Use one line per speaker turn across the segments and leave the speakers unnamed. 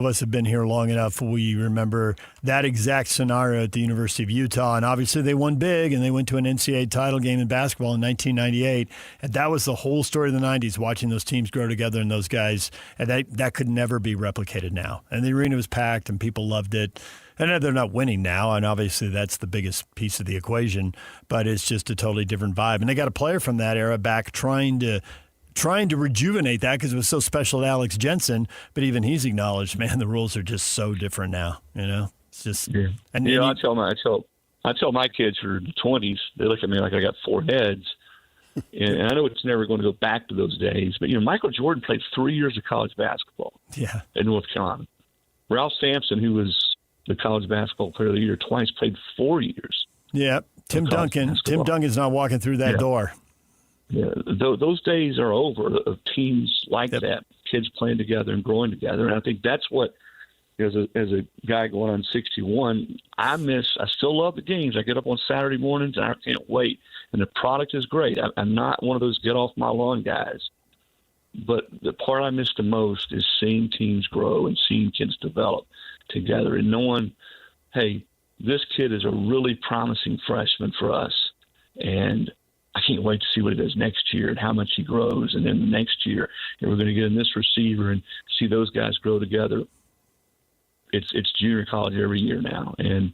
of us have been here long enough. We remember that exact scenario at the University of Utah, and obviously they won big, and they went to an NCAA title game in basketball in 1998, and that was the whole story of the 90s, watching those teams grow together and those guys, and that could never be replicated now. And the arena was packed, and people loved it. And they're not winning now, and obviously that's the biggest piece of the equation, but it's just a totally different vibe. And they got a player from that era back trying to rejuvenate that because it was so special to Alex Jensen, but even he's acknowledged, man, the rules are just so different now. It's just And
I tell my kids who are in the 20s, they look at me like I got four heads, and I know it's never going to go back to those days. But Michael Jordan played 3 years of college basketball, in North Carolina. Ralph Sampson, who was the college basketball player of the year twice, played 4 years.
Yeah, Tim Duncan's not walking through that door.
Yeah, those days are over of teams like that, kids playing together and growing together. And I think that's what, as a guy going on 61, I still love the games. I get up on Saturday mornings and I can't wait. And the product is great. I'm not one of those get off my lawn guys. But the part I miss the most is seeing teams grow and seeing kids develop together and knowing, hey, this kid is a really promising freshman for us. And I can't wait to see what he does next year and how much he grows. And then the next year, we're going to get in this receiver and see those guys grow together. It's junior college every year now. And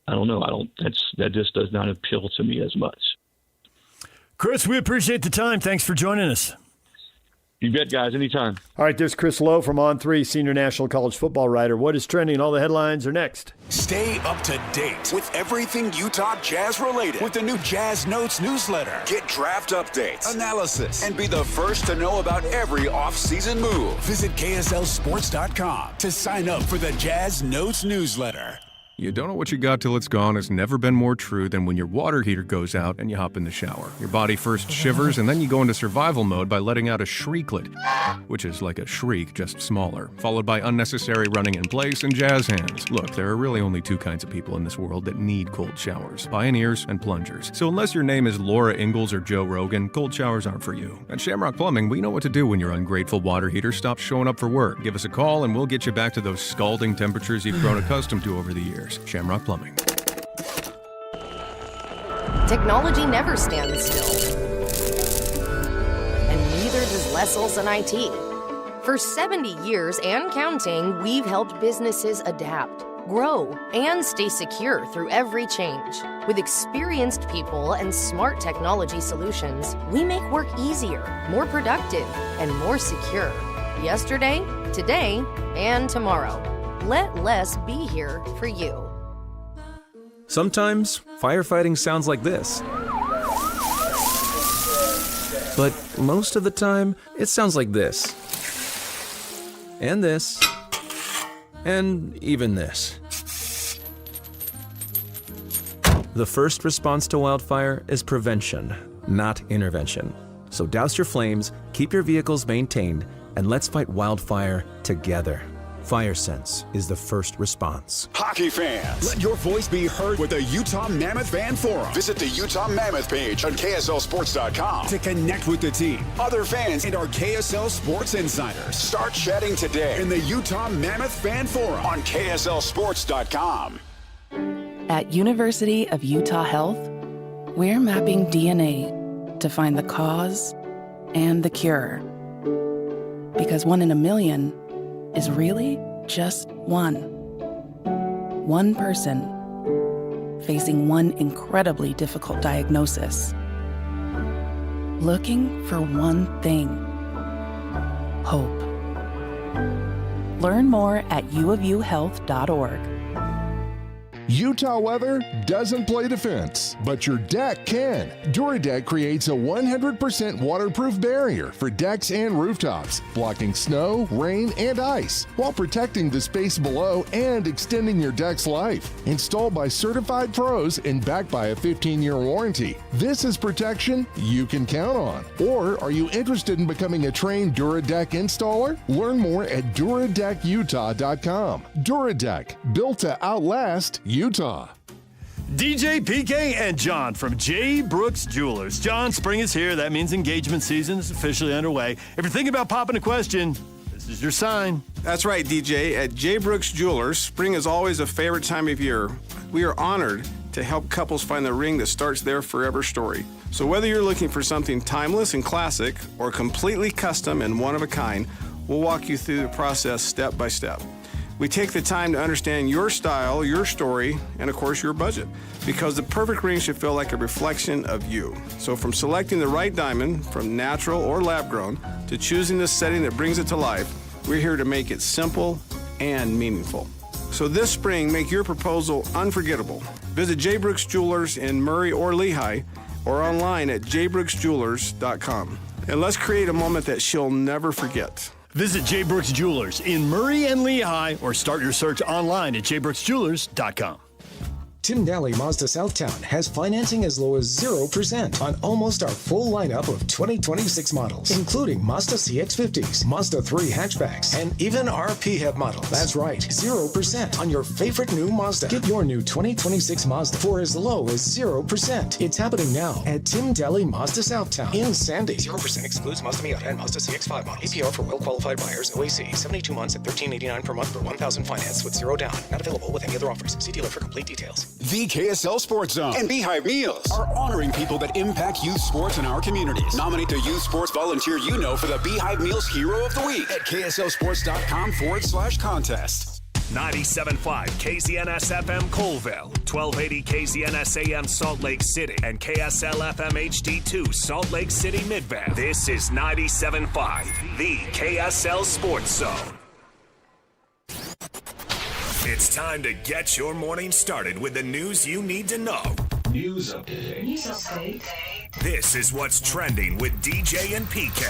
I don't know. That just does not appeal to me as much.
Chris, we appreciate the time. Thanks for joining us.
You bet, guys. Anytime.
All right, there's Chris Lowe from On3, senior national college football writer. What is trending? All the headlines are next.
Stay up to date with everything Utah Jazz related with the new Jazz Notes newsletter. Get draft updates, analysis, and be the first to know about every off-season move. Visit KSLSports.com to sign up for the Jazz Notes newsletter.
You don't know what you got till it's gone has never been more true than when your water heater goes out and you hop in the shower. Your body first shivers and then you go into survival mode by letting out a shrieklet, which is like a shriek, just smaller, followed by unnecessary running in place and jazz hands. Look, there are really only two kinds of people in this world that need cold showers, pioneers and plungers. So unless your name is Laura Ingalls or Joe Rogan, cold showers aren't for you. At Shamrock Plumbing, we know what to do when your ungrateful water heater stops showing up for work. Give us a call and we'll get you back to those scalding temperatures you've grown accustomed to over the years. Shamrock Plumbing.
Technology never stands still. And neither does Lessels and IT. For 70 years and counting, we've helped businesses adapt, grow, and stay secure through every change. With experienced people and smart technology solutions, we make work easier, more productive, and more secure. Yesterday, today, and tomorrow. Let Les be here for you.
Sometimes firefighting sounds like this. But most of the time, it sounds like this. And this. And even this. The first response to wildfire is prevention, not intervention. So douse your flames, keep your vehicles maintained, and let's fight wildfire together. FireSense is the first response.
Hockey fans, let your voice be heard with the Utah Mammoth Fan Forum. Visit the Utah Mammoth page on KSLSports.com to connect with the team, other fans, and our KSL Sports insiders. Start chatting today in the Utah Mammoth Fan Forum on KSLSports.com.
At University of Utah Health, we're mapping DNA to find the cause and the cure. Because 1 in a million is really just one. One person facing one incredibly difficult diagnosis. Looking for one thing: hope. Learn more at uofuhealth.org.
Utah weather doesn't play defense, but your deck can. DuraDeck creates a 100% waterproof barrier for decks and rooftops, blocking snow, rain, and ice, while protecting the space below and extending your deck's life. Installed by certified pros and backed by a 15-year warranty, this is protection you can count on. Or are you interested in becoming a trained DuraDeck installer? Learn more at DuraDeckUtah.com. DuraDeck, built to outlast Utah.
DJ, PK, and John from J. Brooks Jewelers. John, spring is here. That means engagement season is officially underway. If you're thinking about popping a question, this is your sign.
That's right, DJ. At J. Brooks Jewelers, spring is always a favorite time of year. We are honored to help couples find the ring that starts their forever story. So whether you're looking for something timeless and classic or completely custom and one of a kind, we'll walk you through the process step by step. We take the time to understand your style, your story, and of course your budget, because the perfect ring should feel like a reflection of you. So from selecting the right diamond, from natural or lab grown, to choosing the setting that brings it to life, we're here to make it simple and meaningful. So this spring, make your proposal unforgettable. Visit J. Brooks Jewelers in Murray or Lehigh, or online at jbrooksjewelers.com. And let's create a moment that she'll never forget.
Visit J. Brooks Jewelers in Murray and Lehigh, or start your search online at jbrooksjewelers.com.
Tim Daly Mazda Southtown has financing as low as 0% on almost our full lineup of 2026 models, including Mazda CX-50s, Mazda 3 hatchbacks, and even our PHEV models. That's right, 0% on your favorite new Mazda. Get your new 2026 Mazda for as low as 0%. It's happening now at Tim Daly Mazda Southtown in Sandy. 0% excludes Mazda Miata and Mazda CX-5 models. APR for well-qualified buyers. OAC, 72 months at $13.89 per month for $1,000 finance with 0 down. Not available with any other offers. See dealer for complete details.
The KSL Sports Zone and Beehive Meals are honoring people that impact youth sports in our communities. Nominate the youth sports volunteer you know for the Beehive Meals Hero of the Week at KSLSports.com/contest.
97.5 KZNS FM Colville, 1280 KZNS AM Salt Lake City, and KSL FM HD2 Salt Lake City Midvale. This is 97.5, the KSL Sports Zone. It's time to get your morning started with the news you need to know.
News update.
News update.
This is what's trending with DJ and PK.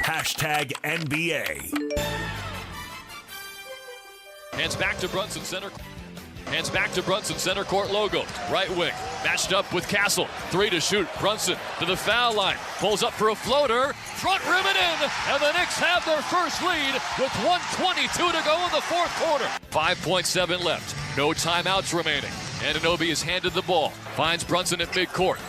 Hashtag NBA.
Hands back to Brunson, center. Hands back to Brunson, center court logo. Right wing, matched up with Castle. 3 to shoot. Brunson to the foul line. Pulls up for a floater. Front rim and in. And the Knicks have their first lead with 1:22 to go in the fourth quarter. 5.7 left. No timeouts remaining. Anunoby is handed the ball. Finds Brunson at midcourt.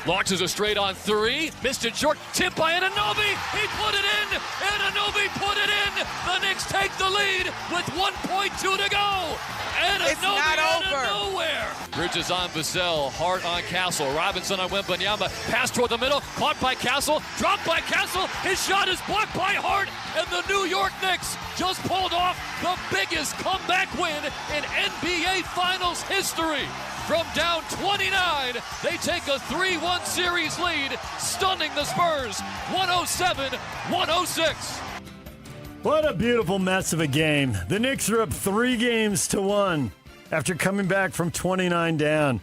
Launches a straight on 3. Missed it short. Tip by Anunoby. He put it in. Anunoby put it in. The Knicks take the lead with 1.2 to go. Anunoby out of nowhere. Bridges on Vassell. Hart on Castle. Robinson on Wembanyama. Pass toward the middle. Caught by Castle. Dropped by Castle. His shot is blocked by Hart. And the New York Knicks just pulled off the biggest comeback win in NBA Finals history. From down 29, they take a 3-1 series lead, stunning the Spurs, 107-106.
What a beautiful mess of a game. The Knicks are up 3-1 after coming back from 29 down.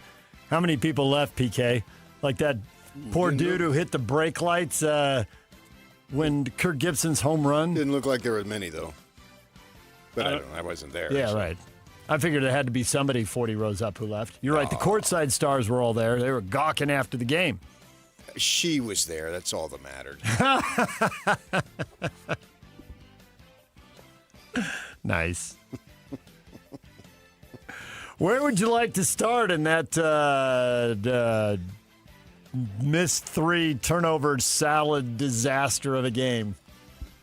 How many people left, PK? Like that poor dude who hit the brake lights when Kirk Gibson's home run?
Didn't look like there were many, though. But I don't know. I wasn't there.
Yeah,
so.
Right. I figured it had to be somebody 40 rows up who left. You're right. The courtside stars were all there. They were gawking after the game.
She was there. That's all that mattered.
Nice. Where would you like to start in that missed 3 turnover salad disaster of a game?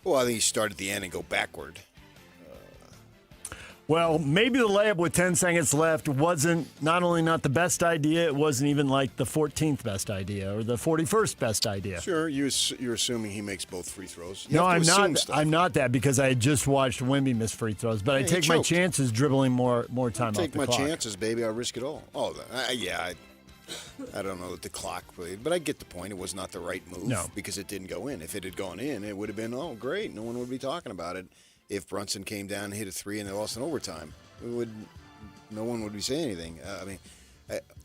Well, I think you start at the end and go backward.
Well, maybe the layup with 10 seconds left wasn't not only not the best idea, it wasn't even like the 14th best idea or the 41st best idea.
Sure, you're assuming he makes both free throws.
No, I'm not. I'm not that because I had just watched Wemby miss free throws. But I take my chances dribbling more time off the clock.
Take my chances, baby. I'll risk it all. Oh, yeah. I don't know that the clock played, but I get the point. It was not the right move because it didn't go in. If it had gone in, it would have been, oh, great. No one would be talking about it. If Brunson came down and hit a 3 and they lost in overtime, no one would be saying anything.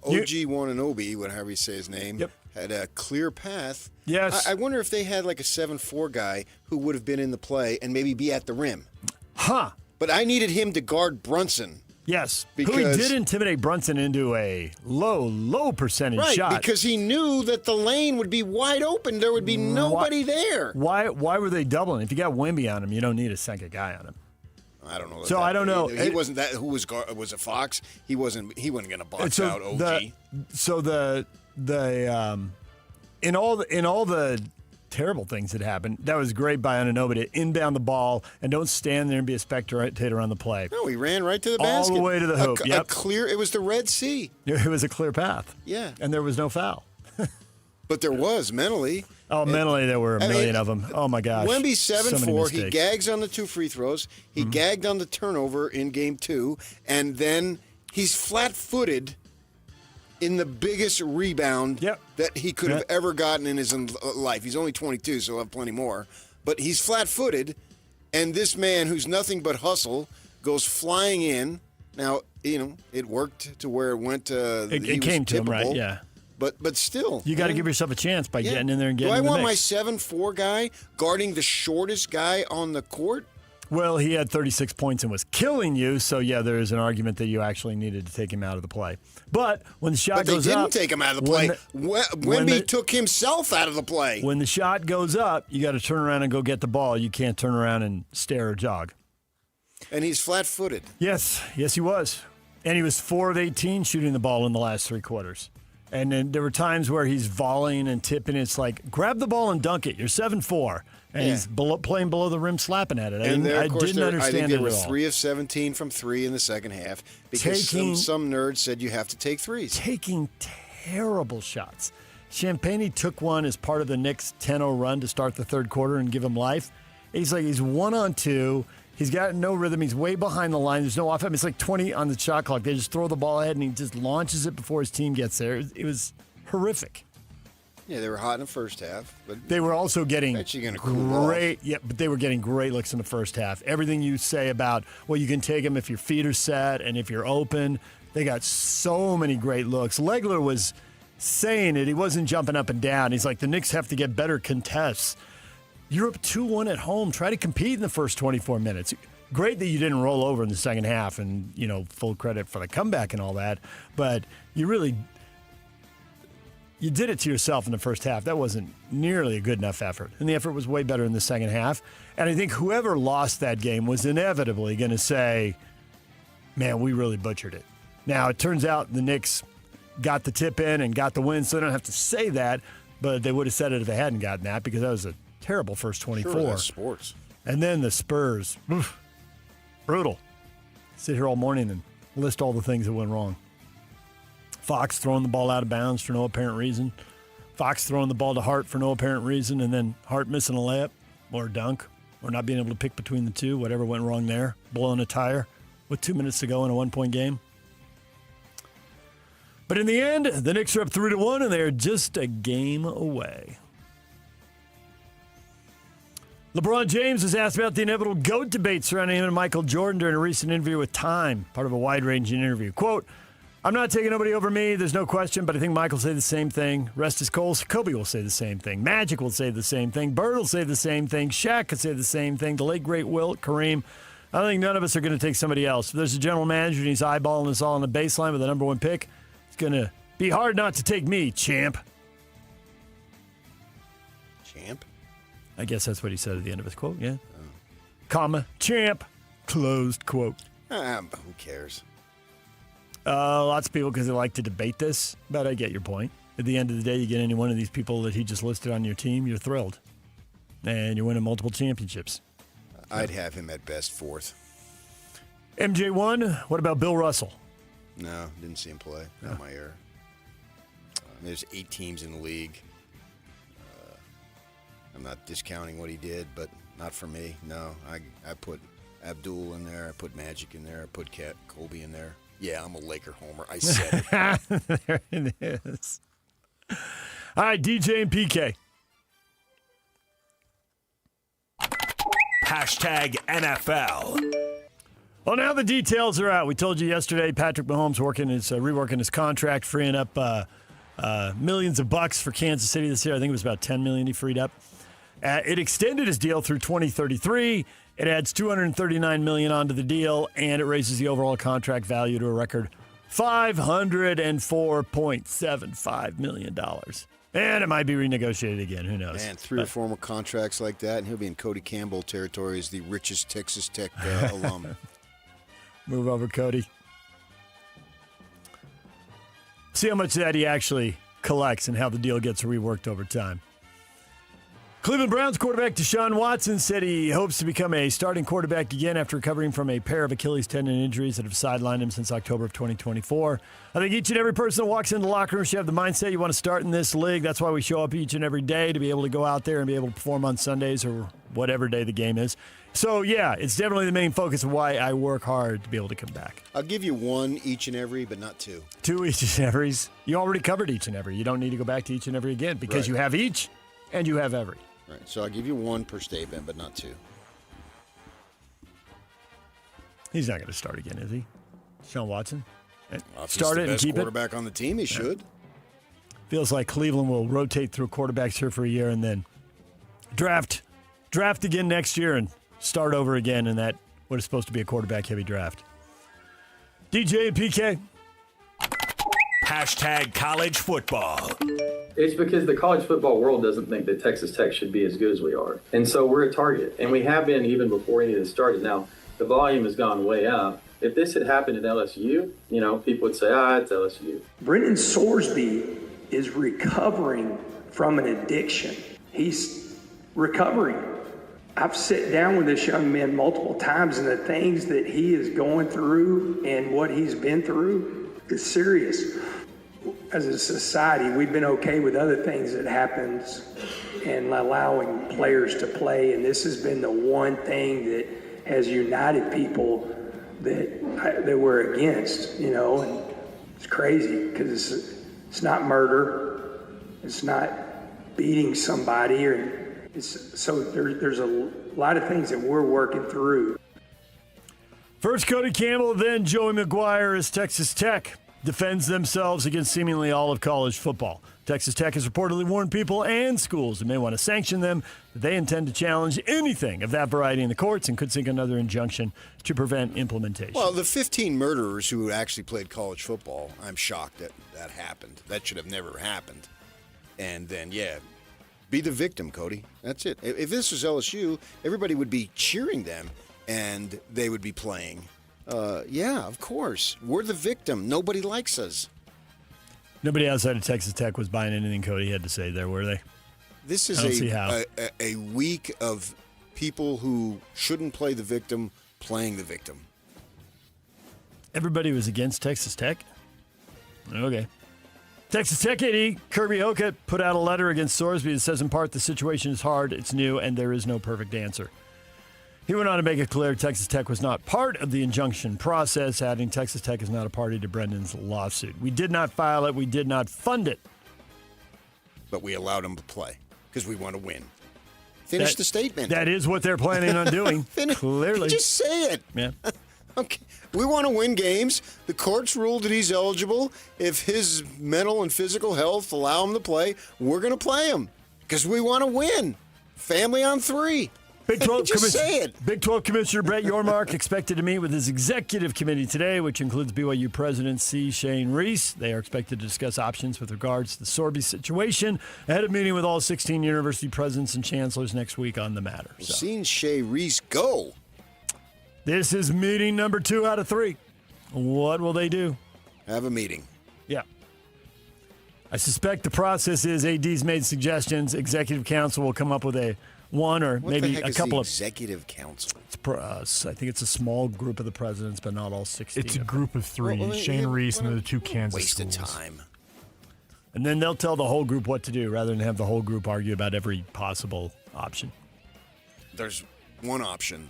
OG Wananobi, whatever you say his name, had a clear path.
Yes.
I wonder if they had like a 7'4" guy who would have been in the play and maybe be at the rim.
Huh.
But I needed him to guard Brunson.
Yes, who he did intimidate Brunson into a low percentage shot.
Right, because he knew that the lane would be wide open. There would be nobody there.
Why were they doubling? If you got Wemby on him, you don't need a second guy on him.
I don't know.
So I don't know.
He wasn't that. Who was it? Fox. He wasn't going to box out OG.
In all the terrible things that happened. That was great by Anunoby to inbound the ball and don't stand there and be a spectator on the play.
No, he ran right to the basket.
All the way to the hoop.
It was the Red Sea.
It was a clear path.
Yeah.
And there was no foul.
But there was mentally.
Oh, mentally there were a million of them. Oh, my gosh.
Wemby's 7-4.
He
gags on the 2 free throws. He gagged on the turnover in game 2. And then he's flat-footed in the biggest rebound that he could have ever gotten in his life. He's only 22, so he'll have plenty more. But he's flat-footed, and this man who's nothing but hustle goes flying in. Now, it worked to where it went.
It came to him, right, yeah.
But still.
You got to give yourself a chance by getting in there and getting in the mix.
Do I want my 7'4" guy guarding the shortest guy on the court?
Well, he had 36 points and was killing you, so there is an argument that you actually needed to take him out of the play. But when the shot goes up...
But they didn't take him out of the play. Wemby took himself out of the play.
When the shot goes up, you got to turn around and go get the ball. You can't turn around and stare or jog.
And he's flat-footed.
Yes, he was. And he was 4 of 18 shooting the ball in the last 3 quarters. And then there were times where he's volleying and tipping. It's like, grab the ball and dunk it. You're 7'4". And he's playing below the rim, slapping at it. I didn't understand
I think
it
they were
at all.
3 of 17 from 3 in the second half because some nerds said you have to take threes.
Taking terrible shots. Champagne took one as part of the Knicks' 10-0 run to start the third quarter and give him life. He's 1-on-2. He's got no rhythm. He's way behind the line. There's no offense. It's like 20 on the shot clock. They just throw the ball ahead, and he just launches it before his team gets there. It was horrific.
Yeah, they were hot in the first half. But
they were also getting
great.
Yeah, but they were getting great looks in the first half. Everything you say about, you can take them if your feet are set and if you're open. They got so many great looks. Legler was saying it. He wasn't jumping up and down. He's like, the Knicks have to get better contests. You're up 2-1 at home. Try to compete in the first 24 minutes. Great that you didn't roll over in the second half and, full credit for the comeback and all that. But you did it to yourself in the first half. That wasn't nearly a good enough effort. And the effort was way better in the second half. And I think whoever lost that game was inevitably going to say, man, we really butchered it. Now, it turns out the Knicks got the tip in and got the win, so they don't have to say that. But they would have said it if they hadn't gotten that because that was a terrible first 24.
Sure, that's sports.
And then the Spurs. Brutal. Sit here all morning and list all the things that went wrong. Fox throwing the ball out of bounds for no apparent reason. Fox throwing the ball to Hart for no apparent reason, and then Hart missing a layup or a dunk or not being able to pick between the two, whatever went wrong there. Blowing a tire with 2 minutes to go in a 1-point game. But in the end, the Knicks are up 3-1, and they're just a game away. LeBron James was asked about the inevitable GOAT debate surrounding him and Michael Jordan during a recent interview with Time, part of a wide-ranging interview. Quote, I'm not taking nobody over me, there's no question, but I think Michael will say the same thing. Rest is cold. Kobe will say the same thing. Magic will say the same thing. Bird will say the same thing. Shaq could say the same thing. The late, great Wilt, Kareem. I think none of us are going to take somebody else. If there's a general manager and he's eyeballing us all on the baseline with the number 1 pick, it's going to be hard not to take me, champ.
Champ?
I guess that's what he said at the end of his quote, yeah. Comma, champ, closed quote.
Who cares?
Lots of people because they like to debate this, but I get your point. At the end of the day, you get any one of these people that he just listed on your team, you're thrilled. And you're winning multiple championships.
I'd have him at best 4th.
MJ1, what about Bill Russell?
No, didn't see him play. Not my era. There's 8 teams in the league. I'm not discounting what he did, but not for me. No, I put Abdul in there. I put Magic in there. I put Kobe in there. Yeah, I'm a Laker homer. I said
it. There it is. All right, DJ and PK.
#NFL.
Well, now the details are out. We told you yesterday Patrick Mahomes reworking his contract, freeing up millions of bucks for Kansas City this year. I think it was about $10 million he freed up. It extended his deal through 2033. It adds $239 million onto the deal, and it raises the overall contract value to a record $504.75 million. And it might be renegotiated again. Who knows?
Man, 3 or 4 more contracts like that, and he'll be in Cody Campbell territory as the richest Texas Tech alum.
Move over, Cody. See how much of that he actually collects and how the deal gets reworked over time. Cleveland Browns quarterback Deshaun Watson said he hopes to become a starting quarterback again after recovering from a pair of Achilles tendon injuries that have sidelined him since October of 2024. I think each and every person that walks into the locker room should have the mindset you want to start in this league. That's why we show up each and every day, to be able to go out there and be able to perform on Sundays or whatever day the game is. So, yeah, it's definitely the main focus of why I work hard to be able to come back.
I'll give you one each and every, but not two.
Two each and everys. You already covered each and every. You don't need to go back to each and every again because you have each and you have every.
Right, so I'll give you one per statement, but not two.
He's not going to start again, is he? Sean Watson?
Well,
Start it and keep it.
Quarterback on the team, he should.
Feels like Cleveland will rotate through quarterbacks here for a year and then draft again next year and start over again in that what is supposed to be a quarterback-heavy draft. DJ and PK.
Hashtag college football.
It's because the college football world doesn't think that Texas Tech should be as good as we are. And so we're a target. And we have been even before any of this started. Now, the volume has gone way up. If this had happened at LSU, people would say, it's LSU.
Brendan Sorsby is recovering from an addiction. He's recovering. I've sat down with this young man multiple times, and the things that he is going through and what he's been through is serious. As a society, we've been okay with other things that happens and allowing players to play, and this has been the one thing that has united people that we're against, and it's crazy because it's not murder, it's not beating somebody, so there's a lot of things that we're working through.
First Cody Campbell, then Joey McGuire as Texas Tech defends themselves against seemingly all of college football. Texas Tech has reportedly warned people and schools that may want to sanction them that they intend to challenge anything of that variety in the courts and could seek another injunction to prevent implementation.
Well, the 15 murderers who actually played college football, I'm shocked that happened. That should have never happened. And then, be the victim, Cody. That's it. If this was LSU, everybody would be cheering them and they would be playing. Of course. We're the victim. Nobody likes us.
Nobody outside of Texas Tech was buying anything Cody had to say there, were they?
This is a week of people who shouldn't play the victim playing the victim.
Everybody was against Texas Tech? Okay. Texas Tech AD Kirby Hocutt put out a letter against Sorsby that says, in part, the situation is hard, it's new, and there is no perfect answer. He went on to make it clear Texas Tech was not part of the injunction process, adding Texas Tech is not a party to Brendan's lawsuit. We did not file it. We did not fund it.
But we allowed them to play because we want to win. Finish the statement.
That is what they're planning on doing, clearly.
Just say it.
Yeah.
Okay. We want to win games. The courts ruled that he's eligible. If his mental and physical health allow him to play, we're going to play him because we want to win. Family on three.
Big 12
say it.
Big 12 Commissioner Brett Yormark expected to meet with his executive committee today, which includes BYU President C. Shane Reese. They are expected to discuss options with regards to the Sorsby situation ahead of meeting with all 16 university presidents and chancellors next week on the matter.
Seen Shane Reese go.
This is meeting number 2 out of 3. What will they do?
Have a meeting.
Yeah. I suspect the process is AD's made suggestions. Executive Council will come up with one or maybe a couple of
executive council.
It's I think it's a small group of the presidents, but not all 16.
It's a group of 3. Shane Reese and the 2 Kansas
waste
schools.
Of time.
And then they'll tell the whole group what to do rather than have the whole group argue about every possible option.
There's one option.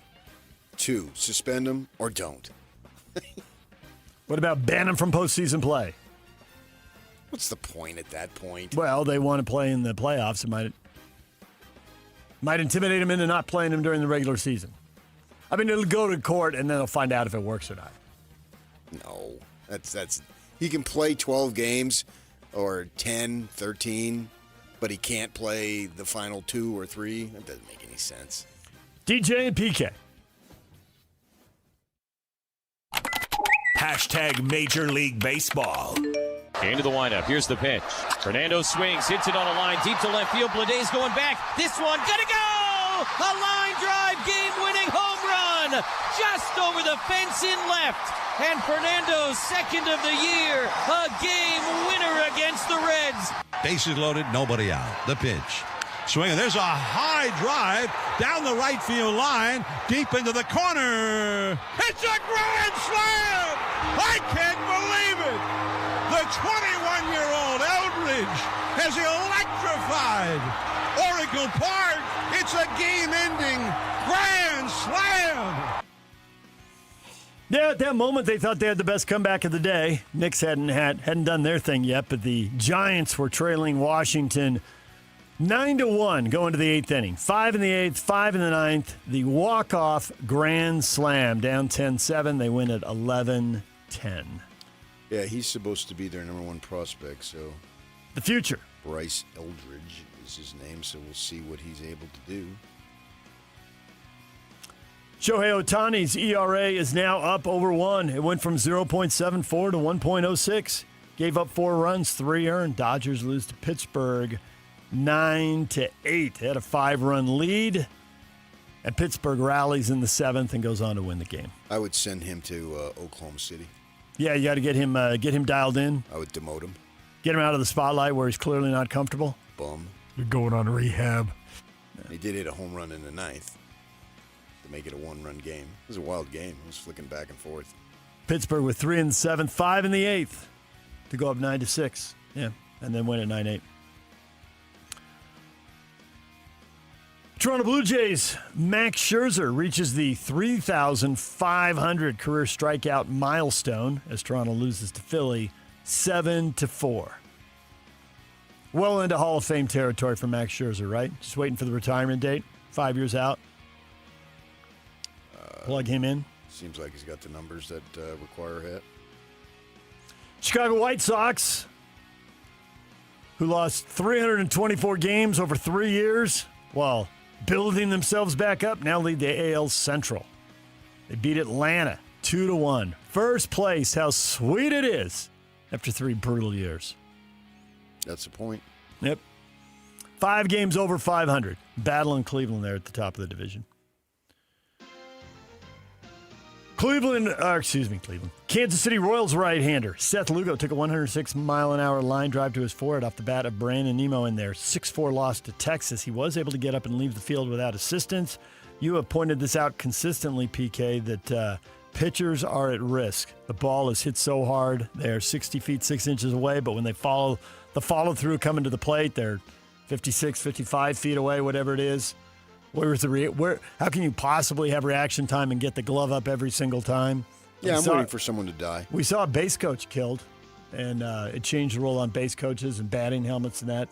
2, suspend them or don't.
What about ban them from postseason play?
What's the point at that point?
Well, they want to play in the playoffs. It might intimidate them into not playing them during the regular season. I mean, it'll go to court, and then they'll find out if it works or not.
No. That's he can play 12 games or 10, 13, but he can't play the final 2 or 3. That doesn't make any sense.
DJ and PK.
Hashtag Major League Baseball.
Into the windup. Here's the pitch. Fernando swings, hits it on a line deep to left field. Bladay's going back. This one gonna go! A line drive, game-winning home run, just over the fence in left. And Fernando's second of the year, a game winner against the Reds.
Bases loaded, nobody out. The pitch. Swinging. There's a high drive down the right field line, deep into the corner. It's a grand slam! I can't believe it! The 21-year-old Eldridge has electrified Oracle Park. It's a game-ending grand slam!
Yeah, at that moment, they thought they had the best comeback of the day. Knicks hadn't done their thing yet, but the Giants were trailing Washington 9-1 going to the 8th inning. 5 in the 8th, 5 in the 9th. The walk-off grand slam down 10-7. They win at 11-10.
Yeah, he's supposed to be their number one prospect, so.
The future.
Bryce Eldridge is his name, so we'll see what he's able to do.
Shohei Ohtani's ERA is now up over 1. It went from 0.74 to 1.06. Gave up 4 runs, 3 earned. Dodgers lose to Pittsburgh 9-8. They had a 5-run lead. And Pittsburgh rallies in the 7th and goes on to win the game.
I would send him to Oklahoma City.
Yeah, you got to get him dialed in.
I would demote him.
Get him out of the spotlight where he's clearly not comfortable.
Bum.
You're going on rehab.
He did hit a home run in the 9th to make it a 1-run game. It was a wild game. It was flicking back and forth.
Pittsburgh with 3 in the 7th, 5 in the 8th to go up 9-6. Yeah, and then win at 9-8. Toronto Blue Jays, Max Scherzer reaches the 3,500 career strikeout milestone as Toronto loses to Philly 7-4. Well into Hall of Fame territory for Max Scherzer, right? Just waiting for the retirement date, 5 years out. Plug him in.
Seems like he's got the numbers that require a hit.
Chicago White Sox, who lost 324 games over 3 years, while building themselves back up, now lead the AL Central. They beat Atlanta 2-1. First place, how sweet it is after 3 brutal years.
That's the point.
Yep. 5 games over 500. Battling Cleveland there at the top of the division. Kansas City Royals right-hander Seth Lugo took a 106-mile-an-hour line drive to his forehead off the bat of Brandon Nimmo in their 6-4 loss to Texas. He was able to get up and leave the field without assistance. You have pointed this out consistently, PK, that pitchers are at risk. The ball is hit so hard, they're 60 feet 6 inches away, but when they follow the follow-through coming to the plate, they're 56, 55 feet away, whatever it is. How can you possibly have reaction time and get the glove up every single time?
Yeah, I'm waiting for someone to die.
We saw a base coach killed, and it changed the rule on base coaches and batting helmets and that.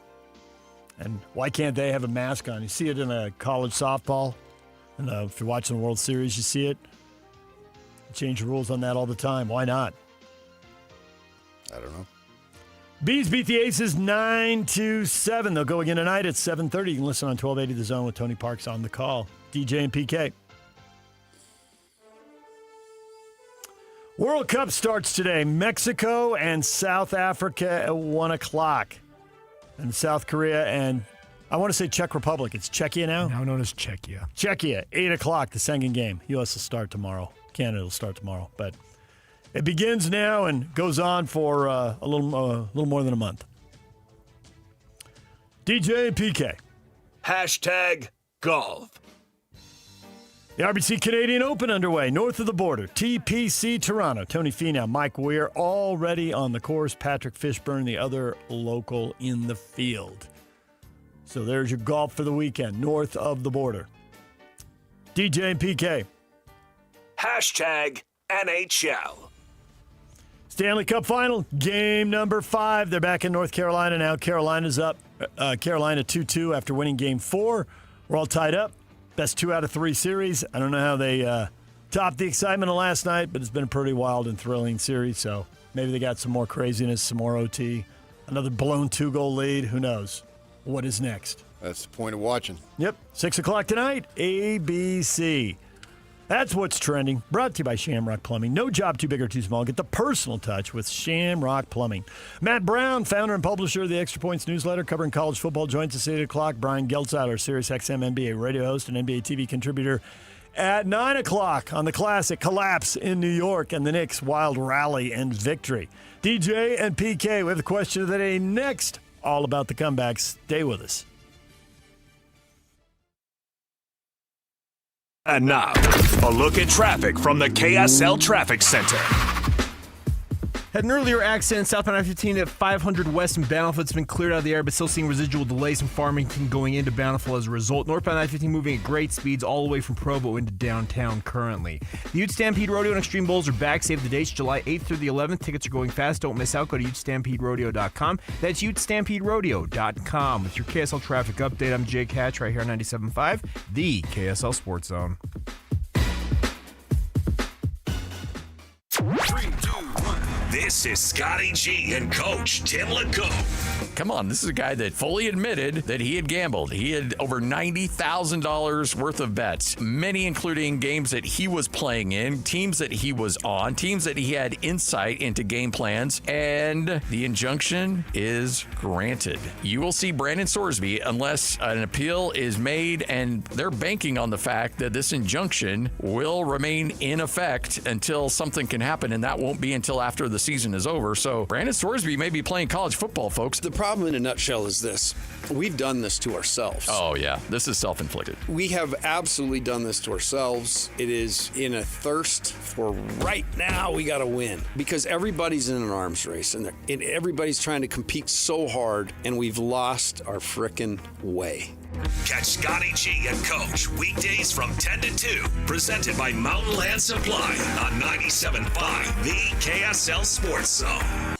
And why can't they have a mask on? You see it in a college softball. And if you're watching the World Series, you see it. They change the rules on that all the time. Why not?
I don't know.
Bees beat the Aces 9-7. They'll go again tonight at 7:30. You can listen on 1280 The Zone with Tony Parks on the call. DJ and PK. World Cup starts today. Mexico and South Africa at 1 o'clock. And South Korea and, I want to say Czech Republic. It's Czechia now?
Now known as Czechia.
Czechia, 8 o'clock, the second game. U.S. will start tomorrow. Canada will start tomorrow. But it begins now and goes on for a little more than a month. DJ and PK.
#golf.
The RBC Canadian Open underway, north of the border. TPC Toronto. Tony Finau, Mike Weir already on the course. Patrick Fishburne, the other local in the field. So there's your golf for the weekend, north of the border. DJ and PK.
#NHL.
Stanley Cup Final, game number 5. They're back in North Carolina now. Carolina's up. Carolina 2-2 after winning game 4. We're all tied up. Best 2 out of 3 series. I don't know how they topped the excitement of last night, but it's been a pretty wild and thrilling series. So maybe they got some more craziness, some more OT. Another blown 2-goal lead. Who knows? What is next?
That's the point of watching.
Yep. 6 o'clock tonight, ABC. That's what's trending. Brought to you by Shamrock Plumbing. No job too big or too small. Get the personal touch with Shamrock Plumbing. Matt Brown, founder and publisher of the Extra Points newsletter covering college football, joins us at 8 o'clock. Brian Geltzeiler, SiriusXM NBA radio host and NBA TV contributor at 9 o'clock on the classic Collapse in New York and the Knicks' wild rally and victory. DJ and PK, we have the question of the day next. All about the comebacks. Stay with us.
And now, a look at traffic from the KSL Traffic Center.
Had an earlier accident southbound I-15 at 500 West in Bountiful. It's been cleared out of the air, but still seeing residual delays from Farmington going into Bountiful as a result. Northbound I-15 moving at great speeds all the way from Provo into downtown currently. The Utes Stampede Rodeo and Extreme Bowls are back. Save the dates, July 8th through the 11th. Tickets are going fast. Don't miss out. Go to UtesStampedeRodeo.com. That's UtesStampedeRodeo.com. With your KSL traffic update, I'm Jake Hatch right here on 97.5, the KSL Sports Zone.
3, 2, 1. This is Scotty G and Coach Tim LeCoux.
Come on, this is a guy that fully admitted that he had gambled. He had over $90,000 worth of bets, many including games that he was playing in, teams that he was on, teams that he had insight into game plans, and the injunction is granted. You will see Brandon Sorsby unless an appeal is made, and they're banking on the fact that this injunction will remain in effect until something can happen, and that won't be until after the season is over. So Brandon Sorsby may be playing college football, folks.
The problem in a nutshell is this. We've done this to ourselves.
Oh, yeah. This is self-inflicted.
We have absolutely done this to ourselves. It is in a thirst for right now we got to win because everybody's in an arms race and everybody's trying to compete so hard and we've lost our frickin' way.
Catch Scotty G and Coach weekdays from 10 to 2, presented by Mountain Land Supply on 97.5, the KSL Sports Zone.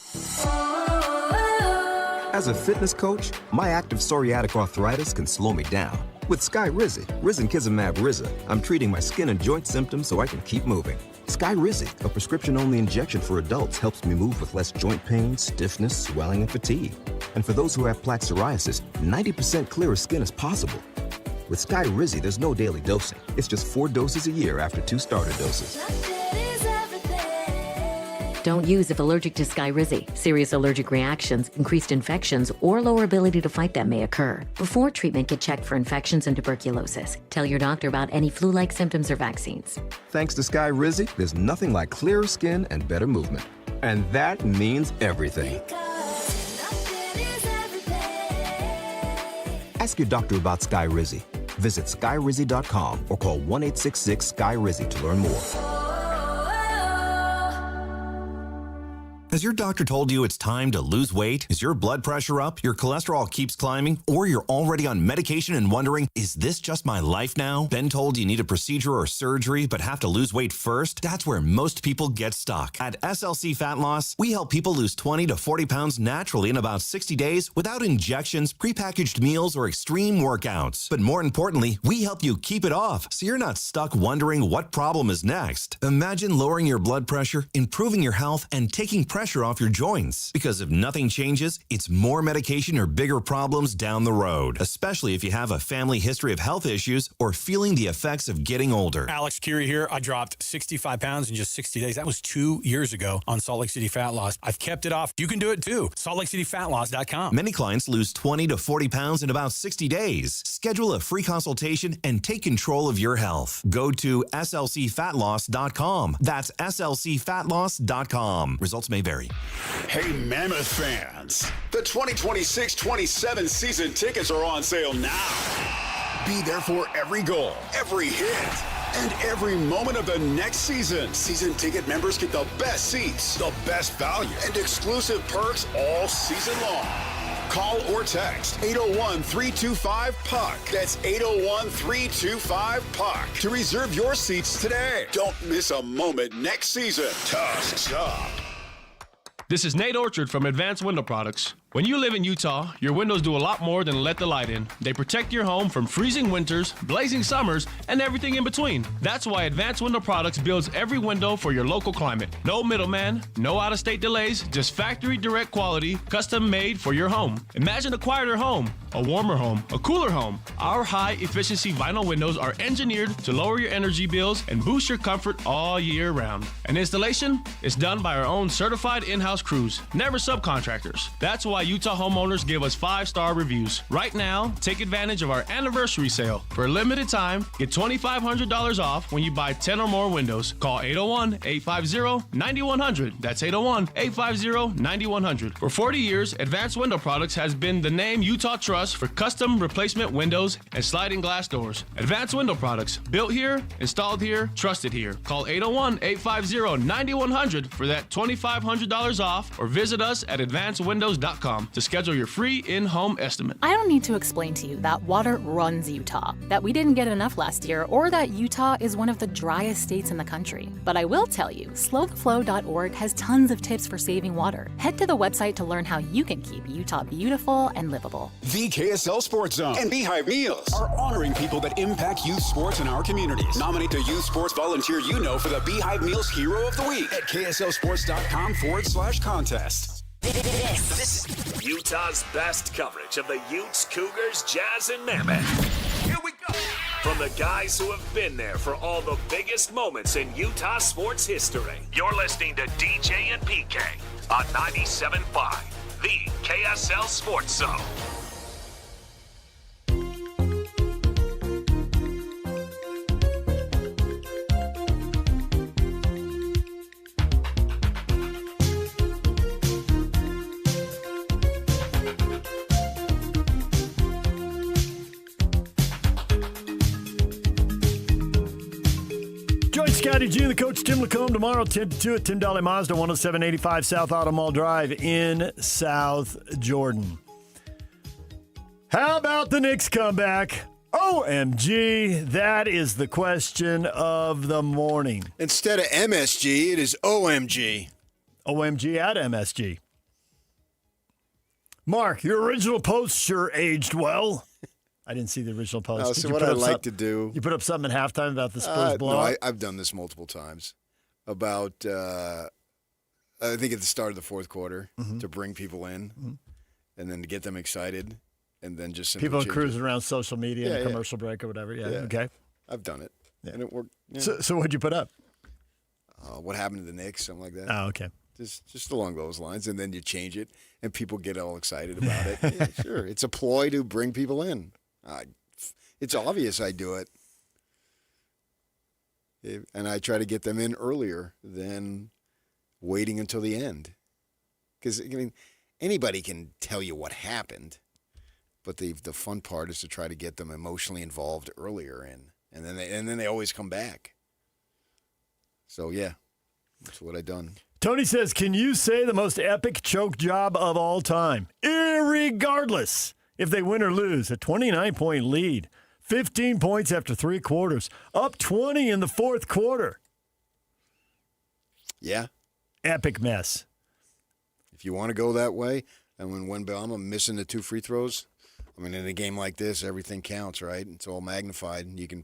As a fitness coach, my active psoriatic arthritis can slow me down. With Skyrizi, risankizumab Riza, I'm treating my skin and joint symptoms so I can keep moving. Skyrizi, a prescription-only injection for adults, helps me move with less joint pain, stiffness, swelling, and fatigue. And for those who have plaque psoriasis, 90% clearer skin is possible. With Skyrizi, there's no daily dosing. It's just 4 doses a year after 2 starter doses.
Don't use if allergic to Skyrizi. Serious allergic reactions, increased infections, or lower ability to fight them may occur. Before treatment, get checked for infections and tuberculosis. Tell your doctor about any flu-like symptoms or vaccines.
Thanks to Skyrizi, there's nothing like clearer skin and better movement. And that means everything. Ask your doctor about Skyrizi. Visit Skyrizi.com or call 1-866-SKY-RIZI to learn more.
Has your doctor told you it's time to lose weight? Is your blood pressure up, your cholesterol keeps climbing, or you're already on medication and wondering, is this just my life now? Been told you need a procedure or surgery but have to lose weight first? That's where most people get stuck. At SLC Fat Loss, we help people lose 20 to 40 pounds naturally in about 60 days without injections, prepackaged meals, or extreme workouts. But more importantly, we help you keep it off so you're not stuck wondering what problem is next. Imagine lowering your blood pressure, improving your health, and taking pressure off your joints. Because if nothing changes, it's more medication or bigger problems down the road, especially if you have a family history of health issues or feeling the effects of getting older.
Alex Curie here. I dropped 65 pounds in just 60 days. That was 2 years ago on Salt Lake City Fat Loss. I've kept it off. You can do it too. SaltLakeCityFatLoss.com.
Many clients lose 20 to 40 pounds in about 60 days. Schedule a free consultation and take control of your health. Go to SLCFatLoss.com. That's SLCFatLoss.com. Results may vary.
Hey, Mammoth fans. The 2026-27 season tickets are on sale now. Be there for every goal, every hit, and every moment of the next season. Season ticket members get the best seats, the best value, and exclusive perks all season long. Call or text 801-325-PUCK. That's 801-325-PUCK to reserve your seats today. Don't miss a moment next season. Tusks up.
This is Nate Orchard from Advanced Window Products. When you live in Utah, your windows do a lot more than let the light in. They protect your home from freezing winters, blazing summers, and everything in between. That's why Advanced Window Products builds every window for your local climate. No middleman, no out-of-state delays, just factory direct quality, custom made for your home. Imagine a quieter home, a warmer home, a cooler home. Our high-efficiency vinyl windows are engineered to lower your energy bills and boost your comfort all year round. And installation is done by our own certified in-house crews, never subcontractors. That's why why Utah homeowners give us 5-star reviews. Right now, take advantage of our anniversary sale. For a limited time, get $2,500 off when you buy 10 or more windows. Call 801-850-9100. That's 801-850-9100. For 40 years, Advanced Window Products has been the name Utah trusts for custom replacement windows and sliding glass doors. Advanced Window Products, built here, installed here, trusted here. Call 801-850-9100 for that $2,500 off, or visit us at advancedwindows.com to schedule your free in-home estimate.
I don't need to explain to you that water runs Utah, that we didn't get enough last year, or that Utah is one of the driest states in the country. But I will tell you, slowtheflow.org has tons of tips for saving water. Head to the website to learn how you can keep Utah beautiful and livable.
The KSL Sports Zone and Beehive Meals are honoring people that impact youth sports in our communities. Nominate the youth sports volunteer you know for the Beehive Meals Hero of the Week at KSLSports.com/contest.
This is Utah's best coverage of the Utes, Cougars, Jazz, and Mammoth. Here we go. From the guys who have been there for all the biggest moments in Utah sports history. You're listening to DJ and PK on 97.5, the KSL Sports Zone.
Scotty G and the coach Tim Lacombe tomorrow, 10 to 2 at Tim Dolly Mazda, 10785 South Auto Mall Drive in South Jordan. How about the Knicks comeback? OMG, that is the question of the morning.
Instead of MSG, it is OMG.
OMG at MSG. Mark, your original post sure aged well. I didn't see the original post.
No, so what I like to do...
You put up something at halftime about the Spurs blowout?
No, I've done this multiple times. About, I think at the start of the fourth quarter, to bring people in, and then to get them excited, and then just simply
people cruising around social media and commercial break or whatever. Yeah, okay.
I've done it, and it worked. Yeah.
So what'd you put up?
What happened to the Knicks, something like that.
Oh, okay.
Just along those lines, and then you change it, and people get all excited about it. Yeah, sure, it's a ploy to bring people in. It's obvious I do it. And I try to get them in earlier than waiting until the end. Because, I mean, anybody can tell you what happened, but the fun part is to try to get them emotionally involved earlier, and then they always come back. So, yeah, that's what I've done.
Tony says, can you say the most epic choke job of all time? Irregardless. If they win or lose, a 29-point lead, 15 points after 3 quarters, up 20 in the fourth quarter.
Yeah.
Epic mess.
If you want to go that way, and when Wembanyama missing the 2 free throws, I mean, in a game like this, everything counts, right? It's all magnified. You can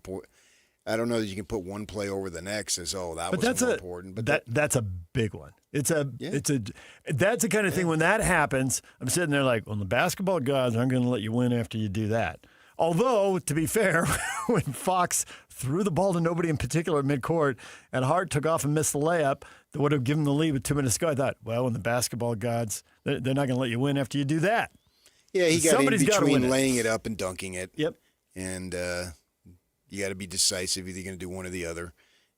I don't know that you can put one play over the next as, that was more important. But
that's a big one. That's the kind of thing when that happens, I'm sitting there like, well, the basketball gods aren't going to let you win after you do that. Although, to be fair, when Fox threw the ball to nobody in particular at midcourt and Hart took off and missed the layup that would have given the lead with 2 minutes to go, I thought, well, when the basketball gods, they're not going to let you win after you do that.
Yeah, he got
Somebody's
in between laying
it
up and dunking it.
Yep.
And you got to be decisive. You're going to do one or the other.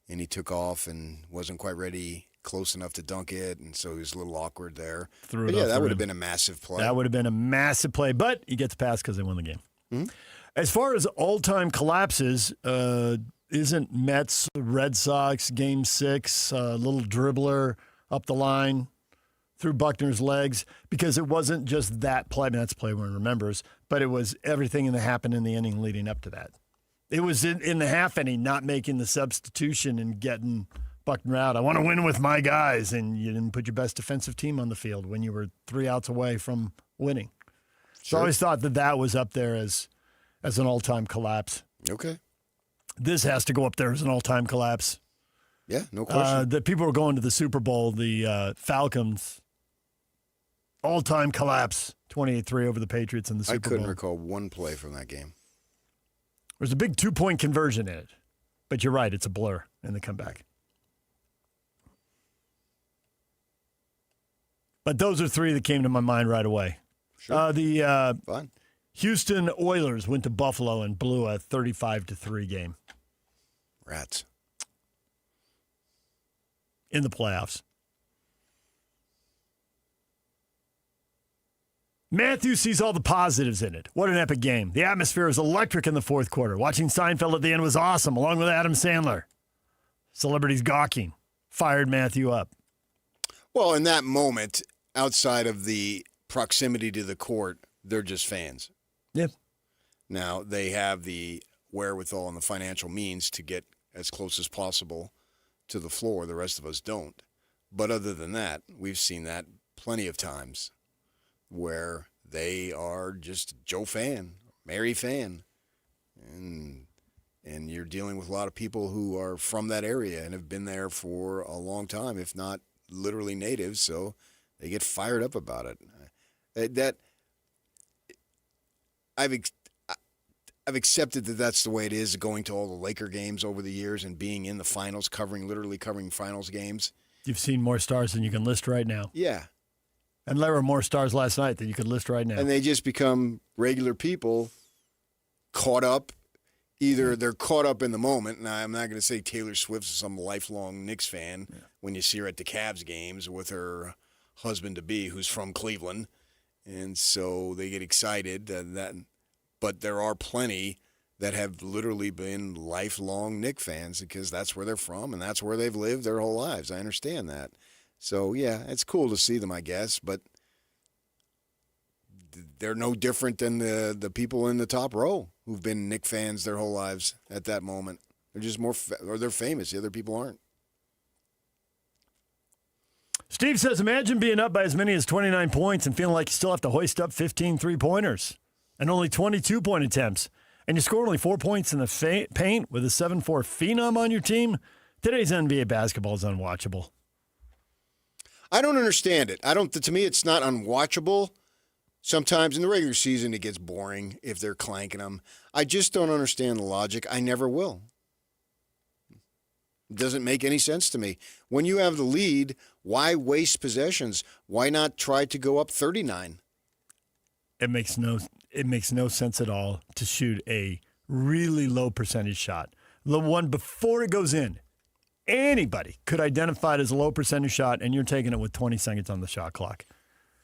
And he took off and wasn't quite ready, close enough to dunk it, and so he was a little awkward there. But yeah, that would have been a massive play.
That would have been a massive play, but he gets past because they won the game.
Mm-hmm.
As far as all-time collapses, isn't Mets, Red Sox, Game 6, little dribbler up the line through Buckner's legs? Because it wasn't just that play. I mean, that's a play one remembers, but it was everything that happened in the inning leading up to that. It was in the half inning, not making the substitution and getting Buckner out. I want to win with my guys, and you didn't put your best defensive team on the field when you were 3 outs away from winning. So I always thought that was up there as an all-time collapse.
Okay.
This has to go up there as an all-time collapse.
Yeah, no question.
The people were going to the Super Bowl, the Falcons, all-time collapse, 28-3 over the Patriots in the Super Bowl.
I couldn't recall one play from that game.
There's a big 2-point conversion in it. But you're right, it's a blur in the comeback. But those are 3 that came to my mind right away.
Sure.
The
Fine.
Houston Oilers went to Buffalo and blew a 35-3 game.
Rats.
In the playoffs. Matthew sees all the positives in it. What an epic game. The atmosphere was electric in the fourth quarter. Watching Seinfeld at the end was awesome, along with Adam Sandler. Celebrities gawking. Fired Matthew up.
Well, in that moment, outside of the proximity to the court, they're just fans.
Yep.
Now, they have the wherewithal and the financial means to get as close as possible to the floor. The rest of us don't. But other than that, we've seen that plenty of times where they are just Joe fan, Mary fan. And you're dealing with a lot of people who are from that area and have been there for a long time, if not literally natives, so they get fired up about it. I've accepted that that's the way it is, going to all the Laker games over the years and being in the finals, literally covering finals games.
You've seen more stars than you can list right now.
Yeah.
And there were more stars last night than you could list right now.
And they just become regular people caught up. Either they're caught up in the moment. Now, I'm not going to say Taylor Swift's some lifelong Knicks fan when you see her at the Cavs games with her husband-to-be who's from Cleveland. And so they get excited. But there are plenty that have literally been lifelong Knicks fans because that's where they're from and that's where they've lived their whole lives. I understand that. So, yeah, it's cool to see them, I guess. But they're no different than the people in the top row who've been Knicks fans their whole lives at that moment. They're just or they're famous. The other people aren't.
Steve says, imagine being up by as many as 29 points and feeling like you still have to hoist up 15 three-pointers and only 22-point attempts. And you score only 4 points in the paint with a 7-4 phenom on your team. Today's NBA basketball is unwatchable.
I don't understand it. To me, it's not unwatchable. Sometimes in the regular season, it gets boring if they're clanking them. I just don't understand the logic. I never will. It doesn't make any sense to me. When you have the lead, why waste possessions? Why not try to go up 39?
It makes no sense at all to shoot a really low percentage shot. The one before it goes in, anybody could identify it as a low percentage shot, and you're taking it with 20 seconds on the shot clock.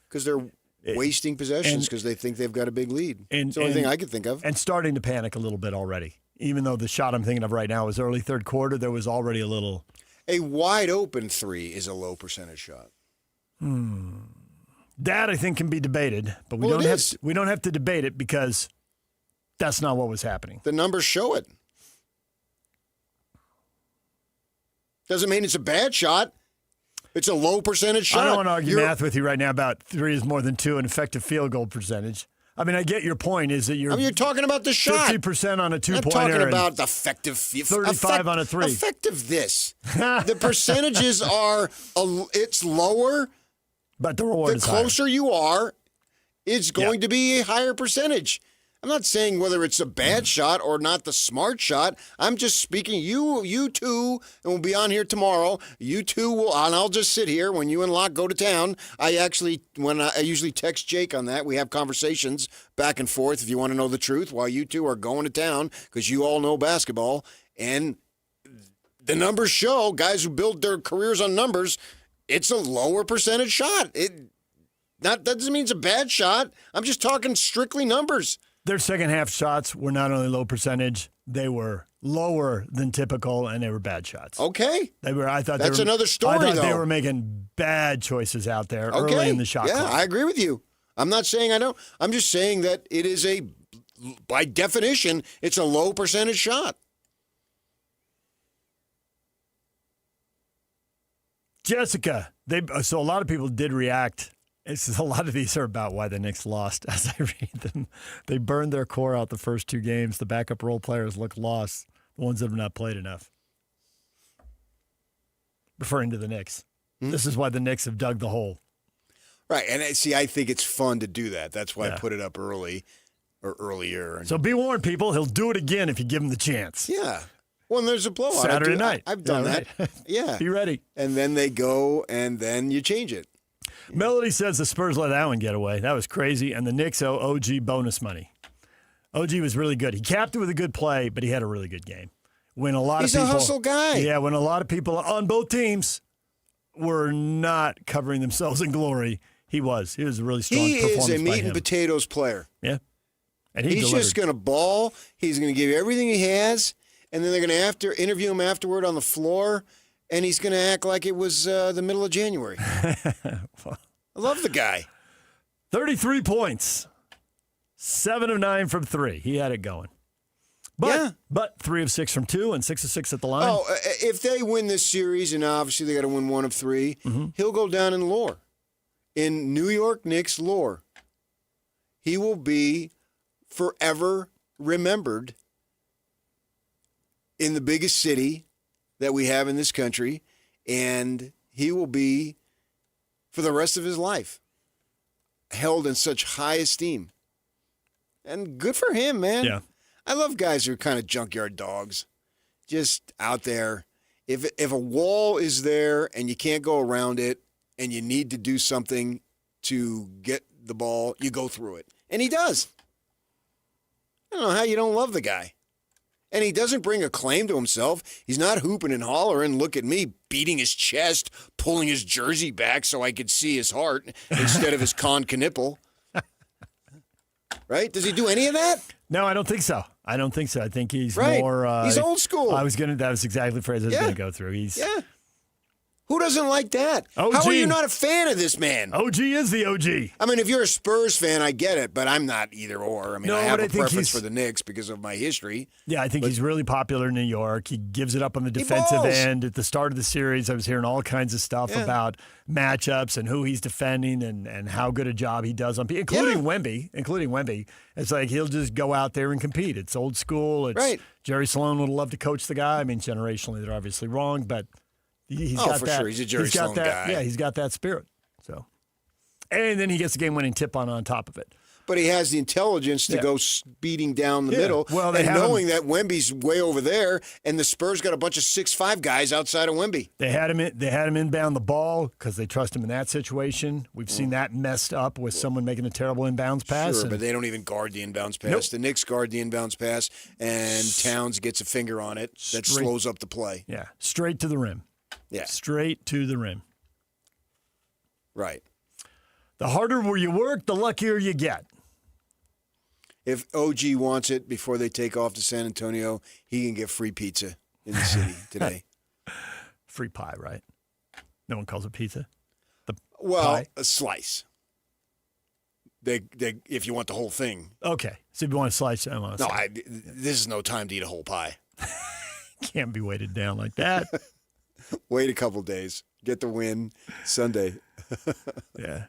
Because they're wasting possessions because they think they've got a big lead. It's the only thing I could think of.
And starting to panic a little bit already. Even though the shot I'm thinking of right now is early third quarter, there was already a little.
A wide open three is a low percentage shot.
That I think can be debated, but we don't have to debate it because that's not what was happening.
The numbers show it. Doesn't mean it's a bad shot. It's a low percentage shot.
I don't want to argue math with you right now about 3 is more than 2 and effective field goal percentage. I mean, I get your point is that you're
talking about the shot.
50% on a two-pointer.
I'm talking about the effective
35 on a 3.
Effective this. The percentages are, it's lower.
But the reward is higher.
The closer you are, it's going to be a higher percentage. I'm not saying whether it's a bad shot or not the smart shot. I'm just speaking, you two, and we'll be on here tomorrow. You two will, and I'll just sit here when you and Locke go to town. I usually text Jake on that. We have conversations back and forth if you want to know the truth while you two are going to town because you all know basketball. And the numbers show guys who build their careers on numbers, it's a lower percentage shot. That doesn't mean it's a bad shot. I'm just talking strictly numbers.
Their second half shots were not only low percentage, they were lower than typical, and they were bad shots.
Okay.
That's
another story,
I thought
though.
they were making bad choices out there early in the shot clock.
I agree with you. I'm not saying I don't. I'm just saying that it is by definition, it's a low percentage shot.
Jessica, so a lot of people did react. A lot of these are about why the Knicks lost as I read them. They burned their core out the first 2 games. The backup role players look lost, the ones that have not played enough. Referring to the Knicks. This is why the Knicks have dug the hole.
Right, and see, I think it's fun to do that. That's why I put it up early or earlier.
So be warned, people. He'll do it again if you give him the chance.
Yeah. Well, there's a blowout.
Saturday night.
I've done that. Yeah.
Be ready.
And then they go, and then you change it.
Melody says the Spurs let that one get away. That was crazy. And the Knicks owe OG bonus money. OG was really good. He capped it with a good play, but he had a really good game. When a lot
He's
of people,
a hustle guy.
Yeah, when a lot of people on both teams were not covering themselves in glory, he was. He was a really strong performance by him.
He is a meat and potatoes player.
Yeah. And
he's
delivered.
just going to ball. He's going to give everything he has, and then they're going to have to interview him afterward on the floor, and he's going to act like it was the middle of January. I love the guy.
33 points. 7 of 9 from 3. He had it going. But 3 of 6 from 2 and 6 of 6 at the line.
Oh, if they win this series, and obviously they got to win 1 of 3, he'll go down in lore. In New York Knicks lore, he will be forever remembered in the biggest city that we have in this country, and he will be, for the rest of his life, held in such high esteem. And good for him, man.
Yeah.
I love guys who are kind of junkyard dogs, just out there. If a wall is there and you can't go around it and you need to do something to get the ball, you go through it. And he does. I don't know how you don't love the guy. And he doesn't bring a claim to himself. He's not hooping and hollering, look at me, beating his chest, pulling his jersey back so I could see his heart instead of his con nipple. Right? Does he do any of that?
No, I don't think so. I think he's
right.
more.
He's old school.
That was exactly the phrase I was going to go through.
Yeah. Who doesn't like that?
OG.
How are you not a fan of this man?
OG is the OG.
I mean, if you're a Spurs fan, I get it, but I'm not either or. I mean, I have a preference for the Knicks because of my history.
Yeah, I think he's really popular in New York. He gives it up on the defensive end. At the start of the series, I was hearing all kinds of stuff about matchups and who he's defending and how good a job he does on people, including Wemby. It's like he'll just go out there and compete. It's old school. It's Jerry Sloan would love to coach the guy. I mean, generationally, they're obviously wrong, but he's got that.
Sure. He's a Jerry Sloan guy.
Yeah, he's got that spirit. So, and then he gets the game-winning tip on top of it.
But he has the intelligence to go speeding down the middle,
well,
and knowing that Wemby's way over there, and the Spurs got a bunch of 6'5" guys outside of Wemby.
They had him inbound the ball because they trust him in that situation. We've seen that messed up with someone making a terrible inbounds pass.
Sure, but they don't even guard the inbounds pass.
Nope.
The Knicks guard the inbounds pass, and Towns gets a finger on it. That slows up the play.
Yeah, straight to the rim.
Yeah.
Straight to the rim.
Right.
The harder you work, the luckier you get.
If OG wants it before they take off to San Antonio, he can get free pizza in the city today.
Free pie, right? No one calls it pizza.
Pie? A slice. They if you want the whole thing.
Okay. So if you want a slice,
this is no time to eat a whole pie.
Can't be weighted down like that.
Wait a couple days. Get the win Sunday.
Yeah.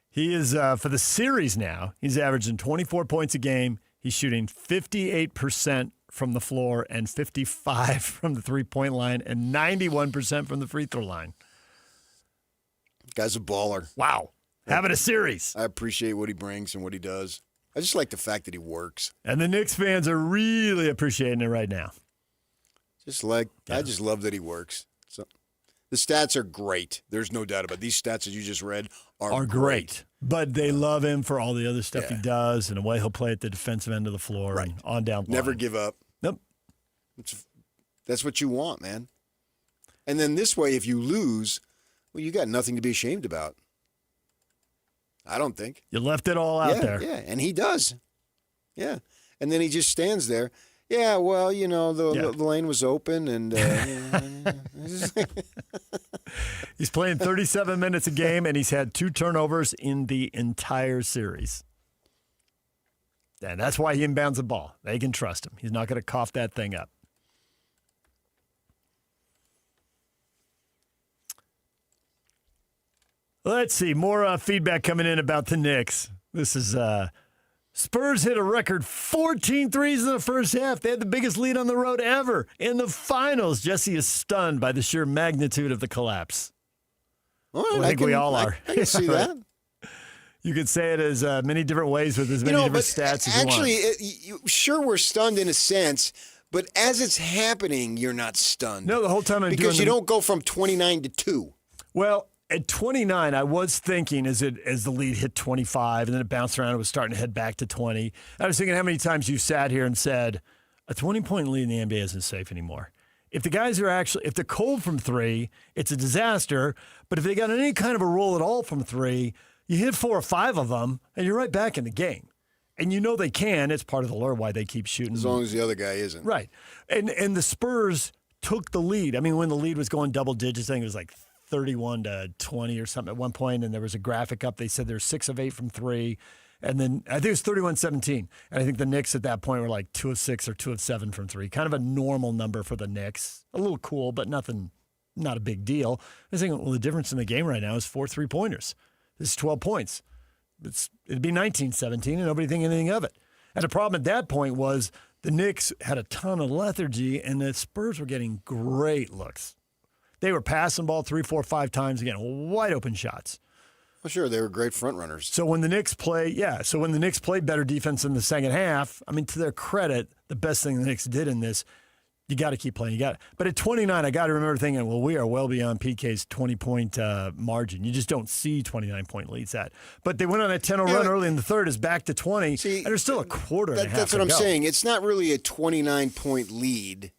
He is, for the series now, he's averaging 24 points a game. He's shooting 58% from the floor and 55% from the three-point line and 91% from the free throw line.
Guy's a baller.
Wow. Having a series.
I appreciate what he brings and what he does. I just like the fact that he works.
And the Knicks fans are really appreciating it right now.
I just love that he works. So the stats are great. There's no doubt about it. These stats that you just read are great.
But they love him for all the other stuff he does and the way he'll play at the defensive end of the floor and on down the
Never
line.
give up.
Nope.
That's what you want, man. And then this way, if you lose, well, you got nothing to be ashamed about. I don't think.
You left it all out there.
Yeah, and he does. Yeah. And then he just stands there. Yeah, well, the lane was open, and
he's playing 37 minutes a game, and he's had 2 turnovers in the entire series. And that's why he inbounds the ball. They can trust him. He's not going to cough that thing up. Let's see. More feedback coming in about the Knicks. This is Spurs hit a record 14 threes in the first half. They had the biggest lead on the road ever. In the finals, Jesse is stunned by the sheer magnitude of the collapse.
Well,
I think we all are.
I can see that.
You could say it as many different ways with as many different stats as you want.
Actually, sure, we're stunned in a sense, but as it's happening, you're not stunned.
No, the whole time
because you don't go from 29 to 2.
Well, At 29, I was thinking as the lead hit 25 and then it bounced around, it was starting to head back to 20. I was thinking how many times you sat here and said, a 20-point lead in the NBA isn't safe anymore. If the guys are if they're cold from 3, it's a disaster. But if they got any kind of a roll at all from 3, you hit 4 or 5 of them and you're right back in the game. And you know they can. It's part of the lure why they keep shooting.
As long as the other guy isn't.
Right. And the Spurs took the lead. I mean, when the lead was going double digits, I think it was like 31-20 or something at one point, and there was a graphic up. They said they're 6 of 8 from 3. And then I think it was 31-17. And I think the Knicks at that point were like 2 of 6 or 2 of 7 from 3. Kind of a normal number for the Knicks. A little cool, but not a big deal. I was thinking, well, the difference in the game right now is 4 3-pointers. This is 12 points. It'd be 19-17, and nobody think anything of it. And the problem at that point was the Knicks had a ton of lethargy, and the Spurs were getting great looks. They were passing the ball 3, 4, 5 times again, wide open shots.
Well, sure, they were great front runners.
So when the Knicks played better defense in the second half, I mean, to their credit, the best thing the Knicks did in this, you got to keep playing. But at 29, I got to remember thinking, well, we are well beyond PK's 20-point margin. You just don't see 29-point leads at. But they went on a 10-0 run early in the third, is back to 20, and there's still a quarter and a half
That's what I'm saying. It's not really a 29-point lead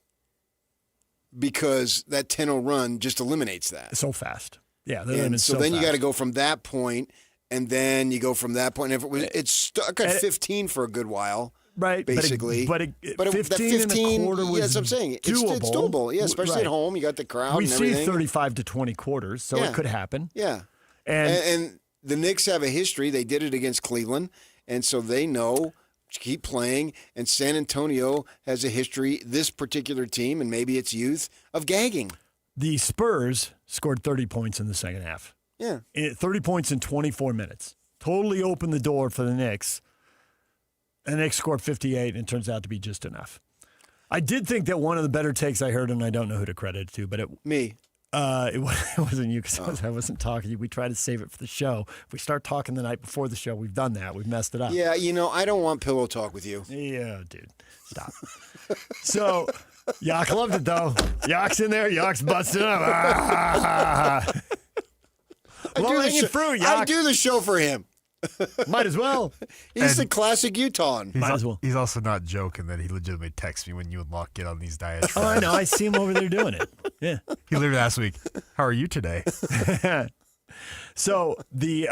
because that 10-0 run just eliminates that.
So fast. Yeah,
and so then you got to go from that point, and then you go from that point. And it's stuck at 15 for a good while.
Right,
basically.
But 15 and a quarter was
that's what I'm saying.
doable.
It's doable, yeah, especially at home. You got the crowd and everything.
We see 35 to 20 quarters, so it could happen.
Yeah.
And
the Knicks have a history. They did it against Cleveland, and so they know to keep playing. And San Antonio has a history, this particular team, and maybe its youth, of gagging.
The Spurs scored 30 points in the second half.
Yeah.
30 points in 24 minutes. Totally opened the door for the Knicks. And the Knicks scored 58, and it turns out to be just enough. I did think that one of the better takes I heard, and I don't know who to credit it to, but
me.
It wasn't you because I wasn't talking to you. We try to save it for the show. If we start talking the night before the show, we've done that. We've messed it up.
Yeah, I don't want pillow talk with you.
Yeah, dude. Stop. So, Yak loved it, though. Yak's in there. Yak's busting up. Low-hanging fruit, Yak.
I do the show for him.
Might as well.
He's the classic Utahn.
Might as well.
He's also not joking that he legitimately texts me when you and Locke get on these diatribes.
Oh, I know. I see him over there doing it. Yeah.
He literally asked me, "How are you today?"
So the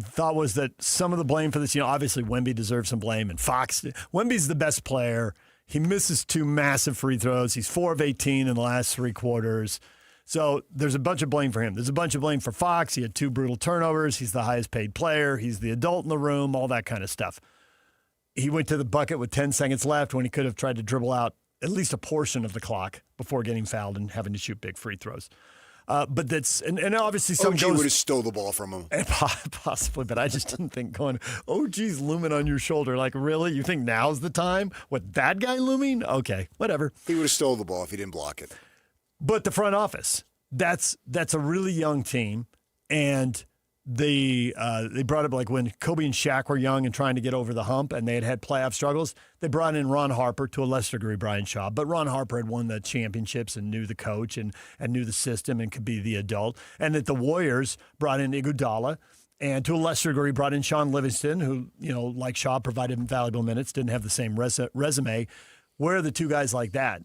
thought was that some of the blame for this, obviously Wemby deserves some blame, and Fox. Wemby's the best player. He misses 2 massive free throws. He's 4 of 18 in the last 3 quarters. So there's a bunch of blame for him. There's a bunch of blame for Fox. He had 2 brutal turnovers. He's the highest paid player. He's the adult in the room, all that kind of stuff. He went to the bucket with 10 seconds left when he could have tried to dribble out at least a portion of the clock before getting fouled and having to shoot big free throws. But that's, and obviously some
OG would have stole the ball from him.
Possibly, but I just didn't think OG's looming on your shoulder. Like, really? You think now's the time? With that guy looming? Okay, whatever.
He would have stole the ball if he didn't block it.
But the front office, that's a really young team, and they brought up, like when Kobe and Shaq were young and trying to get over the hump, and they had playoff struggles. They brought in Ron Harper, to a lesser degree Brian Shaw, but Ron Harper had won the championships and knew the coach and knew the system and could be the adult. And that the Warriors brought in Iguodala, and to a lesser degree brought in Sean Livingston, who like Shaw provided valuable minutes, didn't have the same resume. Where are the 2 guys like that?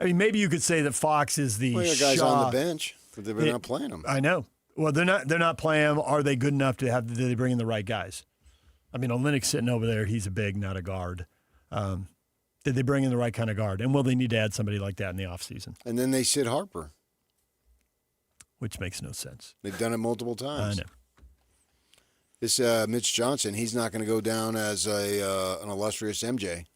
I mean, maybe you could say that Fox is the
guys on the bench, but they're not playing them.
I know. Well, they're not playing them. Are they good enough to have? Did they bring in the right guys? I mean, Olynyk's sitting over there. He's a big, not a guard. Did they bring in the right kind of guard? And will they need to add somebody like that in the offseason?
And then they sit Harper,
which makes no sense.
They've done it multiple times.
I know.
This Mitch Johnson, he's not going to go down as an illustrious MJ.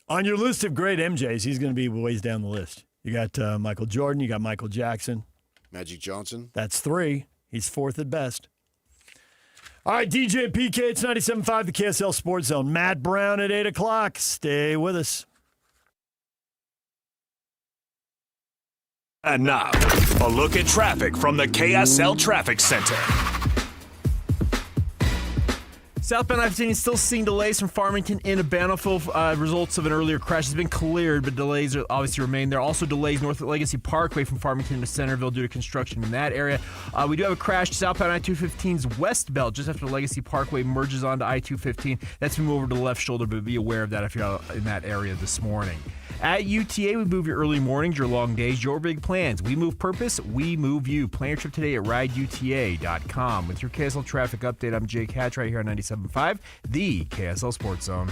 On your list of great MJs, he's going to be ways down the list. You got Michael Jordan. You got Michael Jackson.
Magic Johnson.
That's 3. He's 4th at best. All right, DJ PK, it's 97.5, the KSL Sports Zone. Matt Brown at 8 o'clock. Stay with us.
And now, a look at traffic from the KSL Traffic Center.
Southbound I-15 is still seeing delays from Farmington into Bountiful. Results of an earlier crash has been cleared, but delays are obviously remain. There are also delays north of Legacy Parkway from Farmington to Centerville due to construction in that area. We do have a crash southbound I-215's west belt just after Legacy Parkway merges onto I-215. That's been moved over to the left shoulder, but be aware of that if you're out in that area this morning. At UTA, we move your early mornings, your long days, your big plans. We move purpose, we move you. Plan your trip today at rideuta.com. With your KSL traffic update, I'm Jake Hatch right here on 97.5, the KSL Sports Zone.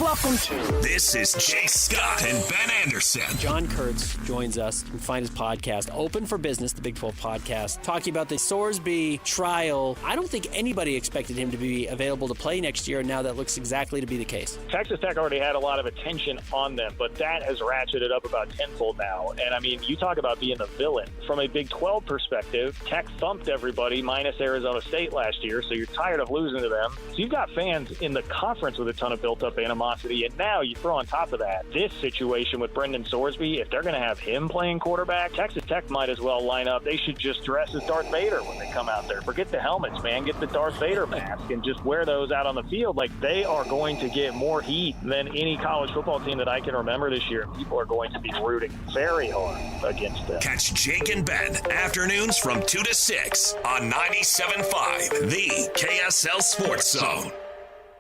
Welcome to.
This is Jake Scott and Ben Anderson.
John Kurtz joins us. You can find his podcast, Open for Business, the Big 12 podcast, talking about the Sorsby trial. I don't think anybody expected him to be available to play next year, and now that looks exactly to be the case.
Texas Tech already had a lot of attention on them, but that has ratcheted up about tenfold now. And, I mean, you talk about being the villain. From a Big 12 perspective, Tech thumped everybody minus Arizona State last year, so you're tired of losing to them. So you've got fans in the conference with a ton of built-up animosity. And now you throw on top of that this situation with Brendan Sorsby. If they're going to have him playing quarterback, Texas Tech might as well line up. They should just dress as Darth Vader when they come out there. Forget the helmets, man. Get the Darth Vader mask and just wear those out on the field. Like, they are going to get more heat than any college football team that I can remember this year. People are going to be rooting very hard against them.
Catch Jake and Ben afternoons from 2 to 6 on 97.5, the KSL Sports Zone.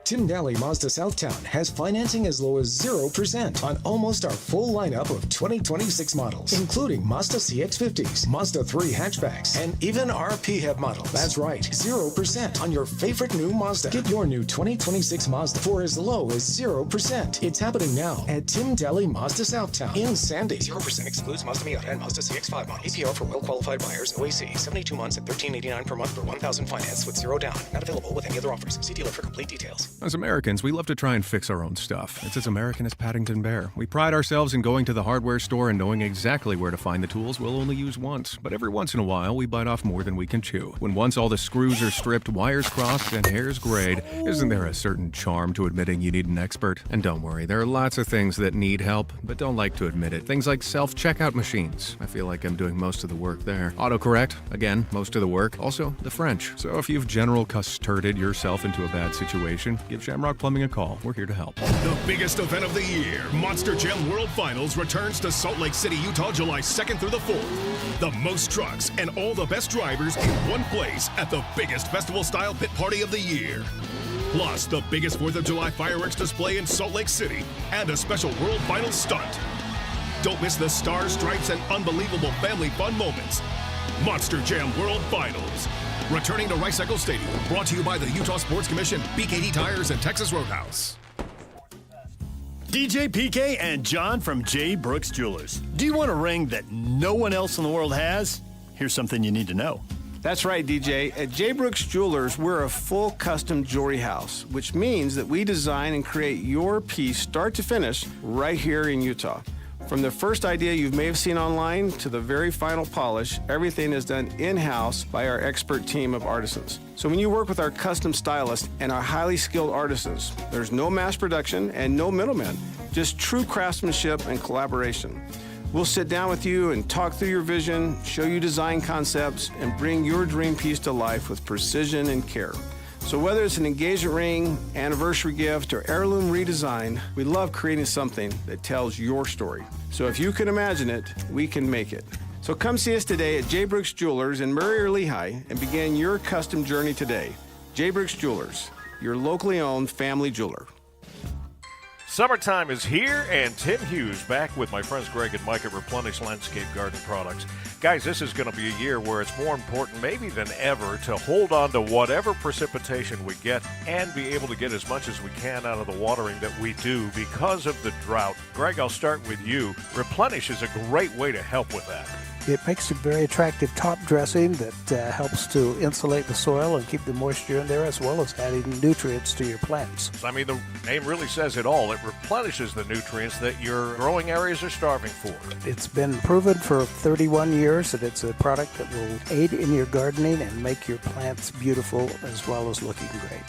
Tim Daly Mazda Southtown has financing as low as 0% on almost our full lineup of 2026 models, including Mazda CX-50s, Mazda 3 hatchbacks, and even our PHEV models. That's right, 0% on your favorite new Mazda. Get your new 2026 Mazda for as low as 0%. It's happening now at Tim Daly Mazda Southtown in Sandy. 0% excludes Mazda Miata and Mazda CX-5 models. APR for well-qualified buyers. OAC, 72 months at $13.89 per month for $1,000 finance with 0 down. Not available with any other offers. See dealer for complete details.
As Americans, we love to try and fix our own stuff. It's as American as Paddington Bear. We pride ourselves in going to the hardware store and knowing exactly where to find the tools we'll only use once. But every once in a while, we bite off more than we can chew. When once all the screws are stripped, wires crossed, and hairs grayed, isn't there a certain charm to admitting you need an expert? And don't worry, there are lots of things that need help, but don't like to admit it. Things like self-checkout machines. I feel like I'm doing most of the work there. Autocorrect, again, most of the work. Also, the French. So if you've general custarded yourself into a bad situation, give Shamrock Plumbing a call. We're here to help.
The biggest event of the year, Monster Jam World Finals, returns to Salt Lake City, Utah, July 2nd through the 4th. The most trucks and all the best drivers in one place at the biggest festival-style pit party of the year. Plus, the biggest 4th of July fireworks display in Salt Lake City and a special World Finals stunt. Don't miss the stars, stripes, and unbelievable family fun moments. Monster Jam World Finals. Returning to Rice Eccles Stadium. Brought to you by the Utah Sports Commission, BKD Tires, and Texas Roadhouse.
DJ PK and John from J. Brooks Jewelers. Do you want a ring that no one else in the world has? Here's something you need to know.
That's right, DJ. At J. Brooks Jewelers, we're a full custom jewelry house, which means that we design and create your piece start to finish right here in Utah. From the first idea you may have seen online to the very final polish, everything is done in-house by our expert team of artisans. So when you work with our custom stylists and our highly skilled artisans, there's no mass production and no middlemen, just true craftsmanship and collaboration. We'll sit down with you and talk through your vision, show you design concepts, and bring your dream piece to life with precision and care. So whether it's an engagement ring, anniversary gift, or heirloom redesign, we love creating something that tells your story. So if you can imagine it, we can make it. So come see us today at J. Brooks Jewelers in Murray or Lehigh and begin your custom journey today. J. Brooks Jewelers, your locally owned family jeweler.
Summertime is here, and Tim Hughes back with my friends Greg and Mike at Replenish Landscape Garden Products. Guys, this is going to be a year where it's more important maybe than ever to hold on to whatever precipitation we get and be able to get as much as we can out of the watering that we do because of the drought. Greg, I'll start with you. Replenish is a great way to help with that.
It makes a very attractive top dressing that helps to insulate the soil and keep the moisture in there, as well as adding nutrients to your plants.
I mean, the name really says it all. It replenishes the nutrients that your growing areas are starving for.
It's been proven for 31 years that it's a product that will aid in your gardening and make your plants beautiful as well as looking great.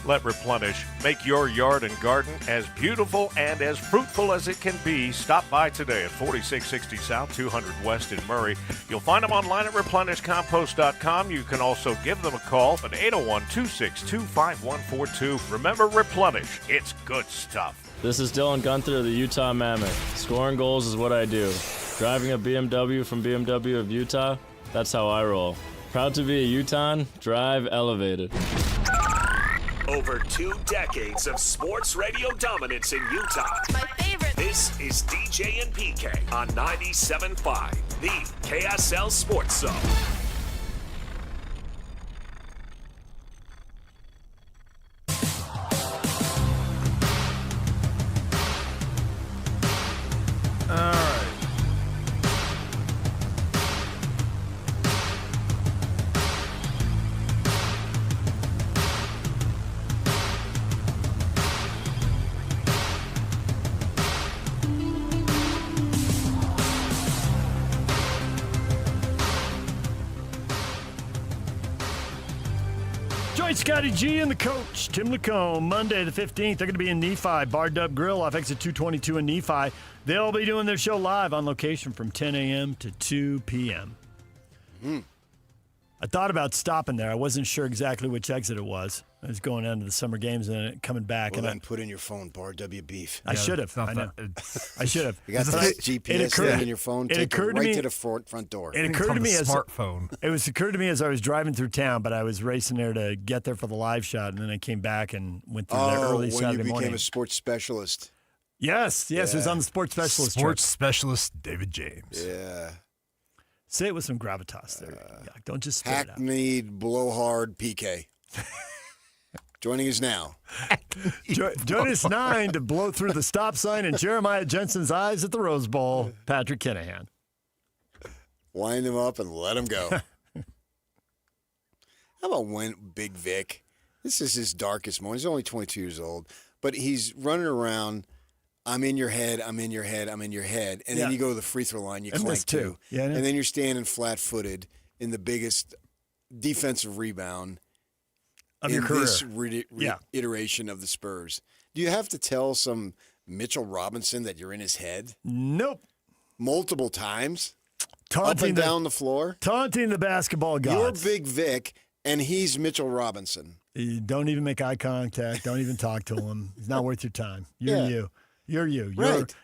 Let Replenish make your yard and garden as beautiful and as fruitful as it can be. Stop by today at 4660 South, 200 West in Murray. You'll find them online at replenishcompost.com. You can also give them a call at 801-262-5142. Remember, Replenish. It's good stuff.
This is Dylan Gunther of the Utah Mammoth. Scoring goals is what I do. Driving a BMW from BMW of Utah, that's how I roll. Proud to be a Utahn, drive elevated.
Over 2 decades of sports radio dominance in Utah. My favorite. This is DJ and PK on 97.5, the KSL Sports Zone.
All right.
Join Scotty G and the coach, Tim Lacombe, Monday the 15th. They're going to be in Nephi, Bar Dub Grill off exit 222 in Nephi. They'll be doing their show live on location from 10 a.m. to 2 p.m. I thought about stopping there. I wasn't sure exactly which exit it was. I was going into the summer games and coming back.
Well,
and
then put in your phone, Bar W Beef.
I should have. I know. I should have.
You got that GPS thing in your phone. Take it right to the front door.
It occurred to me as
smartphone.
It occurred to me as I was driving through town, but I was racing there to get there for the live shot, and then I came back and went through there early Saturday morning.
When you became a sports specialist.
Yes, it was on the sports specialist.
Sports specialist David James.
Yeah.
Say it with some gravitas there. Don't just spit it out.
Hackneyed blowhard PK. Joining us now.
Join us 9 to blow through the stop sign in Jeremiah Jensen's eyes at the Rose Bowl, Patrick Kinahan.
Wind him up and let him go. How about Big Vic? This is his darkest moment. He's only 22 years old, but he's running around. I'm in your head, I'm in your head, I'm in your head. And then you go to the free throw line, you clank two.
Yeah,
and then you're standing flat-footed in the biggest defensive rebound
of
in
your career.
This iteration of the Spurs. Do you have to tell some Mitchell Robinson that you're in his head?
Nope.
Multiple times?
Taunting
up and down the floor?
Taunting the basketball gods.
You're Big Vic, and he's Mitchell Robinson.
You don't even make eye contact. Don't even talk to him. It's not worth your time. You're you. You're you.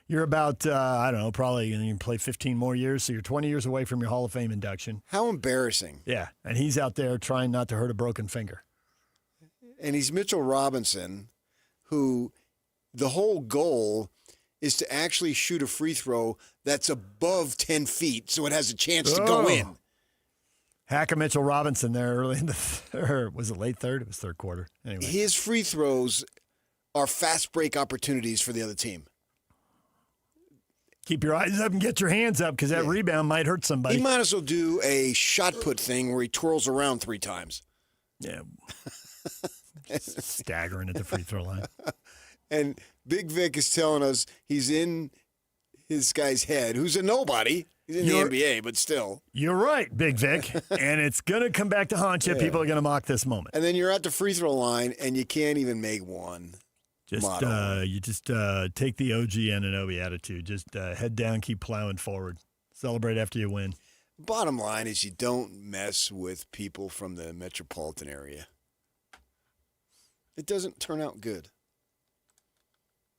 You're about, I don't know, probably you can play 15 more years, so you're 20 years away from your Hall of Fame induction.
How embarrassing.
Yeah, and he's out there trying not to hurt a broken finger.
And he's Mitchell Robinson, who the whole goal is to actually shoot a free throw that's above 10 feet, so it has a chance to go in.
Hack a Mitchell Robinson there early in the third. Was it late third? It was third quarter. Anyway.
His free throws are fast break opportunities for the other team.
Keep your eyes up and get your hands up because that rebound might hurt somebody.
He might as well do a shot put thing where he twirls around 3 times.
Yeah. Staggering at the free throw line.
And Big Vic is telling us he's in his guy's head, who's a nobody. He's in the NBA, but still.
You're right, Big Vic. And it's going to come back to haunt you. People are going to mock this moment.
And then you're at the free throw line, and you can't even make one.
You just take the OG Anunoby attitude. Just head down, keep plowing forward. Celebrate after you win.
Bottom line is you don't mess with people from the metropolitan area. It doesn't turn out good.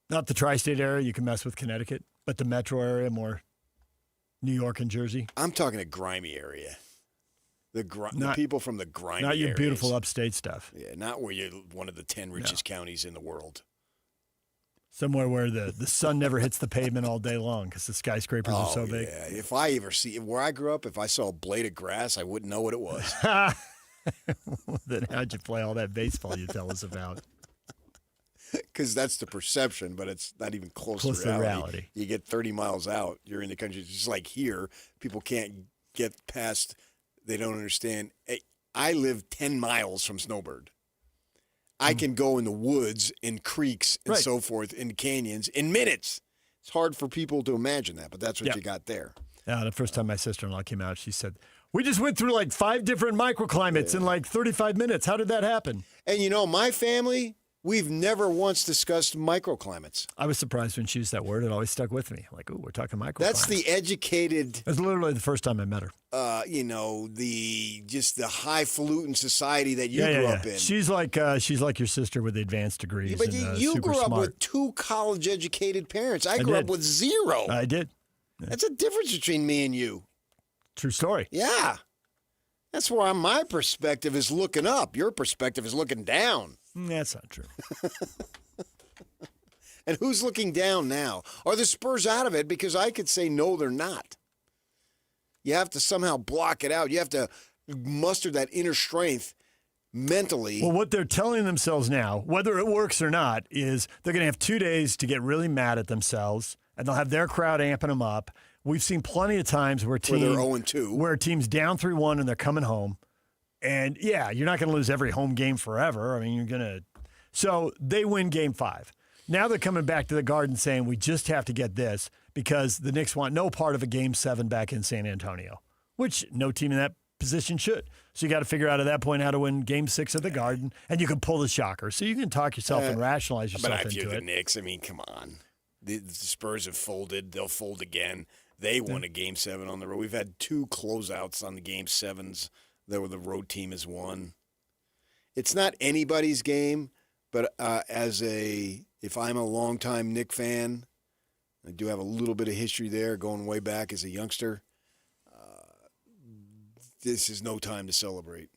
Not the tri-state area. You can mess with Connecticut. But the metro area, more New York and Jersey.
I'm talking a grimy area. The people from the grimy
Not your
areas.
Beautiful upstate stuff.
Yeah, not where you're one of the 10 richest counties in the world.
Somewhere where the sun never hits the pavement all day long because the skyscrapers are so big.
Yeah. If I ever see where I grew up, if I saw a blade of grass, I wouldn't know what it was.
Then how'd you play all that baseball you tell us about?
Because that's the perception, but it's not even close to reality. You get 30 miles out, you're in the country. It's just like here, people can't get past, they don't understand. Hey, I live 10 miles from Snowbird. I can go in the woods, in creeks, and so forth, in canyons, in minutes. It's hard for people to imagine that, but that's what you got there.
The first time my sister-in-law came out, she said, We just went through like 5 different microclimates in like 35 minutes. How did that happen?
And my family, we've never once discussed microclimates.
I was surprised when she used that word. It always stuck with me. Like, ooh, we're talking microclimates.
That's the educated.
That's literally the first time I met her.
The highfalutin society that you grew up in.
She's like your sister with the advanced degrees.
But you
super
grew up
smart.
with 2 college-educated parents. I grew up with 0.
I did.
Yeah. That's a difference between me and you.
True story.
Yeah. That's where my perspective is looking up. Your perspective is looking down.
That's not true.
And who's looking down now? Are the Spurs out of it? Because I could say no, they're not. You have to somehow block it out. You have to muster that inner strength mentally.
Well, what they're telling themselves now, whether it works or not, is they're going to have 2 days to get really mad at themselves, and they'll have their crowd amping them up. We've seen plenty of times where
they're 0-2,
where a team's down 3-1 and they're coming home. And, yeah, you're not going to lose every home game forever. I mean, you're going to – so they win Game 5. Now they're coming back to the Garden saying we just have to get this because the Knicks want no part of a Game 7 back in San Antonio, which no team in that position should. So you got to figure out at that point how to win Game 6 at the Garden, and you can pull the shocker. So you can talk yourself and rationalize yourself into it.
But if you're the Knicks, I mean, come on. The Spurs have folded. They'll fold again. They won a Game 7 on the road. We've had 2 closeouts on the Game 7s that the road team has won. It's not anybody's game, but if I'm a longtime Knick fan, I do have a little bit of history there going way back as a youngster. This is no time to celebrate.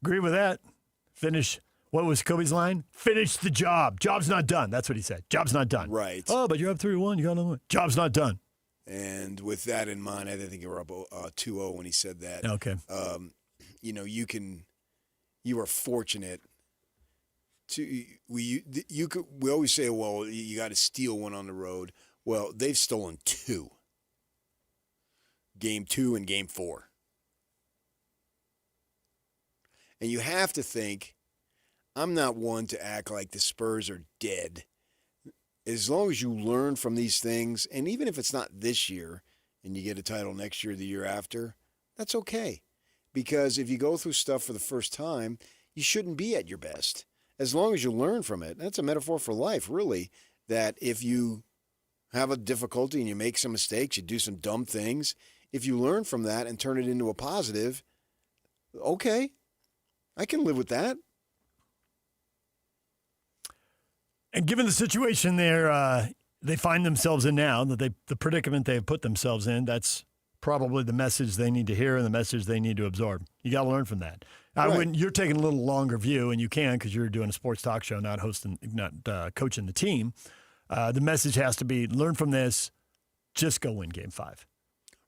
Agree with that. Finish. What was Kobe's line? Finish the job. Job's not done. That's what he said. Job's not done.
Right.
Oh, but you're up 3-1. You got another one. Job's not done.
And with that in mind, I think you were up 2-0 when he said that.
Okay.
You are fortunate to we always say, well, you got to steal one on the road. Well, they've stolen 2. Game 2 and Game 4. And you have to think, I'm not one to act like the Spurs are dead. As long as you learn from these things, and even if it's not this year and you get a title next year or the year after, that's okay. Because if you go through stuff for the first time, you shouldn't be at your best. As long as you learn from it. That's a metaphor for life, really, that if you have a difficulty and you make some mistakes, you do some dumb things, if you learn from that and turn it into a positive, okay, I can live with that.
And given the situation they find themselves in now, the predicament they have put themselves in, that's probably the message they need to hear and the message they need to absorb. You got to learn from that.
Right.
You're taking a little longer view, and you can because you're doing a sports talk show, not coaching the team. The message has to be: learn from this. Just go win Game 5.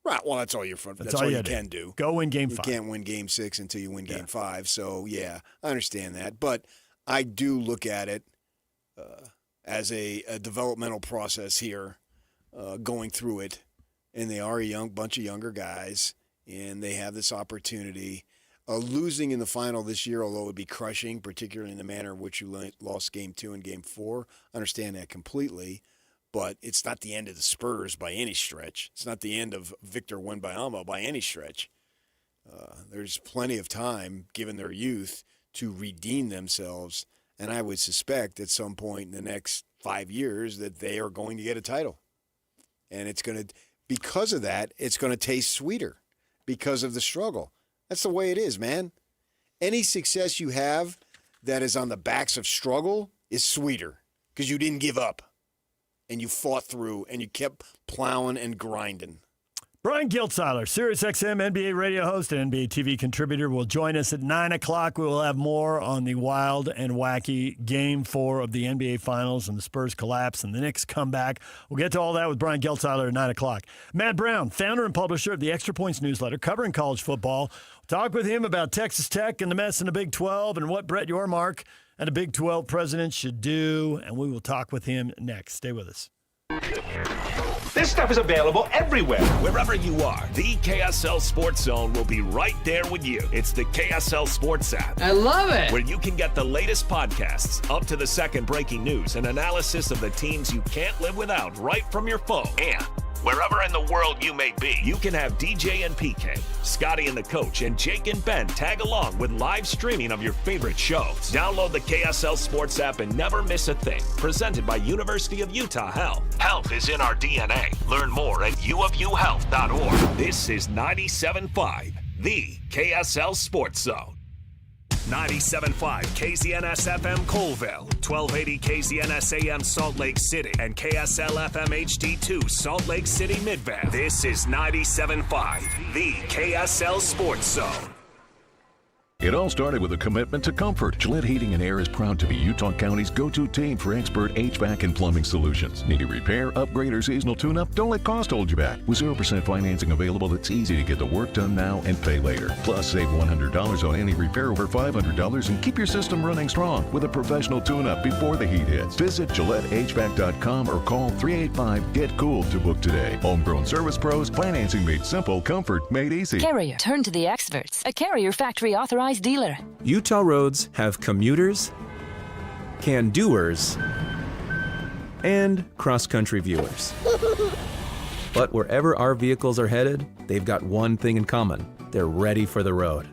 Right. Well, that's all that's all you can do.
Go win Game 5.
You can't win Game 6 until you win Game 5. So yeah, I understand that, but I do look at it as a developmental process here, going through it, and they are a bunch of younger guys, and they have this opportunity. Losing in the final this year, although it would be crushing, particularly in the manner in which you lost Game 2 and Game 4, I understand that completely, but it's not the end of the Spurs by any stretch. It's not the end of Victor Wembanyama by any stretch. There's plenty of time, given their youth, to redeem themselves. And I would suspect at some point in the next 5 years that they are going to get a title. And because of that, it's going to taste sweeter because of the struggle. That's the way it is, man. Any success you have that is on the backs of struggle is sweeter because you didn't give up and you fought through and you kept plowing and grinding.
Brian Giltzeiler, SiriusXM NBA radio host and NBA TV contributor, will join us at 9 o'clock. We will have more on the wild and wacky Game 4 of the NBA Finals and the Spurs collapse and the Knicks comeback. We'll get to all that with Brian Giltzeiler at 9 o'clock. Matt Brown, founder and publisher of the Extra Points newsletter covering college football. We'll talk with him about Texas Tech and the mess in the Big 12 and what Brett Yormark and the Big 12 president should do. And we will talk with him next. Stay with us.
This stuff is available everywhere. Wherever you are, the KSL Sports Zone will be right there with you. It's the KSL Sports app.
I love it.
Where you can get the latest podcasts, up to the second breaking news, and analysis of the teams you can't live without right from your phone. And Wherever in the world you may be, you can have DJ and PK, Scotty and the coach, and Jake and Ben tag along with live streaming of your favorite shows. Download the KSL Sports app and never miss a thing. Presented by University of Utah Health. Health is in our DNA. Learn more at uofuhealth.org. This is 97.5, the KSL Sports Zone. 97.5 KZNS FM Colville, 1280 KZNS AM Salt Lake City, and KSL FM HD2 Salt Lake City Midvan. This is 97.5, the KSL Sports Zone.
It all started with a commitment to comfort. Gillette Heating and Air is proud to be Utah County's go-to team for expert HVAC and plumbing solutions. Need a repair, upgrade, or seasonal tune-up? Don't let cost hold you back. With 0% financing available, it's easy to get the work done now and pay later. Plus, save $100 on any repair over $500 and keep your system running strong with a professional tune-up before the heat hits. Visit GilletteHVAC.com or call 385-GET-COOL to book today. Homegrown service pros, financing made simple, comfort made easy.
Carrier, turn to the experts. A Carrier factory authorized dealer.
Utah roads have commuters, can-doers, and cross-country viewers. But wherever our vehicles are headed, they've got one thing in common. They're ready for the road.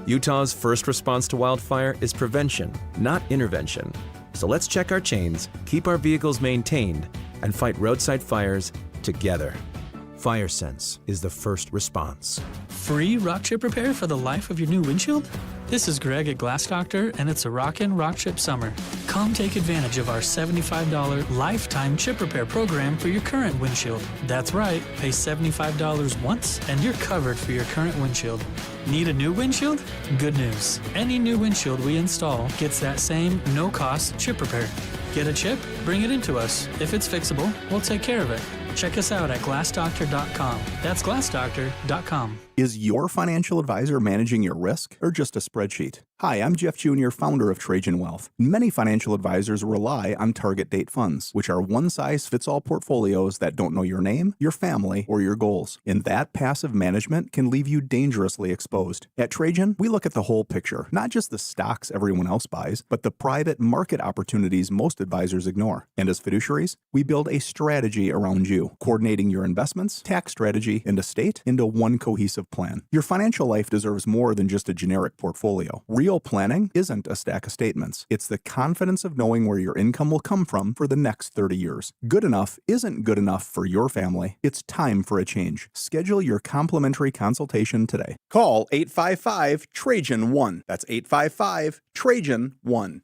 Utah's first response to wildfire is prevention, not intervention. So let's check our chains, keep our vehicles maintained, and fight roadside fires together. FireSense is the first response.
Free rock chip repair for the life of your new windshield? This is Greg at Glass Doctor, and it's a rockin' rock chip summer. Come take advantage of our $75 lifetime chip repair program for your current windshield. That's right, pay $75 once, and you're covered for your current windshield. Need a new windshield? Good news. Any new windshield we install gets that same no-cost chip repair. Get a chip? Bring it into us. If it's fixable, we'll take care of it. Check us out at glassdoctor.com. That's glassdoctor.com.
Is your financial advisor managing your risk or just a spreadsheet? Hi, I'm Jeff Jr., founder of Trajan Wealth. Many financial advisors rely on target date funds, which are one-size-fits-all portfolios that don't know your name, your family, or your goals. And that passive management can leave you dangerously exposed. At Trajan, we look at the whole picture, not just the stocks everyone else buys, but the private market opportunities most advisors ignore. And as fiduciaries, we build a strategy around you, coordinating your investments, tax strategy, and estate into one cohesive plan. Your financial life deserves more than just a generic portfolio. Real planning isn't a stack of statements. It's the confidence of knowing where your income will come from for the next 30 years. Good enough isn't good enough for your family. It's time for a change. Schedule your complimentary consultation today. Call 855-TRAJAN-1. That's 855-TRAJAN-1.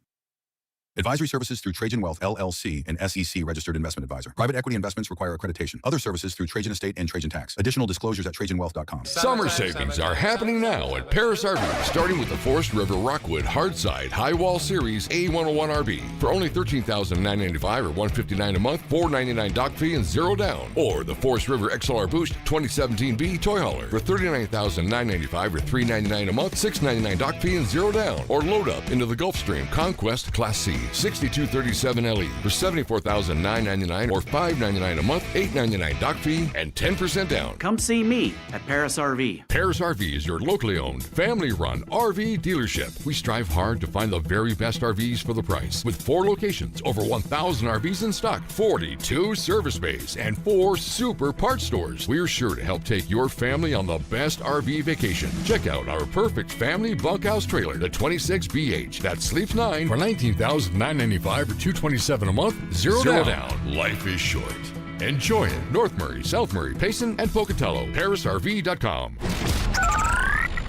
Advisory services through Trajan Wealth, LLC, an SEC registered investment advisor. Private equity investments require accreditation. Other services through Trajan Estate and Trajan Tax. Additional disclosures at TrajanWealth.com.
Summer savings are happening now at Paris RV, starting with the Forest River Rockwood Hardside High Wall Series A101 RV for only $13,995 or $159 a month, $499 dock fee and $0 down. Or the Forest River XLR Boost 2017B Toy Hauler for $39,995 or $399 a month, $699 dock fee and $0 down. Or load up into the Gulfstream Conquest Class C 6237 LE for $74,999 or $599 a month, $899 dock fee, and 10% down.
Come see me at Paris RV.
Paris RV is your locally owned, family-run RV dealership. We strive hard to find the very best RVs for the price. With 4 locations, over 1,000 RVs in stock, 42 service bays, and 4 super parts stores. We're sure to help take your family on the best RV vacation. Check out our perfect family bunkhouse trailer, the 26BH, that sleeps 9 for $19,995 or $227 a month, $0 down. Life is short. Enjoy it. North Murray, South Murray, Payson, and Pocatello. ParisRV.com.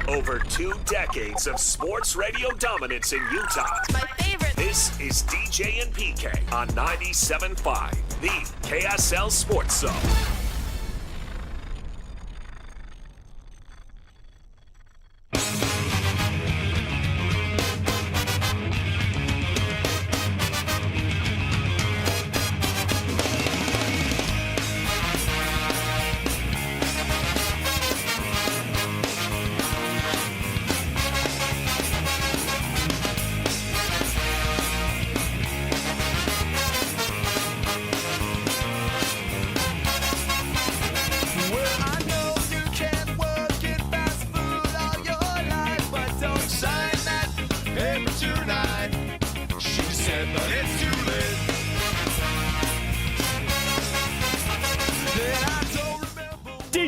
Over 2 decades of sports radio dominance in Utah.
My favorite.
This is DJ and PK on 97.5, the KSL Sports Zone.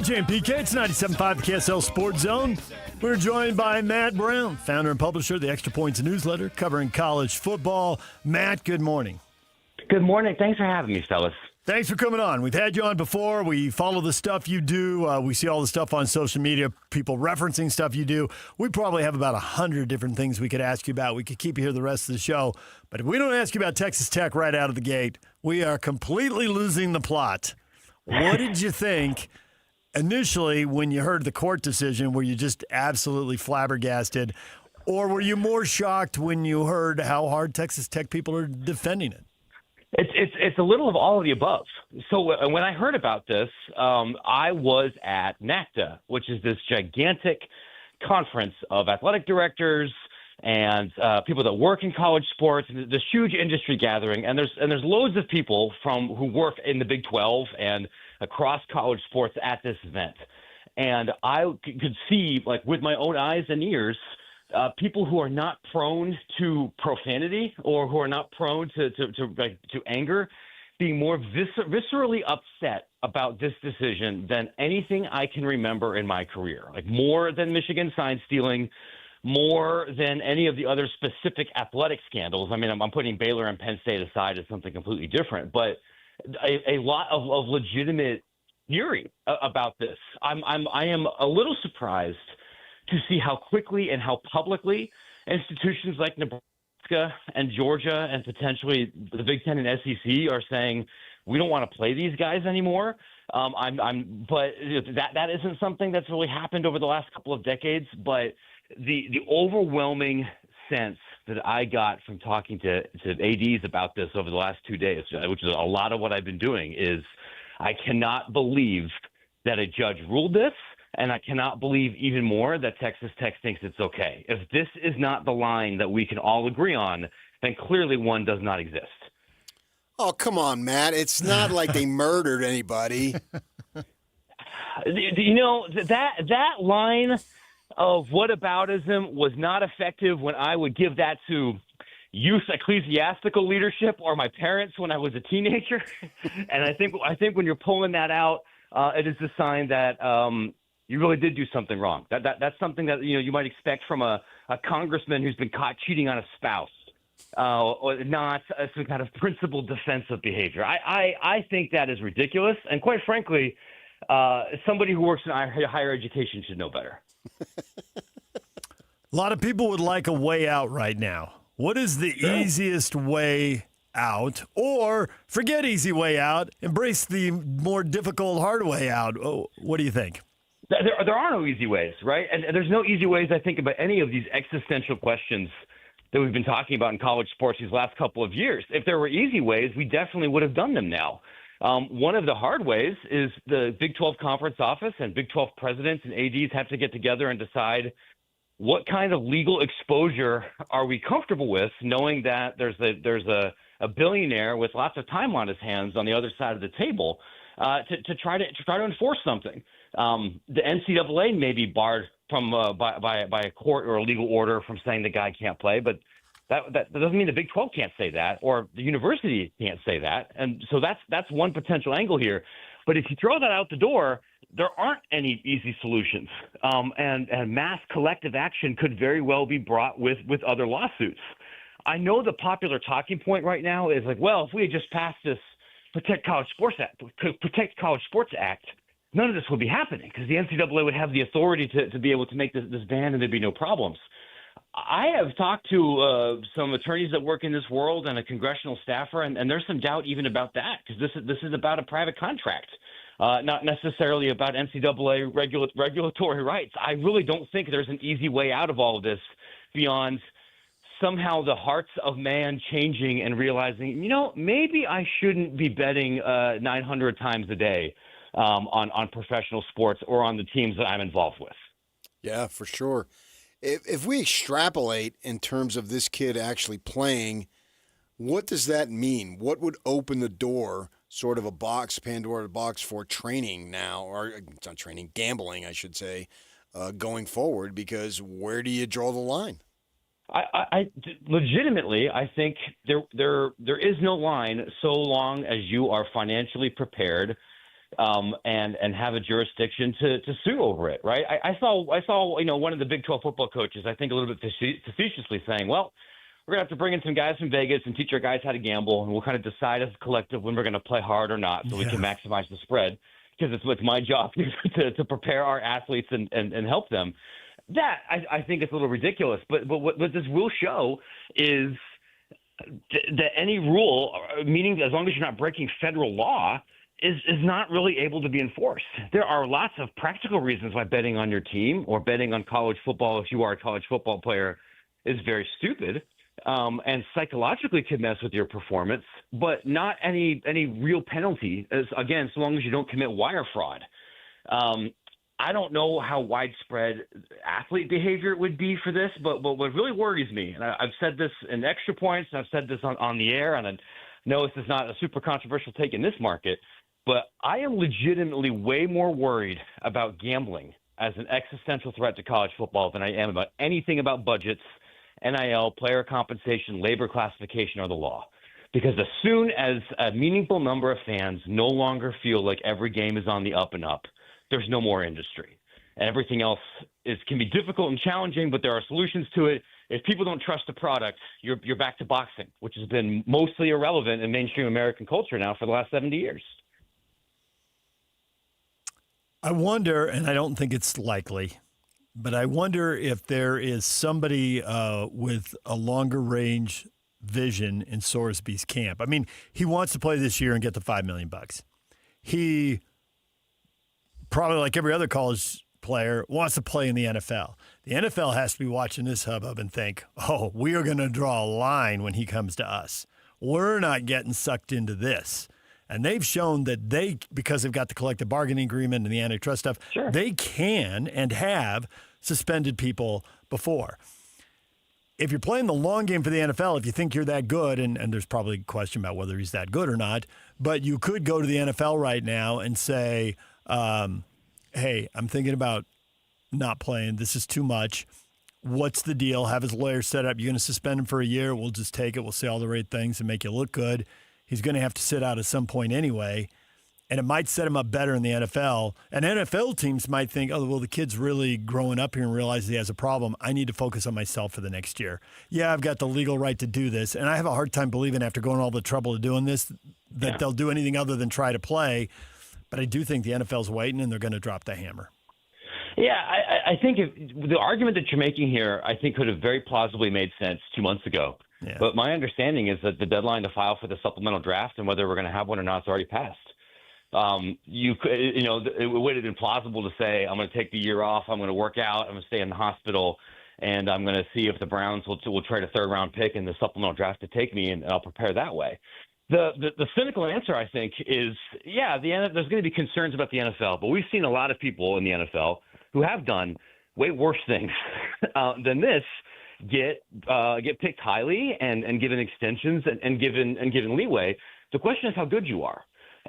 BJ and PK, it's 97.5 KSL Sports Zone. We're joined by Matt Brown, founder and publisher of the Extra Points newsletter covering college football. Matt, good morning.
Good morning. Thanks for having me, fellas.
Thanks for coming on. We've had you on before. We follow the stuff you do. We see all the stuff on social media, people referencing stuff you do. We probably have about 100 different things we could ask you about. We could keep you here the rest of the show. But if we don't ask you about Texas Tech right out of the gate, we are completely losing the plot. What did you think initially when you heard the court decision? Were you just absolutely flabbergasted? Or were you more shocked when you heard how hard Texas Tech people are defending it?
It's a little of all of the above. So when I heard about this, I was at NACDA, which is this gigantic conference of athletic directors and people that work in college sports, and this huge industry gathering. And there's loads of people who work in the Big 12 and across college sports at this event. And I could see, like with my own eyes and ears, people who are not prone to profanity or who are not prone to anger being more viscerally upset about this decision than anything I can remember in my career. Like more than Michigan sign stealing, more than any of the other specific athletic scandals. I mean, I'm putting Baylor and Penn State aside as something completely different, but a lot of legitimate fury about this. I am a little surprised to see how quickly and how publicly institutions like Nebraska and Georgia and potentially the Big Ten and SEC are saying we don't want to play these guys anymore. But that isn't something that's really happened over the last couple of decades. But the overwhelming sense that I got from talking to ADs about this over the last 2 days, which is a lot of what I've been doing, is I cannot believe that a judge ruled this. And I cannot believe even more that Texas Tech thinks it's okay. If this is not the line that we can all agree on, then clearly one does not exist.
Oh, come on, Matt. It's not like they murdered anybody.
You know, that line of whataboutism was not effective when I would give that to youth ecclesiastical leadership or my parents when I was a teenager. And I think when you're pulling that out, it is a sign that you really did do something wrong. That's something that you might expect from a congressman who's been caught cheating on a spouse, or not some kind of principled defensive behavior. I think that is ridiculous, and quite frankly, somebody who works in higher education should know better.
A lot of people would like a way out right now. What is the easiest way out? Or forget easy way out, embrace the more difficult hard way out. What do you think?
There are no easy ways, right? And there's no easy ways, I think, about any of these existential questions that we've been talking about in college sports these last couple of years. If there were easy ways, we definitely would have done them now. One of the hard ways is the Big 12 conference office and Big 12 presidents and ADs have to get together and decide what kind of legal exposure are we comfortable with, knowing that there's a billionaire with lots of time on his hands on the other side of the table to try to enforce something. The NCAA may be barred from by a court or a legal order from saying the guy can't play, but that doesn't mean the Big 12 can't say that or the university can't say that. And so that's one potential angle here. But if you throw that out the door, there aren't any easy solutions, and mass collective action could very well be brought with other lawsuits. I know the popular talking point right now is like, well, if we had just passed this Protect College Sports Act, none of this would be happening because the NCAA would have the authority to be able to make this ban and there'd be no problems. I have talked to some attorneys that work in this world and a congressional staffer, and there's some doubt even about that because this is about a private contract, not necessarily about NCAA regulatory rights. I really don't think there's an easy way out of all of this beyond somehow the hearts of man changing and realizing, maybe I shouldn't be betting 900 times a day on professional sports or on the teams that I'm involved with.
Yeah, for sure. If we extrapolate in terms of this kid actually playing, what does that mean? What would open the door, sort of a Pandora box for training now, or it's not training, gambling, I should say, going forward? Because where do you draw the line?
I legitimately, I think there is no line so long as you are financially prepared and have a jurisdiction to sue over it, right? I saw one of the Big 12 football coaches, I think a little bit facetiously saying, well, we're going to have to bring in some guys from Vegas and teach our guys how to gamble, and we'll kind of decide as a collective when we're going to play hard or not so we can maximize the spread, because it's my job to prepare our athletes and help them. That, I think it's a little ridiculous. But what this will show is that any rule, meaning as long as you're not breaking federal law, is not really able to be enforced. There are lots of practical reasons why betting on your team or betting on college football, if you are a college football player, is very stupid. And psychologically can mess with your performance, but not any real penalty, again, so long as you don't commit wire fraud. I don't know how widespread athlete behavior would be for this, but what really worries me, and I've said this in Extra Points, and I've said this on the air, and I know this is not a super controversial take in this market, but I am legitimately way more worried about gambling as an existential threat to college football than I am about anything about budgets, NIL, player compensation, labor classification, or the law. Because as soon as a meaningful number of fans no longer feel like every game is on the up and up, there's no more industry. And everything else can be difficult and challenging, but there are solutions to it. If people don't trust the product, you're back to boxing, which has been mostly irrelevant in mainstream American culture now for the last 70 years.
I wonder, and I don't think it's likely, but I wonder if there is somebody with a longer range vision in Sorsby's camp. I mean, he wants to play this year and get the $5 million. He probably, like every other college player, wants to play in the NFL. The NFL has to be watching this hubbub and think, oh, we are going to draw a line when he comes to us. We're not getting sucked into this. And they've shown that because they've got the collective bargaining agreement and the antitrust stuff, they can and have suspended people before. If you're playing the long game for the NFL, if you think you're that good, and there's probably a question about whether he's that good or not, but you could go to the NFL right now and say, hey, I'm thinking about not playing. This is too much. What's the deal? Have his lawyer set up. You're going to suspend him for a year. We'll just take it. We'll say all the right things and make you look good. He's going to have to sit out at some point anyway, and it might set him up better in the NFL. And NFL teams might think, oh, well, the kid's really growing up here and realizes he has a problem. I need to focus on myself for the next year. Yeah, I've got the legal right to do this, and I have a hard time believing after going all the trouble of doing this that they'll do anything other than try to play. But I do think the NFL's waiting, and they're going to drop the hammer.
Yeah, I think the argument that you're making here, I think could have very plausibly made sense 2 months ago. Yeah. But my understanding is that the deadline to file for the supplemental draft and whether we're going to have one or not is already passed. It would have been plausible to say, I'm going to take the year off, I'm going to work out, I'm going to stay in the hospital, and I'm going to see if the Browns will trade a third-round pick in the supplemental draft to take me, and I'll prepare that way. The cynical answer, I think, is, there's going to be concerns about the NFL, but we've seen a lot of people in the NFL who have done way worse things than this get picked highly and given extensions and given leeway. The question is how good you are.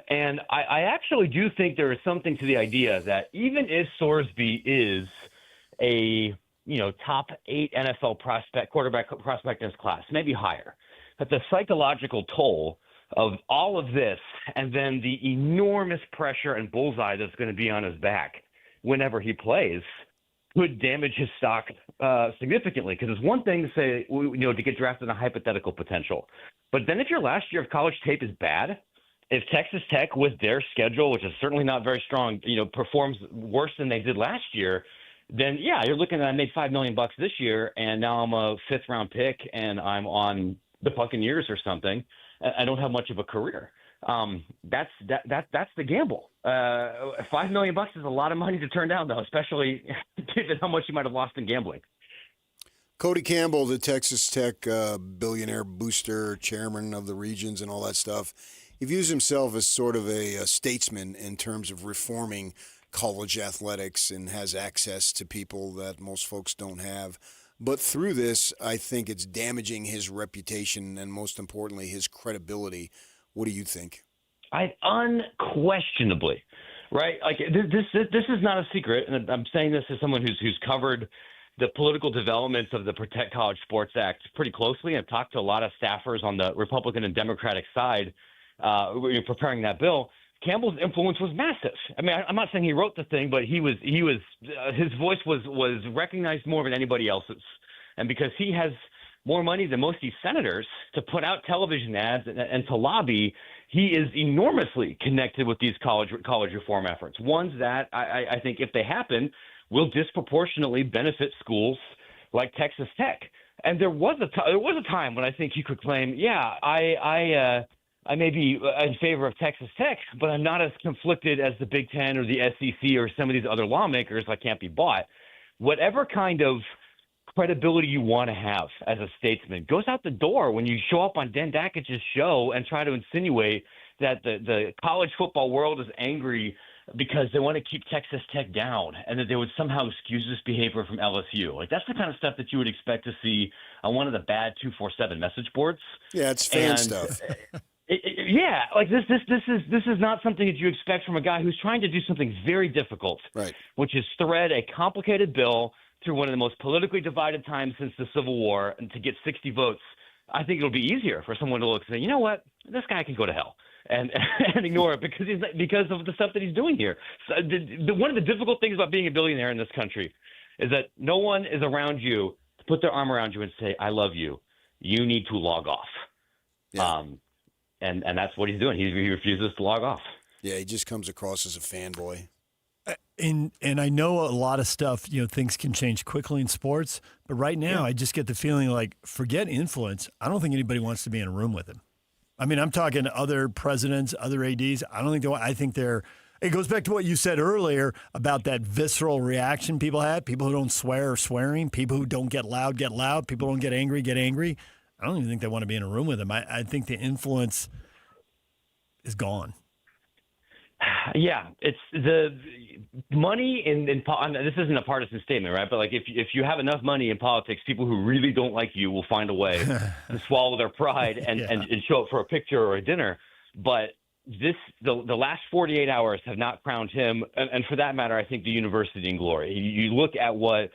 And I actually do think there is something to the idea that even if Sorsby is a top 8 NFL quarterback prospect in his class, maybe higher, that the psychological toll of all of this and then the enormous pressure and bullseye that's going to be on his back whenever he plays could damage his stock significantly. Because it's one thing to say, to get drafted on a hypothetical potential. But then if your last year of college tape is bad, if Texas Tech with their schedule, which is certainly not very strong, performs worse than they did last year, then you're looking at I made $5 million this year, and now I'm a 5th-round pick, and I'm on the Buccaneers or something. I don't have much of a career. That's the gamble. $5 million is a lot of money to turn down, though, especially given how much you might have lost in gambling.
Cody Campbell, the Texas Tech billionaire booster, chairman of the regions and all that stuff, he views himself as sort of a statesman in terms of reforming college athletics and has access to people that most folks don't have. But through this, I think it's damaging his reputation and, most importantly, his credibility. What do you think?
Unquestionably, right? Like this is not a secret, and I'm saying this as someone who's covered the political developments of the Protect College Sports Act pretty closely. I've talked to a lot of staffers on the Republican and Democratic side preparing that bill. Campbell's influence was massive. I mean, I'm not saying he wrote the thing, but his voice was recognized more than anybody else's. And because he has more money than most of these senators to put out television ads and to lobby, he is enormously connected with these college reform efforts. Ones that I think, if they happen, will disproportionately benefit schools like Texas Tech. And there was a time when I think you could claim, yeah, I may be in favor of Texas Tech, but I'm not as conflicted as the Big Ten or the SEC or some of these other lawmakers. I can't be bought. Whatever kind of credibility you want to have as a statesman goes out the door when you show up on Dan Dakich's show and try to insinuate that the college football world is angry because they want to keep Texas Tech down and that they would somehow excuse this behavior from LSU. Like, that's the kind of stuff that you would expect to see on one of the bad 247 message boards.
Yeah, it's fan stuff.
Yeah, like this is not something that you expect from a guy who's trying to do something very difficult,
right?
Which is thread a complicated bill through one of the most politically divided times since the Civil War, and to get 60 votes. I think it'll be easier for someone to look and say, you know what, this guy can go to hell, and ignore it because of the stuff that he's doing here. So one of the difficult things about being a billionaire in this country is that no one is around you to put their arm around you and say, I love you. You need to log off.
Yeah.
And that's what he's doing. He refuses to log off.
Yeah, he just comes across as a fanboy.
And I know a lot of stuff, things can change quickly in sports, but right now I just get the feeling like, forget influence. I don't think anybody wants to be in a room with him. I mean, I'm talking other presidents, other ADs. I think it goes back to what you said earlier about that visceral reaction people have. People who don't swear are swearing. People who don't get loud, get loud. People who don't get angry. I don't even think they want to be in a room with him. I think the influence is gone.
Yeah, it's the money in this isn't a partisan statement, right? But like if you have enough money in politics, people who really don't like you will find a way to swallow their pride and show up for a picture or a dinner. But the last 48 hours have not crowned him, and for that matter, I think the university in glory. You look at what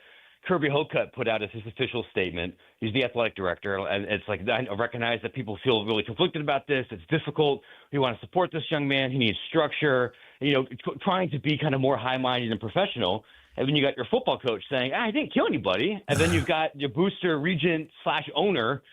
Kirby Hocutt put out as his official statement. He's the athletic director, and it's like, I recognize that people feel really conflicted about this. It's difficult. We want to support this young man. He needs structure, trying to be kind of more high-minded and professional. And then you got your football coach saying, I didn't kill anybody. And then you've got your booster, regent / owner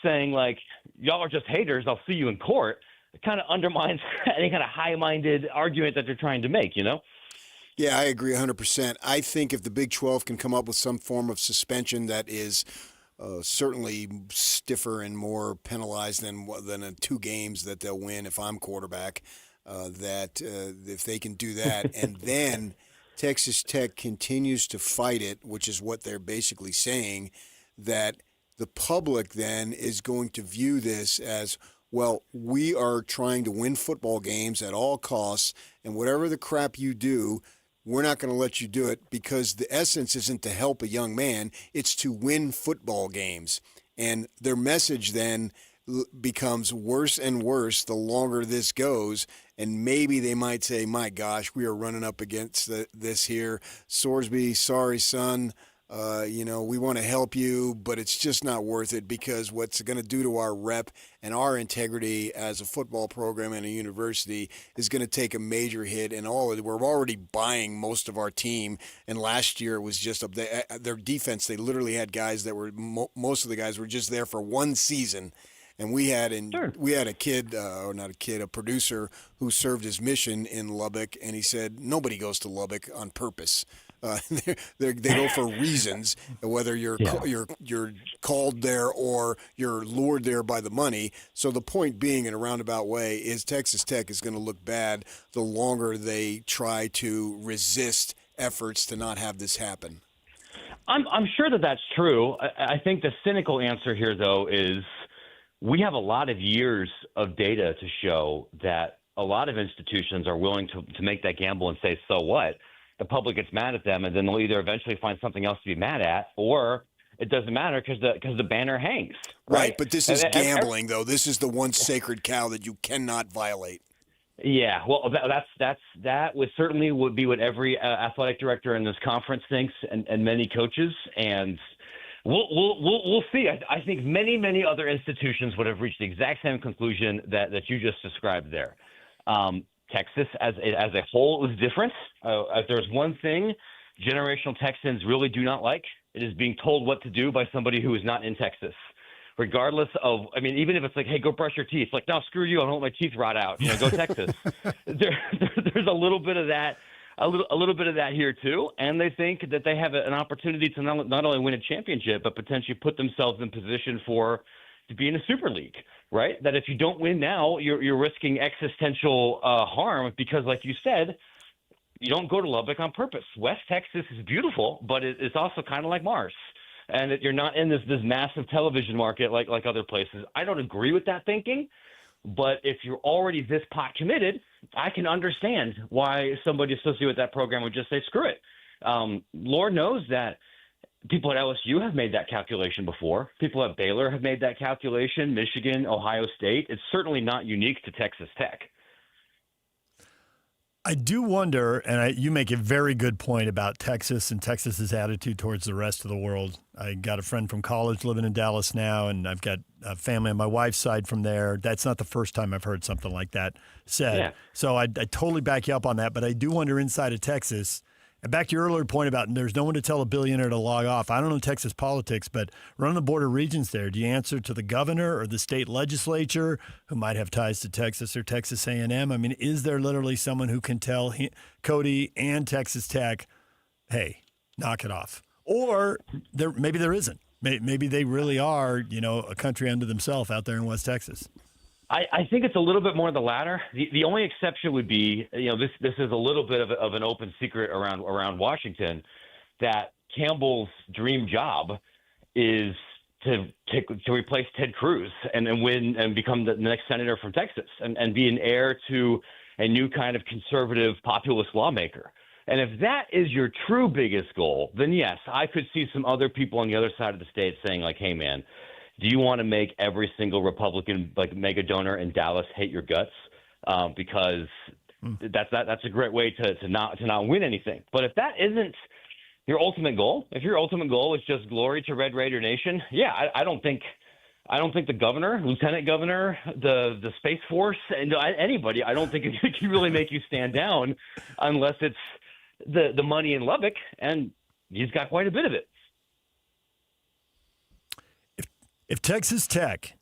saying, like, y'all are just haters. I'll see you in court. It kind of undermines any kind of high-minded argument that they're trying to make,
Yeah, I agree 100%. I think if the Big 12 can come up with some form of suspension that is certainly stiffer and more penalized than 2 games that they'll win if I'm quarterback, that if they can do that, and then Texas Tech continues to fight it, which is what they're basically saying, that the public then is going to view this as, well, we are trying to win football games at all costs, and whatever the crap you do, we're not going to let you do it, because the essence isn't to help a young man, it's to win football games. And their message then becomes worse and worse the longer this goes, and maybe they might say, my gosh, we are running up against this here. Sorsby, sorry, son. We want to help you, but it's just not worth it, because what's going to do to our rep and our integrity as a football program and a university is going to take a major hit. And we're already buying most of our team. And last year it was just their defense. They literally had guys that were most of the guys were just there for one season. And we had a kid, a producer who served his mission in Lubbock, and he said nobody goes to Lubbock on purpose. They go for reasons, whether you're called there or you're lured there by the money. So the point being, in a roundabout way, is Texas Tech is going to look bad the longer they try to resist efforts to not have this happen.
I'm sure that that's true. I think the cynical answer here, though, is we have a lot of years of data to show that a lot of institutions are willing to make that gamble and say, so what? The public gets mad at them, and then they'll either eventually find something else to be mad at, or it doesn't matter because the banner hangs.
Right, but this is gambling, though. This is the one sacred cow that you cannot violate.
Yeah, well, that would be what every athletic director in this conference thinks, and many coaches, and we'll see. I think many other institutions would have reached the exact same conclusion that you just described there. Texas as a whole is different. If there's one thing generational Texans really do not like, it is being told what to do by somebody who is not in Texas. Regardless of, I mean, even if it's like, hey, go brush your teeth. Like, no, screw you. I don't want my teeth rot out. Go Texas. There's a little bit of that, a little bit of that here too. And they think that they have an opportunity to not only win a championship, but potentially put themselves in position to be in a super league, right? That if you don't win now, you're risking existential harm because, like you said, you don't go to Lubbock on purpose. West Texas is beautiful, but it's also kind of like Mars. And that you're not in this massive television market like other places. I don't agree with that thinking, but if you're already this pot committed, I can understand why somebody associated with that program would just say, screw it. Lord knows that people at LSU have made that calculation before. People at Baylor have made that calculation, Michigan, Ohio State. It's certainly not unique to Texas Tech.
I do wonder, and you make a very good point about Texas and Texas's attitude towards the rest of the world. I got a friend from college living in Dallas now, and I've got a family on my wife's side from there. That's not the first time I've heard something like that said. Yeah. So I totally back you up on that, but I do wonder inside of Texas, and back to your earlier point about there's no one to tell a billionaire to log off. I don't know Texas politics, but running the Board of Regents there, do you answer to the governor or the state legislature who might have ties to Texas or Texas A&M? I mean, is there literally someone who can tell Cody and Texas Tech, hey, knock it off? Or maybe there isn't. Maybe they really are, a country unto themselves out there in West Texas.
I think it's a little bit more the latter. The only exception would be, this is a little bit of an open secret around Washington, that Campbell's dream job is to replace Ted Cruz and win and become the next senator from Texas and be an heir to a new kind of conservative populist lawmaker. And if that is your true biggest goal, then yes, I could see some other people on the other side of the state saying like, hey, man, do you want to make every single Republican like mega donor in Dallas hate your guts? Because that's a great way to not win anything. But if that isn't your ultimate goal, if your ultimate goal is just glory to Red Raider Nation, yeah, I don't think the governor, lieutenant governor, the Space Force, and anybody, I don't think it can really make you stand down unless it's the money in Lubbock, and he's got quite a bit of it.
If Texas Tech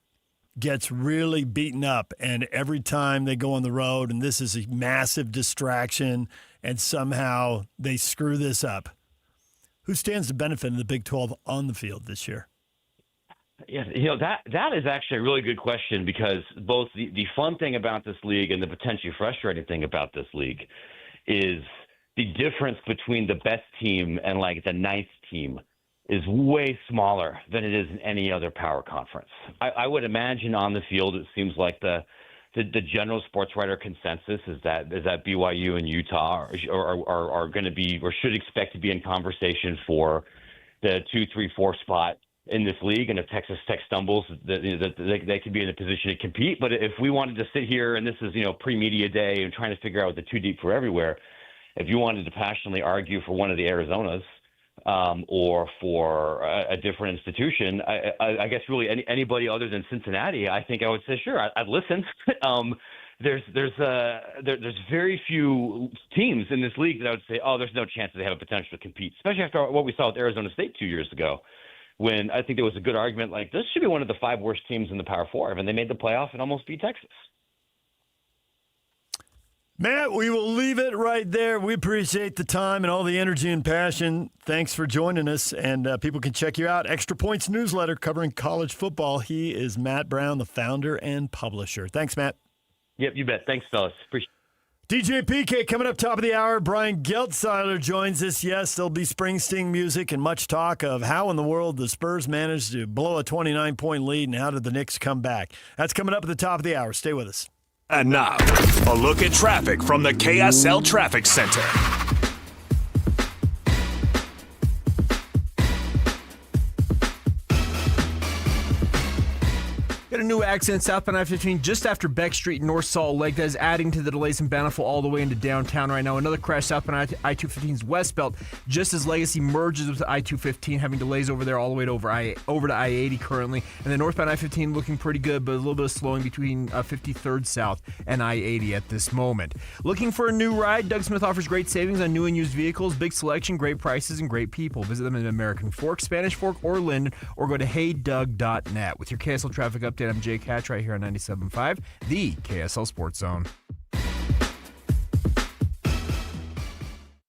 gets really beaten up and every time they go on the road and this is a massive distraction and somehow they screw this up, who stands to benefit in the Big 12 on the field this year?
Yeah, that is actually a really good question because both the fun thing about this league and the potentially frustrating thing about this league is the difference between the best team and like the ninth team is way smaller than it is in any other power conference. I would imagine on the field, it seems like the general sports writer consensus is that BYU and Utah are going to be or should expect to be in conversation for the 2, 3, 4 spot in this league. And if Texas Tech stumbles, they could be in a position to compete. But if we wanted to sit here and this is, pre-media day and trying to figure out the too deep for everywhere, if you wanted to passionately argue for one of the Arizonas, or for a different institution, I guess really anybody other than Cincinnati, I think I would say, sure, I'd listen. There's very few teams in this league that I would say, oh, there's no chance that they have a potential to compete, especially after what we saw with Arizona State 2 years ago, when I think there was a good argument like this should be one of the 5 worst teams in the Power 4, and they made the playoff and almost beat Texas.
Matt, we will leave it right there. We appreciate the time and all the energy and passion. Thanks for joining us, and people can check you out. Extra Points newsletter covering college football. He is Matt Brown, the founder and publisher. Thanks, Matt.
Yep, you bet. Thanks, fellas. Appreciate it.
DJ PK coming up top of the hour. Brian Geltzeiler joins us. Yes, there'll be Springsteen music and much talk of how in the world the Spurs managed to blow a 29-point lead and how did the Knicks come back. That's coming up at the top of the hour. Stay with us.
And now, a look at traffic from the KSL Traffic Center.
Got a new accident southbound I-15 just after Beck Street, North Salt Lake. That is adding to the delays in Bountiful all the way into downtown right now. Another crash southbound I-215's West Belt just as Legacy merges with I-215, having delays over there all the way to over to I-80 currently. And then northbound I-15 looking pretty good, but a little bit of slowing between 53rd South and I-80 at this moment. Looking for a new ride? Doug Smith offers great savings on new and used vehicles, big selection, great prices, and great people. Visit them in American Fork, Spanish Fork, or Linden, or go to heydoug.net. With your KSL traffic update, I'm Jake Hatch right here on 97.5, the KSL Sports Zone.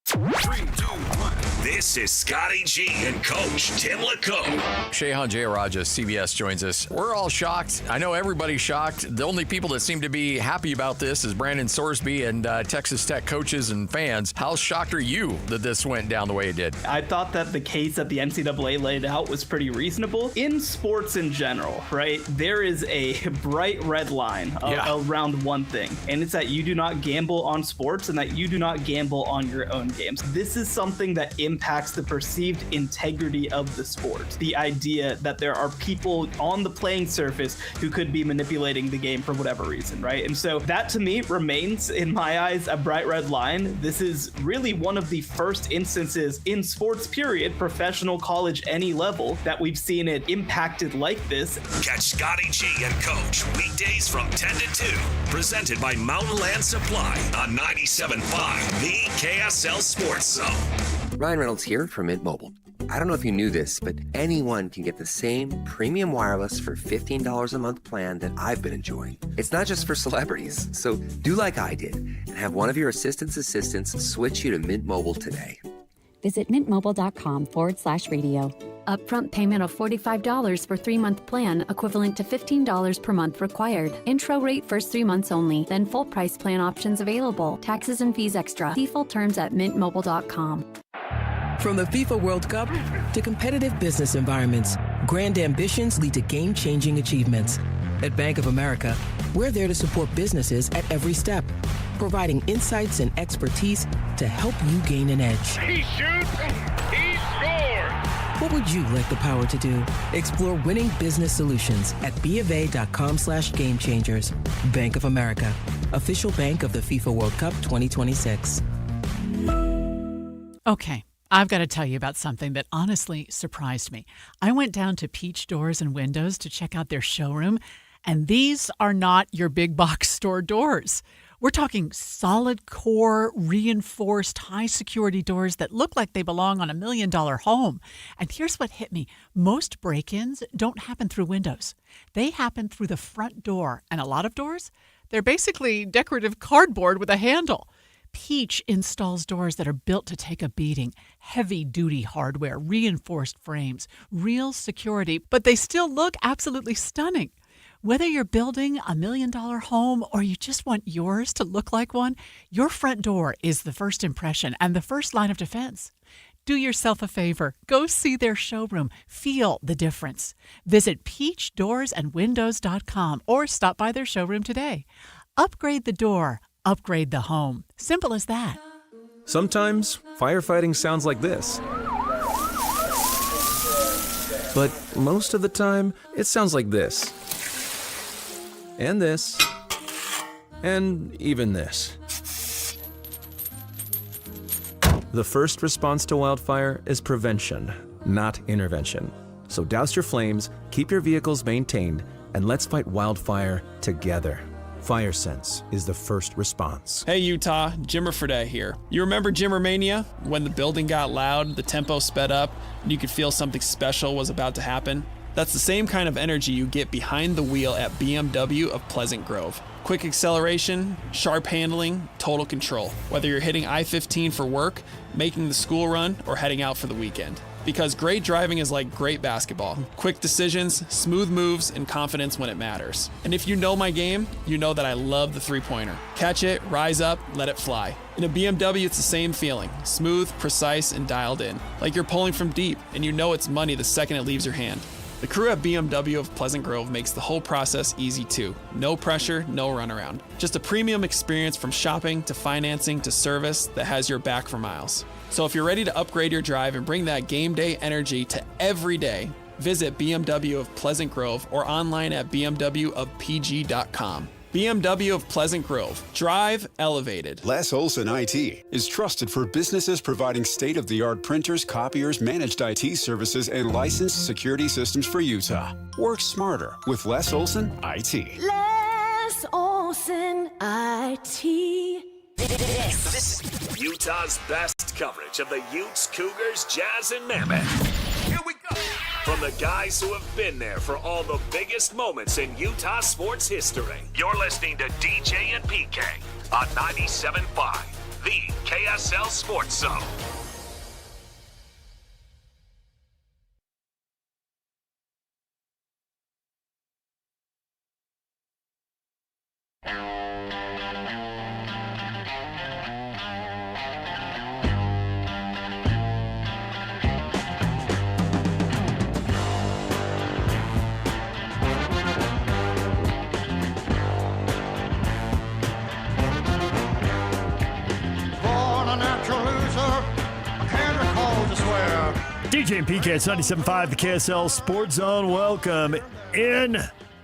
3, 2, 1. This is Scotty G and Coach Tim LaCombe.
Shehan Jayaraja, CBS, joins us. We're all shocked. I know everybody's shocked. The only people that seem to be happy about this is Brandon Sorsby and Texas Tech coaches and fans. How shocked are you that this went down the way it did?
I thought that the case that the NCAA laid out was pretty reasonable. In sports in general, right, there is a bright red line around one thing, and it's that you do not gamble on sports and that you do not gamble on your own games. This is something that impacts the perceived integrity of the sport. The idea that there are people on the playing surface who could be manipulating the game for whatever reason, right? And so that to me remains, in my eyes, a bright red line. This is really one of the first instances in sports, period, professional, college, any level, that we've seen it impacted like this.
Catch Scotty G and Coach weekdays from 10 to 2. Presented by Mountain Land Supply on 97.5, the KSL Sports Zone.
Ryan Reynolds here from Mint Mobile. I don't know if you knew this, but anyone can get the same premium wireless for $15 a month plan that I've been enjoying. It's not just for celebrities. So do like I did and have one of your assistants switch you to Mint Mobile today.
Visit mintmobile.com/radio. Upfront payment of $45 for 3-month plan, equivalent to $15 per month required. Intro rate first 3 months only, then full price plan options available. Taxes and fees extra. See full terms at mintmobile.com.
From the FIFA World Cup to competitive business environments, grand ambitions lead to game-changing achievements. At Bank of America, we're there to support businesses at every step, providing insights and expertise to help you gain an edge.
He shoots, he scores!
What would you like the power to do? Explore winning business solutions at BofA.com/gamechangers. Bank of America, official bank of the FIFA World Cup 2026.
Okay. I've got to tell you about something that honestly surprised me. I went down to Peach Doors and Windows to check out their showroom, and these are not your big box store doors. We're talking solid core, reinforced, high-security doors that look like they belong on $1 million home. And here's what hit me. Most break-ins don't happen through windows. They happen through the front door. And a lot of doors, they're basically decorative cardboard with a handle. Peach installs doors that are built to take a beating. Heavy-duty hardware, reinforced frames, real security, but they still look absolutely stunning. Whether you're building $1 million home or you just want yours to look like one, your front door is the first impression and the first line of defense. Do yourself a favor. Go see their showroom. Feel the difference. Visit peachdoorsandwindows.com or stop by their showroom today. Upgrade the door. Upgrade the home. Simple as that.
Sometimes firefighting sounds like this. But most of the time, it sounds like this. And this. And even this. The first response to wildfire is prevention, not intervention. So douse your flames, keep your vehicles maintained, and let's fight wildfire together. FireSense is the first response.
Hey Utah, Jimmer Fredette here. You remember Jimmermania? When the building got loud, the tempo sped up, and you could feel something special was about to happen? That's the same kind of energy you get behind the wheel at BMW of Pleasant Grove. Quick acceleration, sharp handling, total control. Whether you're hitting I-15 for work, making the school run, or heading out for the weekend. Because great driving is like great basketball. Quick decisions, smooth moves, and confidence when it matters. And if you know my game, you know that I love the three-pointer. Catch it, rise up, let it fly. In a BMW, it's the same feeling. Smooth, precise, and dialed in. Like you're pulling from deep, and you know it's money the second it leaves your hand. The crew at BMW of Pleasant Grove makes the whole process easy too. No pressure, no runaround. Just a premium experience from shopping to financing to service that has your back for miles. So if you're ready to upgrade your drive and bring that game day energy to every day, Visit BMW of Pleasant Grove or online at bmwofpg.com. BMW of Pleasant Grove. Drive elevated.
Les Olson IT is trusted for businesses providing state-of-the-art printers, copiers, managed IT services, and licensed security systems for Utah. Work smarter with Les Olson IT.
Les Olson IT.
This is Utah's best coverage of the Utes, Cougars, Jazz, and Mammoth. Here we go. From the guys who have been there for all the biggest moments in Utah sports history. You're listening to DJ and PK on 97.5, the KSL Sports Zone.
DJ and PK, it's 97.5, the KSL Sports Zone. Welcome in.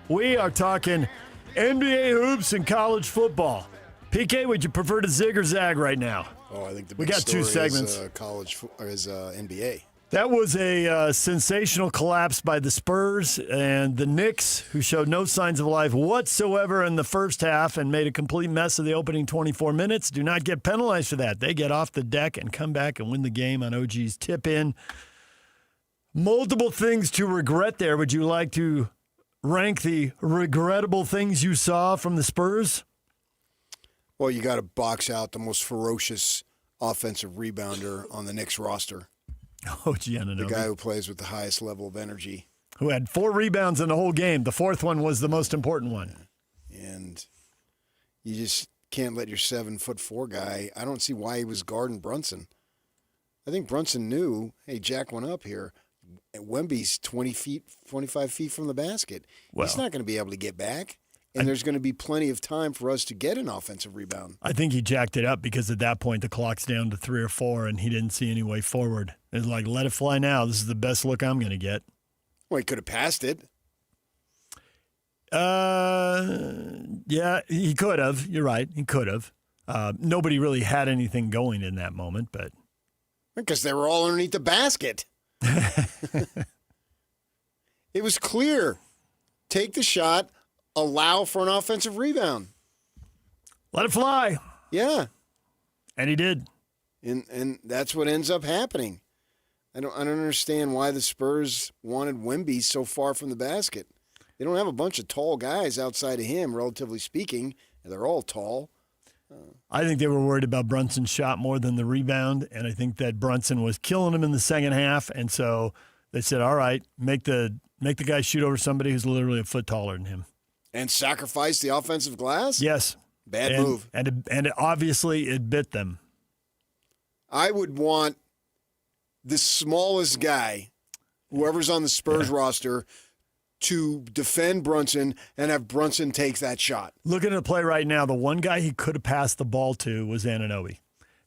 We are talking NBA hoops and college football. PK, would you prefer to zig or zag right now?
Oh, I think the
we
big
got two
story
segments.
Is NBA.
That was a sensational collapse by the Spurs and the Knicks, who showed no signs of life whatsoever in the first half and made a complete mess of the opening 24 minutes. Do not get penalized for that. They get off the deck and come back and win the game on OG's tip-in. Multiple things to regret there. Would you like to rank the regrettable things you saw from the Spurs?
Well, you got to box out the most ferocious offensive rebounder on the Knicks roster.
Oh, Giannotti.
The guy who plays with the highest level of energy.
Who had 4 rebounds in the whole game. The fourth one was the most important one.
And you just can't let your 7'4" guy. I don't see why he was guarding Brunson. I think Brunson knew, hey, Jack went up here. Wemby's 25 feet from the basket.
Well,
he's not going to be able to get back. And there's going to be plenty of time for us to get an offensive rebound.
I think he jacked it up because at that point the clock's down to 3 or 4 and he didn't see any way forward. It's like, let it fly now. This is the best look I'm going to get.
Well, he could have passed it.
Yeah, he could have. You're right. He could have. Nobody really had anything going in that moment, but.
Because they were all underneath the basket. It was clear. Take the shot. Allow for an offensive rebound.
Let it fly.
Yeah.
And he did.
And that's what ends up happening. I don't understand why the Spurs wanted Wemby so far from the basket. They don't have a bunch of tall guys outside of him, relatively speaking. They're all tall.
I think they were worried about Brunson's shot more than the rebound, and I think that Brunson was killing him in the second half, and so they said, all right, make the guy shoot over somebody who's literally a foot taller than him.
And sacrifice the offensive glass?
Yes.
Bad move.
And obviously it bit them.
I would want the smallest guy, whoever's on the Spurs roster, to defend Brunson and have Brunson take that shot.
Looking at the play right now, the one guy he could have passed the ball to was Anunoby.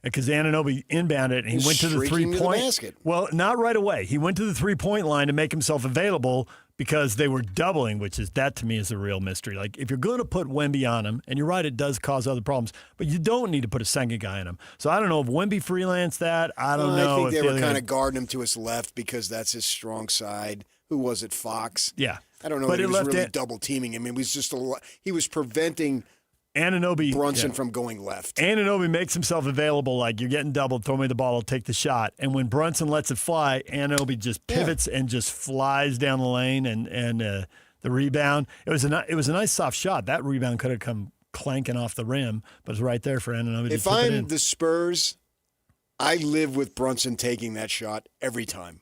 Because Anunoby inbounded and he went to the three-point. Well, not right away. He went to the three-point line to make himself available because they were doubling, that to me is a real mystery. Like, if you're going to put Wemby on him, and you're right, it does cause other problems, but you don't need to put a second guy on him. So I don't know if Wemby freelanced that. I don't know.
I think they were kind of guarding him to his left because that's his strong side. Who was it, Fox?
Yeah.
I don't know if he was really double-teaming him. It was just he was preventing Brunson from going left.
Anunoby makes himself available, like, you're getting doubled, throw me the ball, I'll take the shot. And when Brunson lets it fly, Anunoby just pivots and just flies down the lane and the rebound. It was a nice soft shot. That rebound could have come clanking off the rim, but it's right there for Anunoby to
If I'm the Spurs, I live with Brunson taking that shot every time.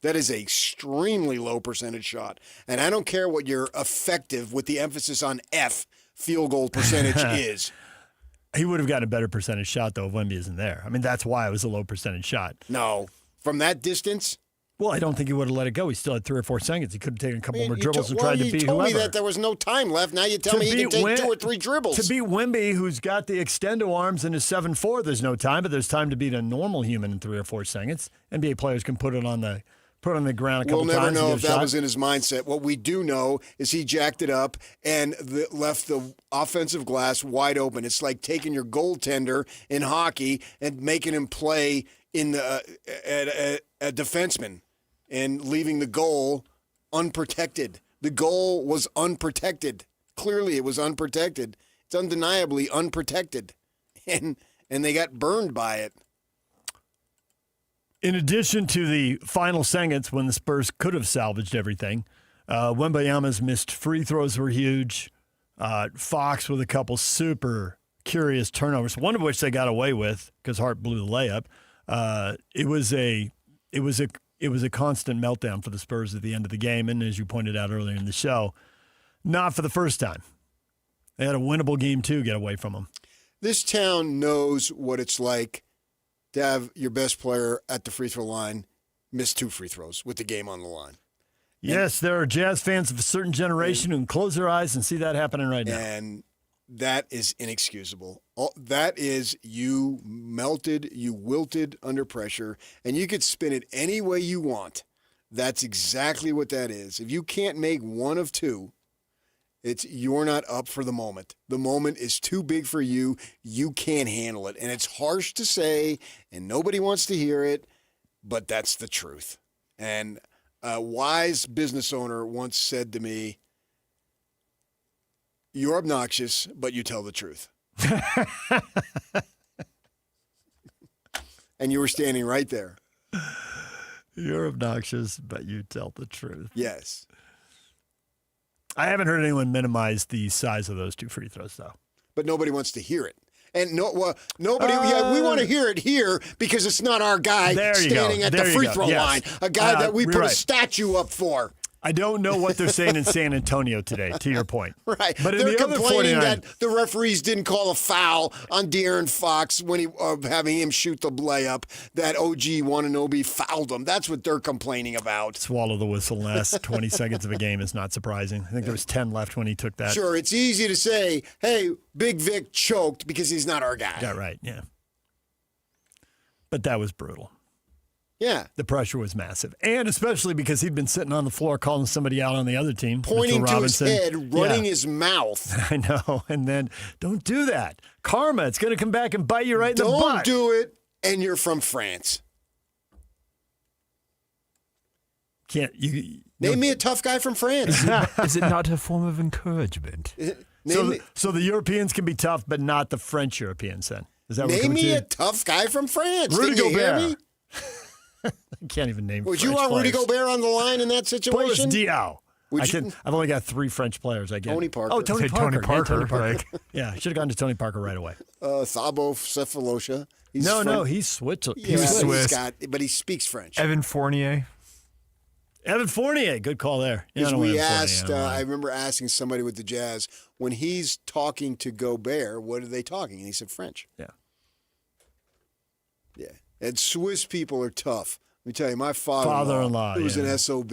That is an extremely low percentage shot. And I don't care what your effective, with the emphasis on F, field goal percentage is.
He would have gotten a better percentage shot, though, if Wemby isn't there. I mean, that's why it was a low percentage shot.
No. From that distance?
Well, I don't think he would have let it go. He still had 3 or 4 seconds. He could have taken a couple more dribbles and tried to beat whoever.
You told me that there was no time left. Now you tell me he can take 2 or 3 dribbles.
To beat Wemby, who's got the extendo arms and is 7'4", there's no time, but there's time to beat a normal human in 3 or 4 seconds. NBA players can put it on the put on the ground a couple
We'll
times.
never know if that
shot.
was in his mindset. What we do know is he jacked it up and left the offensive glass wide open. It's like taking your goaltender in hockey and making him play in a defenseman and leaving the goal unprotected. The goal was unprotected. Clearly, it was unprotected. It's undeniably unprotected, and they got burned by it.
In addition to the final seconds when the Spurs could have salvaged everything, Wembanyama's missed free throws were huge. Fox with a couple super curious turnovers, one of which they got away with because Hart blew the layup. It was a constant meltdown for the Spurs at the end of the game, and as you pointed out earlier in the show, not for the first time. They had a winnable game, too, get away from them.
This town knows what it's like to have your best player at the free throw line miss 2 free throws with the game on the line.
Yes, there are Jazz fans of a certain generation who can close their eyes and see that happening right now.
And that is inexcusable. That is you melted, you wilted under pressure, and you could spin it any way you want. That's exactly what that is. If you can't make one of 2, you're not up for the moment. The moment is too big for you. You can't handle it. And it's harsh to say, and nobody wants to hear it, but that's the truth. And a wise business owner once said to me, "You're obnoxious, but you tell the truth." And you were standing right there.
You're obnoxious, but you tell the truth.
Yes.
I haven't heard anyone minimize the size of those 2 free throws, though.
But nobody wants to hear it. And nobody. We want to hear it here because it's not our guy standing at the free throw line, a guy that we put a statue up for.
I don't know what they're saying in San Antonio today, to your point.
Right.
But
they're
in the
complaining
other 49,
that the referees didn't call a foul on De'Aaron Fox when having him shoot the layup, that OG Wananobi fouled him. That's what they're complaining about.
Swallow the whistle last 20 seconds of a game is not surprising. I think there was 10 left when he took that.
Sure, it's easy to say, hey, Big Vic choked because he's not our guy.
Yeah, right, yeah. But that was brutal.
Yeah.
The pressure was massive. And especially because he'd been sitting on the floor calling somebody out on the other team.
Pointing to his head, running his mouth.
I know. And then, don't do that. Karma, it's going to come back and bite you right in the butt.
Don't do it, and you're from France.
Can't you?
Name me a tough guy from France.
Is it not a form of encouragement?
So the Europeans can be tough, but not the French Europeans then? Is that what
Name me a tough guy from France.
Rudy
Did you hear
Gobert.
me?
I can't even name
Would
French
you want Rudy
players.
Gobert on the line in that situation?
Boris Diaw. I've only got 3 French players. I get
Tony Parker.
Oh, Tony Parker.
Tony Parker.
Yeah, Tony Parker. Yeah, should have gone to Tony Parker right away.
Thabo Cephalosha.
No, he's Switzerland.
Yeah,
He's Swiss.
But he speaks French.
Evan Fournier.
Evan Fournier, good call there.
Because
Yeah,
we asked, I remember asking somebody with the Jazz, when he's talking to Gobert, what are they talking? And he said French.
Yeah.
Yeah. And Swiss people are tough. Let me tell you, my
Father-in-law,
he was
yeah.
an SOB.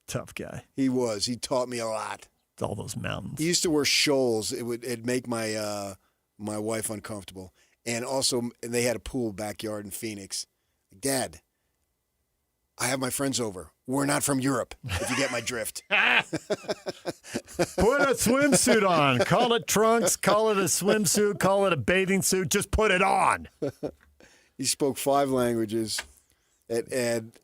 Tough guy.
He was. He taught me a lot.
It's all those mountains.
He used to wear shoals. It'd make my my wife uncomfortable. And also, they had a pool backyard in Phoenix. Dad, I have my friends over. We're not from Europe, if you get my drift.
Put a swimsuit on. Call it trunks. Call it a swimsuit. Call it a bathing suit. Just put it on.
He spoke 5 languages.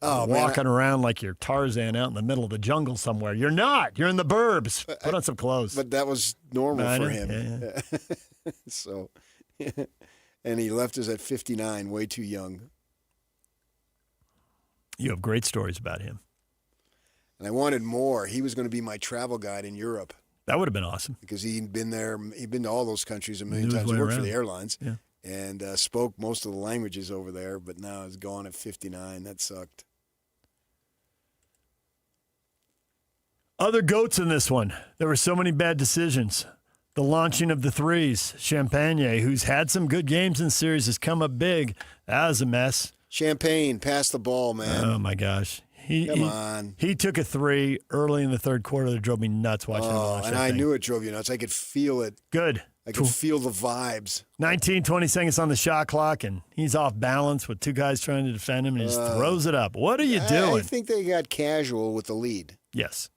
Walking around like you're Tarzan out in the middle of the jungle somewhere. You're not. You're in the burbs. Put on some clothes.
But that was normal for him.
Yeah.
So, and he left us at 59, way too young.
You have great stories about him.
And I wanted more. He was going to be my travel guide in Europe.
That would have been awesome.
Because he'd been there. He'd been to all those countries a million
Knew his
times.
way
He worked for
around.
the airlines.
Yeah.
And spoke most of the languages over there, but now he's gone at 59. That sucked.
Other goats in this one. There were so many bad decisions. The launching of the threes. Champagne, who's had some good games in the series, has come up big. That was a mess.
Champagne, pass the ball, man.
Oh, my gosh.
Come on.
He took a 3 early in the third quarter that drove me nuts watching him launch
and
that
I
thing.
knew it drove you nuts. I could feel it.
Good.
I could feel the vibes.
19, 20 seconds on the shot clock, and he's off balance with two guys trying to defend him, and he just throws it up. What are you doing?
I think they got casual with the lead.
Yes.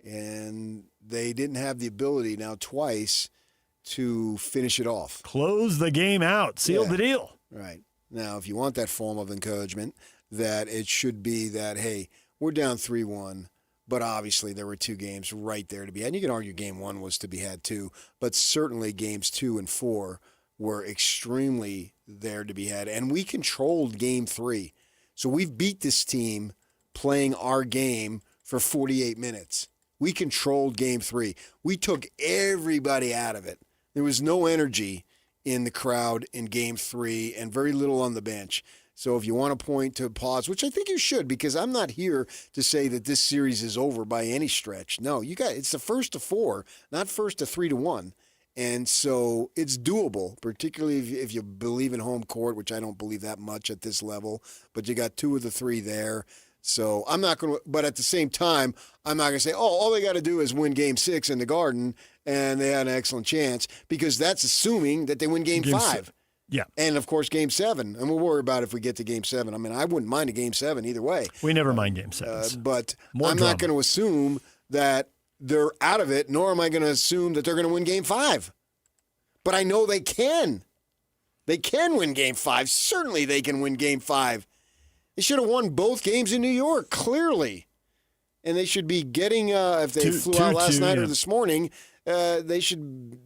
And they didn't have the ability now twice to finish it off.
Close the game out. Seal the deal.
Right. Now, if you want that form of encouragement, that it should be that, hey, we're down 3-1. But obviously, there were two games right there to be had. And you can argue game 1 was to be had too. But certainly, games 2 and 4 were extremely there to be had. And we controlled game 3. So we've beat this team playing our game for 48 minutes. We controlled game 3. We took everybody out of it. There was no energy in the crowd in game 3 and very little on the bench. So if you want to point to pause, which I think you should, because I'm not here to say that this series is over by any stretch. No, it's the first to 4, not first to 3-1. And so it's doable, particularly if you believe in home court, which I don't believe that much at this level. But you got 2 of the 3 there. So I'm not going to, but at the same time, I'm not going to say, all they got to do is win game 6 in the Garden, and they had an excellent chance, because that's assuming that they win game 5.
Yeah.
And, of course, game 7. And we'll worry about it if we get to game 7. I mean, I wouldn't mind a game 7 either way.
We never mind game 7.
But I'm not going to assume that they're out of it, nor am I going to assume that they're going to win game 5. But I know they can. They can win game 5. Certainly they can win game 5. They should have won both games in New York, clearly. And they should be getting, if they flew out last night or this morning, they should...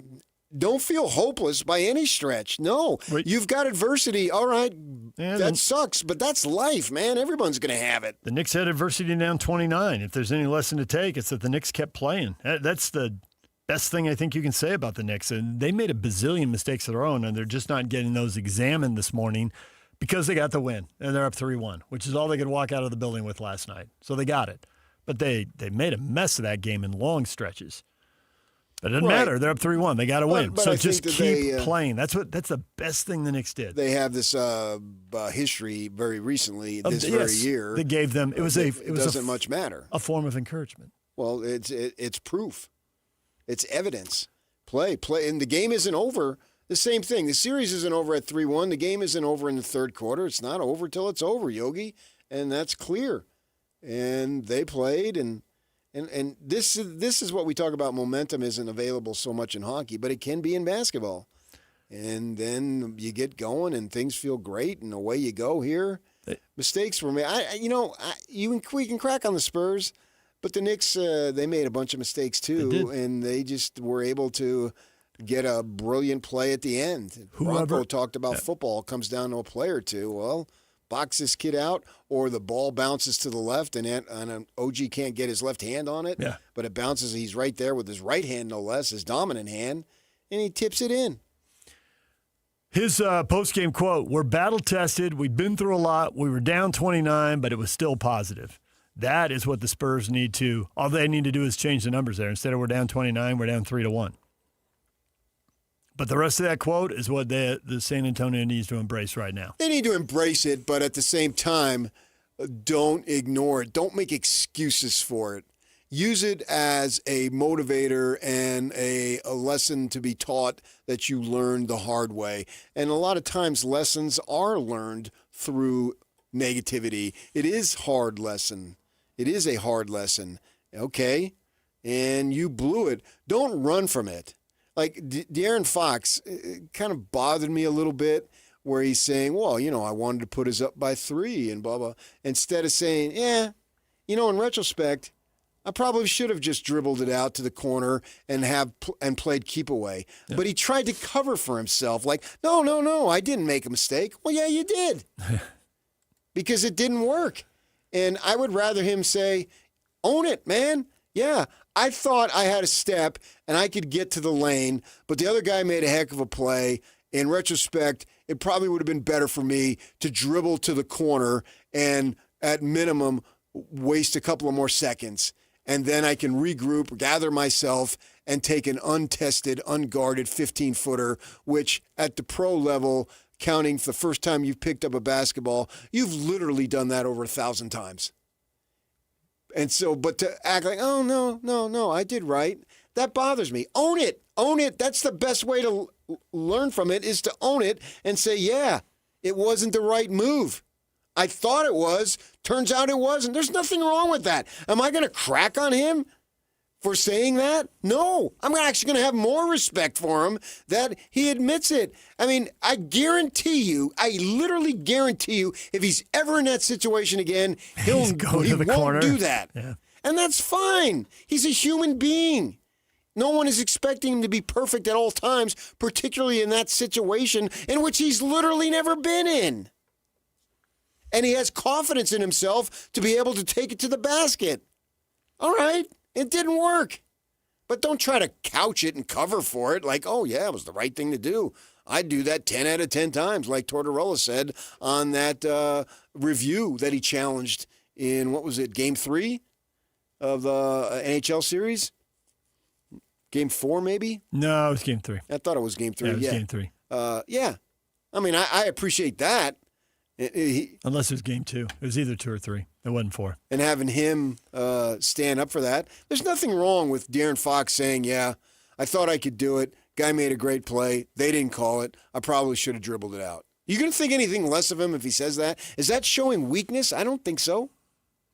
Don't feel hopeless by any stretch. No, you've got adversity. All right, that sucks, but that's life, man. Everyone's going to have it.
The Knicks had adversity down 29. If there's any lesson to take, it's that the Knicks kept playing. That's the best thing I think you can say about the Knicks. And they made a bazillion mistakes of their own, and they're just not getting those examined this morning because they got the win, and they're up 3-1, which is all they could walk out of the building with last night. So they got it. But they made a mess of that game in long stretches. But it doesn't matter. They're up 3-1. They got to win.
But
so
I
just
think
keep playing. That's the best thing the Knicks did.
They have this history very recently, very year.
That gave them. It
doesn't much matter.
A form of encouragement.
Well, it's proof. It's evidence. Play, and the game isn't over. The same thing. The series isn't over at 3-1. The game isn't over in the third quarter. It's not over till it's over, Yogi, and that's clear. And they played and. And this is what we talk about. Momentum isn't available so much in hockey, but it can be in basketball. And then you get going, and things feel great, and away you go here. Mistakes were made. We can crack on the Spurs, but the Knicks, they made a bunch of mistakes too, and they just were able to get a brilliant play at the end. Bronco talked about football comes down to a play or two. Well, box this kid out, or the ball bounces to the left, and OG can't get his left hand on it, but it bounces. He's right there with his right hand, no less, his dominant hand, and he tips it in.
His post-game quote, "We're battle-tested. We've been through a lot. We were down 29, but it was still positive." That is what the Spurs need to – all they need to do is change the numbers there. Instead of we're down 29, we're down 3-1. But the rest of that quote is what the San Antonio needs to embrace right now.
They need to embrace it, but at the same time, don't ignore it. Don't make excuses for it. Use it as a motivator and a lesson to be taught that you learned the hard way. And a lot of times lessons are learned through negativity. It is hard lesson. It is a hard lesson. Okay? And you blew it. Don't run from it. Like De'Aaron Fox, it kind of bothered me a little bit where he's saying, well, I wanted to put us up by 3 and blah, blah. Instead of saying, in retrospect, I probably should have just dribbled it out to the corner and played keep away. Yeah. But he tried to cover for himself like, no, I didn't make a mistake. Well, yeah, you did. Because it didn't work. And I would rather him say, own it, man. Yeah, I thought I had a step and I could get to the lane, but the other guy made a heck of a play. In retrospect, it probably would have been better for me to dribble to the corner and at minimum waste a couple of more seconds. And then I can regroup, gather myself, and take an untested, unguarded 15-footer, which at the pro level, counting the first time you've picked up a basketball, you've literally done that over 1,000 times. And so, but to act like, oh, no, I did right, That bothers me. Own it. Own it. That's the best way to learn from it, is to own it and say, yeah, it wasn't the right move. I thought it was. Turns out it wasn't. There's nothing wrong with that. Am I going to crack on him for saying that? No. I'm actually going to have more respect for him that he admits it. I mean, I literally guarantee you, if he's ever in that situation again, he won't do that.
Yeah.
And that's fine. He's a human being. No one is expecting him to be perfect at all times, particularly in that situation in which he's literally never been in. And he has confidence in himself to be able to take it to the basket. All right, it didn't work. But don't try to couch it and cover for it like, oh, yeah, it was the right thing to do. I'd do that 10 out of 10 times, like Tortorella said on that review that he challenged in, what was it, Game 3 of the NHL series? Game 4, maybe?
No, it was Game 3.
I thought it was Game 3.
Yeah, it was Game 3.
Yeah. I mean, I appreciate that.
Unless it was Game 2. It was either 2 or 3. It wasn't 4.
And having him stand up for that. There's nothing wrong with De'Aaron Fox saying, yeah, I thought I could do it. Guy made a great play. They didn't call it. I probably should have dribbled it out. You going to think anything less of him if he says that? Is that showing weakness? I don't think so.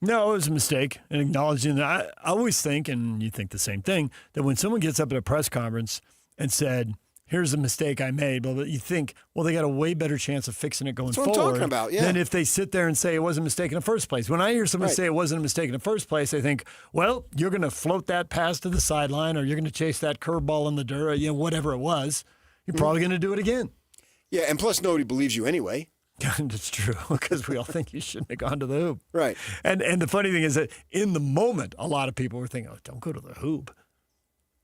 No, it was a mistake. And acknowledging that, I always think, and you think the same thing, that when someone gets up at a press conference and said, here's a mistake I made, but you think, well, they got a way better chance of fixing it going
forward.
That's what
I'm talking about, yeah.
Than if they sit there and say it wasn't a mistake in the first place. When I hear somebody say it wasn't a mistake in the first place, I think, well, you're going to float that pass to the sideline, or you're going to chase that curveball in the dirt, whatever it was. You're probably going to do it again.
Yeah, and plus nobody believes you anyway.
That's true, because we all think you shouldn't have gone to the hoop.
Right.
And the funny thing is that in the moment, a lot of people were thinking, oh, don't go to the hoop.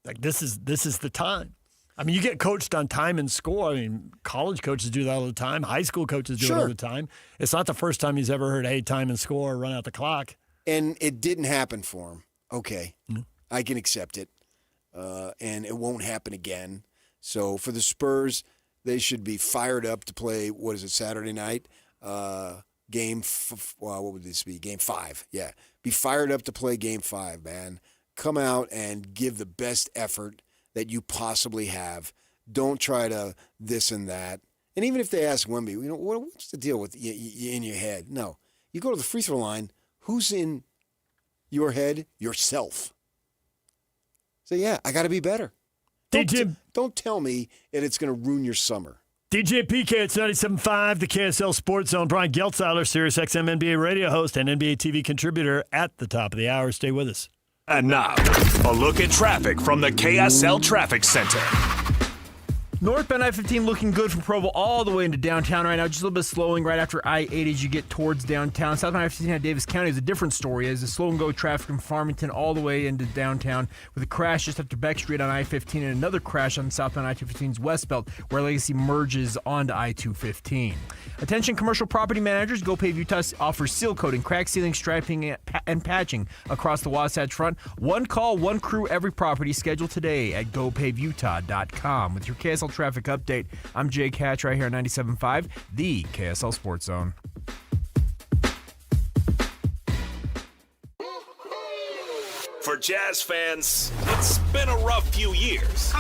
Like, this is the time. I mean, you get coached on time and score. I mean, college coaches do that all the time. High school coaches do it all the time. It's not the first time he's ever heard, hey, time and score, run out the clock.
And it didn't happen for him. Okay. Mm-hmm. I can accept it. And it won't happen again. So for the Spurs, they should be fired up to play, what is it, Saturday night? What would this be? Game 5. Yeah. Be fired up to play Game 5, man. Come out and give the best effort that you possibly have. Don't try to this and that. And even if they ask Wemby, what's the deal with you in your head? No. You go to the free throw line. Who's in your head? Yourself. So, yeah, I got to be better. Don't tell me that it's going to ruin your summer.
DJ PK, it's 97.5, the KSL Sports Zone. Brian Geltzeiler, SiriusXM NBA radio host and NBA TV contributor at the top of the hour. Stay with us.
And now, a look at traffic from the KSL Traffic Center.
Northbound I-15 looking good from Provo all the way into downtown right now. Just a little bit slowing right after I-8 as you get towards downtown. Southbound I-15 at Davis County is a different story as the slow and go traffic from Farmington all the way into downtown with a crash just after Beck Street on I-15 and another crash on southbound I-215's West Belt where Legacy merges onto I-215. Attention commercial property managers, GoPave Utah offers seal coating, crack sealing, striping, and patching across the Wasatch Front. One call, one crew, every property. Schedule today at GoPaveUtah.com. With your KSL traffic update, I'm Jake Hatch right here on 97.5, the KSL Sports Zone.
For Jazz fans, it's been a rough few years.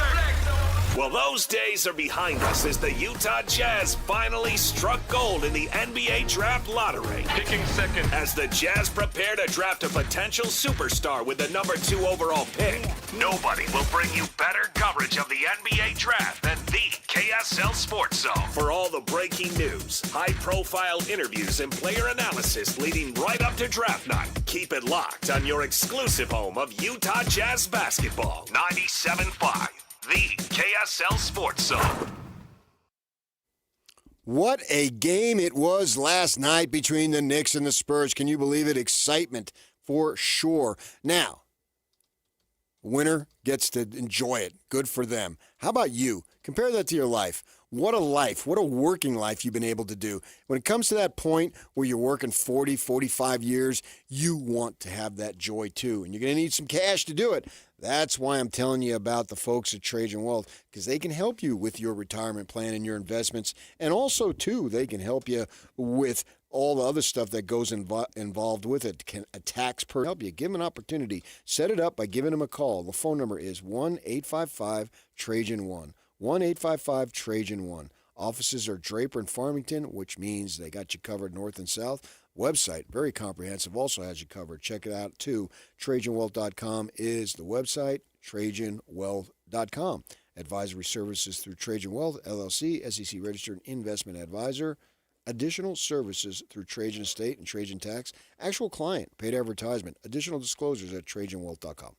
Well, those days are behind us as the Utah Jazz finally struck gold in the NBA Draft Lottery. Picking second. As the Jazz prepare to draft a potential superstar with the number 2 overall pick. Nobody will bring you better coverage of the NBA Draft than the KSL Sports Zone. For all the breaking news, high-profile interviews, and player analysis leading right up to draft night, keep it locked on your exclusive home of Utah Jazz basketball. 97.5. The KSL Sports Zone.
What a game it was last night between the Knicks and the Spurs. Can you believe it? Excitement for sure. Now, winner gets to enjoy it. Good for them. How about you? Compare that to your life. What a working life you've been able to do. When it comes to that point where you're working 40, 45 years, you want to have that joy too. And you're going to need some cash to do it. That's why I'm telling you about the folks at Trajan Wealth, because they can help you with your retirement plan and your investments. And also, too, they can help you with all the other stuff that goes involved with it. Can a tax person help you? Give them an opportunity. Set it up by giving them a call. The phone number is 1-855-TRAJAN-1. 1-855-TRAJAN-1. Offices are Draper and Farmington, which means they got you covered north and south. Website, very comprehensive, also has you covered. Check it out, too. TrajanWealth.com is the website, TrajanWealth.com. Advisory services through Trajan Wealth, LLC, SEC-registered investment advisor. Additional services through Trajan Estate and Trajan Tax. Actual client, paid advertisement. Additional disclosures at TrajanWealth.com.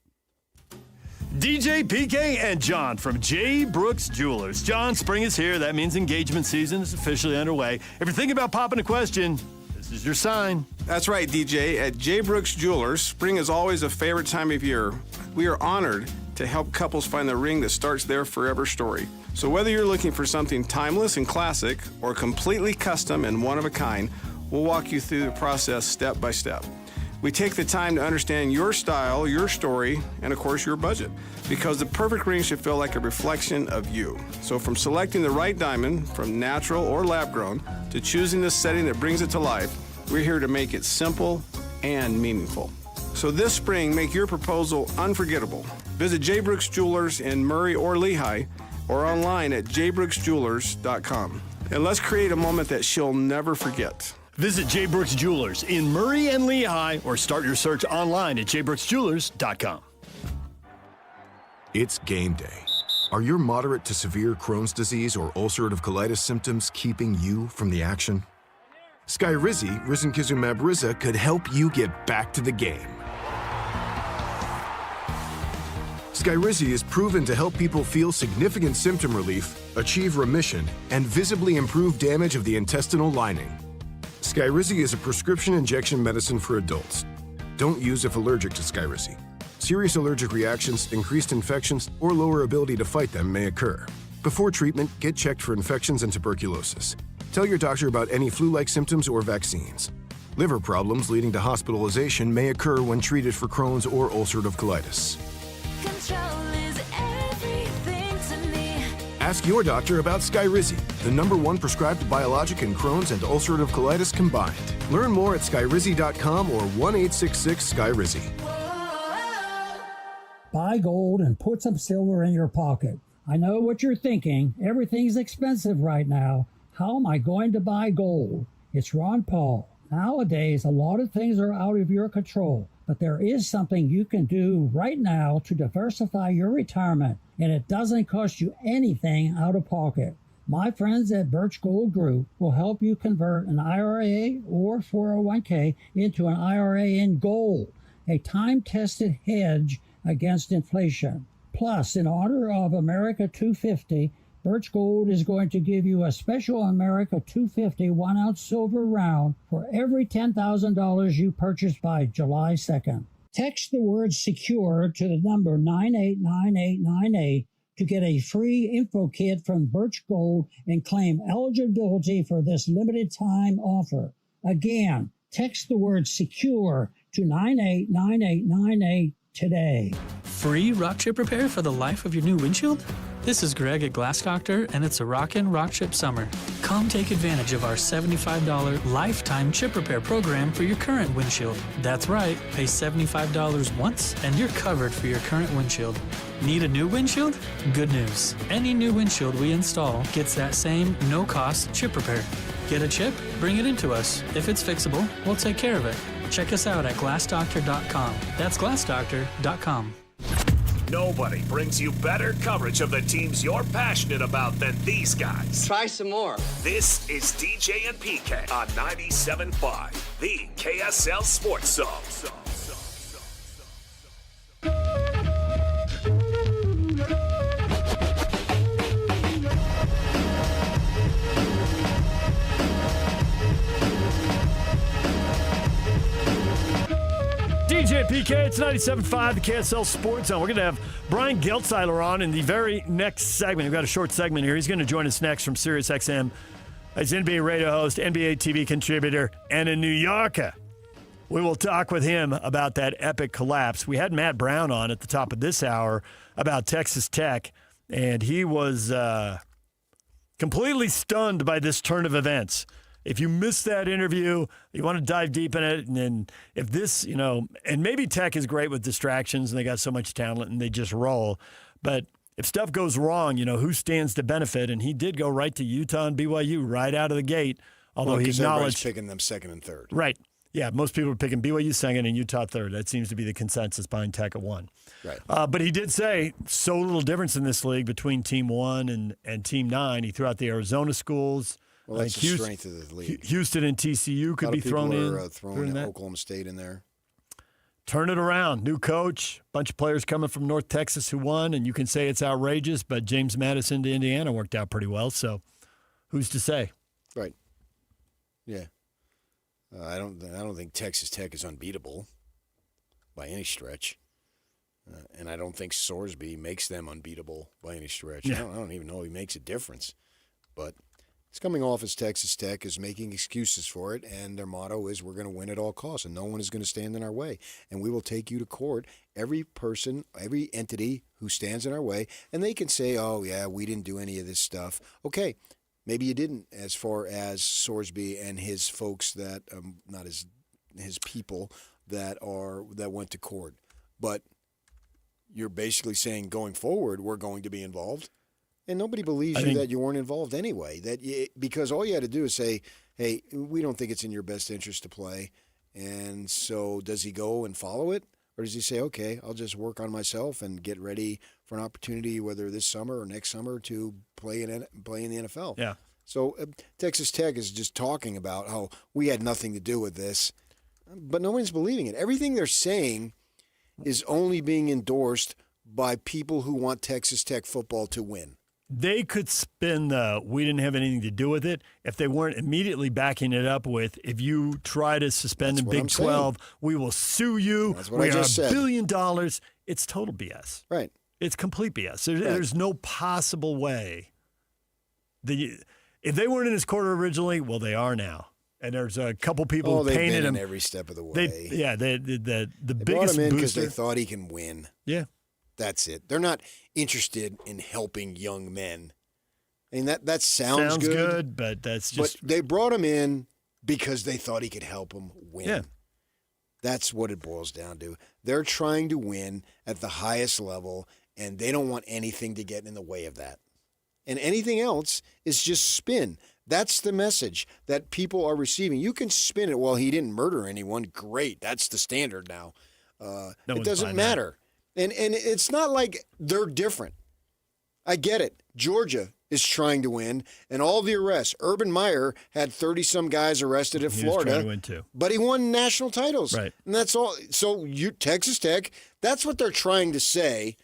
DJ, PK, and John from J. Brooks Jewelers. John, spring is here. That means engagement season is officially underway. If you're thinking about popping a question, this is your sign.
That's right, DJ. At J. Brooks Jewelers, spring is always a favorite time of year. We are honored to help couples find the ring that starts their forever story. So whether you're looking for something timeless and classic or completely custom and one of a kind, we'll walk you through the process step by step. We take the time to understand your style, your story, and of course your budget, because the perfect ring should feel like a reflection of you. So from selecting the right diamond, from natural or lab grown, to choosing the setting that brings it to life, we're here to make it simple and meaningful. So this spring, make your proposal unforgettable. Visit J. Brooks Jewelers in Murray or Lehigh, or online at jbrooksjewelers.com. And let's create a moment that she'll never forget.
Visit J. Brooks Jewelers in Murray and Lehigh, or start your search online at jbrooksjewelers.com.
It's game day. Are your moderate to severe Crohn's disease or ulcerative colitis symptoms keeping you from the action? Skyrizi, risankizumab Riza, could help you get back to the game. Skyrizi is proven to help people feel significant symptom relief, achieve remission, and visibly improve damage of the intestinal lining. Skyrizi is a prescription injection medicine for adults. Don't use if allergic to Skyrizi. Serious allergic reactions, increased infections, or lower ability to fight them may occur. Before treatment, get checked for infections and tuberculosis. Tell your doctor about any flu-like symptoms or vaccines. Liver problems leading to hospitalization may occur when treated for Crohn's or ulcerative colitis.
Control is everything to me.
Ask your doctor about Skyrizi, the #1 prescribed biologic in Crohn's and ulcerative colitis combined. Learn more at skyrizi.com or 1-866-SKYRIZI.
Buy gold and put some silver in your pocket. I know what you're thinking. Everything's expensive right now. How am I going to buy gold? It's Ron Paul. Nowadays, a lot of things are out of your control, but there is something you can do right now to diversify your retirement, and it doesn't cost you anything out of pocket. My friends at Birch Gold Group will help you convert an IRA or 401k into an IRA in gold, a time-tested hedge against inflation. Plus, in honor of America 250, Birch Gold is going to give you a special America 250 1-ounce silver round for every $10,000 you purchase by July 2nd. Text the word SECURE to the number 989898 to get a free info kit from Birch Gold and claim eligibility for this limited time offer. Again, text the word SECURE to 989898 today.
Free rock chip repair for the life of your new windshield? This is Greg at Glass Doctor, and it's a rockin' rock chip summer. Come take advantage of our $75 lifetime chip repair program for your current windshield. That's right, pay $75 once, and you're covered for your current windshield. Need a new windshield? Good news. Any new windshield we install gets that same no-cost chip repair. Get a chip? Bring it into us. If it's fixable, we'll take care of it. Check us out at glassdoctor.com. That's glassdoctor.com.
Nobody brings you better coverage of the teams you're passionate about than these guys.
Try some more.
This is DJ and PK on 97.5, the KSL Sports Zone.
DJ PK, it's 97.5, the KSL Sports Zone. We're going to have Brian Geltzeiler on in the very next segment. We've got a short segment here. He's going to join us next from SiriusXM. He's NBA radio host, NBA TV contributor, and a New Yorker. We will talk with him about that epic collapse. We had Matt Brown on at the top of this hour about Texas Tech, and he was completely stunned by this turn of events. If you missed that interview, you want to dive deep in it, and then if this, and maybe Tech is great with distractions, and they got so much talent, and they just roll, but if stuff goes wrong, who stands to benefit? And he did go right to Utah and BYU right out of the gate, although he acknowledged
picking them second and third.
Right. Yeah, most people are picking BYU second and Utah third. That seems to be the consensus behind Tech at 1.
Right.
But he did say so little difference in this league between Team 1 and Team 9. He threw out the Arizona schools.
Well, that's the strength of the league.
Houston and TCU could be thrown in.
Throwing Oklahoma State in there.
Turn it around. New coach, bunch of players coming from North Texas who won, and you can say it's outrageous, but James Madison to Indiana worked out pretty well, so who's to say?
Right. Yeah. I don't think Texas Tech is unbeatable by any stretch. And I don't think Sorsby makes them unbeatable by any stretch.
Yeah.
I don't even know if he makes a difference. But it's coming off as Texas Tech is making excuses for it, and their motto is we're going to win at all costs, and no one is going to stand in our way. And we will take you to court, every person, every entity who stands in our way, and they can say, oh, yeah, we didn't do any of this stuff. Okay, maybe you didn't, as far as Sorsby and his folks that, not his people that went to court. But you're basically saying going forward, we're going to be involved. And nobody believes that you weren't involved anyway. Because all you had to do is say, hey, we don't think it's in your best interest to play. And so does he go and follow it? Or does he say, okay, I'll just work on myself and get ready for an opportunity, whether this summer or next summer, to play in the NFL?
Yeah.
So Texas Tech is just talking about how we had nothing to do with this. But no one's believing it. Everything they're saying is only being endorsed by people who want Texas Tech football to win.
They could spin we didn't have anything to do with it if they weren't immediately backing it up with, if you try to suspend the Big 12, we will sue you.
That's what I just said.
$1 billion. It's total BS.
Right.
It's complete BS. There's no possible way. If they weren't in his court originally, well, they are now. And there's a couple people who painted him
every step of the way.
The
they
biggest
brought him in because
booster.
they thought he can win.
Yeah.
That's it. They're not interested in helping young men. I mean, that sounds
good, but that's just.
But they brought him in because they thought he could help them win.
Yeah.
That's what it boils down to. They're trying to win at the highest level, and they don't want anything to get in the way of that. And anything else is just spin. That's the message that people are receiving. You can spin it, well, he didn't murder anyone. Great. That's the standard now. It doesn't matter. And it's not like they're different. I get it. Georgia is trying to win, and all the arrests. Urban Meyer had 30-some guys arrested at Florida.
He was trying to win too.
But he won national titles.
Right.
And that's all. So Texas Tech, that's what they're trying to say.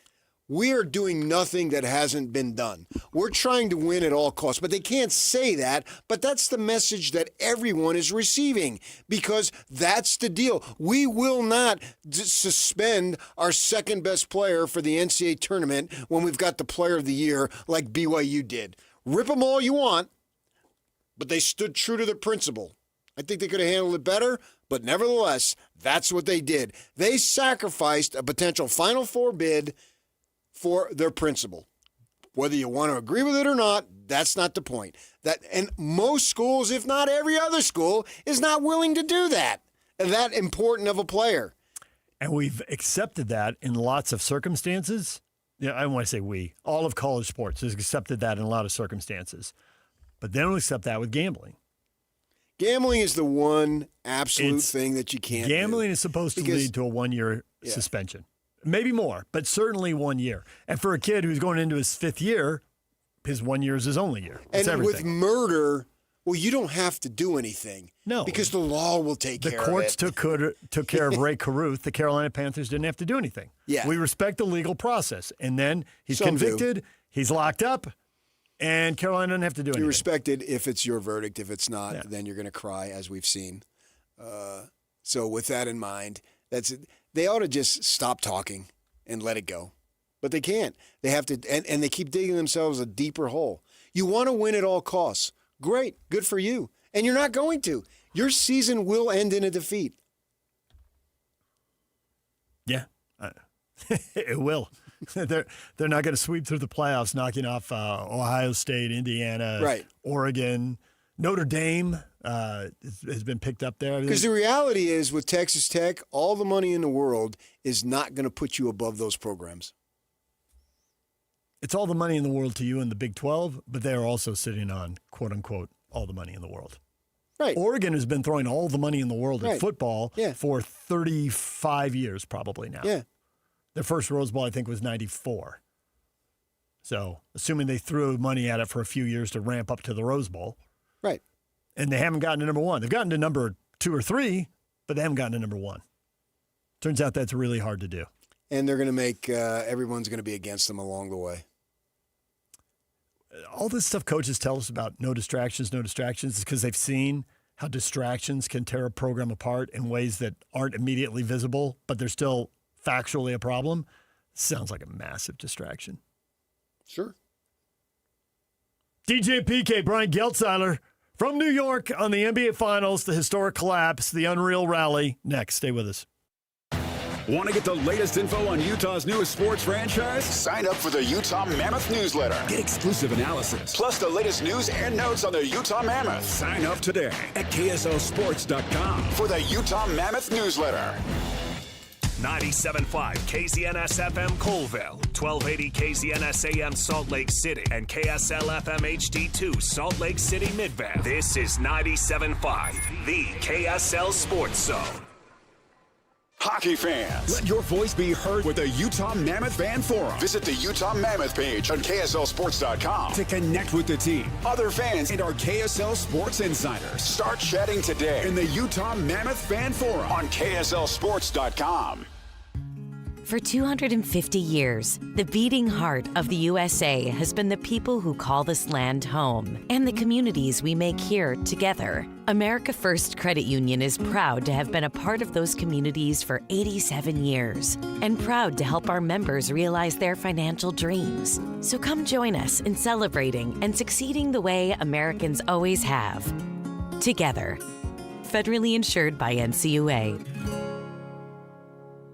We are doing nothing that hasn't been done. We're trying to win at all costs. But they can't say that, but that's the message that everyone is receiving, because that's the deal. We will not suspend our second-best player for the NCAA tournament when we've got the player of the year like BYU did. Rip them all you want, but they stood true to their principle. I think they could have handled it better, but nevertheless, that's what they did. They sacrificed a potential Final Four bid for their principle. Whether you want to agree with it or not, that's not the point. And most schools, if not every other school, is not willing to do that important of a player.
And we've accepted that in lots of circumstances. Yeah, I don't want to say we. All of college sports has accepted that in a lot of circumstances. But they don't accept that with gambling.
Gambling is the one absolute thing that you can't
Gambling
do.
is supposed to lead to a 1-year suspension. Maybe more, but certainly 1 year. And for a kid who's going into his 5th year, his 1 year is his only year. It's
and
everything.
With murder, well, you don't have to do anything.
No.
Because the law will take care of it.
The courts took care of Ray Caruth. The Carolina Panthers didn't have to do anything.
Yeah.
We respect the legal process. And then he's
Some
convicted, he's locked up, and Carolina doesn't have to do anything.
You respect it if it's your verdict. If it's not, then you're going to cry, as we've seen. So with that in mind, that's it. They ought to just stop talking and let it go. But they can't. They have to, and they keep digging themselves a deeper hole. You want to win at all costs. Great. Good for you. And you're not going to. Your season will end in a defeat.
Yeah, it will. They're not going to sweep through the playoffs, knocking off Ohio State, Indiana,
right.
Oregon, Notre Dame has been picked up there.
Because the reality is, with Texas Tech, all the money in the world is not going to put you above those programs.
It's all the money in the world to you in the Big 12, but they are also sitting on, quote unquote, all the money in the world.
Right.
Oregon has been throwing all the money in the world at football
Yeah.
for 35 years probably now.
Yeah.
Their first Rose Bowl, I think, was 94. So, assuming they threw money at it for a few years to ramp up to the Rose Bowl.
Right.
And they haven't gotten to number 1. They've gotten to number 2 or 3, but they haven't gotten to number 1. Turns out that's really hard to do.
And they're going to make everyone's going to be against them along the way.
All this stuff coaches tell us about no distractions is because they've seen how distractions can tear a program apart in ways that aren't immediately visible, but they're still factually a problem. Sounds like a massive distraction.
Sure.
DJ PK, Brian Geltzeiler from New York on the NBA Finals, the historic collapse, the unreal rally. Next, stay with us.
Want to get the latest info on Utah's newest sports franchise? Sign up for the Utah Mammoth newsletter. Get exclusive analysis, plus the latest news and notes on the Utah Mammoth. Sign up today at KSLSports.com for the Utah Mammoth newsletter.
97.5 KZNS FM Colville, 1280 KZNS AM Salt Lake City, and KSL FM HD2 Salt Lake City Midvale. This is 97.5, the KSL Sports Zone.
Hockey fans, let your voice be heard with the Utah Mammoth Fan Forum. Visit the Utah Mammoth page on KSLSports.com to connect with the team, other fans, and our KSL Sports insiders. Start chatting today in the Utah Mammoth Fan Forum on KSLSports.com.
For 250 years, the beating heart of the USA has been the people who call this land home and the communities we make here together. America First Credit Union is proud to have been a part of those communities for 87 years and proud to help our members realize their financial dreams. So come join us in celebrating and succeeding the way Americans always have. Together. Federally insured by NCUA.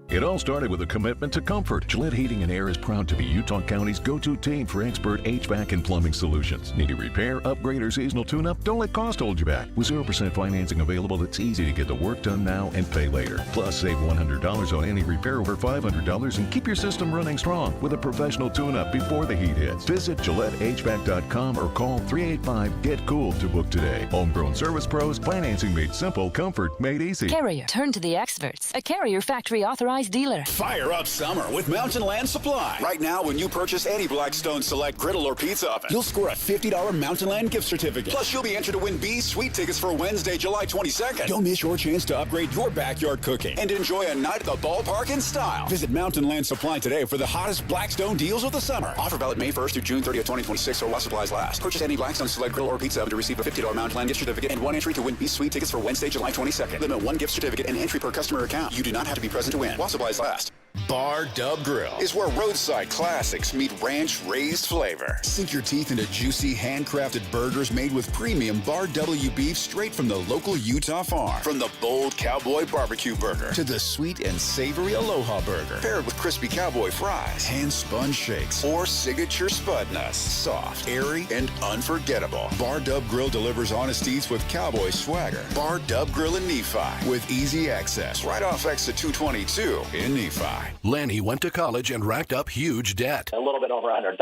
It all started with a commitment to comfort. Gillette Heating and Air is proud to be Utah County's go-to team for expert HVAC and plumbing solutions. Need a repair, upgrade, or seasonal tune-up? Don't let cost hold you back. With 0% financing available, it's easy to get the work done now and pay later. Plus, save $100 on any repair over $500 and keep your system running strong with a professional tune-up before the heat hits. Visit GilletteHVAC.com or call 385-GET-COOL to book today. Homegrown service pros, financing made simple, comfort made easy.
Carrier, turn to the experts. A Carrier factory authorized dealer.
Fire up summer with Mountain Land Supply. Right now, when you purchase any Blackstone Select griddle or pizza oven, you'll score a $50 Mountain Land gift certificate. Plus, you'll be entered to win B's Sweet tickets for Wednesday, July 22nd. Don't miss your chance to upgrade your backyard cooking and enjoy a night at the ballpark in style. Visit Mountain Land Supply today for the hottest Blackstone deals of the summer. Offer valid May 1st through June 30th, 2026, or while supplies last. Purchase any Blackstone Select griddle or pizza oven to receive a $50 Mountain Land gift certificate and one entry to win B's Sweet tickets for Wednesday, July 22nd. Limit one gift certificate and entry per customer account. You do not have to be present to win while supplies last. Bar Dub Grill is where roadside classics meet ranch-raised flavor. Sink your teeth into juicy, handcrafted burgers made with premium Bar W beef straight from the local Utah farm. From the bold cowboy barbecue burger to the sweet and savory Aloha burger, paired with crispy cowboy fries, hand-spun shakes, or signature spud nuts. Soft, airy, and unforgettable. Bar Dub Grill delivers honest eats with cowboy swagger. Bar Dub Grill in Nephi with easy access right off exit 222 in Nephi.
Lanny went to college and racked up huge debt.
A little bit over $100,000.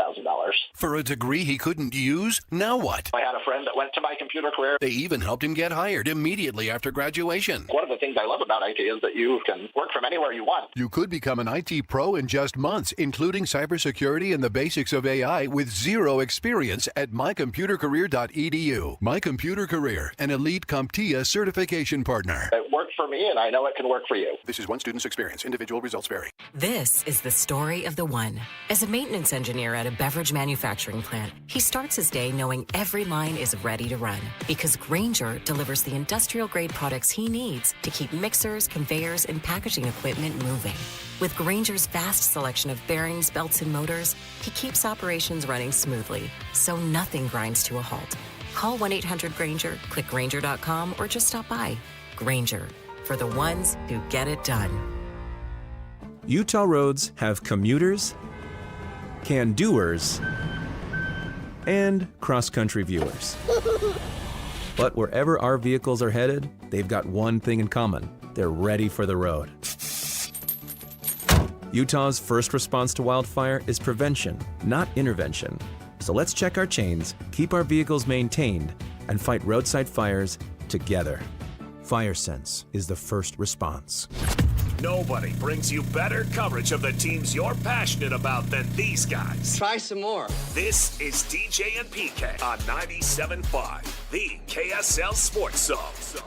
For a degree he couldn't use? Now what?
I had a friend that went to my computer career.
They even helped him get hired immediately after graduation.
One of the things I love about IT is that you can work from anywhere you want.
You could become an IT pro in just months, including cybersecurity and the basics of AI with zero experience at mycomputercareer.edu. My Computer Career, an elite CompTIA certification partner.
It works for me, and I know it can work for you.
This is one student's experience. Individual results vary.
This is the story of the one. As a maintenance engineer at a beverage manufacturing plant, he starts his day knowing every line is ready to run because Grainger delivers the industrial-grade products he needs to keep mixers, conveyors, and packaging equipment moving. With Grainger's vast selection of bearings, belts, and motors, he keeps operations running smoothly, so nothing grinds to a halt. Call 1-800-GRAINGER, click Grainger.com, or just stop by. Grainger, for the ones who get it done.
Utah roads have commuters, can-doers, and cross-country viewers. But wherever our vehicles are headed, they've got one thing in common. They're ready for the road. Utah's first response to wildfire is prevention, not intervention. So let's check our chains, keep our vehicles maintained, and fight roadside fires together. FireSense is the first response.
Nobody brings you better coverage of the teams you're passionate about than these guys.
Try some more.
This is DJ and PK on 97.5, the KSL Sports Zone.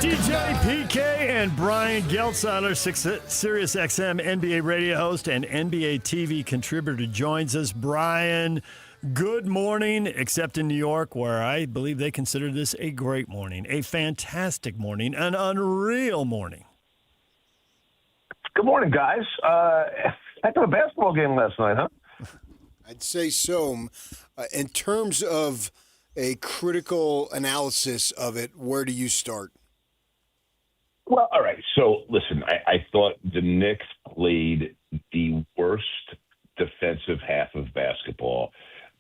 DJ PK and Brian Geltzeiler, Sirius XM NBA radio host and NBA TV contributor, joins us. Brian, good morning, except in New York, where I believe they consider this a great morning, a fantastic morning, an unreal morning.
Good morning, guys. Heck of a basketball game last night, huh?
I'd say so. In terms of a critical analysis of it, where do you start?
Well, all right. So, listen, I thought the Knicks played the worst defensive half of basketball.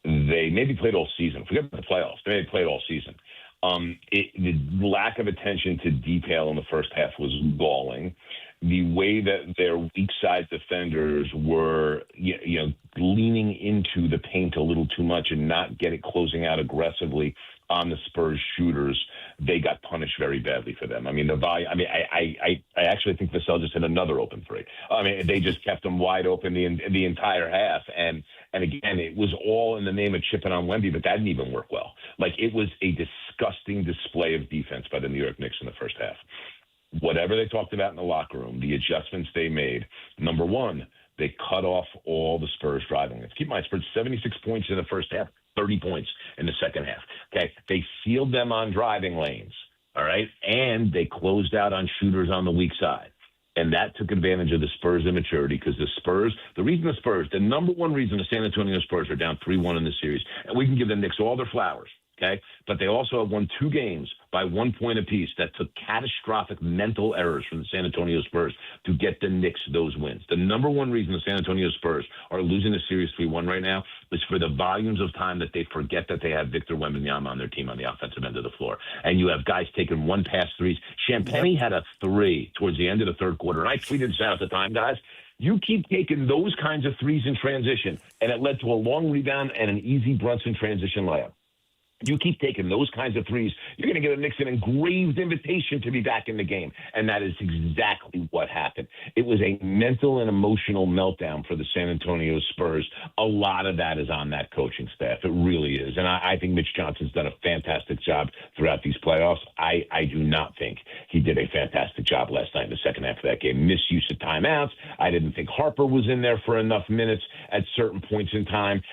They maybe played all season. Forget about the playoffs. They maybe played all season. The lack of attention to detail in the first half was galling. The way that their weak side defenders were, leaning into the paint a little too much and not closing out aggressively on the Spurs shooters, they got punished very badly for them. I mean, I actually think Vassell just hit another open three. I mean, they just kept them wide open the entire half. And again, it was all in the name of chipping on Wemby, but that didn't even work well. Like, it was a disgusting display of defense by the New York Knicks in the first half. Whatever they talked about in the locker room, the adjustments they made, number one, they cut off all the Spurs driving lanes. Keep in mind, Spurs 76 points in the first half, 30 points in the second half. Okay, they sealed them on driving lanes, all right, and they closed out on shooters on the weak side. And that took advantage of the Spurs' immaturity because the number one reason the San Antonio Spurs are down 3-1 in this series, and we can give the Knicks all their flowers, okay, but they also have won 2 games by 1 point apiece. That took catastrophic mental errors from the San Antonio Spurs to get the Knicks those wins. The number one reason the San Antonio Spurs are losing the series 3-1 right now is for the volumes of time that they forget that they have Victor Wembanyama on their team on the offensive end of the floor. And you have guys taking one-pass threes. Champagny had a 3 towards the end of the third quarter. And I tweeted this out at the time, guys. You keep taking those kinds of threes in transition, and it led to a long rebound and an easy Brunson transition layup. You keep taking those kinds of threes, you're going to get a Knicks an engraved invitation to be back in the game. And that is exactly what happened. It was a mental and emotional meltdown for the San Antonio Spurs. A lot of that is on that coaching staff. It really is. And I think Mitch Johnson's done a fantastic job throughout these playoffs. I do not think he did a fantastic job last night in the second half of that game. Misuse of timeouts. I didn't think Harper was in there for enough minutes at certain points in time.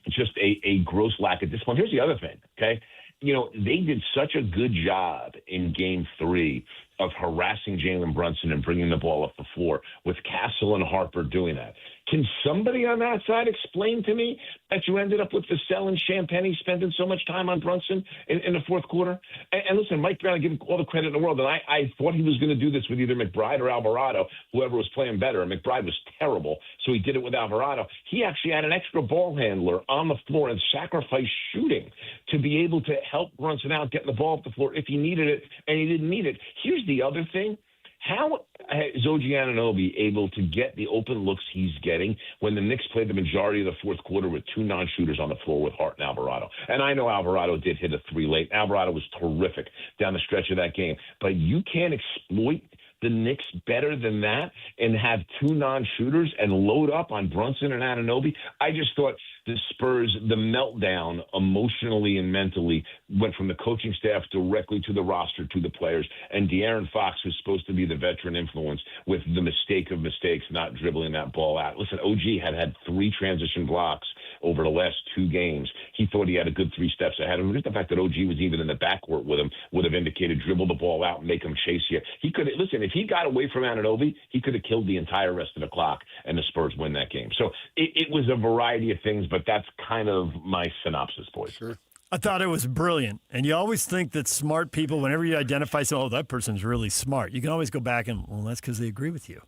Just a gross lack of discipline. Here's the other thing. Okay. They did such a good job in game 3 of harassing Jalen Brunson and bringing the ball up the floor with Castle and Harper doing that. Can somebody on that side explain to me that you ended up with Vassell and Champagny spending so much time on Brunson in the fourth quarter? And listen, Mike Brown, I give him all the credit in the world. And I thought he was going to do this with either McBride or Alvarado, whoever was playing better. And McBride was terrible, so he did it with Alvarado. He actually had an extra ball handler on the floor and sacrificed shooting to be able to help Brunson out getting the ball up the floor if he needed it, and he didn't need it. Here's the other thing. How is OG Anunoby able to get the open looks he's getting when the Knicks played the majority of the fourth quarter with two non-shooters on the floor with Hart and Alvarado? And I know Alvarado did hit a three late. Alvarado was terrific down the stretch of that game. But you can't exploit the Knicks better than that and have two non-shooters and load up on Brunson and Anunoby. I just thought the Spurs, the meltdown emotionally and mentally went from the coaching staff directly to the roster, to the players. And De'Aaron Fox was supposed to be the veteran influence with the mistake of mistakes, not dribbling that ball out. Listen, OG had 3 transition blocks over the last 2 games. He thought he had a good 3 steps ahead of him. Just the fact that OG was even in the backcourt with him would have indicated dribble the ball out and make him chase you. He could have, listen, if he got away from Anunoby, he could have killed the entire rest of the clock and the Spurs win that game. So it was a variety of things, but that's kind of my synopsis, boys.
Sure.
I thought it was brilliant. And you always think that smart people, whenever you identify someone, oh, that person's really smart, you can always go back and, well, that's because they agree with you.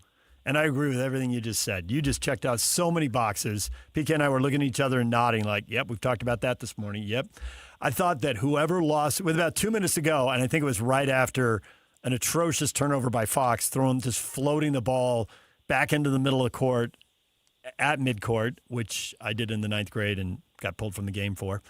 And I agree with everything you just said. You just checked out so many boxes. PK and I were looking at each other and nodding like, yep, we've talked about that this morning. Yep. I thought that whoever lost, with about 2 minutes to go, and I think it was right after an atrocious turnover by Fox, just floating the ball back into the middle of the court at midcourt, which I did in the 9th grade and got pulled from the game for.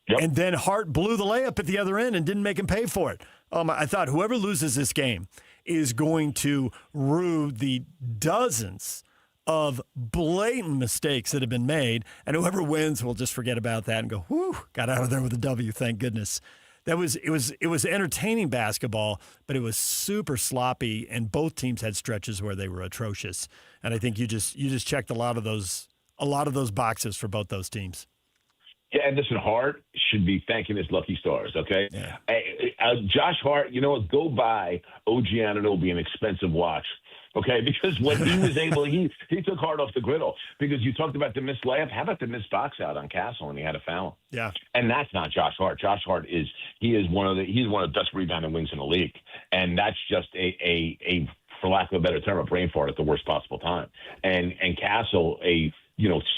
Yep. And then Hart blew the layup at the other end and didn't make him pay for it. I thought whoever loses this game is going to rue the dozens of blatant mistakes that have been made, and whoever wins will just forget about that and go, whew, got out of there with a W, thank goodness. It was entertaining basketball, but it was super sloppy, and both teams had stretches where they were atrocious. And I think you just checked a lot of those boxes for both those teams.
Yeah, and listen, Hart should be thanking his lucky stars, okay? Yeah. Josh Hart, you know what? Go buy OG Anunoby an expensive watch, okay? Because when he was able, he took Hart off the griddle. Because you talked about the missed layup. How about the missed box out on Castle and he had a foul?
Yeah.
And that's not Josh Hart. Josh Hart he's one of the best rebounding wings in the league. And that's just a for lack of a better term, a brain fart at the worst possible time. And Castle,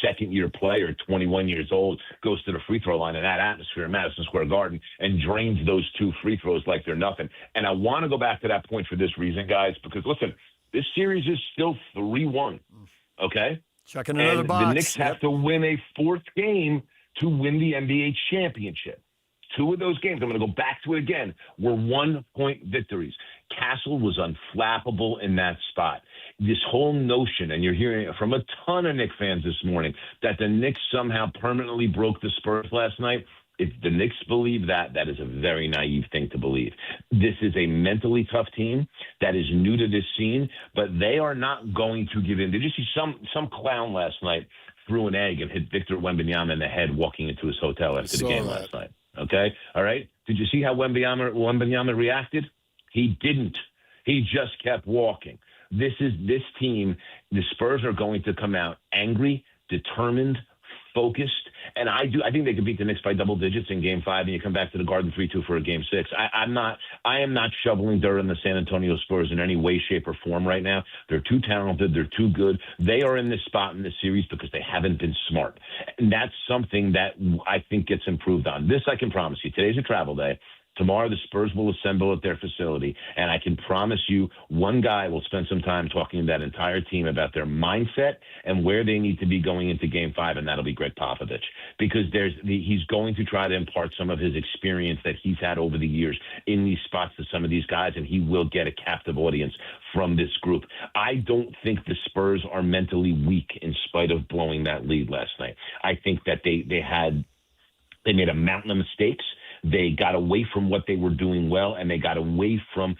second-year player, 21 years old, goes to the free throw line in that atmosphere in Madison Square Garden and drains those 2 free throws like they're nothing. And I want to go back to that point for this reason, guys, because, listen, this series is still 3-1, okay?
Checking another box.
The Knicks have to win a 4th game to win the NBA championship. 2 of those games, I'm going to go back to it again, were 1-point victories. Castle was unflappable in that spot. This whole notion, and you're hearing it from a ton of Knicks fans this morning, that the Knicks somehow permanently broke the Spurs last night. If the Knicks believe that, that is a very naive thing to believe. This is a mentally tough team that is new to this scene, but they are not going to give in. Did you see some clown last night threw an egg and hit Victor Wembanyama in the head walking into his hotel after the game last night? Okay? All right? Did you see how Wembanyama reacted? He didn't. He just kept walking. This team, the Spurs are going to come out angry, determined, focused, and I think they could beat the Knicks by double digits in Game 5, and you come back to the Garden 3-2 for a Game 6. I am not shoveling dirt on the San Antonio Spurs in any way, shape, or form right now. They're too talented. They're too good. They are in this spot in this series because they haven't been smart, and that's something that I think gets improved on. This I can promise you. Today's a travel day. Tomorrow, the Spurs will assemble at their facility, and I can promise you one guy will spend some time talking to that entire team about their mindset and where they need to be going into Game 5, and that'll be Greg Popovich, because he's going to try to impart some of his experience that he's had over the years in these spots to some of these guys, and he will get a captive audience from this group. I don't think the Spurs are mentally weak in spite of blowing that lead last night. I think that they made a mountain of mistakes. They got away from what they were doing well, and they got away from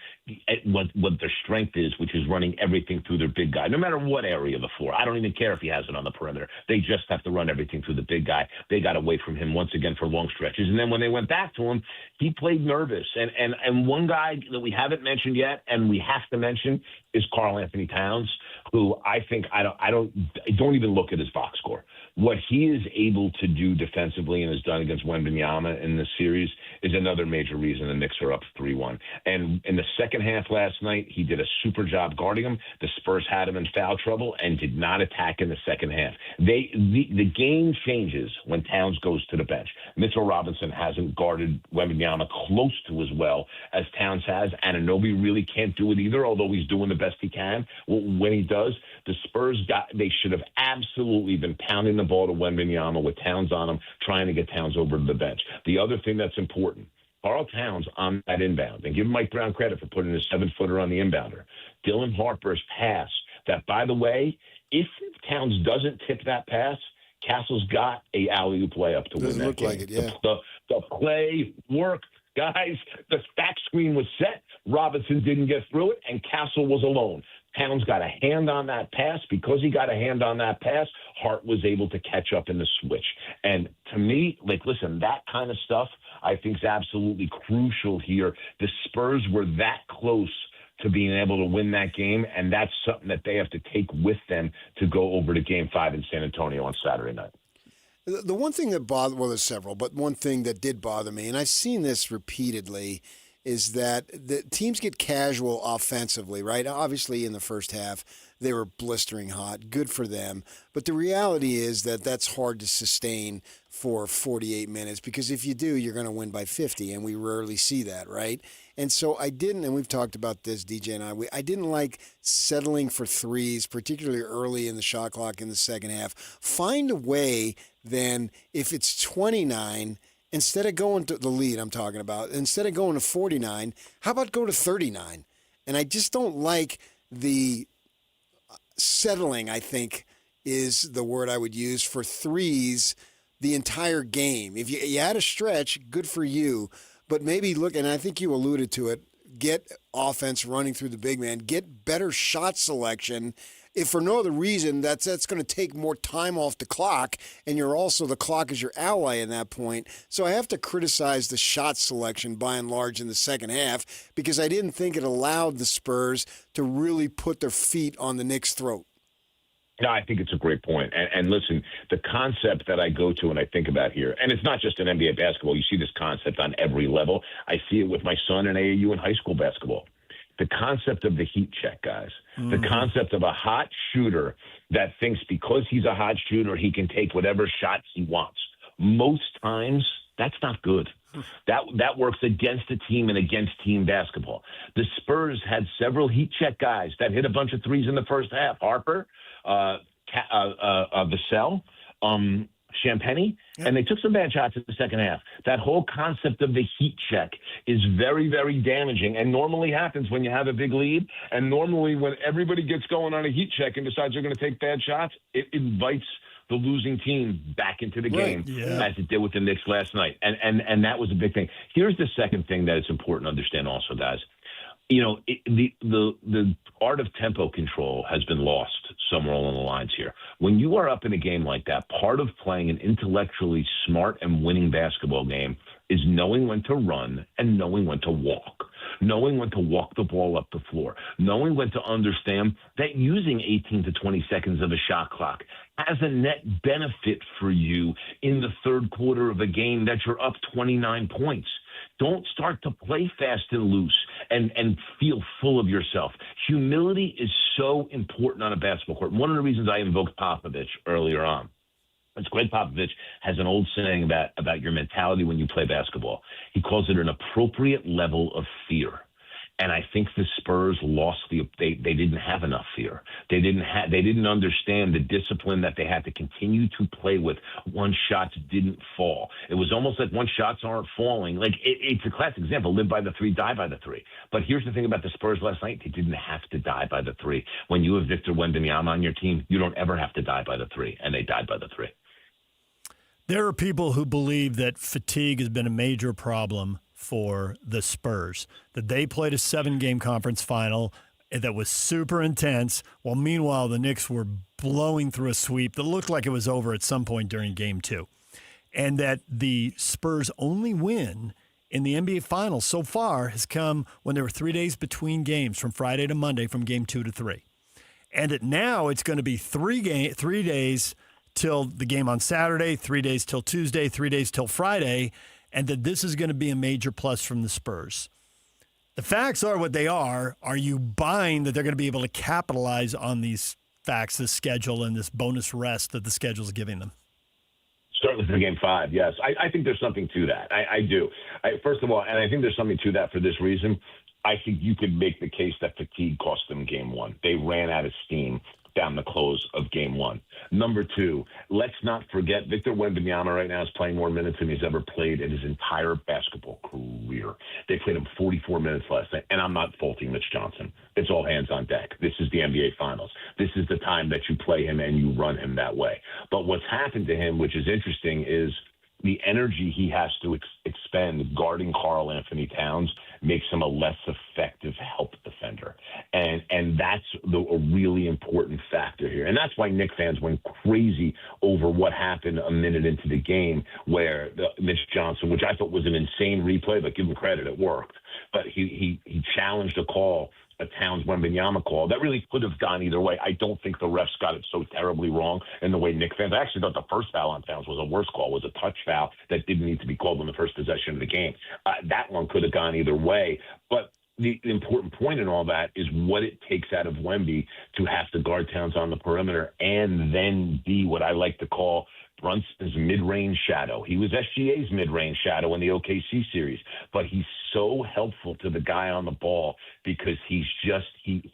what their strength is, which is running everything through their big guy, no matter what area of the floor. I don't even care if he has it on the perimeter. They just have to run everything through the big guy. They got away from him once again for long stretches. And then when they went back to him, he played nervous. And one guy that we haven't mentioned yet, and we have to mention, is Karl Anthony Towns, who I think I don't even look at his box score. What he is able to do defensively and has done against Wembanyama in this series is another major reason the Knicks are up 3-1. And in the second half last night, he did a super job guarding him. The Spurs had him in foul trouble and did not attack in the second half. The game changes when Towns goes to the bench. Mitchell Robinson hasn't guarded Wembanyama close to as well as Towns has. Anunoby really can't do it either, although he's doing the best he can. When he does, the Spurs they should have absolutely been pounding the ball to Wembanyama with Towns on him, trying to get Towns over to the bench. The other thing that's important, Karl Towns on that inbound, and give Mike Brown credit for putting his 7-footer on the inbounder. Dylan Harper's pass, that, by the way, if Towns doesn't tip that pass, Castle's got a alley-oop layup to win that
look
game.
like it, yeah.
The play worked. Guys, the back screen was set. Robinson didn't get through it, and Castle was alone. Towns got a hand on that pass. Because he got a hand on that pass, Hart was able to catch up in the switch. And to me, listen, that kind of stuff I think is absolutely crucial here. The Spurs were that close to being able to win that game, and that's something that they have to take with them to go over to Game 5 in San Antonio on Saturday night.
The one thing that bothered, well, there's several, but one thing that did bother me, and I've seen this repeatedly, is that the teams get casual offensively, right? Obviously, in the first half, they were blistering hot. Good for them. But the reality is that that's hard to sustain for 48 minutes, because if you do, you're going to win by 50, and we rarely see that, right? And so I didn't, and we've talked about this, DJ and I didn't like settling for threes, particularly early in the shot clock in the second half. Find a way then, if it's 29, instead of going to the lead I'm talking about, instead of going to 49, how about go to 39? And I just don't like the settling, I think, is the word I would use for threes the entire game. If you had a stretch, good for you. But maybe look, and I think you alluded to it, get offense running through the big man, get better shot selection. If for no other reason, that's going to take more time off the clock, and the clock is your ally in that point. So I have to criticize the shot selection by and large in the second half, because I didn't think it allowed the Spurs to really put their feet on the Knicks' throat.
No, I think it's a great point. And listen, the concept that I go to and I think about here, and it's not just in NBA basketball. You see this concept on every level. I see it with my son in AAU and high school basketball. The concept of the heat check, guys. The concept of a hot shooter that thinks because he's a hot shooter, he can take whatever shots he wants. Most times, that's not good. That works against a team and against team basketball. The Spurs had several heat check guys that hit a bunch of threes in the first half. Harper, Vassell, Champagny, and they took some bad shots in the second half. That whole concept of the heat check is very, very damaging, and normally happens when you have a big lead. And normally when everybody gets going on a heat check and decides they're going to take bad shots, it invites the losing team back into the game, as it did with the Knicks last night. And that was a big thing. Here's the second thing that it's important to understand also, guys. You know, the art of tempo control has been lost somewhere along the lines here. When you are up in a game like that, part of playing an intellectually smart and winning basketball game is knowing when to run and knowing when to walk. Knowing when to walk the ball up the floor. Knowing when to understand that using 18 to 20 seconds of a shot clock has a net benefit for you in the third quarter of a game that you're up 29 points. Don't start to play fast and loose and feel full of yourself. Humility is so important on a basketball court. One of the reasons I invoked Popovich earlier on, it's Greg Popovich has an old saying about your mentality when you play basketball. He calls it an appropriate level of fear. And I think the Spurs lost they didn't have enough fear. They didn't understand the discipline that they had to continue to play with once shots didn't fall. It was almost like once shots aren't falling. Like it's a classic example, live by the three, die by the three. But here's the thing about the Spurs last night, they didn't have to die by the three. When you have Victor Wembanyama on your team, you don't ever have to die by the three, and they died by the three.
There are people who believe that fatigue has been a major problem for the Spurs, that they played a 7-game conference final that was super intense, while meanwhile the Knicks were blowing through a sweep that looked like it was over at some point during Game 2. And that the Spurs' only win in the NBA Finals so far has come when there were 3 days between games, from Friday to Monday, from Game 2 to 3. And that now it's going to be 3 days till the game on Saturday, 3 days till Tuesday, 3 days till Friday. and that this is going to be a major plus from the Spurs. The facts are what they are. Are you buying that they're going to be able to capitalize on these facts, this schedule, and this bonus rest that the schedule is giving them?
Certainly for Game 5, yes. I think there's something to that. I do. First of all, and I think there's something to that for this reason, I think you could make the case that fatigue cost them Game 1. They ran out of steam down the close of Game 1. Number 2, let's not forget Victor Wembanyama right now is playing more minutes than he's ever played in his entire basketball career. They played him 44 minutes last night, and I'm not faulting Mitch Johnson. It's all hands on deck. This is the NBA Finals. This is the time that you play him and you run him that way. But what's happened to him, which is interesting, is the energy he has to expend guarding Karl Anthony Towns makes him a less effective help defender. And that's a really important factor here. And that's why Knicks fans went crazy over what happened a minute into the game where Mitch Johnson, which I thought was an insane replay, but give him credit, it worked. But he challenged a call, a Towns-Wembanyama call that really could have gone either way. I don't think the refs got it so terribly wrong in the way Knicks fans. I actually thought the first foul on Towns was a worse call, was a touch foul that didn't need to be called on the first possession of the game. That one could have gone either way. But the important point in all that is what it takes out of Wemby to have to guard Towns on the perimeter and then be what I like to call Brunson's mid-range shadow. He was SGA's mid-range shadow in the OKC series, but he's so helpful to the guy on the ball because he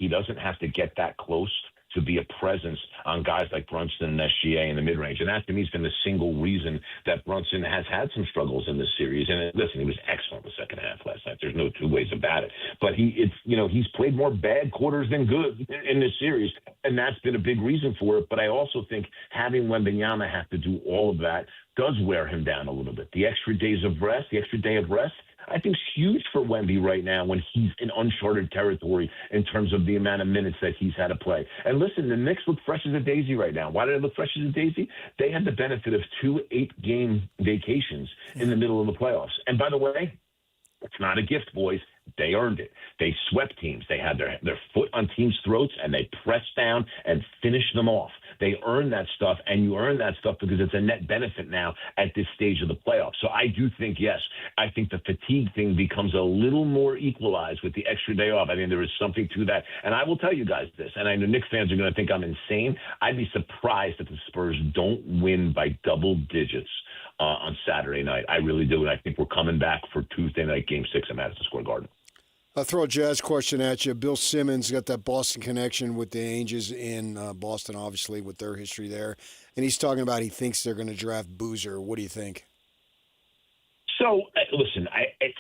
doesn't have to get that close to be a presence on guys like Brunson and SGA in the mid-range. And that, to me, has been the single reason that Brunson has had some struggles in this series. And listen, he was excellent the second half last night. There's no two ways about it. But he's played more bad quarters than good in this series, and that's been a big reason for it. But I also think having Wembanyama have to do all of that does wear him down a little bit. The extra day of rest, I think is huge for Wemby right now when he's in uncharted territory in terms of the amount of minutes that he's had to play. And listen, the Knicks look fresh as a daisy right now. Why do they look fresh as a daisy? They had the benefit of 2 8-game vacations in the middle of the playoffs. And by the way, it's not a gift, boys. They earned it. They swept teams. They had their foot on teams' throats, and they pressed down and finished them off. They earned that stuff, and you earn that stuff because it's a net benefit now at this stage of the playoffs. So I do think, yes, I think the fatigue thing becomes a little more equalized with the extra day off. I mean, there is something to that. And I will tell you guys this, and I know Knicks fans are going to think I'm insane. I'd be surprised if the Spurs don't win by double digits on Saturday night. I really do, and I think we're coming back for Tuesday night Game 6 at Madison Square Garden.
I'll throw a Jazz question at you. Bill Simmons got that Boston connection with the Angels in Boston, obviously, with their history there. And he's talking about he thinks they're going to draft Boozer. What do you think?
So, listen,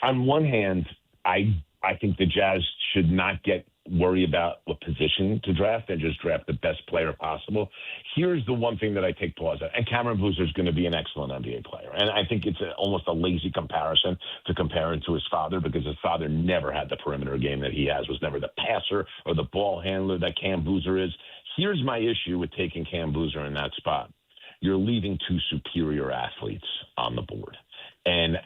on one hand, I think the Jazz should not worry about what position to draft and just draft the best player possible. Here's the one thing that I take pause at. And Cameron Boozer is going to be an excellent NBA player. And I think it's almost a lazy comparison to compare him to his father because his father never had the perimeter game that he has, was never the passer or the ball handler that Cam Boozer is. Here's my issue with taking Cam Boozer in that spot. You're leaving 2 superior athletes on the board. And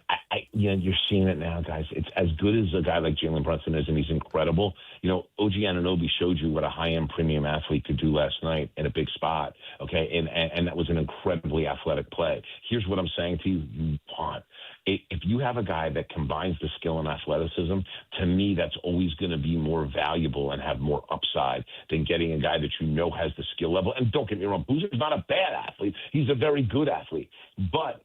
you're seeing it now, guys. It's as good as a guy like Jalen Brunson is, and he's incredible. OG Anunoby showed you what a high-end premium athlete could do last night in a big spot, okay? And that was an incredibly athletic play. Here's what I'm saying to you want. If you have a guy that combines the skill and athleticism, to me, that's always going to be more valuable and have more upside than getting a guy that has the skill level. And don't get me wrong, Boozer's not a bad athlete. He's a very good athlete. But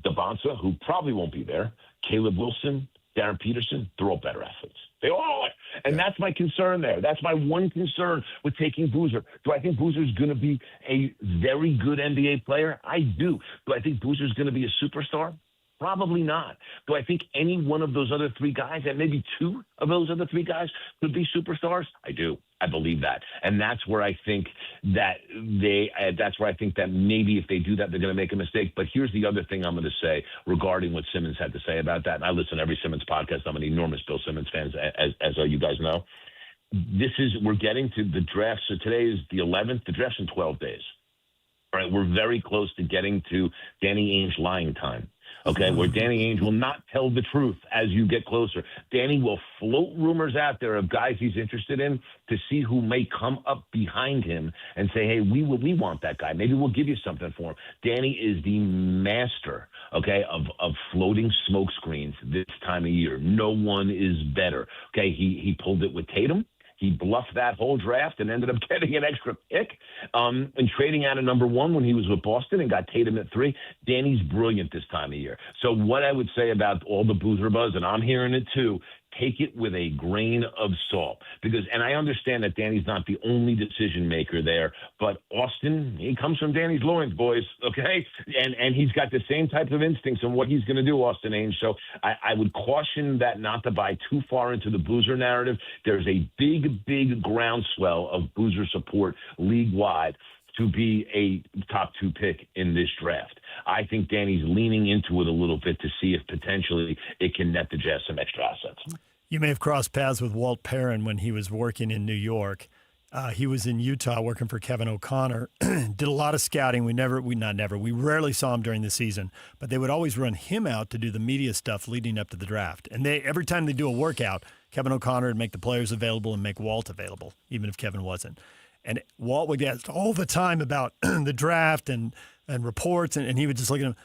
Devonta, who probably won't be there, Caleb Wilson, Darren Peterson, they're all better athletes. They all are. And that's my concern there. That's my one concern with taking Boozer. Do I think Boozer's going to be a very good NBA player? I do. Do I think Boozer's going to be a superstar? Probably not. Do I think any one of those other 3 guys, and maybe 2 of those other 3 guys, could be superstars? I do. I believe that. And that's where I think that maybe if they do that, they're going to make a mistake. But here's the other thing I'm going to say regarding what Simmons had to say about that. And I listen to every Simmons podcast. I'm an enormous Bill Simmons fan, as you guys know. We're getting to the draft. So today is the 11th. The draft's in 12 days. All right. We're very close to getting to Danny Ainge lying time. okay, where Danny Ainge will not tell the truth as you get closer. Danny will float rumors out there of guys he's interested in to see who may come up behind him and say, hey, we want that guy. Maybe we'll give you something for him. Danny is the master, okay, of floating smoke screens this time of year. No one is better. Okay, he pulled it with Tatum. He bluffed that whole draft and ended up getting an extra pick and trading out of number 1 when he was with Boston and got Tatum at 3. Danny's brilliant this time of year. So what I would say about all the boozer buzz, and I'm hearing it too, take it with a grain of salt. And I understand that Danny's not the only decision maker there, but Austin, he comes from Danny's loins, boys, okay? And he's got the same type of instincts on what he's going to do, Austin Ainge. So I would caution that not to buy too far into the boozer narrative. There's a big groundswell of boozer support league-wide to be a top 2 pick in this draft. I think Danny's leaning into it a little bit to see if potentially it can net the Jazz some extra assets.
You may have crossed paths with Walt Perrin when he was working in New York. He was in Utah working for Kevin O'Connor. Did a lot of scouting. We rarely saw him during the season, but they would always run him out to do the media stuff leading up to the draft. And every time they do a workout, Kevin O'Connor would make the players available and make Walt available, even if Kevin wasn't. And Walt would get all the time about the draft and reports, and he would just look at him.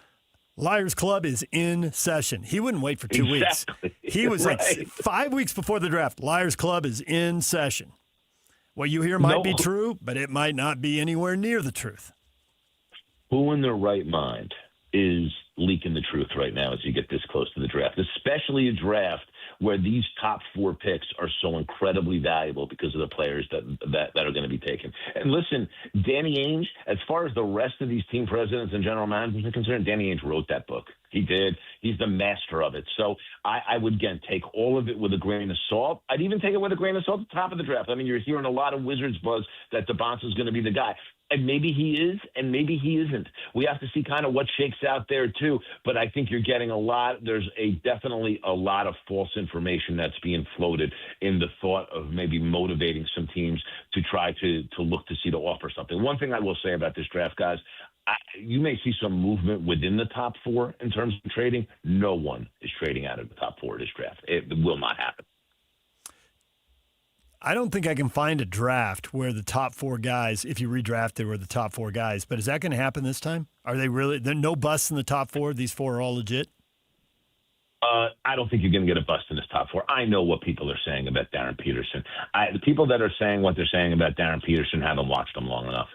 Liars Club is in session. He wouldn't wait for 2 weeks. He was
right.
like 5 weeks before the draft. Liars Club is in session. What you hear might be true, but it might not be anywhere near the truth.
Who in their right mind is leaking the truth right now as you get this close to the draft, especially a draft where these top 4 picks are so incredibly valuable because of the players that are going to be taken. And listen, Danny Ainge, as far as the rest of these team presidents and general managers are concerned, Danny Ainge wrote that book. He did. He's the master of it. So I would, again, take all of it with a grain of salt. I'd even take it with a grain of salt at the top of the draft. I mean, you're hearing a lot of Wizards buzz that DeBonce is going to be the guy. And maybe he is, and maybe he isn't. We have to see kind of what shakes out there, too. But I think you're getting there's definitely a lot of false information that's being floated in the thought of maybe motivating some teams to try to look to see to offer something. One thing I will say about this draft, guys, you may see some movement within the top 4 in terms of trading. No one is trading out of the top 4 of this draft. It will not happen.
I don't think I can find a draft where the top 4 guys, if you redrafted, were the top 4 guys. But is that going to happen this time? Are they really? There are no busts in the top 4? These 4 are all legit?
I don't think you're going to get a bust in this top 4. I know what people are saying about Darren Peterson. The people that are saying what they're saying about Darren Peterson haven't watched him long enough.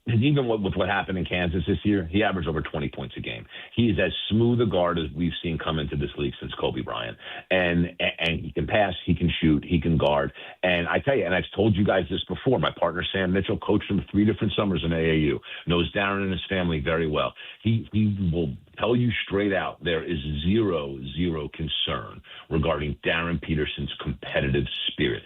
Even with what happened in Kansas this year, he averaged over 20 points a game. He is as smooth a guard as we've seen come into this league since Kobe Bryant. And he can pass, he can shoot, he can guard. And I tell you, and I've told you guys this before, my partner Sam Mitchell coached him 3 different summers in AAU, knows Darren and his family very well. He will tell you straight out there is zero concern regarding Darren Peterson's competitive spirit.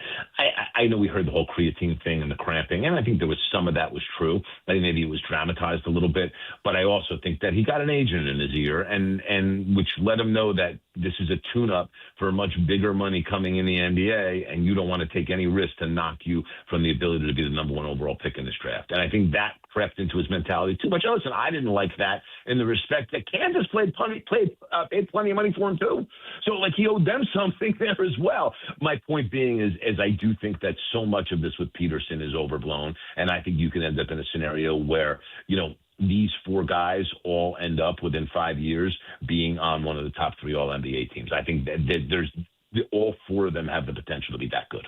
I know we heard the whole creatine thing and the cramping, and I think there was some of that was true. I think maybe it was dramatized a little bit, but I also think that he got an agent in his ear and which let him know that this is a tune-up for much bigger money coming in the NBA, and you don't want to take any risk to knock you from the ability to be the number 1 overall pick in this draft. And I think that crept into his mentality too much. Listen, I didn't like that in the respect that Kansas paid plenty of money for him too. So like he owed them something there as well. My point being is I do think that so much of this with Peterson is overblown, and I think you can end up in a scenario where, these 4 guys all end up within 5 years being on one of the top 3 All-NBA teams. I think that all 4 of them have the potential to be that good.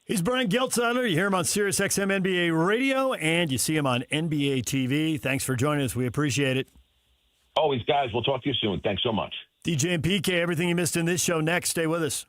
He's Brian Geltzeiler. You hear him on SiriusXM NBA Radio, and you see him on NBA TV. Thanks for joining us. We appreciate it.
Always, guys. We'll talk to you soon. Thanks so much.
DJ and PK, everything you missed in this show next. Stay with us.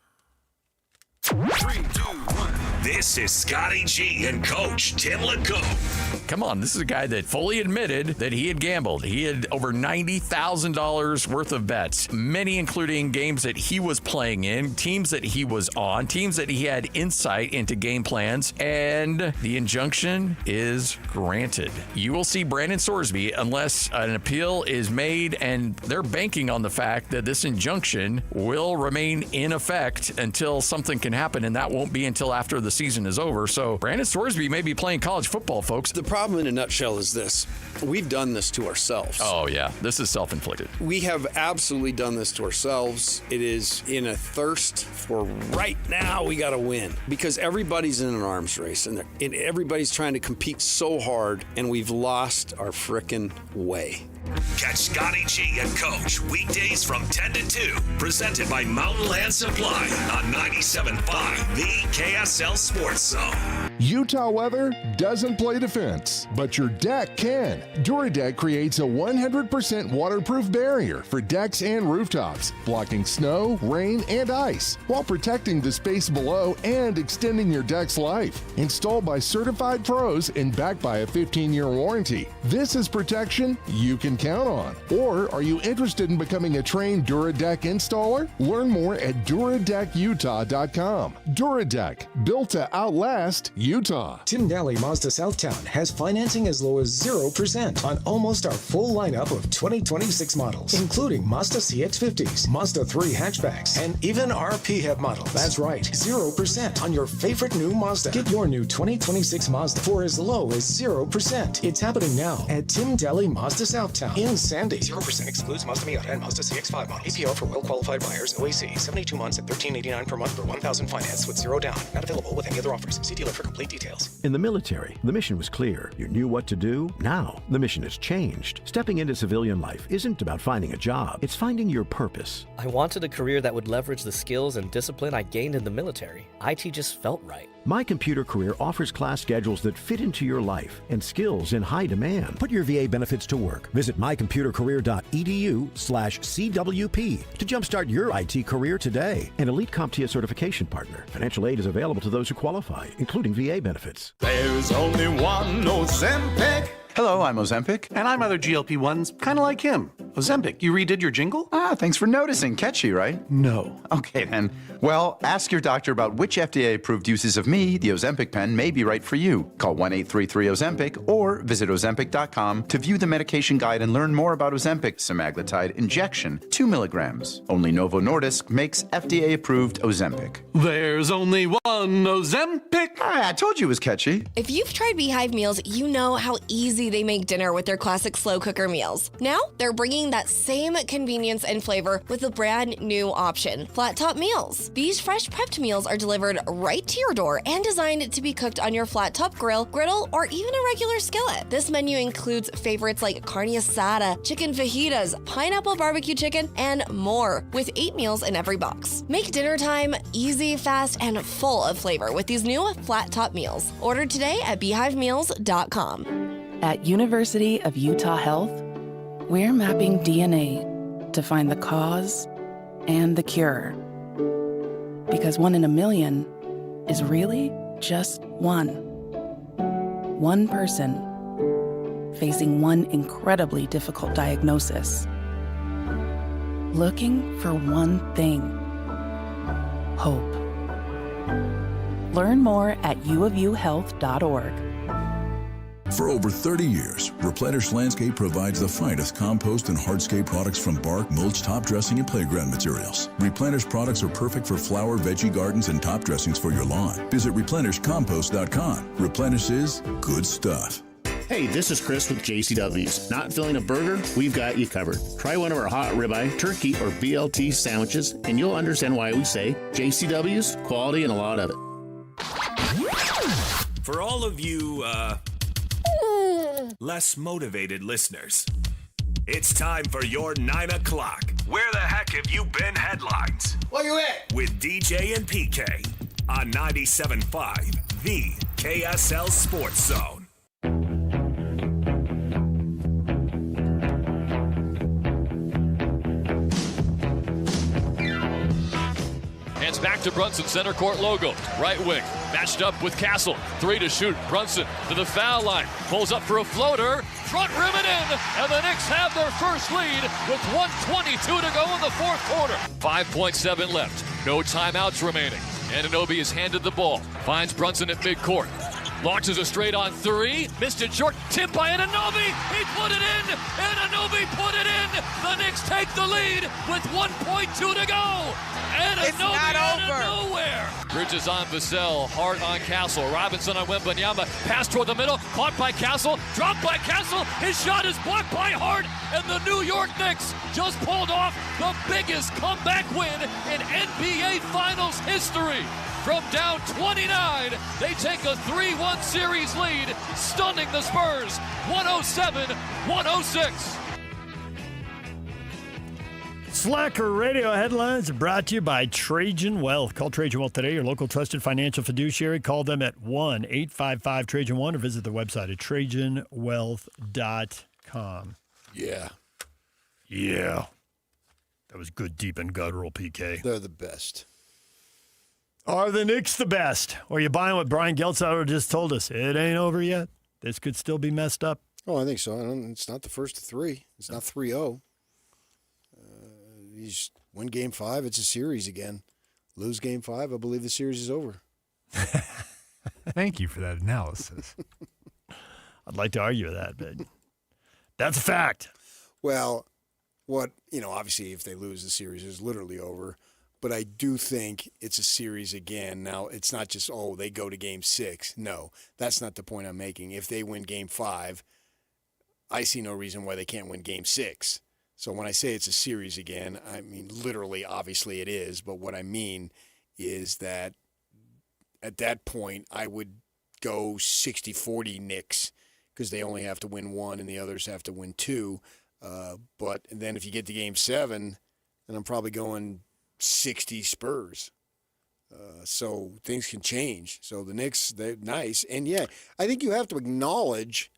3, 2, 1. This is Scotty G and Coach Tim LeCoe.
Come on, this is a guy that fully admitted that he had gambled. He had over $90,000 worth of bets, many including games that he was playing in, teams that he was on, teams that he had insight into game plans, and the injunction is granted. You will see Brandon Sorsby unless an appeal is made, and they're banking on the fact that this injunction will remain in effect until something can happen, and that won't be until after the the season is over. So Brandon Thorsby may be playing college football, folks.
The problem in a nutshell is this. We've done this to ourselves.
Oh, yeah. This is self-inflicted.
We have absolutely done this to ourselves. It is in a thirst for right now we got to win because everybody's in an arms race and everybody's trying to compete so hard and we've lost our frickin' way.
Catch Scotty G and Coach weekdays from 10 to 2. Presented by Mountain Land Supply on 97.5, the KSL Sports Zone.
Utah weather doesn't play defense, but your deck can. DuraDeck creates a 100% waterproof barrier for decks and rooftops, blocking snow, rain, and ice, while protecting the space below and extending your deck's life. Installed by certified pros and backed by a 15-year warranty. This is protection you can count on. Or are you interested in becoming a trained DuraDeck installer? Learn more at DuraDeckUtah.com. DuraDeck, built to outlast Utah.
Tim Daly Mazda Southtown has financing as low as 0% on almost our full lineup of 2026 models, including Mazda CX-50s, Mazda 3 hatchbacks, and even our PHEV models. That's right, 0% on your favorite new Mazda. Get your new 2026 Mazda for as low as 0%. It's happening now at Tim Daly Mazda Southtown in Sandy. 0% excludes Mazda Miata and Mazda CX-5 models. APR for well-qualified buyers. OAC, 72 months at $13.89 per month or $1,000 finance with 0 down. Not available with any other offers. See dealer for complete details.
In the military, the mission was clear. You knew what to do. Now, the mission has changed. Stepping into civilian life isn't about finding a job. It's finding your purpose.
I wanted a career that would leverage the skills and discipline I gained in the military. IT just felt right.
My Computer Career offers class schedules that fit into your life and skills in high demand. Put your VA benefits to work. Visit mycomputercareer.edu/CWP to jumpstart your IT career today. An Elite CompTIA certification partner. Financial aid is available to those who qualify, including VA benefits.
There's only one Ozempic.
Hello, I'm Ozempic.
And I'm other GLP-1s, kind of like him. Ozempic, you redid your jingle?
Thanks for noticing. Catchy, right?
No.
Okay, then. Well, ask your doctor about which FDA-approved uses of me, the Ozempic pen, may be right for you. Call 1-833-OZEMPIC or visit Ozempic.com to view the medication guide and learn more about Ozempic semaglutide injection, 2 milligrams. Only Novo Nordisk makes FDA-approved Ozempic.
There's only one Ozempic.
I told you it was catchy.
If you've tried Beehive meals, you know how easy they make dinner with their classic slow cooker meals. Now, they're bringing that same convenience and flavor with a brand new option, flat top meals. These fresh prepped meals are delivered right to your door and designed to be cooked on your flat top grill, griddle, or even a regular skillet. This menu includes favorites like carne asada, chicken fajitas, pineapple barbecue chicken, and more, with 8 meals in every box. Make dinner time easy, fast, and full of flavor with these new flat top meals. Order today at beehivemeals.com.
At University of Utah Health, we're mapping DNA to find the cause and the cure. Because 1 in a million is really just one. One person facing one incredibly difficult diagnosis. Looking for one thing: hope. Learn more at uofuhealth.org.
For over 30 years, Replenish Landscape provides the finest compost and hardscape products from bark, mulch, top dressing, and playground materials. Replenish products are perfect for flower, veggie gardens, and top dressings for your lawn. Visit replenishcompost.com. Replenish is good stuff.
Hey, this is Chris with JCW's. Not feeling a burger? We've got you covered. Try one of our hot ribeye, turkey, or BLT sandwiches, and you'll understand why we say JCW's, quality and a lot of it.
For all of you, less motivated listeners, it's time for your 9 o'clock. Where the heck have you been headlines?
Where you at?
With DJ and PK on 97.5, the KSL Sports Zone.
Hands back to Brunson, center court logo, right wing, matched up with Castle, 3 to shoot, Brunson to the foul line, pulls up for a floater, front rim and in, and the Knicks have their first lead with 1:22 to go in the fourth quarter. 5.7 left, no timeouts remaining. Anunoby is handed the ball, finds Brunson at midcourt. Launches a straight on three. Missed it short. Tipped by Anunoby. He put it in. Anunoby put it in. The Knicks take the lead with 1.2 to go. Anunoby out of nowhere. Bridges on Vassell. Hart on Castle. Robinson on Wembanyama. Pass toward the middle. Caught by Castle. Dropped by Castle. His shot is blocked by Hart. And the New York Knicks just pulled off the biggest comeback win in NBA Finals history. From down 29, they take a 3-1 series lead, stunning the Spurs, 107-106.
Slacker Radio headlines are brought to you by Trajan Wealth. Call Trajan Wealth today, your local trusted financial fiduciary. Call them at 1-855-TRAJAN1 or visit their website at TrajanWealth.com.
Yeah.
Yeah. That was good, deep, and guttural, PK.
They're the best.
Are the Knicks the best? Or are you buying what Brian Geltzauer just told us? It ain't over yet. This could still be messed up.
Oh, I think so. It's not the first of three. It's not 3-0. You win Game 5, it's a series again. Lose Game 5, I believe the series is over.
Thank you for that analysis.
I'd like to argue with that, but that's a fact.
Well, obviously if they lose, the series is literally over. But I do think it's a series again. Now, it's not just, they go to Game 6. No, that's not the point I'm making. If they win Game 5, I see no reason why they can't win Game 6. So when I say it's a series again, I mean literally, obviously it is. But what I mean is that at that point, I would go 60-40 Knicks because they only have to win one and the others have to win two. But then if you get to Game 7, then I'm probably going 60 Spurs. So things can change. So the Knicks, they're nice. And yeah, I think you have to acknowledge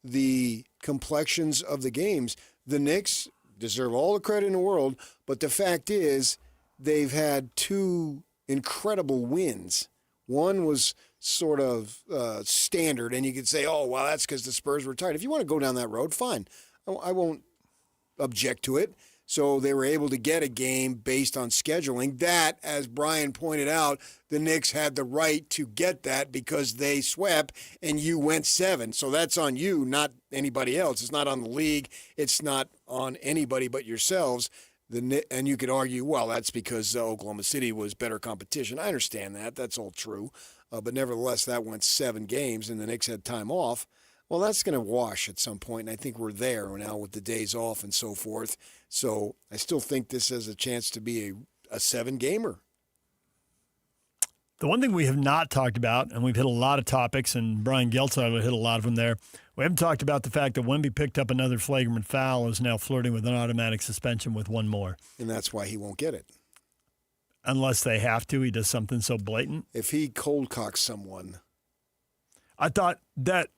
the complexions of the games. The Knicks deserve all the credit in the world, but the fact is they've had two incredible wins. One was sort of standard, and you could say, that's because the Spurs were tired. If you want to go down that road, fine. I won't object to it. So they were able to get a game based on scheduling. That, as Brian pointed out, the Knicks had the right to get that because they swept and you went 7. So that's on you, not anybody else. It's not on the league. It's not on anybody but yourselves. And you could argue, that's because Oklahoma City was better competition. I understand that. That's all true. But nevertheless, that went 7 games and the Knicks had time off. Well, that's going to wash at some point, and I think we're there now with the days off and so forth. So I still think this has a chance to be a 7-gamer.
The one thing we have not talked about, and we've hit a lot of topics, and Brian Geltzauer hit a lot of them there, we haven't talked about the fact that Wemby picked up another flagrant foul and is now flirting with an automatic suspension with one more.
And that's why he won't get it.
Unless they have to. He does something so blatant.
If he cold cocks someone.
I thought that...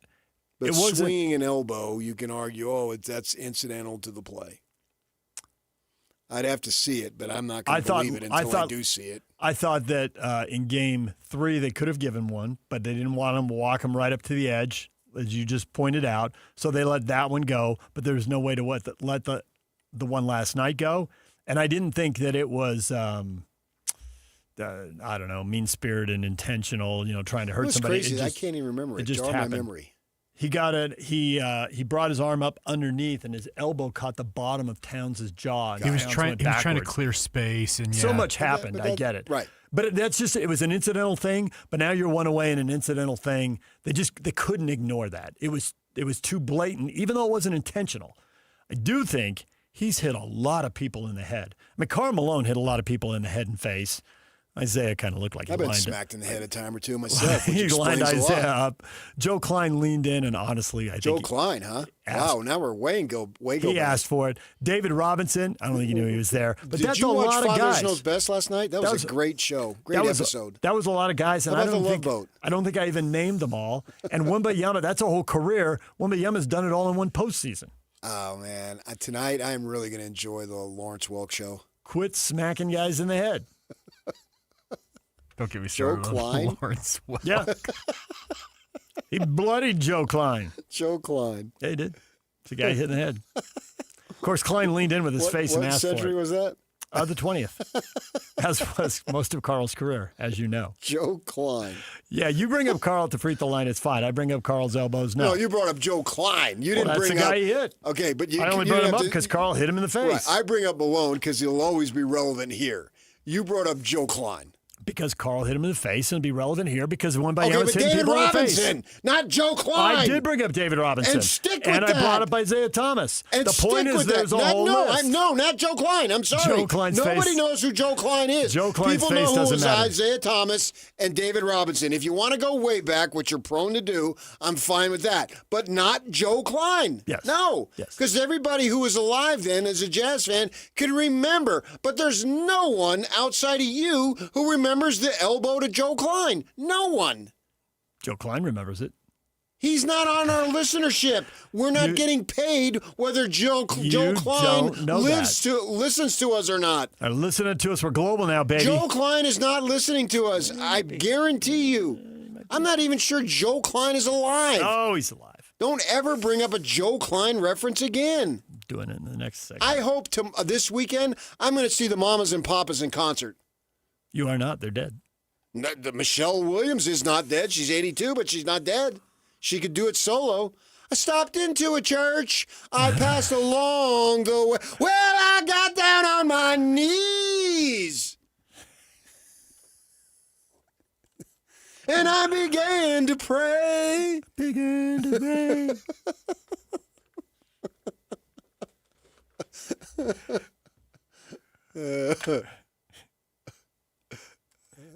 But swinging an elbow, you can argue, that's incidental to the play. I'd have to see it, but I'm not going to believe it until I do see it.
I thought that in Game 3 they could have given one, but they didn't want him to walk him right up to the edge, as you just pointed out. So they let that one go, but there was no way to let the one last night go. And I didn't think that it was, mean-spirited and intentional, trying to hurt somebody.
Crazy. I can't even remember it.
It just
jarred
happened.
my memory.
He got it. He brought his arm up underneath, and his elbow caught the bottom of Towns' jaw.
He was trying to clear space, and
so much happened. I get it.
Right.
But that's just it was an incidental thing. But now you're one away in an incidental thing. They couldn't ignore that. It was too blatant, even though it wasn't intentional. I do think he's hit a lot of people in the head. I mean, Karl Malone hit a lot of people in the head and face. Isaiah kind of looked like
I've been smacked in the head a time or two myself. He lined
Isaiah up. Joe Klein leaned in, and honestly, I think
Joe Klein, huh? Wow, now we're way go.
He asked for it. David Robinson, I don't think he knew he was there. But
Did
that's
you
a
watch
lot of
Father's
guys.
Knows Best last night? That was a great show. Great episode.
That was a lot of guys, and
How
I
about
don't
the
think
Love Boat?
I don't think I even named them all. And Wembanyama, that's a whole career. Wembanyama's done it all in one postseason.
Oh man, tonight I'm really going to enjoy the Lawrence Welk show.
Quit smacking guys in the head.
Don't get me started.
Joe Klein?
Lawrence Welk.
Yeah. He bloodied Joe Klein.
Joe Klein.
Yeah, he did. It's a guy hit in the head. Of course, Klein leaned in with his face and asked for it.
What century was that?
the 20th, as was most of Carl's career, as you know.
Joe Klein.
Yeah, you bring up Carl at the free throw line, it's fine. I bring up Carl's elbows, no.
No, you brought up Joe Klein. You didn't
that's
bring
the guy
up.
he hit.
Okay, but
I only brought him up because Carl hit him in the face.
Right. I bring up Malone because he'll always be relevant here. You brought up Joe Klein.
Because Carl hit him in the face and it'll be relevant here because Wembanyama
Okay, but
hitting
David
people
Robinson,
in the face.
not Joe Klein.
I did bring up David Robinson.
And stick with
and
that.
I brought up Isaiah Thomas.
And
the point is there's a whole list.
No, not Joe Klein. I'm sorry.
Joe Klein's
Nobody
face.
knows who Joe Klein is.
Joe Klein's
People
face
know who
doesn't
was
matter.
Isaiah Thomas and David Robinson. If you want to go way back, which you're prone to do, I'm fine with that. But not Joe Klein.
Yes.
No.
Yes.
Because everybody who was alive then as a Jazz fan can remember. But there's no one outside of you who remembers the elbow to Joe Klein. No one.
Joe Klein remembers it.
He's not on our listenership. We're not getting paid whether Joe Klein listens to us or not.
They're listening to us. We're global now, baby.
Joe Klein is not listening to us. I guarantee you. I'm not even sure Joe Klein is alive.
Oh, he's alive.
Don't ever bring up a Joe Klein reference again.
Doing it in the next segment.
I hope this weekend I'm going to see the Mamas and Papas in concert.
You are not. They're dead.
Michelle Williams is not dead. She's 82, but she's not dead. She could do it solo. I stopped into a church. I passed along the way. Well, I got down on my knees. And I began to pray.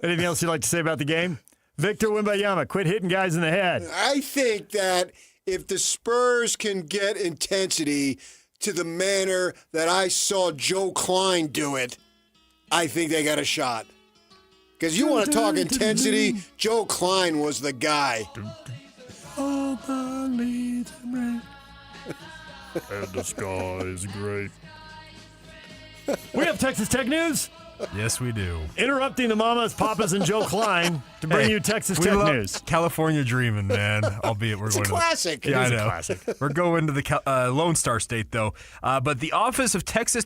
Anything else you'd like to say about the game? Victor Wembanyama, quit hitting guys in the head.
I think that if the Spurs can get intensity to the manner that I saw Joe Klein do it, I think they got a shot. Because you want to talk intensity, Joe Klein was the guy.
All the leaves are red, and the sky is great. We have Texas Tech news.
Yes, we do.
Interrupting the Mamas, Papas, and Joe Klein to bring you Texas Tech news.
California dreaming, man. Albeit we're
It's
going
a classic.
Yeah,
It is
I
a
know.
classic.
We're going to the Lone Star State, though. But the Office of Texas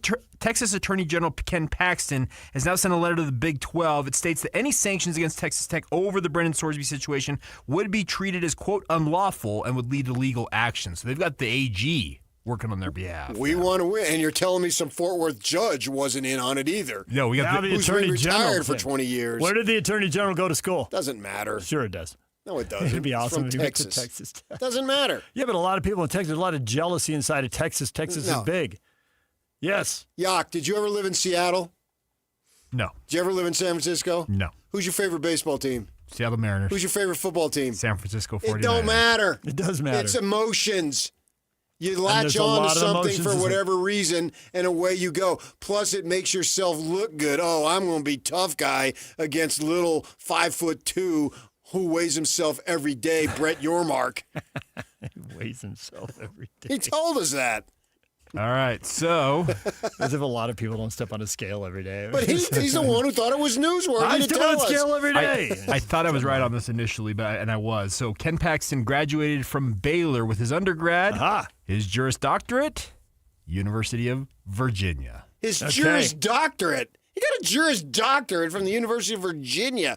Attorney General Ken Paxton has now sent a letter to the Big 12. It states that any sanctions against Texas Tech over the Brennan Sorsby situation would be treated as, quote, unlawful and would lead to legal action. So they've got the AG working on their behalf.
We want to win. And you're telling me some Fort Worth judge wasn't in on it either.
No, we got
the
who's
Attorney
been
General
retired for
thing.
20 years.
Where did the Attorney General go to school?
Doesn't matter.
Sure it does.
No, it doesn't.
It'd be awesome
It's
if
from
you went to
Texas.
Texas Tech.
Doesn't matter.
Yeah, but a lot of people in Texas, there's a lot of jealousy inside of Texas. Texas is big. Yes.
Yak, did you ever live in Seattle?
No.
Did you ever live in San Francisco?
No.
Who's your favorite baseball team?
Seattle Mariners.
Who's your favorite football team?
San Francisco 49ers.
It don't matter.
It does matter.
It's emotions. You latch
there's a
on to
lot of
something
emotions,
for
isn't
whatever reason, and away you go. Plus, it makes yourself look good. Oh, I'm going to be tough guy against little 5'2" who weighs himself every day, Brett Yormark.
He weighs himself every day.
He told us that.
All right, so.
As if a lot of people don't step on a scale every day.
But he's the one who thought it was newsworthy
I
to
step
tell
on a
us.
scale every day.
I thought I was right on this initially, and I was. So Ken Paxton graduated from Baylor with his undergrad, his Juris Doctorate, University of Virginia.
His Juris Doctorate. He got a Juris Doctorate from the University of Virginia.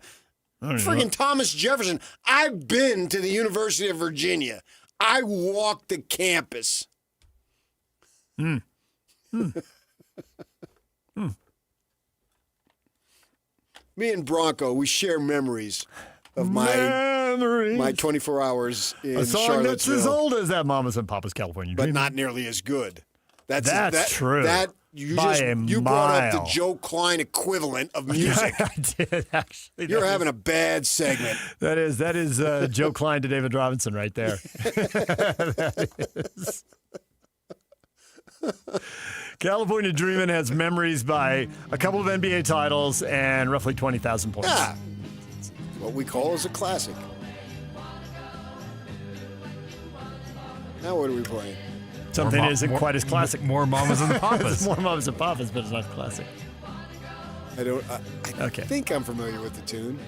Friggin' Thomas Jefferson. I've been to the University of Virginia. I walked the campus. Me and Bronco, we share memories of my 24 hours in
a song
Charlottesville.
that's as old as that Mamas and Papas California
but
Dream.
not nearly as good.
That's true.
You
By a
brought up the
mile.
Joe Klein equivalent of music.
I did, actually.
You're having a bad segment.
That is Joe Klein to David Robinson right there. That is. California Dreamin' has memories by a couple of NBA titles and roughly 20,000 points.
Yeah. What we call is a classic. Now what are we playing?
Something that isn't quite as classic.
More Mamas and Papas.
More Mamas and Papas, but it's not classic.
I think I'm familiar with the tune.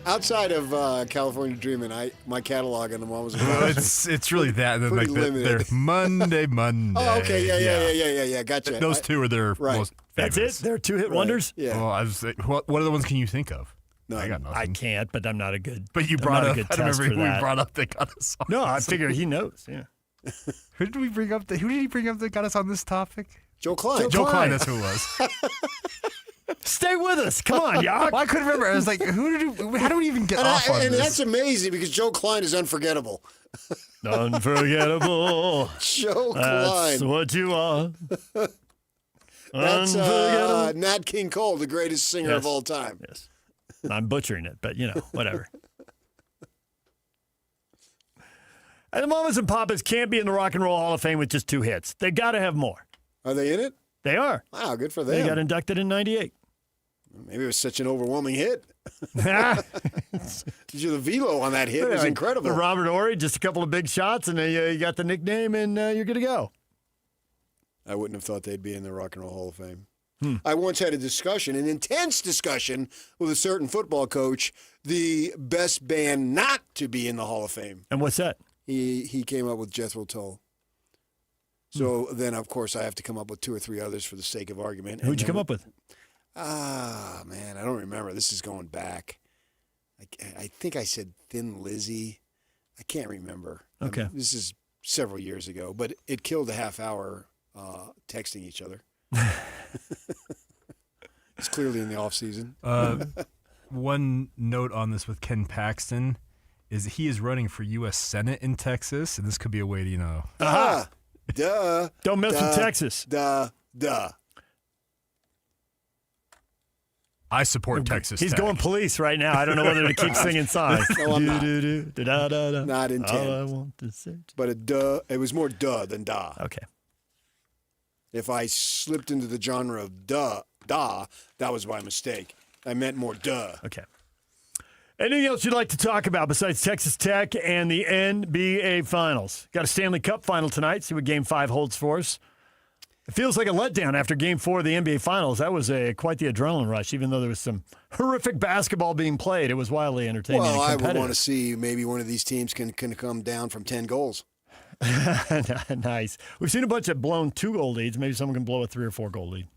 Outside of California Dreamin', my catalog on the Mamas and
Well,
Papas.
it's really that. And then
Pretty
like
limited.
they're Monday.
Oh, okay, yeah. Gotcha.
Those two are their most
That's
famous.
it? They're two-hit wonders?
Yeah.
Well, I was like, what other ones can you think of?
No,
I got nothing.
I can't, but I'm not a good.
But you
I'm
brought
not
up.
a good
I
test
remember
for
who we
that.
brought up that got us on.
No, I
this.
figure he knows. Yeah.
Who did we bring up? Who did he bring up that got us on this topic?
Joe Klein.
Joe Klein. That's who it was.
Stay with us. Come on, Yak.
Well, I couldn't remember. I was like, how do we even get off on
and
this?
that's amazing because Joe Klein is unforgettable.
Unforgettable.
Joe
That's
Klein.
what you are.
That's
Unforgettable.
Nat King Cole, the greatest singer
Yes.
of all time.
Yes. I'm butchering it, but whatever. And the Mamas and Papas can't be in the Rock and Roll Hall of Fame with just 2 hits. They got to have more.
Are they in it?
They are.
Wow, good for
They
them.
got inducted in 98.
Maybe it was such an overwhelming hit. Did you the velo on that hit? It was incredible.
The Robert Horry, just a couple of big shots, and you got the nickname, and you're good to go.
I wouldn't have thought they'd be in the Rock and Roll Hall of Fame. I once had a discussion, an intense discussion, with a certain football coach, the best band not to be in the Hall of Fame.
And what's that?
He came up with Jethro Tull. So then, of course, I have to come up with 2 or 3 others for the sake of argument.
Who'd you come up with?
Man, I don't remember. This is going back. I think I said Thin Lizzy. I can't remember.
Okay.
This is several years ago, but it killed a half hour texting each other. It's clearly in the off season.
One note on this with Ken Paxton is he is running for U.S. Senate in Texas, and this could be a way to,
Aha!
Duh.
Don't mess with Texas.
Duh.
I support Texas
He's
Tech.
going police right now. I don't know whether to keep singing songs.
No, I'm not.
Do-do-do,
Not intent.
All I want to say.
But it was more duh than da.
Okay.
If I slipped into the genre of da, that was my mistake. I meant more duh.
Okay. Anything else you'd like to talk about besides Texas Tech and the NBA Finals? Got a Stanley Cup final tonight. See what Game 5 holds for us. It feels like a letdown after Game 4 of the NBA Finals. That was quite the adrenaline rush, even though there was some horrific basketball being played. It was wildly entertaining
Well,
and
I would
competitive.
want to see maybe one of these teams can come down from 10 goals.
Nice. We've seen a bunch of blown 2-goal leads. Maybe someone can blow a 3 or 4-goal lead.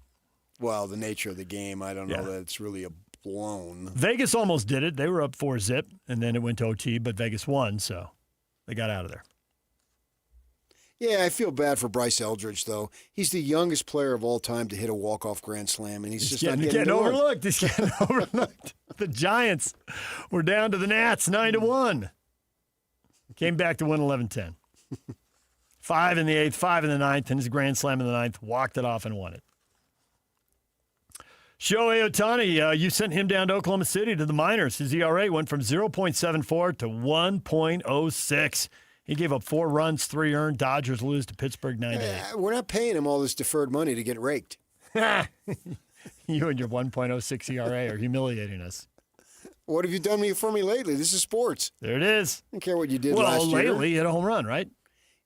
Well, the nature of the game, I don't know that it's really a blown.
Vegas almost did it. They were up 4-0, and then it went to OT, but Vegas won, so they got out of there.
Yeah, I feel bad for Bryce Eldridge, though. He's the youngest player of all time to hit a walk-off grand slam, and he's just not getting
overlooked. He's getting overlooked. The Giants were down to the Nats 9-1. Came back to win 11-10. 5 in the 8th, 5 in the 9th, and his grand slam in the 9th, walked it off and won it. Shohei Ohtani, you sent him down to Oklahoma City to the minors. His ERA went from 0.74 to 1.06. He gave up 4 runs, 3 earned. Dodgers lose to Pittsburgh 9-8.
We're not paying him all this deferred money to get raked.
You and your 1.06 ERA are humiliating us.
What have you done for me lately? This is sports.
There it is.
I don't care what you did last year.
Well, lately, you hit a home run, right?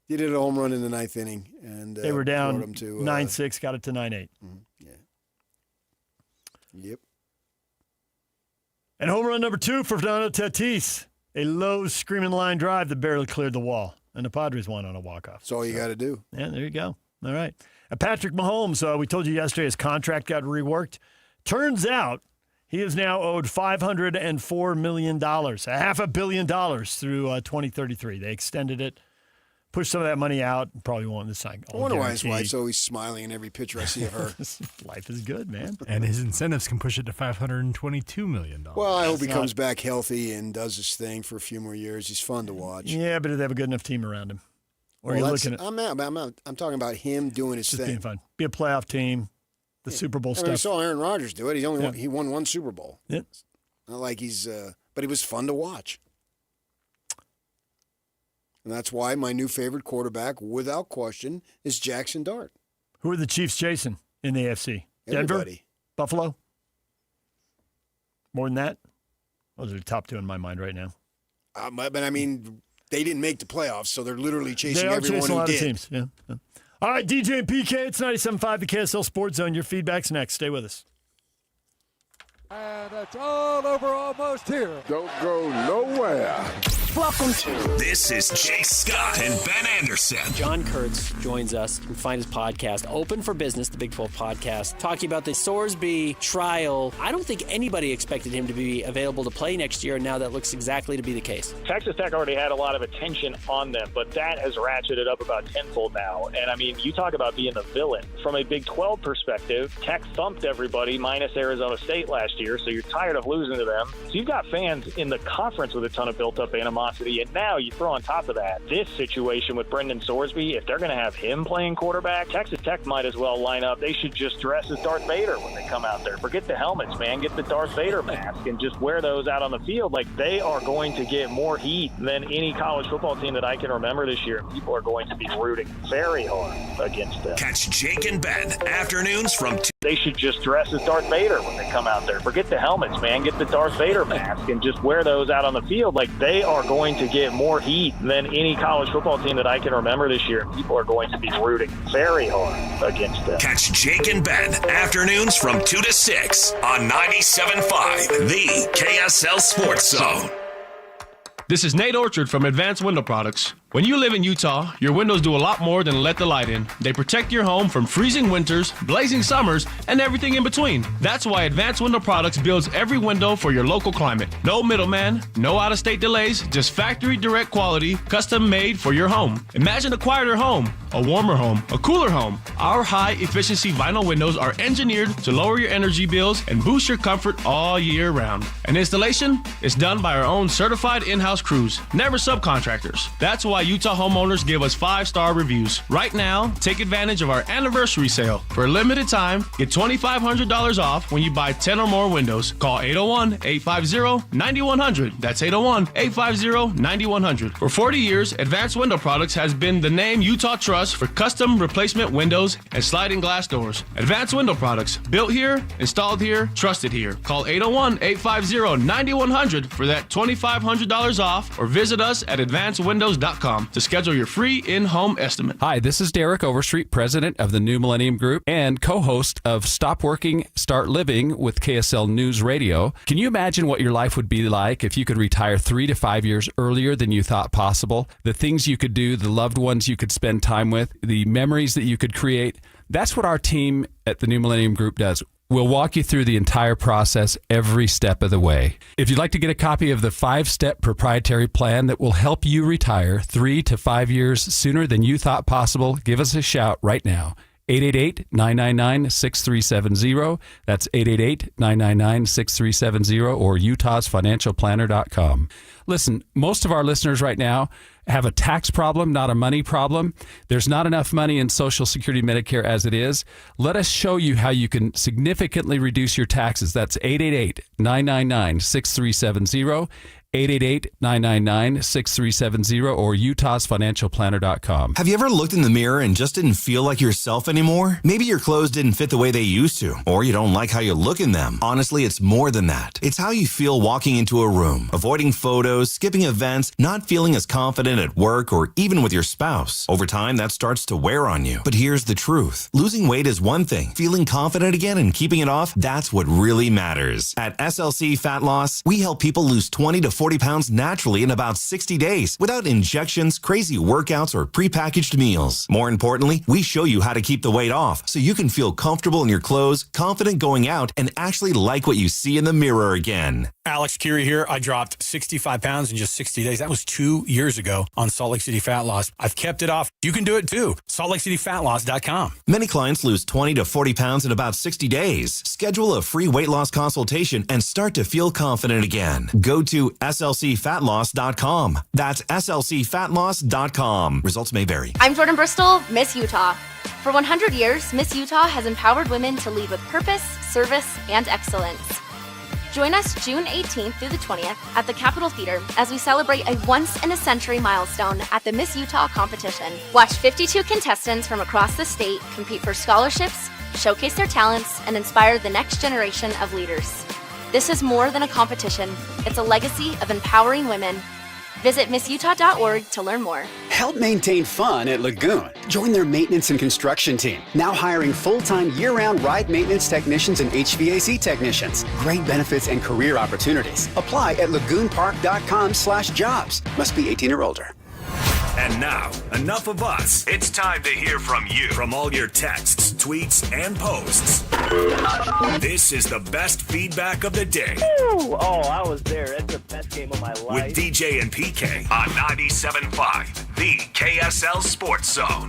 You did a home run in the 9th inning. And
they were down
brought 'em to
9-6, got it to 9-8.
Yeah. Yep.
And home run number 2 for Fernando Tatis. A low screaming line drive that barely cleared the wall. And the Padres won on a walk-off.
That's all you got to do.
Yeah, there you go. All right. Patrick Mahomes, we told you yesterday his contract got reworked. Turns out he is now owed $504 million, $500 million through 2033. They extended it, pushed some of that money out, probably won't this time.
I wonder why his wife's always smiling in every picture I see of her.
Life is good, man.
And his incentives can push it to $522 million.
Well, I hope he comes back healthy and does his thing for a few more years. He's fun to watch.
Yeah, but do they have a good enough team around him? Or
Well,
are you looking at
I'm talking about him doing his
just
thing.
being fun? Be a playoff team, the Super Bowl
I mean, we
stuff.
saw Aaron Rodgers do it. He won 1 Super Bowl.
Yeah.
Not like he's, but he was fun to watch. And that's why my new favorite quarterback, without question, is Jackson Dart.
Who are the Chiefs chasing in the AFC? Denver?
Everybody.
Buffalo? More than that? Those are the top 2 in my mind right now.
But I mean, they didn't make the playoffs, so they're literally chasing
They are
everyone
chasing a
who
lot
did.
of teams. Yeah. All right, DJ and PK, it's 97.5, the KSL Sports Zone. Your feedback's next. Stay with us.
And it's all over almost here.
Don't go nowhere.
Welcome to This is Jay Scott and Ben Anderson.
John Kurtz joins us. You can find his podcast, Open for Business, the Big 12 podcast, talking about the Sorsby trial. I don't think anybody expected him to be available to play next year, and now that looks exactly to be the case.
Texas Tech already had a lot of attention on them, but that has ratcheted up about tenfold now. And, I mean, you talk about being the villain. From a Big 12 perspective, Tech thumped everybody minus Arizona State last year, so you're tired of losing to them. So you've got fans in the conference with a ton of built-up animosity, and now you throw on top of that this situation with Brendan Sorsby. If they're going to have him playing quarterback, Texas Tech might as well line up. They should just dress as Darth Vader when they come out there. Forget the helmets, man. Get the Darth Vader mask and just wear those out on the field. Like, they are going to get more heat than any college football team that I can remember this year. People are going to be rooting very hard against them.
Catch Jake and Ben afternoons from 2.
They should just dress as Darth Vader when they come out there. Forget the helmets, man. Get the Darth Vader mask and just wear those out on the field. Like, they are going to get more heat than any college football team that I can remember this year. People are going to be rooting very hard against them.
Catch Jake and Ben afternoons from 2 to 6 on 97.5, the KSL Sports Zone.
This is Nate Orchard from Advanced Window Products. When you live in Utah, your windows do a lot more than let the light in. They protect your home from freezing winters, blazing summers, and everything in between. That's why Advanced Window Products builds every window for your local climate. No middleman, no out-of-state delays, just factory direct quality, custom made for your home. Imagine a quieter home, a warmer home, a cooler home. Our high-efficiency vinyl windows are engineered to lower your energy bills and boost your comfort all year round. And installation is done by our own certified in-house crews, never subcontractors. That's why Utah homeowners give us 5-star reviews. Right now, take advantage of our anniversary sale. For a limited time, get $2,500 off when you buy 10 or more windows. Call 801-850-9100. That's 801-850-9100. For 40 years, Advanced Window Products has been the name Utah trusts for custom replacement windows and sliding glass doors. Advanced Window Products, built here, installed here, trusted here. Call 801-850-9100 for that $2,500 off, or visit us at advancedwindows.com to schedule your free in-home estimate.
Hi, this is Derek Overstreet, president of the New Millennium Group and co-host of Stop Working, Start Living with KSL News Radio. Can you imagine what your life would be like if you could retire 3 to 5 years earlier than you thought possible? The things you could do, the loved ones you could spend time with, the memories that you could create. That's what our team at the New Millennium Group does. We'll walk you through the entire process every step of the way. If you'd like to get a copy of the 5-step proprietary plan that will help you retire 3 to 5 years sooner than you thought possible, give us a shout right now. 888-999-6370. That's 888-999-6370 or utahsfinancialplanner.com. Listen, most of our listeners right now have a tax problem, not a money problem. There's not enough money in Social Security Medicare as it is. Let us show you how you can significantly reduce your taxes. That's 888-999-6370. 888-999-6370 or utahsfinancialplanner.com.
Have you ever looked in the mirror and just didn't feel like yourself anymore? Maybe your clothes didn't fit the way they used to, or you don't like how you look in them. Honestly, it's more than that. It's how you feel walking into a room, avoiding photos, skipping events, not feeling as confident at work or even with your spouse. Over time, that starts to wear on you. But here's the truth. Losing weight is one thing. Feeling confident again and keeping it off, that's what really matters. At SLC Fat Loss, we help people lose 20 to 40 pounds naturally in about 60 days without injections, crazy workouts, or prepackaged meals. More importantly, we show you how to keep the weight off so you can feel comfortable in your clothes, confident going out, and actually like what you see in the mirror again.
Alex Curie here. I dropped 65 pounds in just 60 days. That was 2 years ago on Salt Lake City Fat Loss. I've kept it off. You can do it too. SaltLakeCityFatLoss.com.
Many clients lose 20 to 40 pounds in about 60 days. Schedule a free weight loss consultation and start to feel confident again. Go to SLCFatLoss.com. That's SLCFatLoss.com. Results may vary.
I'm Jordan Bristol, Miss Utah. For 100 years, Miss Utah has empowered women to lead with purpose, service, and excellence. Join us June 18th through the 20th at the Capitol Theater as we celebrate a once-in-a-century milestone at the Miss Utah competition. Watch 52 contestants from across the state compete for scholarships, showcase their talents, and inspire the next generation of leaders. This is more than a competition. It's a legacy of empowering women, Visit missutah.org to learn more.
Help maintain fun at Lagoon. Join their maintenance and construction team. Now hiring full-time year-round ride maintenance technicians and HVAC technicians. Great benefits and career opportunities. Apply at lagoonpark.com/jobs. Must be 18 or older.
And now, enough of us. It's time to hear from you. From all your texts, tweets, and posts. This is the best feedback of the day.
Ooh, I was there. That's the best game of my life.
With DJ and PK on 97.5, the KSL Sports Zone.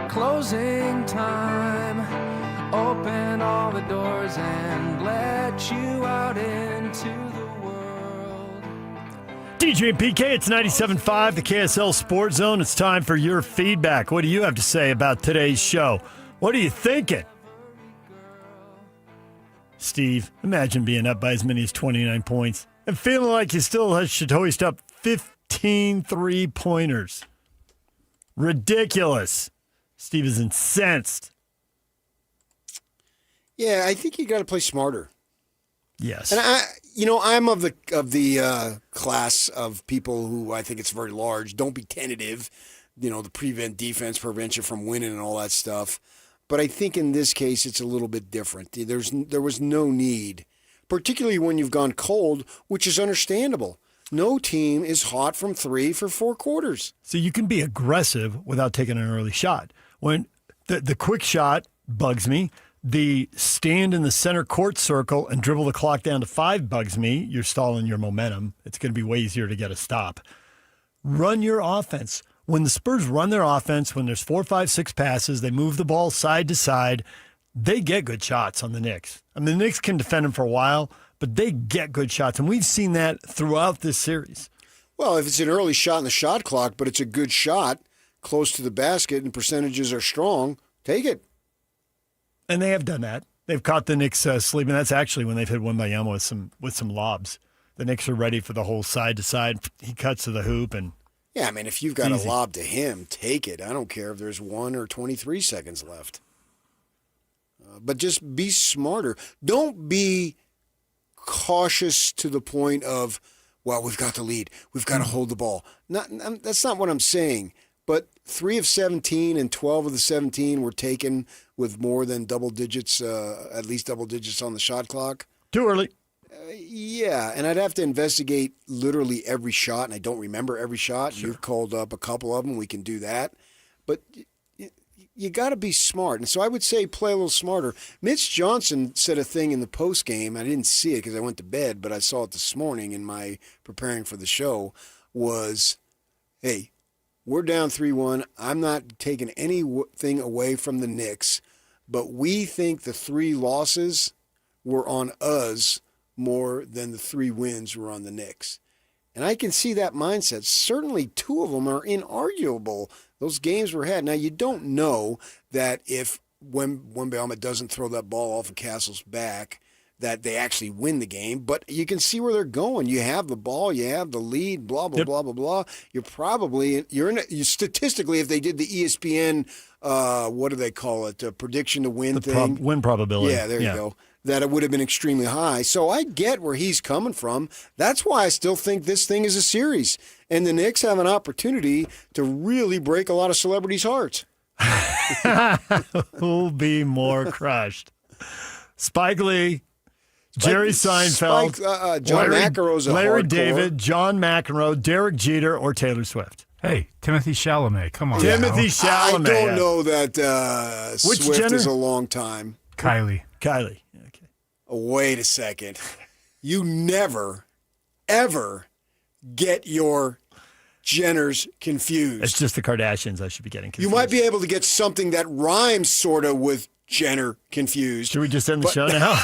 Closing time. Open all the doors and let you out into the world.
DJ and PK, it's 97.5, the KSL Sports Zone. It's time for your feedback. What do you have to say about today's show? What are you thinking? Steve, imagine being up by as many as 29 points and feeling like you still should hoist up 15 3-pointers. Ridiculous. Steve is incensed.
Yeah, I think you got to play smarter.
Yes.
And I'm of the class of people who I think it's very large. Don't be tentative. The prevent you from winning and all that stuff. But I think in this case it's a little bit different. There was no need, particularly when you've gone cold, which is understandable. No team is hot from 3 for 4 quarters.
So you can be aggressive without taking an early shot. When the quick shot bugs me, the stand in the center court circle and dribble the clock down to 5 bugs me. You're stalling your momentum. It's going to be way easier to get a stop. Run your offense. When the Spurs run their offense, when there's 4, 5, 6 passes, they move the ball side to side, they get good shots on the Knicks. I mean, the Knicks can defend them for a while, but they get good shots, and we've seen that throughout this series.
Well, if it's an early shot in the shot clock, but it's a good shot close to the basket and percentages are strong, take it.
And they have done that. They've caught the Knicks sleeping. That's actually when they've hit Wembanyama with some lobs. The Knicks are ready for the whole side to side. He cuts to the hoop and
yeah, I mean, if you've got a lob to him, take it. I don't care if there's 1 or 23 seconds left. But just be smarter. Don't be cautious to the point of, well, we've got the lead. We've got to hold the ball. That's not what I'm saying. But 3 of 17 and 12 of the 17 were taken with more than double digits, at least double digits on the shot clock.
Too early.
Yeah, and I'd have to investigate literally every shot, and I don't remember every shot. Sure. You've called up a couple of them. We can do that. But you got to be smart. And so I would say play a little smarter. Mitch Johnson said a thing in the postgame. I didn't see it because I went to bed, but I saw it this morning in my preparing for the show, was, hey, we're down 3-1. I'm not taking anything away from the Knicks, but we think the 3 losses were on us more than the 3 wins were on the Knicks. And I can see that mindset. Certainly 2 of them are inarguable. Those games were had. Now, you don't know that if Wembanyama doesn't throw that ball off of Castle's back, that they actually win the game. But you can see where they're going. You have the ball. You have the lead, blah, blah, blah, blah, blah. Statistically, if they did the ESPN, what do they call it, prediction to win thing?
Win probability.
Yeah, there you go. That it would have been extremely high. So I get where he's coming from. That's why I still think this thing is a series. And the Knicks have an opportunity to really break a lot of celebrities' hearts.
Who'll be more crushed? Spike Lee, Jerry Seinfeld,
John McEnroe's a
Larry
hardcore.
David, John McEnroe, Derek Jeter, or Taylor Swift.
Hey, Timothy Chalamet. Come on.
Timothy Chalamet.
I don't know that Swift
Jenner?
is a long time.
Kylie.
Okay.
Wait a second. You never, ever get your Jenners confused.
It's just the Kardashians I should be getting confused.
You might be able to get something that rhymes sort of with Jenner confused.
Should we just end the show now?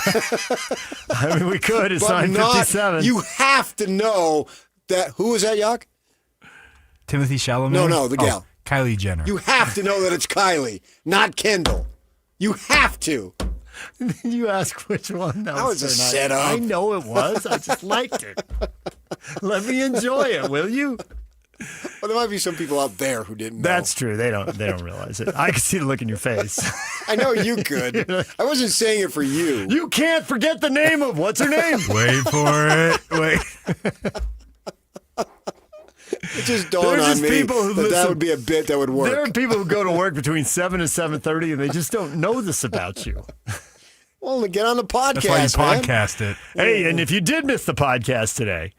I mean, we could. It's 9:57.
You have to know that. Who is that, Yak?
Timothy Chalamet?
No, the gal.
Kylie Jenner.
You have to know that it's Kylie, not Kendall. You have to.
You ask which one.
That was a setup.
I know it was. I just liked it. Let me enjoy it, will you?
Well, there might be some people out there who didn't know.
That's true. They don't realize it. I can see the look in your face.
I know you could. I wasn't saying it for you.
You can't forget the name of what's her name?
Wait for it. Wait.
It just dawned on me that would be a bit that would work.
There are people who go to work between 7 and 7:30, and they just don't know this about you.
Well, get on the podcast,
That's why you podcast it.
Hey, and if you did miss the podcast today,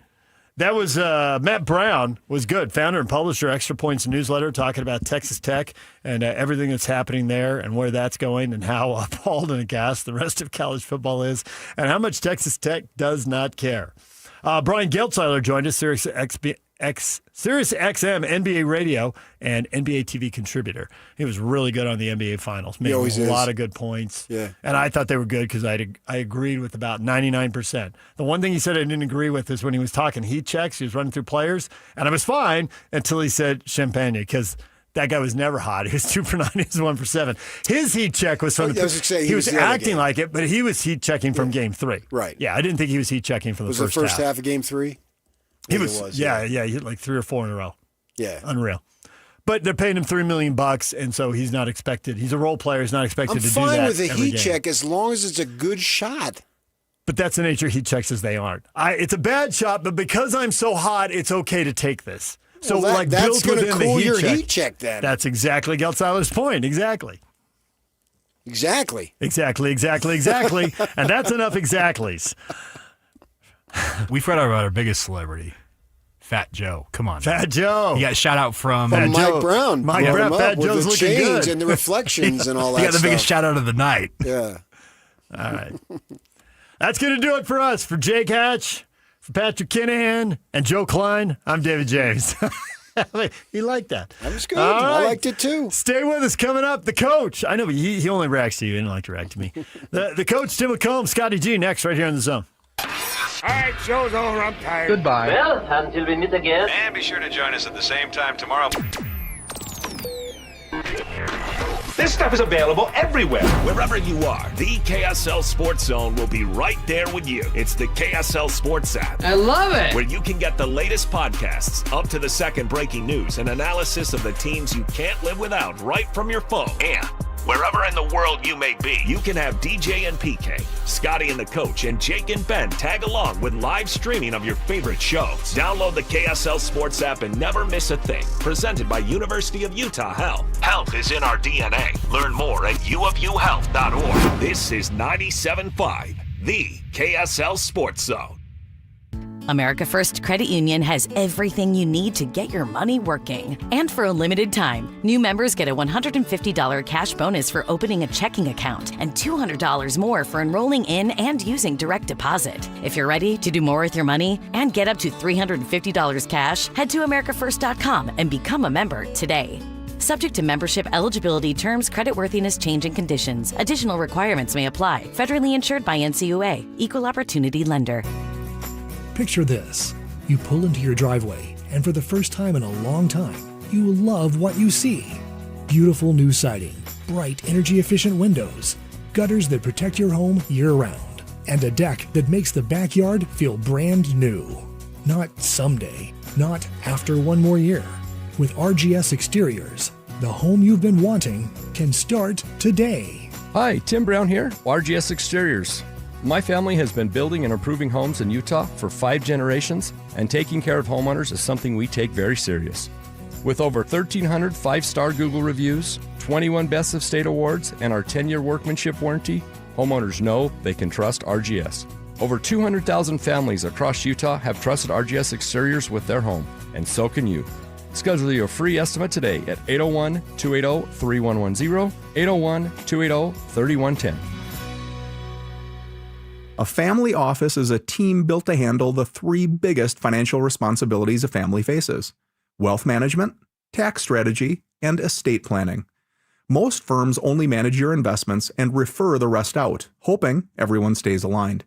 that was Matt Brown was good, founder and publisher of Extra Points newsletter, talking about Texas Tech and everything that's happening there and where that's going and how appalled and aghast the rest of college football is and how much Texas Tech does not care. Brian Geltzeiler joined us, Sirius XM NBA radio and NBA TV contributor. He was really good on the NBA Finals. Made a lot of good points.
Yeah.
And I thought they were good because I agreed with about 99%. The one thing he said I didn't agree with is when he was talking heat checks, he was running through players, and I was fine until he said Champagne because that guy was never hot. He was 2 for 9. He was 1 for 7. His heat check was from he was acting like it, but he was heat checking from Game 3.
Right.
Yeah, I didn't think he was heat checking from the first half.
Was the first half of Game 3?
He was. Yeah. He hit like 3 or 4 in a row.
Yeah.
Unreal. But they're paying him $3 million, and so he's not expected. He's a role player. He's not expected to do that.
I'm fine with a
every
heat
game.
check as long as it's a good shot.
But that's the nature of heat checks as they aren't. It's a bad shot, but because I'm so hot, it's okay to take this. So
that's
built
going to
within the
cool
heat
your
check.
heat check then.
That's exactly Geltzeiler's point. Exactly.
Exactly.
And that's enough exactlies.
We fret about our biggest celebrity, Fat Joe. Come on.
Fat Joe.
He got shout out from
Mike Brown.
Mike Brown. Fat Joe's
with the
looking
chains
good.
and the reflections and all that
He got the
stuff.
biggest shout out of the night.
Yeah.
All right. That's going to do it for us. For Jake Hatch, for Patrick Kinahan, and Joe Klein, I'm David James. He liked that.
That was good.
All right.
I liked it too.
Stay with us. Coming up, the coach. I know, but he only reacts to you. He didn't like to react to me. The coach, Tim McComb, Scotty G, next right here in the zone.
All right, show's over. I'm tired.
Goodbye. Well, until we meet again.
And be sure to join us at the same time tomorrow.
This stuff is available everywhere. Wherever you are, the KSL Sports Zone will be right there with you. It's the KSL Sports app.
I love it.
Where you can get the latest podcasts, up to the second breaking news, and analysis of the teams you can't live without right from your phone. And wherever in the world you may be, you can have DJ and PK, Scotty and the coach, and Jake and Ben tag along with live streaming of your favorite shows. Download the KSL Sports app and never miss a thing. Presented by University of Utah Health. Health is in our DNA. Learn more at uofuhealth.org. This is 97.5, the KSL Sports Zone.
America First Credit Union has everything you need to get your money working. And for a limited time, new members get a $150 cash bonus for opening a checking account and $200 more for enrolling in and using direct deposit. If you're ready to do more with your money and get up to $350 cash, head to americafirst.com and become a member today. Subject to membership eligibility, terms, creditworthiness, changing conditions. Additional requirements may apply. Federally insured by NCUA. Equal Opportunity Lender.
Picture this. You pull into your driveway, and for the first time in a long time, you will love what you see. Beautiful new siding, bright, energy-efficient windows, gutters that protect your home year-round, and a deck that makes the backyard feel brand new. Not someday, not after one more year. With RGS Exteriors, the home you've been wanting can start today.
Hi, Tim Brown here, RGS Exteriors. My family has been building and improving homes in Utah for 5 generations, and taking care of homeowners is something we take very serious. With over 1,300 5-star Google reviews, 21 Best of State awards, and our 10-year workmanship warranty, homeowners know they can trust RGS. Over 200,000 families across Utah have trusted RGS Exteriors with their home, and so can you. Schedule your free estimate today at 801-280-3110, 801-280-3110.
A family office is a team built to handle the 3 biggest financial responsibilities a family faces: wealth management, tax strategy, and estate planning. Most firms only manage your investments and refer the rest out, hoping everyone stays aligned.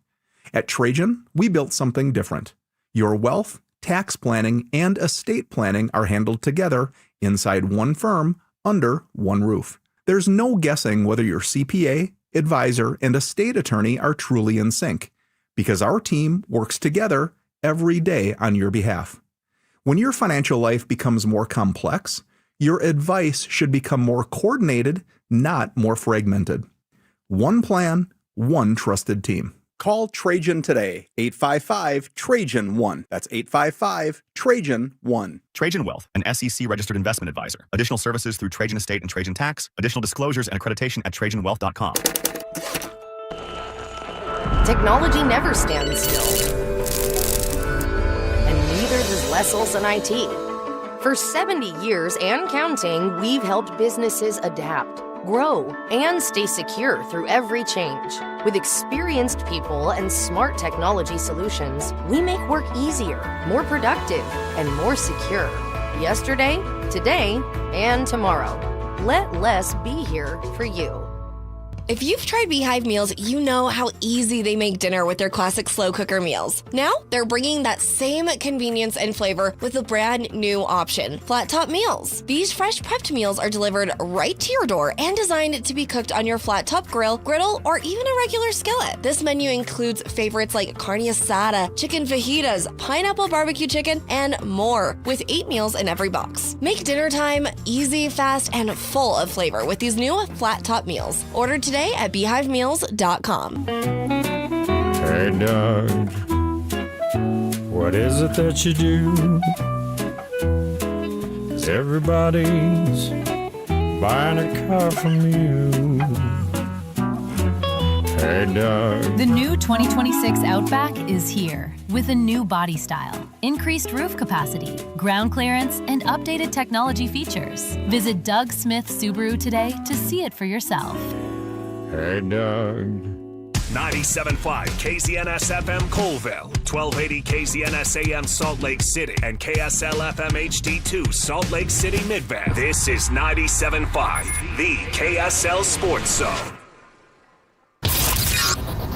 At Trajan, we built something different. Your wealth, tax planning, and estate planning are handled together inside one firm under one roof. There's no guessing whether your CPA, advisor, and estate attorney are truly in sync, because our team works together every day on your behalf. When your financial life becomes more complex, your advice should become more coordinated, not more fragmented. One plan, one trusted team. Call Trajan today, 855-TRAJAN-1. That's 855-TRAJAN-1.
Trajan Wealth, an SEC-registered investment advisor. Additional services through Trajan Estate and Trajan Tax. Additional disclosures and accreditation at TrajanWealth.com.
Technology never stands still. And neither does Les Olson IT. For 70 years and counting, we've helped businesses adapt, grow, and stay secure through every change. With experienced people and smart technology solutions, we make work easier, more productive, and more secure. Yesterday, today, and tomorrow. Let Les be here for you.
If you've tried Beehive meals, you know how easy they make dinner with their classic slow cooker meals. Now, they're bringing that same convenience and flavor with a brand new option, flat top meals. These fresh prepped meals are delivered right to your door and designed to be cooked on your flat top grill, griddle, or even a regular skillet. This menu includes favorites like carne asada, chicken fajitas, pineapple barbecue chicken, and more, with 8 meals in every box. Make dinner time easy, fast, and full of flavor with these new flat top meals. Order today at beehivemeals.com.
Hey, Doug, what is it that you do? 'Cause everybody's buying a car from you. Hey, Doug.
The new 2026 Outback is here with a new body style, increased roof capacity, ground clearance, and updated technology features. Visit Doug Smith Subaru today to see it for yourself.
Hey, Doug.
97.5 KZNS FM Colville, 1280 KZNS AM Salt Lake City, and KSL FM HD2 Salt Lake City Midband. This is 97.5, the KSL Sports Zone.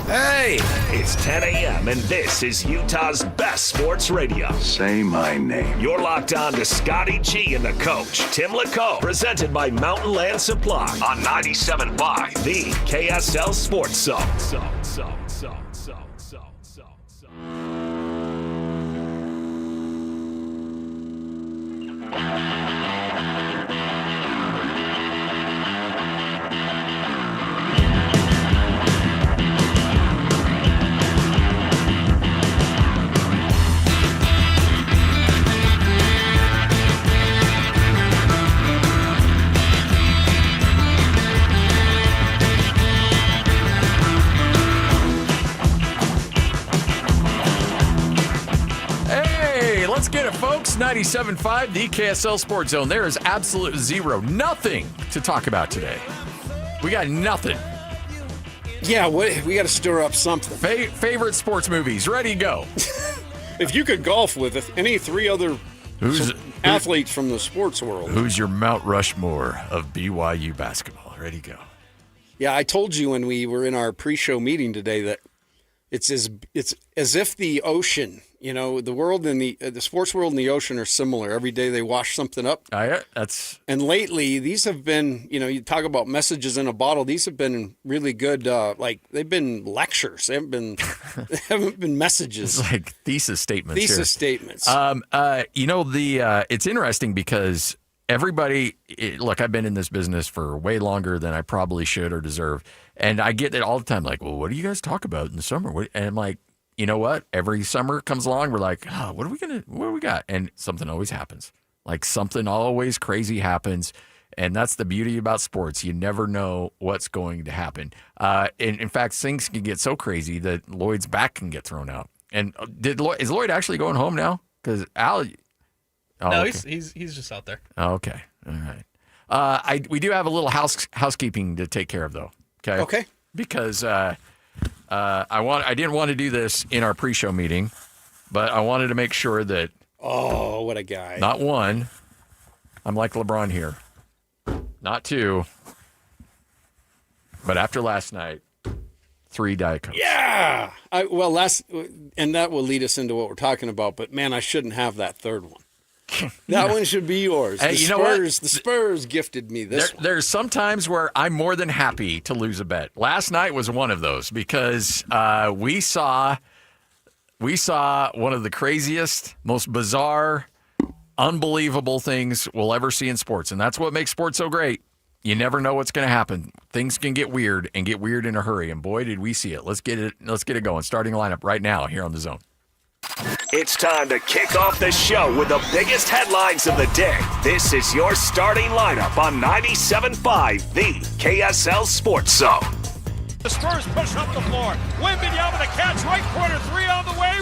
Hey, it's 10 a.m. and this is Utah's best sports radio.
Say my name.
You're locked on to Scotty G and the coach, Tim LeCaux, presented by Mountain Land Supply on 97.5, the KSL Sports Zone.
Let's get it, folks. 97.5, the KSL Sports Zone. There is absolute nothing to talk about today. We got nothing.
Yeah, we got to stir up something.
Favorite sports movies, ready to go.
If you could golf with any 3 other athletes from the sports world.
Who's your Mount Rushmore of BYU basketball? Ready to go.
Yeah, I told you when we were in our pre-show meeting today that it's as if the ocean, the world and the sports world and the ocean are similar. Every day they wash something up. And lately these have been, you talk about messages in a bottle. These have been really good. They've been lectures. They haven't been messages.
It's like thesis statements.
Statements.
It's interesting because everybody, look, I've been in this business for way longer than I probably should or deserve. And I get it all the time. Like, well, what do you guys talk about in the summer? And I'm like, you know what? Every summer comes along, we're like, what do we got? And something always happens. Like something always crazy happens. And that's the beauty about sports. You never know what's going to happen. In fact, things can get so crazy that Lloyd's back can get thrown out. And is Lloyd actually going home now? Because Al...
no, okay. he's just out there.
Okay. All right. We do have a little housekeeping to take care of, though.
Okay.
Because I didn't want to do this in our pre-show meeting, but I wanted to make sure that.
Oh, what a guy!
Not 1. I'm like LeBron here. Not 2. But after last night, 3 Diet Cokes.
Yeah. And that will lead us into what we're talking about. But man, I shouldn't have that 3rd one. That one should be yours.
Hey, you know what?
The Spurs gifted me this one.
There's some times where I'm more than happy to lose a bet. Last night was one of those because we saw
We saw one of the craziest, most bizarre, unbelievable things we'll ever see in sports, and that's what makes sports so great. You never know what's going to happen. Things can get weird and get weird in a hurry, and boy, did we see it. Let's get it going. Starting lineup right now here on The Zone.
It's time to kick off the show with the biggest headlines of the day. This is your starting lineup on 97.5, the KSL Sports Zone.
The Spurs push up the floor. Wembanyama the catch, right corner, three on the way.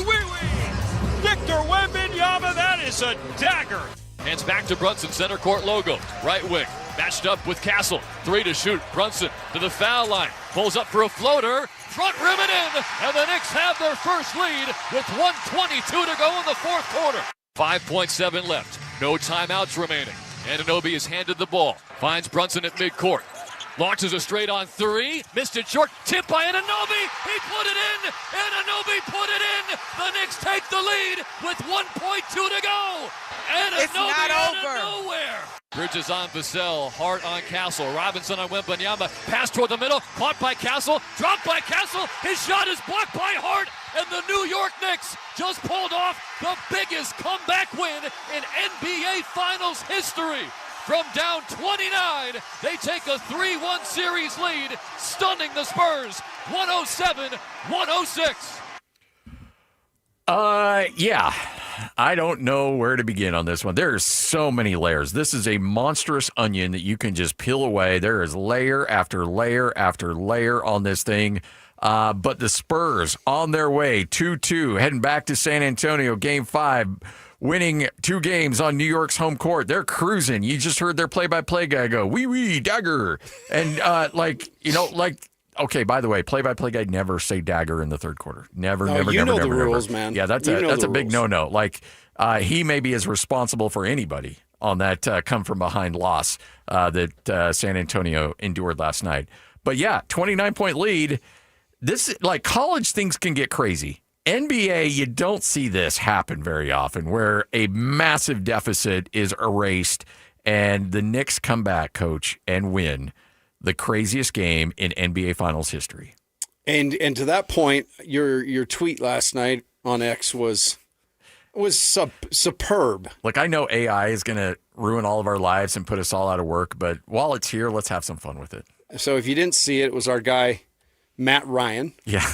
Victor Wembanyama, that is a dagger.
Hands back to Brunson, center court logo, right wing. Matched up with Castle, 3 to shoot. Brunson to the foul line, pulls up for a floater, front rim and in, and the Knicks have their first lead with 1:22 to go in the fourth quarter. 5.7 left, no timeouts remaining. Anunoby is handed the ball, finds Brunson at midcourt. Launches a straight-on three, missed it short, tipped by Anunoby, he put it in, Anunoby put it in, the Knicks take the lead with 1.2 to go, Anunoby it's not over. Out of nowhere. Bridges on Vassell, Hart on Castle, Robinson on Wembanyama, pass toward the middle, caught by Castle, dropped by Castle, his shot is blocked by Hart, and the New York Knicks just pulled off the biggest comeback win in NBA Finals history. From down 29, they take a 3-1 series lead, stunning the Spurs, 107-106.
Yeah. I don't know where to begin on this one. There's so many layers. This is a monstrous onion that you can just peel away. There is layer after layer after layer on this thing. But the Spurs on their way, 2-2, heading back to San Antonio, Game 5, winning 2 games on New York's home court. They're cruising. You just heard their play-by-play guy go, wee, dagger. And, okay, by the way, play-by-play guy never say dagger in the third quarter. Never.
You know the rules, man.
Yeah, that's a big no-no. He maybe is responsible for anybody on that come-from-behind loss that San Antonio endured last night. But, yeah, 29-point lead. This, college things can get crazy. NBA, you don't see this happen very often, where a massive deficit is erased and the Knicks come back, Coach, and win the craziest game in NBA Finals history.
And to that point, your tweet last night on X was superb.
Look, I know AI is going to ruin all of our lives and put us all out of work, but while it's here, let's have some fun with it.
So if you didn't see it, it was our guy, Matt Ryan.
Yeah.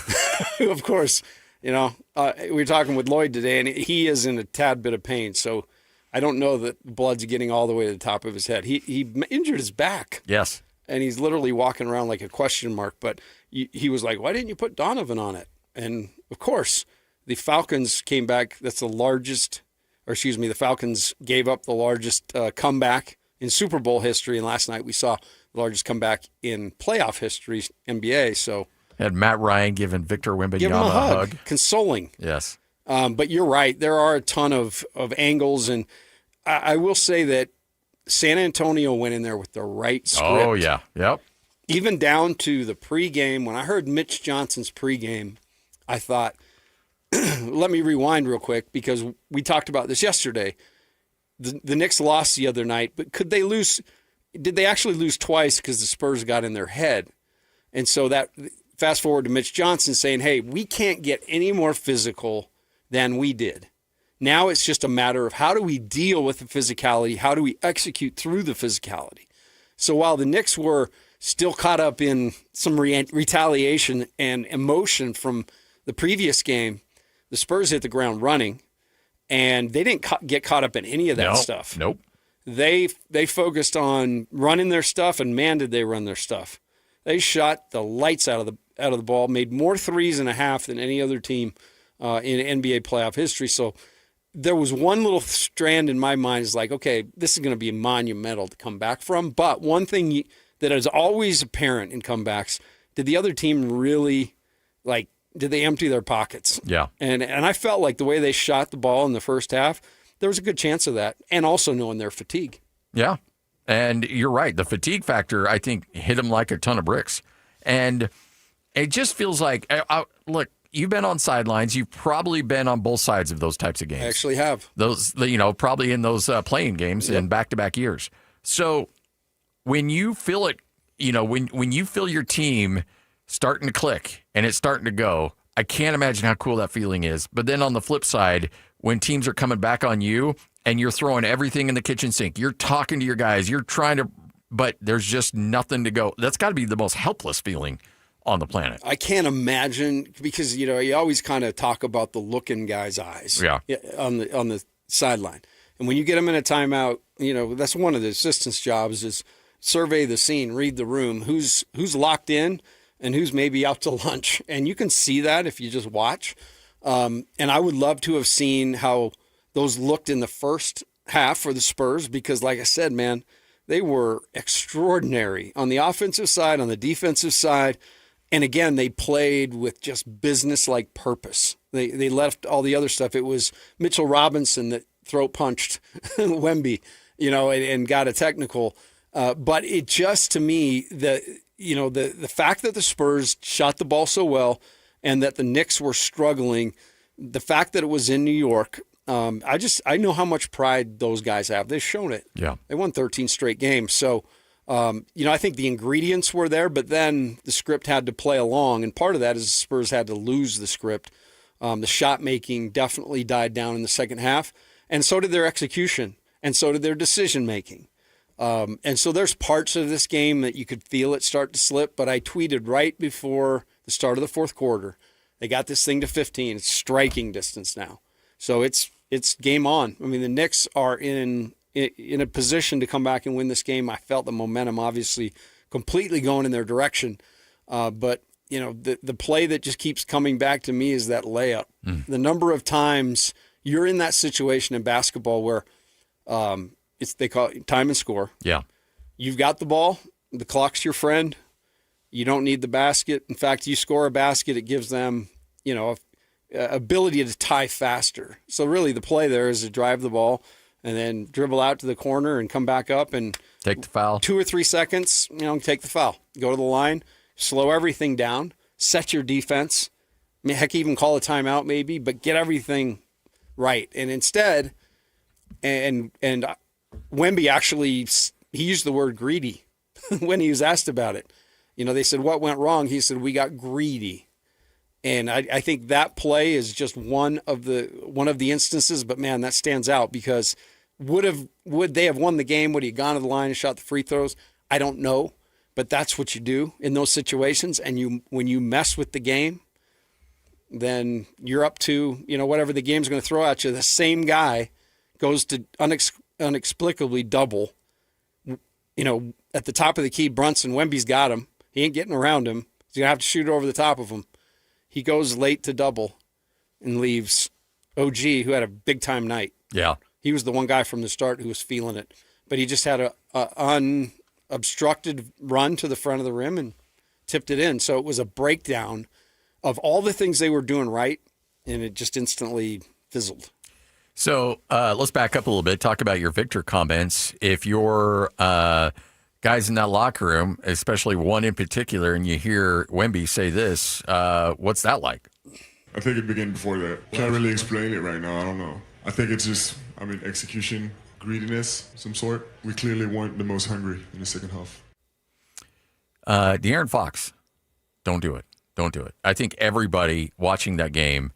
Who, of course, we were talking with Lloyd today, and he is in a tad bit of pain. So I don't know that blood's getting all the way to the top of his head. He injured his back.
Yes.
And he's literally walking around like a question mark. But he was like, why didn't you put Donovan on it? And, of course, the Falcons came back. That's the Falcons gave up the largest comeback in Super Bowl history. And last night we saw the largest comeback in playoff history, NBA. So
had Matt Ryan giving Victor Wembanyama
a hug. Consoling.
Yes.
But you're right. There are a ton of angles. And I will say that San Antonio went in there with the right script.
Oh, yeah. Yep.
Even down to the pregame. When I heard Mitch Johnson's pregame, I thought, let me rewind real quick because we talked about this yesterday. The Knicks lost the other night, but could they lose? Did they actually lose twice because the Spurs got in their head? And so that fast forward to Mitch Johnson saying, hey, we can't get any more physical than we did. Now it's just a matter of how do we deal with the physicality? How do we execute through the physicality? So while the Knicks were still caught up in some retaliation and emotion from the previous game, the Spurs hit the ground running, and they didn't get caught up in any of that stuff.
Nope.
They focused on running their stuff, and man, did they run their stuff. They shot the lights out of the ball, made more threes and a half than any other team in NBA playoff history. So there was one little strand in my mind is like, okay, this is going to be monumental to come back from. But one thing that is always apparent in comebacks, did the other team really, did they empty their pockets?
Yeah.
And I felt like the way they shot the ball in the first half, there was a good chance of that, and also knowing their fatigue.
Yeah. And you're right. The fatigue factor, I think, hit them like a ton of bricks. And it just feels like, look, you've been on sidelines. You've probably been on both sides of those types of games.
I actually have.
Those, probably in those playing games in back-to-back years. So when you feel it, when you feel your team starting to click and it's starting to go, I can't imagine how cool that feeling is. But then on the flip side, when teams are coming back on you and you're throwing everything in the kitchen sink, you're talking to your guys, you're trying to, but there's just nothing to go. That's got to be the most helpless feeling on the planet.
I can't imagine, because you always kind of talk about the look in guys' eyes on the sideline. And when you get them in a timeout, that's one of the assistants' jobs is survey the scene, read the room, who's locked in and who's maybe out to lunch. And you can see that if you just watch. And I would love to have seen how those looked in the first half for the Spurs, because like I said, man, they were extraordinary on the offensive side, on the defensive side. And again, they played with just business-like purpose. They left all the other stuff. It was Mitchell Robinson that throat punched Wemby, and got a technical. But it just, to me, the fact that the Spurs shot the ball so well and that the Knicks were struggling, the fact that it was in New York, I know how much pride those guys have. They've shown it.
Yeah.
They won 13 straight games. So, I think the ingredients were there, but then the script had to play along. And part of that is the Spurs had to lose the script. The shot making definitely died down in the second half. And so did their execution. And so did their decision making. And so there's parts of this game that you could feel it start to slip. But I tweeted right before the start of the fourth quarter, they got this thing to 15. It's striking distance now. So it's game on. I mean, the Knicks are in a position to come back and win this game. I felt the momentum obviously completely going in their direction. But, the play that just keeps coming back to me is that layup. The number of times you're in that situation in basketball where they call it time and score.
Yeah.
You've got the ball. The clock's your friend. You don't need the basket. In fact, you score a basket, it gives them, ability to tie faster. So really the play there is to drive the ball and then dribble out to the corner and come back up and
take the foul.
2 or 3 seconds, take the foul. Go to the line, slow everything down, set your defense. I mean, heck, even call a timeout maybe, but get everything right. And instead, and Wemby actually, he used the word greedy when he was asked about it. They said, what went wrong? He said, we got greedy. And I think that play is just one of the instances, but man, that stands out because would they have won the game? Would he have gone to the line and shot the free throws? I don't know, but that's what you do in those situations. And when you mess with the game, then you're up to, whatever the game's going to throw at you. The same guy goes to inexplicably double, at the top of the key. Brunson, Wemby's got him. He ain't getting around him. He's going to have to shoot it over the top of him. He goes late to double and leaves OG, who had a big-time night.
Yeah.
He was the one guy from the start who was feeling it. But he just had a unobstructed run to the front of the rim and tipped it in. So it was a breakdown of all the things they were doing right, and it just instantly fizzled.
So let's back up a little bit, talk about your Victor comments. If you're guys in that locker room, especially one in particular, and you hear Wemby say this, what's that like?
I think it began before that. Can't really explain it right now. I don't know. I think it's just, execution, greediness, some sort. We clearly weren't the most hungry in the second half.
De'Aaron Fox, don't do it. Don't do it. I think everybody watching that game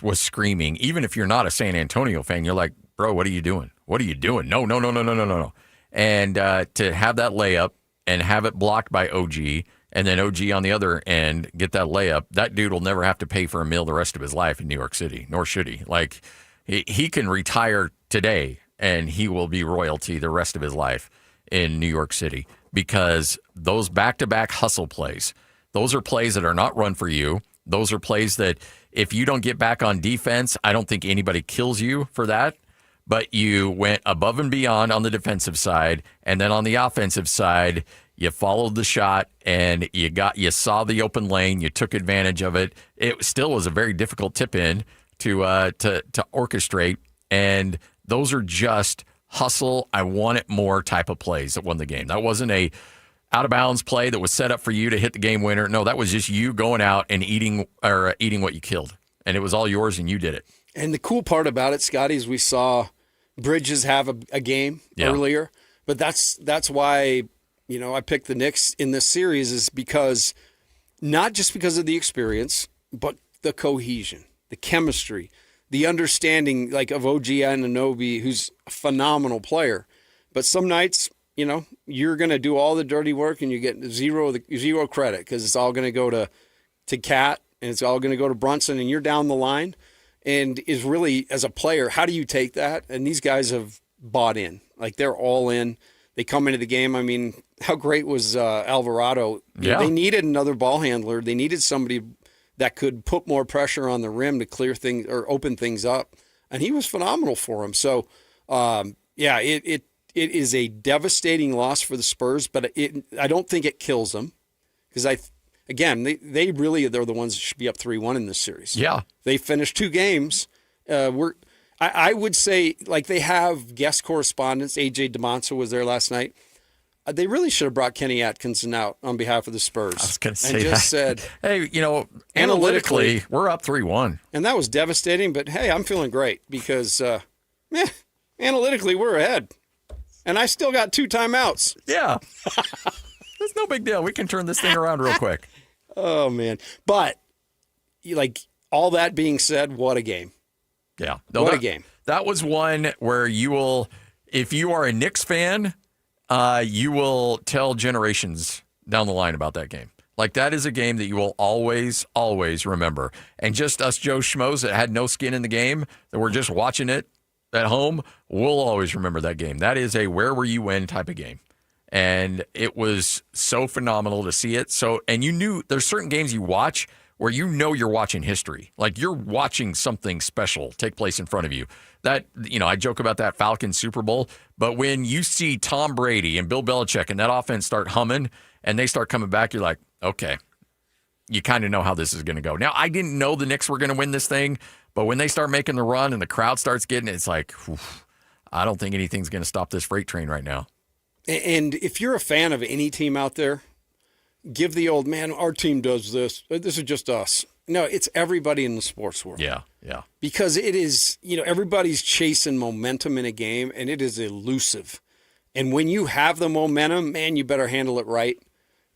was screaming. Even if you're not a San Antonio fan, you're like, bro, what are you doing? What are you doing? No. And to have that layup and have it blocked by OG, and then OG on the other end get that layup, that dude will never have to pay for a meal the rest of his life in New York City, nor should he. Like, he can retire today, and he will be royalty the rest of his life in New York City, because those back-to-back hustle plays, those are plays that are not run for you. Those are plays that if you don't get back on defense, I don't think anybody kills you for that. But you went above and beyond on the defensive side, and then on the offensive side, you followed the shot and you saw the open lane, you took advantage of it. It still was a very difficult tip in to orchestrate, and those are just hustle, I want it more type of plays that won the game. That wasn't a out of bounds play that was set up for you to hit the game winner. No, that was just you going out and eating what you killed, and it was all yours, and you did it.
And the cool part about it, Scotty, is we saw Bridges have a game earlier, but that's why I picked the Knicks in this series, is because not just because of the experience, but the cohesion, the chemistry, the understanding like of OG Anunoby, who's a phenomenal player. But some nights, you know, you're going to do all the dirty work and you get zero credit because it's all going to go to Cat and it's all going to go to Brunson and you're down the line. And is really, as a player, how do you take that? And these guys have bought in. Like, they're all in. They come into the game. I mean, how great was Alvarado?
Yeah.
They needed another ball handler. They needed somebody that could put more pressure on the rim to clear things or open things up. And he was phenomenal for him. So, it is a devastating loss for the Spurs, but I don't think it kills them because they really are the ones that should be up 3-1 in this series.
Yeah.
They finished 2 games. I would say, like, they have guest correspondents. AJ DeMonso was there last night. They really should have brought Kenny Atkinson out on behalf of the Spurs. I
was going to say
and just
that.
said,
hey, you know, analytically, we're up 3-1.
And that was devastating, but hey, I'm feeling great because, analytically, we're ahead. And I still got 2 timeouts.
Yeah. It's no big deal. We can turn this thing around real quick.
Oh, man. But, like, all that being said, what a game.
Yeah.
What a game.
That was one where you will, if you are a Knicks fan, you will tell generations down the line about that game. Like, that is a game that you will always, always remember. And just us Joe Schmoes that had no skin in the game, that were just watching it at home, we'll always remember that game. That is a where were you when type of game. And it was so phenomenal to see it. So, and you knew there's certain games you watch where you know you're watching history. Like, you're watching something special take place in front of you. That, you know, I joke about that Falcons Super Bowl, but when you see Tom Brady and Bill Belichick and that offense start humming and they start coming back, you're like, okay, you kind of know how this is going to go. Now, I didn't know the Knicks were going to win this thing, but when they start making the run and the crowd starts getting it, it's like, I don't think anything's going to stop this freight train right now.
And if you're a fan of any team out there, give the old, man, our team does this. This is just us. No, it's everybody in the sports world.
Yeah, yeah.
Because it is, you know, everybody's chasing momentum in a game, and it is elusive. And when you have the momentum, man, you better handle it right,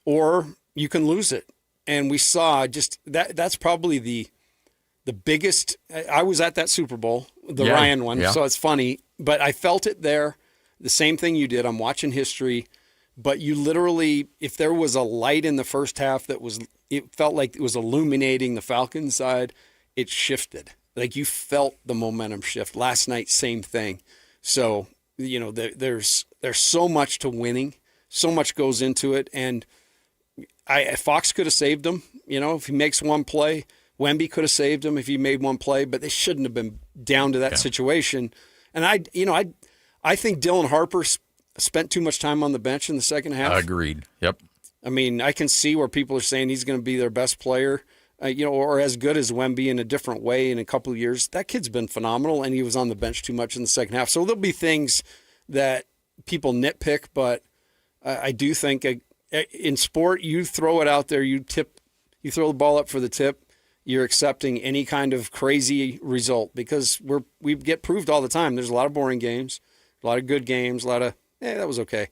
or you can lose it. And we saw just that's probably the biggest. I was at that Super Bowl, the Ryan one, so it's funny. But I felt it there. The same thing you did. I'm watching history. But you literally, if there was a light in the first half it felt like it was illuminating the Falcons side, it shifted. Like, you felt the momentum shift. Last night, same thing. So, you know, there's so much to winning. So much goes into it. And Fox could have saved him. You know, if he makes one play, Wemby could have saved him if he made one play, but they shouldn't have been down to that situation. And I think Dylan Harper spent too much time on the bench in the second half.
Agreed. Yep.
I mean, I can see where people are saying he's going to be their best player, or as good as Wemby in a different way in a couple of years. That kid's been phenomenal, and he was on the bench too much in the second half. So there'll be things that people nitpick, but I do think in sport, you throw it out there, you throw the ball up for the tip, you're accepting any kind of crazy result because we get proved all the time. There's a lot of boring games, a lot of good games, a lot of, that was okay.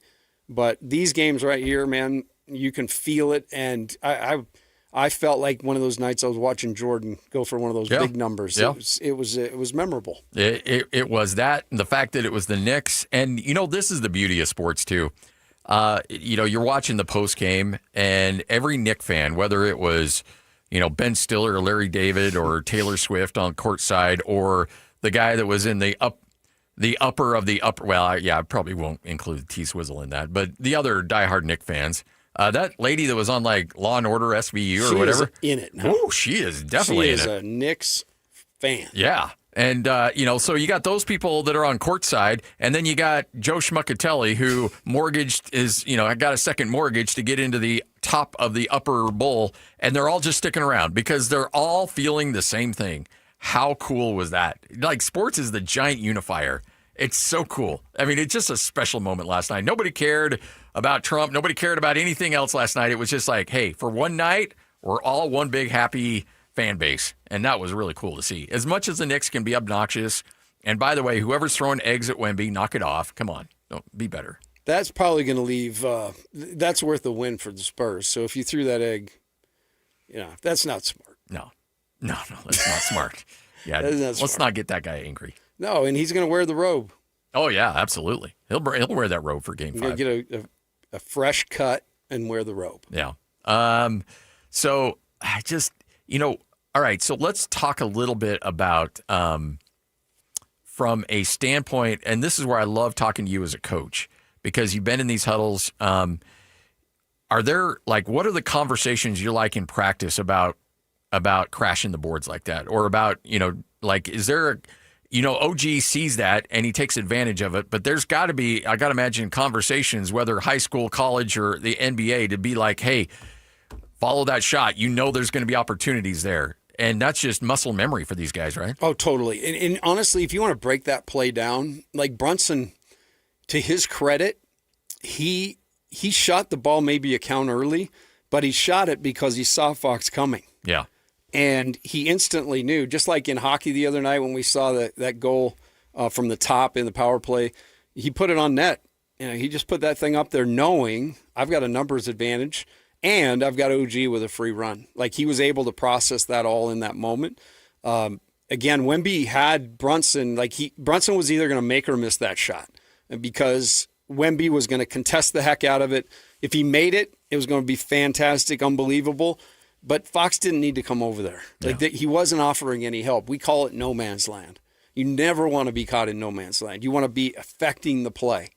But these games right here, man, you can feel it. And I felt like one of those nights I was watching Jordan go for one of those big numbers.
Yeah.
It was memorable.
It was that, and the fact that it was the Knicks. And, you know, this is the beauty of sports, too. You know, you're watching the post game, and every Knick fan, whether it was, you know, Ben Stiller or Larry David or Taylor Swift on courtside, or the guy that was in the upper of the upper. Well, I probably won't include T Swizzle in that, but the other diehard Knick fans. That lady that was on like Law and Order SVU or whatever.
She is in it now.
Oh, she is definitely in it.
She is a Knicks fan.
Yeah. And, you know, so you got those people that are on courtside, and then you got Joe Schmuckatelli, who got a second mortgage to get into the top of the upper bowl, and they're all just sticking around because they're all feeling the same thing. How cool was that? Like, sports is the giant unifier. It's so cool. I mean, it's just a special moment last night. Nobody cared about Trump. Nobody cared about anything else last night. It was just like, hey, for one night, we're all one big happy fan base, and that was really cool to see. As much as the Knicks can be obnoxious, and by the way, whoever's throwing eggs at Wemby, knock it off. Come on, don't be better.
That's probably going to leave. That's worth a win for the Spurs. So if you threw that egg, that's not smart.
No, that's not smart. Yeah, let's not get that guy angry.
No, and he's going to wear the robe.
Oh yeah, absolutely. He'll wear that robe for Game 5.
He'll get a fresh cut and wear the robe.
Yeah. So I just, all right. So let's talk a little bit about from a standpoint, and this is where I love talking to you as a coach because you've been in these huddles. Are there what are the conversations you're like in practice about crashing the boards like that, or about is there OG sees that and he takes advantage of it, but there's got to be, I got to imagine, conversations, whether high school, college, or the NBA, to be like, hey, follow that shot. There's going to be opportunities there. And that's just muscle memory for these guys, right?
Oh, totally. And honestly, if you want to break that play down, like Brunson, to his credit, he shot the ball maybe a count early, but he shot it because he saw Fox coming.
Yeah.
And he instantly knew, just like in hockey the other night when we saw that goal from the top in the power play, he put it on net. He just put that thing up there knowing I've got a numbers advantage and I've got OG with a free run. Like, he was able to process that all in that moment. Again, Wemby had Brunson, Brunson was either going to make or miss that shot because Wemby was going to contest the heck out of it. If he made it, it was going to be fantastic, unbelievable. But Fox didn't need to come over there. He wasn't offering any help. We call it no man's land. You never want to be caught in no man's land. You want to be affecting the play.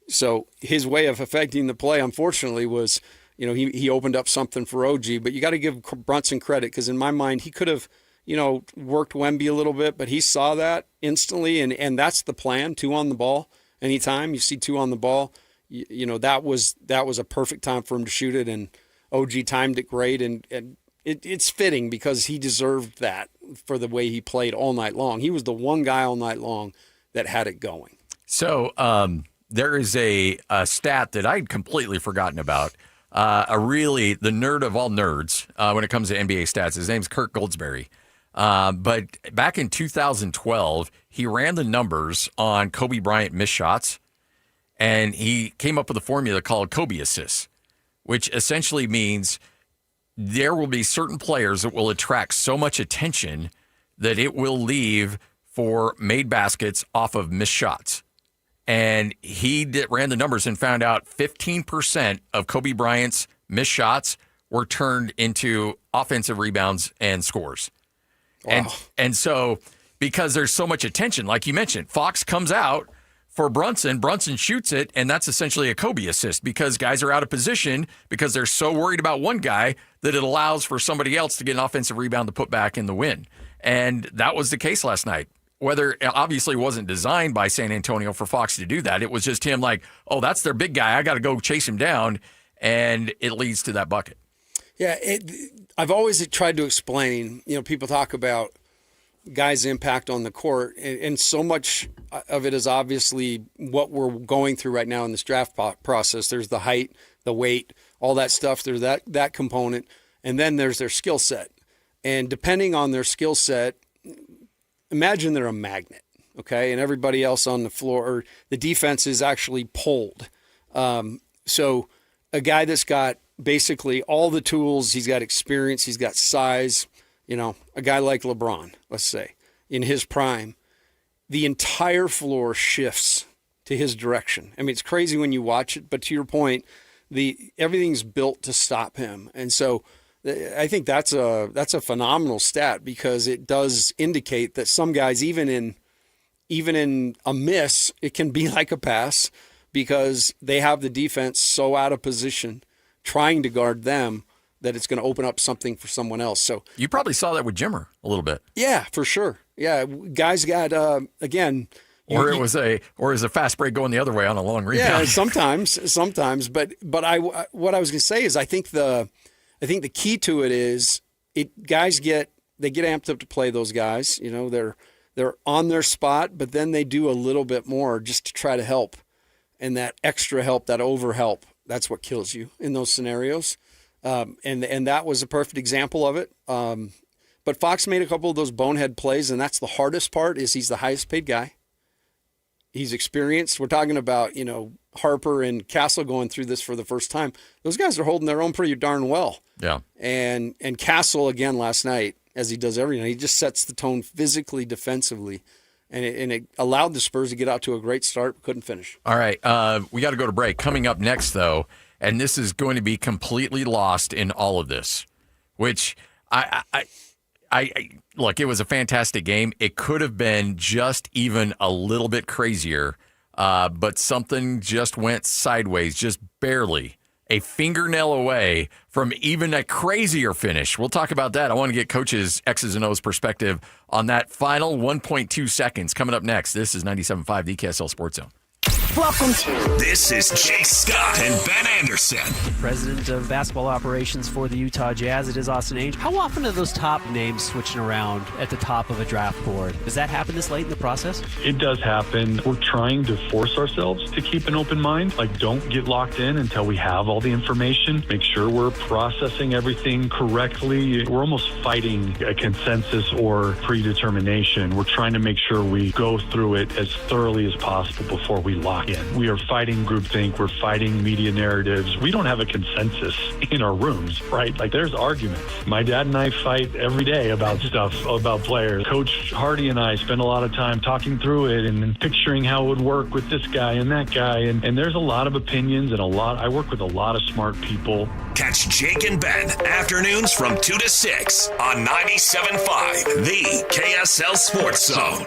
So his way of affecting the play, unfortunately, was, he opened up something for OG. But you got to give Brunson credit because in my mind, he could have, worked Wemby a little bit, but he saw that instantly, and that's the plan. 2 on the ball. Anytime you see 2 on the ball, that was a perfect time for him to shoot it, and OG timed it great, and it's fitting because he deserved that for the way he played all night long. He was the one guy all night long that had it going.
So there is a stat that I'd completely forgotten about. The nerd of all nerds when it comes to NBA stats. His name's Kirk Goldsberry. But back in 2012, he ran the numbers on Kobe Bryant missed shots, and he came up with a formula called Kobe assists, which essentially means there will be certain players that will attract so much attention that it will leave for made baskets off of missed shots. And he ran the numbers and found out 15% of Kobe Bryant's missed shots were turned into offensive rebounds and scores.
Wow.
And so because there's so much attention, like you mentioned, Fox comes out for Brunson shoots it, and that's essentially a Kobe assist because guys are out of position because they're so worried about one guy that it allows for somebody else to get an offensive rebound to put back in the win. And that was the case last night. Whether obviously it wasn't designed by San Antonio for Fox to do that. It was just him like, oh, that's their big guy. I got to go chase him down, and it leads to that bucket.
Yeah, I've always tried to explain, people talk about guys' impact on the court, and so much of it is obviously what we're going through right now in this draft process. There's the height, the weight, all that stuff. There's that component, and then there's their skill set. And depending on their skill set, imagine they're a magnet, okay? And everybody else on the floor, or the defense is actually pulled. So a guy that's got basically all the tools, he's got experience, he's got size, a guy like LeBron, let's say, in his prime, the entire floor shifts to his direction. I mean, it's crazy when you watch it, but to your point, everything's built to stop him. And so I think that's a phenomenal stat because it does indicate that some guys, even in a miss, it can be like a pass because they have the defense so out of position trying to guard them that it's going to open up something for someone else. So
you probably saw that with Jimmer a little bit.
Yeah, for sure. Yeah, guys got again.
Or it was a fast break going the other way on a long rebound.
Yeah, sometimes. But what I was going to say is I think the key to it is guys get amped up to play those guys. They're on their spot, but then they do a little bit more just to try to help, and that extra help, that over help, that's what kills you in those scenarios. And that was a perfect example of it. But Fox made a couple of those bonehead plays, and that's the hardest part. Is he's the highest paid guy. He's experienced. We're talking about, Harper and Castle going through this for the first time. Those guys are holding their own pretty darn well.
Yeah.
And Castle again last night. as he does every night. He just sets the tone physically, defensively, and it allowed the Spurs to get out to a great start, but couldn't finish.
All right, we got to go to break. Coming up next, though, and this is going to be completely lost in all of this, which I look, it was a fantastic game. It could have been just even a little bit crazier, but something just went sideways, just barely. A fingernail away from even a crazier finish. We'll talk about that. I want to get Coach's X's and O's perspective on that final 1.2 seconds. Coming up next, this is 97.5, the KSL Sports Zone.
Welcome to. This is Jake Scott and Ben Anderson.
President of basketball operations for the Utah Jazz. It is Austin Ainge. How often are those top names switching around at the top of a draft board? Does that happen this late in the process?
It does happen. We're trying to force ourselves to keep an open mind. Like, don't get locked in until we have all the information. Make sure we're processing everything correctly. We're almost fighting a consensus or predetermination. We're trying to make sure we go through it as thoroughly as possible before we lock in. We are fighting groupthink. We're fighting media narratives. We don't have a consensus in our rooms, right? Like, there's arguments. My dad and I fight every day about stuff, about players. Coach Hardy and I spend a lot of time talking through it and picturing how it would work with this guy and that guy. And there's a lot of opinions and I work with a lot of smart people.
Catch Jake and Ben afternoons from 2 to 6 on 97.5, the KSL Sports Zone.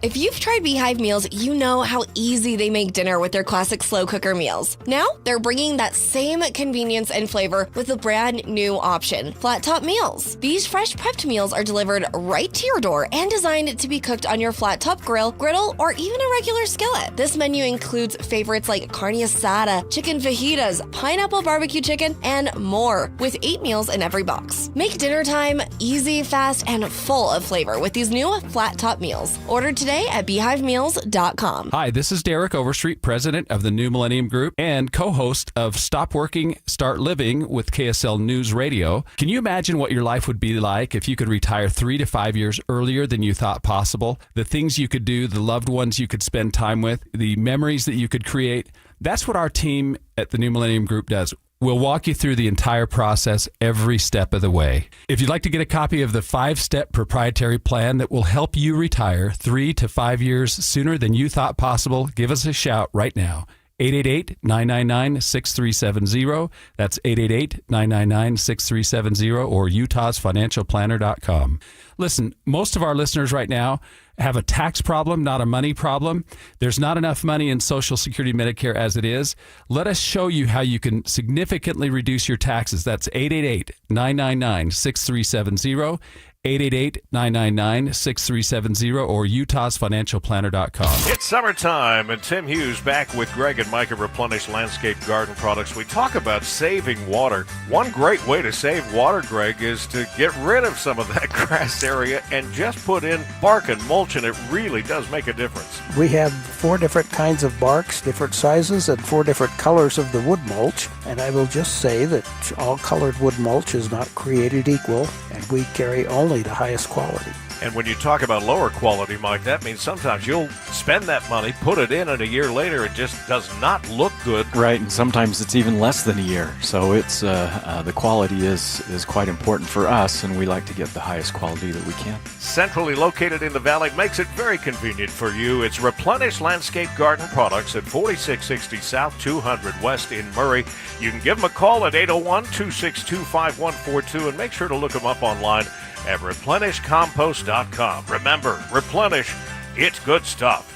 If you've tried Beehive meals, you know how easy they make dinner with their classic slow cooker meals. Now, they're bringing that same convenience and flavor with a brand new option, flat top meals. These fresh prepped meals are delivered right to your door and designed to be cooked on your flat top grill, griddle, or even a regular skillet. This menu includes favorites like carne asada, chicken fajitas, pineapple barbecue chicken, and more, with 8 meals in every box. Make dinner time easy, fast, and full of flavor with these new flat top meals. Order today at beehivemeals.com.
Hi, this is Derek Overstreet, president of the New Millennium Group and co-host of Stop Working, Start Living with KSL News Radio. Can you imagine what your life would be like if you could retire 3 to 5 years earlier than you thought possible? The things you could do, the loved ones you could spend time with, the memories that you could create. That's what our team at the New Millennium Group does. We'll walk you through the entire process every step of the way. If you'd like to get a copy of the 5-step proprietary plan that will help you retire 3 to 5 years sooner than you thought possible, give us a shout right now. 888-999-6370. That's 888-999-6370 or utahsfinancialplanner.com. Listen, most of our listeners right now have a tax problem, not a money problem. There's not enough money in Social Security Medicare as it is. Let us show you how you can significantly reduce your taxes. That's 888-999-6370. 888-999-6370 or utahsfinancialplanner.com.
It's summertime, and Tim Hughes back with Greg and Mike of Replenish Landscape Garden Products. We talk about saving water. One great way to save water, Greg, is to get rid of some of that grass area and just put in bark and mulch, and it really does make a difference.
We have 4 different kinds of barks, different sizes, and 4 different colors of the wood mulch. And I will just say that all colored wood mulch is not created equal, and we carry only the highest quality.
And when you talk about lower quality, Mike, that means sometimes you'll spend that money, put it in, and a year later it just does not look good.
Right, and sometimes it's even less than a year. So it's the quality is quite important for us, and we like to get the highest quality that we can.
Centrally located in the valley makes it very convenient for you. It's Replenish Landscape Garden Products at 4660 South 200 West in Murray. You can give them a call at 801-262-5142 and make sure to look them up online at replenishcompost.com. Remember, Replenish, it's good stuff.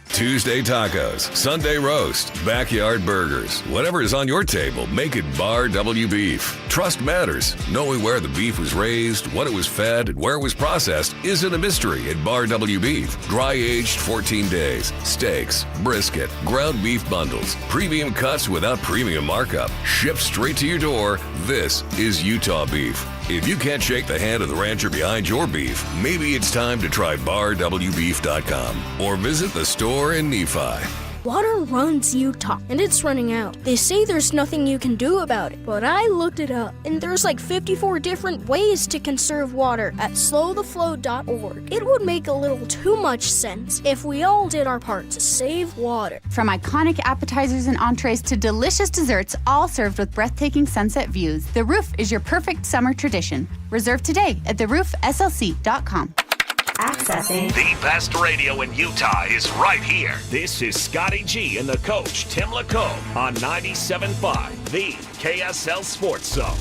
Tuesday tacos, Sunday roast, backyard burgers. Whatever is on your table, make it Bar W Beef. Trust matters. Knowing where the beef was raised, what it was fed, and where it was processed isn't a mystery at Bar W Beef. Dry aged 14 days. Steaks, brisket, ground beef bundles, premium cuts without premium markup. Shipped straight to your door. This is Utah beef. If you can't shake the hand of the rancher behind your beef, maybe it's time to try BarWBeef.com or visit the store in Nephi.
Water runs Utah, and it's running out. They say there's nothing you can do about it, but I looked it up, and there's like 54 different ways to conserve water at slowtheflow.org. It would make a little too much sense if we all did our part to save water.
From iconic appetizers and entrees to delicious desserts, all served with breathtaking sunset views, The Roof is your perfect summer tradition. Reserve today at theroofslc.com.
Accessing the best radio in Utah is right here. This is Scotty G and the coach, Tim Lacombe, on 97.5, the KSL Sports Zone.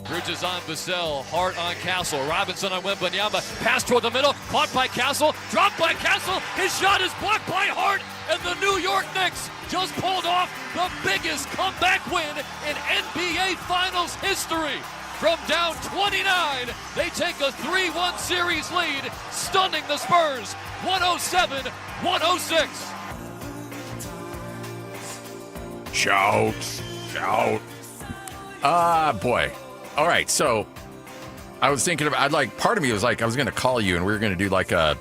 Bridges on Vassell, Hart on Castle, Robinson on Wembanyama, pass toward the middle, caught by Castle, dropped by Castle, his shot is blocked by Hart, and the New York Knicks just pulled off the biggest comeback win in NBA Finals history. From down 29, they take a 3-1 series lead, stunning the Spurs, 107-106.
Shout. Boy. All right, so I was thinking about, part of me was like, I was going to call you and we were going to do like a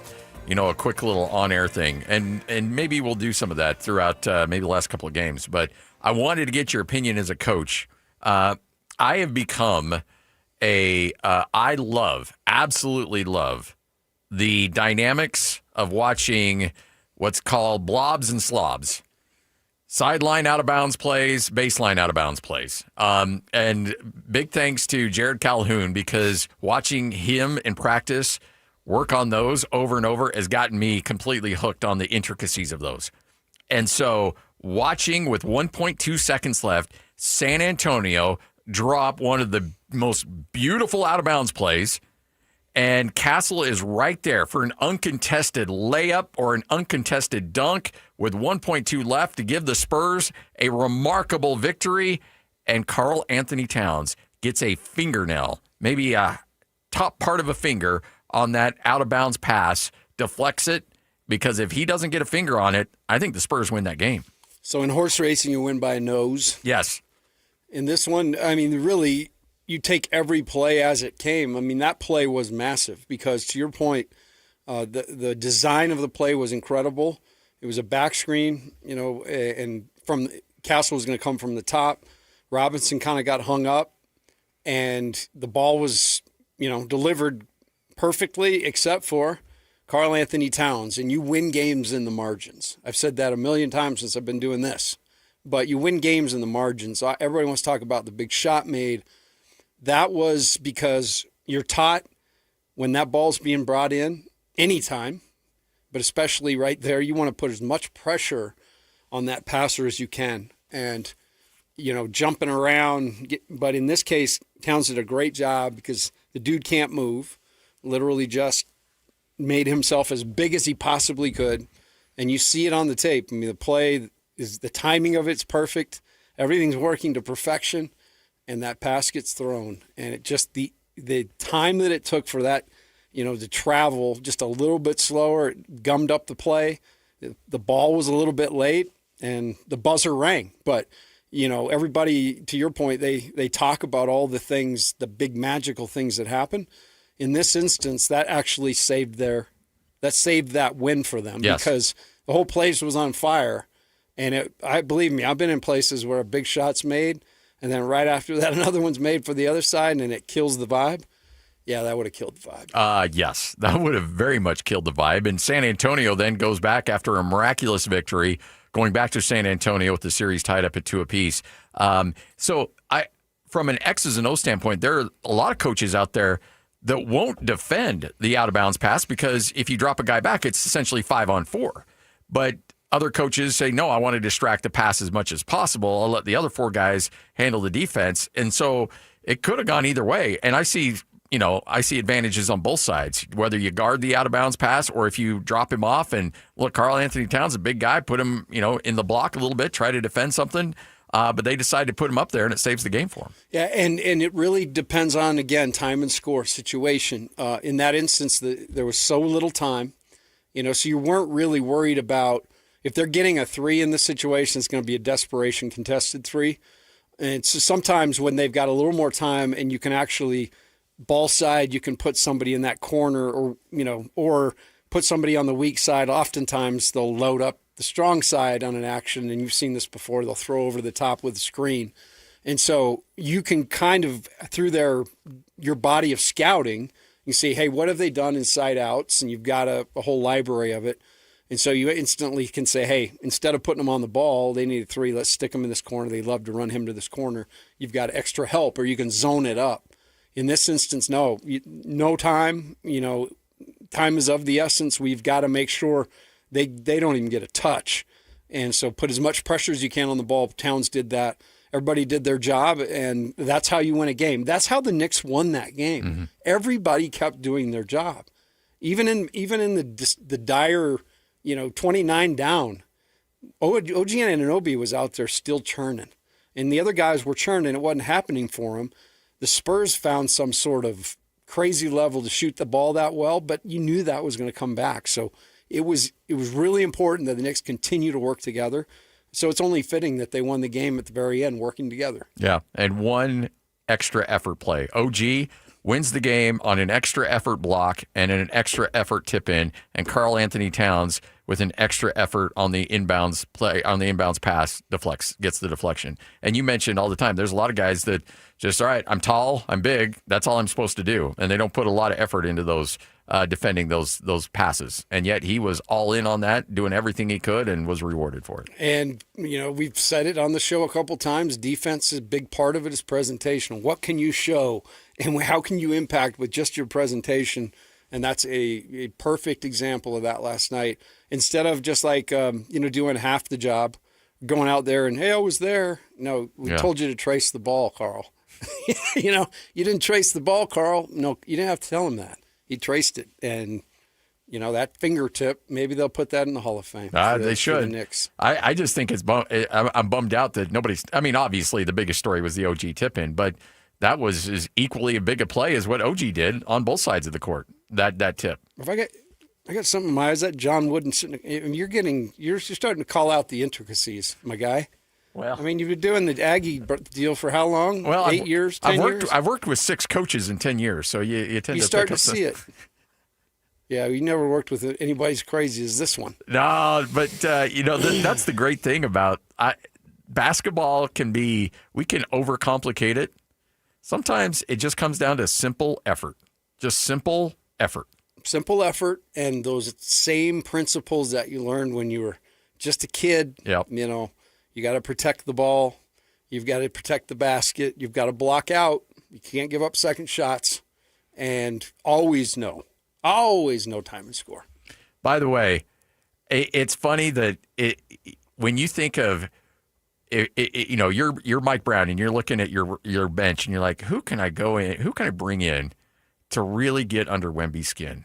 quick little on-air thing. And maybe we'll do some of that throughout maybe the last couple of games. But I wanted to get your opinion as a coach. I have become absolutely love the dynamics of watching what's called blobs and slobs. Sideline out of bounds plays, baseline out of bounds plays. And big thanks to Jared Calhoun, because watching him in practice work on those over and over has gotten me completely hooked on the intricacies of those. And so watching with 1.2 seconds left, San Antonio drop one of the most beautiful out of bounds plays, and Castle is right there for an uncontested layup or an uncontested dunk with 1.2 left to give the Spurs a remarkable victory. And Karl Anthony Towns gets a fingernail, maybe a top part of a finger on that out-of-bounds pass, deflects it, because if he doesn't get a finger on it, I think the Spurs win that game.
So in horse racing, you win by a nose.
Yes.
In this one, I mean, really, you take every play as it came. I mean, that play was massive because, to your point, the design of the play was incredible. It was a back screen, and from Castle was going to come from the top. Robinson kind of got hung up, and the ball was, delivered perfectly except for Karl Anthony Towns. And you win games in the margins. I've said that a million times since I've been doing this. But you win games in the margins. Everybody wants to talk about the big shot made. That was because you're taught when that ball's being brought in anytime, but especially right there, you want to put as much pressure on that passer as you can. And, jumping around. But in this case, Towns did a great job because the dude can't move, literally just made himself as big as he possibly could. And you see it on the tape. I mean, the play is, the timing of it's perfect. Everything's working to perfection. And that pass gets thrown, and it just the time that it took for that, to travel just a little bit slower, it gummed up the play. The ball was a little bit late, and the buzzer rang. But everybody, to your point, they talk about all the things, the big magical things that happen. In this instance, that actually saved that win for them.
Yes.
Because the whole place was on fire, and believe me, I've been in places where a big shot's made. And then right after that, another one's made for the other side, and it kills the vibe. Yeah, that would have killed the vibe.
Yes, that would have very much killed the vibe. And San Antonio then goes back after a miraculous victory, going back to San Antonio with the series tied up at 2 apiece. So from an X's and O's standpoint, there are a lot of coaches out there that won't defend the out-of-bounds pass because if you drop a guy back, it's essentially 5-on-4. But other coaches say, no, I want to distract the pass as much as possible. I'll let the other 4 guys handle the defense. And so it could have gone either way. And I see I see advantages on both sides, whether you guard the out-of-bounds pass or if you drop him off. And look, Karl Anthony Towns, a big guy, put him, in the block a little bit, try to defend something. But they decide to put him up there, and it saves the game for him.
Yeah, and it really depends on, again, time and score situation. In that instance, there was so little time, so you weren't really worried about if they're getting a 3 in this situation, it's going to be a desperation contested 3. And so sometimes when they've got a little more time and you can actually ball side, you can put somebody in that corner or put somebody on the weak side. Oftentimes they'll load up the strong side on an action, and you've seen this before. They'll throw over the top with a screen. And so you can kind of, through your body of scouting, you see, hey, what have they done inside outs? And you've got a whole library of it. And so you instantly can say, hey, instead of putting them on the ball, they need a 3. Let's stick them in this corner. They love to run him to this corner. You've got extra help, or you can zone it up. In this instance, no time. Time is of the essence. We've got to make sure they don't even get a touch. And so put as much pressure as you can on the ball. Towns did that. Everybody did their job, and that's how you win a game. That's how the Knicks won that game. Mm-hmm. Everybody kept doing their job. Even in the dire, 29 down, OG Anunoby was out there still churning. And the other guys were churning. It wasn't happening for them. The Spurs found some sort of crazy level to shoot the ball that well, but you knew that was going to come back. So it was really important that the Knicks continue to work together. So it's only fitting that they won the game at the very end, working together.
Yeah, and one extra effort play. OG wins the game on an extra effort block and an extra effort tip in, and Karl Anthony Towns with an extra effort on the inbounds play, on the inbounds pass, gets the deflection. And you mentioned all the time, there's a lot of guys that just, all right, I'm tall, I'm big, that's all I'm supposed to do. And they don't put a lot of effort into those defending those passes. And yet he was all in on that, doing everything he could, and was rewarded for it.
And, we've said it on the show a couple times, defense is a big part of it is presentation. What can you show, and how can you impact with just your presentation? And that's a perfect example of that last night. Instead of just doing half the job, going out there and, hey, I was there. No, we told you to trace the ball, Karl. You didn't trace the ball, Karl. No, you didn't have to tell him that. He traced it. And, that fingertip, maybe they'll put that in the Hall of Fame.
They should.
For the Knicks.
I just think I'm bummed out that obviously the biggest story was the OG tip-in, but that was as equally a big a play as what OG did on both sides of the court, that tip.
If I got something in my eyes, that John Wooden sitting. You're starting to call out the intricacies, my guy.
Well,
you've been doing the Aggie deal for how long?
Well,
8 years, 10 years.
I've worked with 6 coaches in 10 years, so you tend to
start to see it. Yeah, you never worked with anybody as crazy as this one.
No, but that's the great thing about basketball. We can overcomplicate it. Sometimes it just comes down to simple effort. Just simple effort.
Simple effort, and those same principles that you learned when you were just a kid.
Yep.
You got to protect the ball. You've got to protect the basket. You've got to block out. You can't give up second shots. And always know time and score.
By the way, it's funny that when you think of you're Mike Brown and you're looking at your bench and you're like, who can I bring in to really get under Wemby's skin?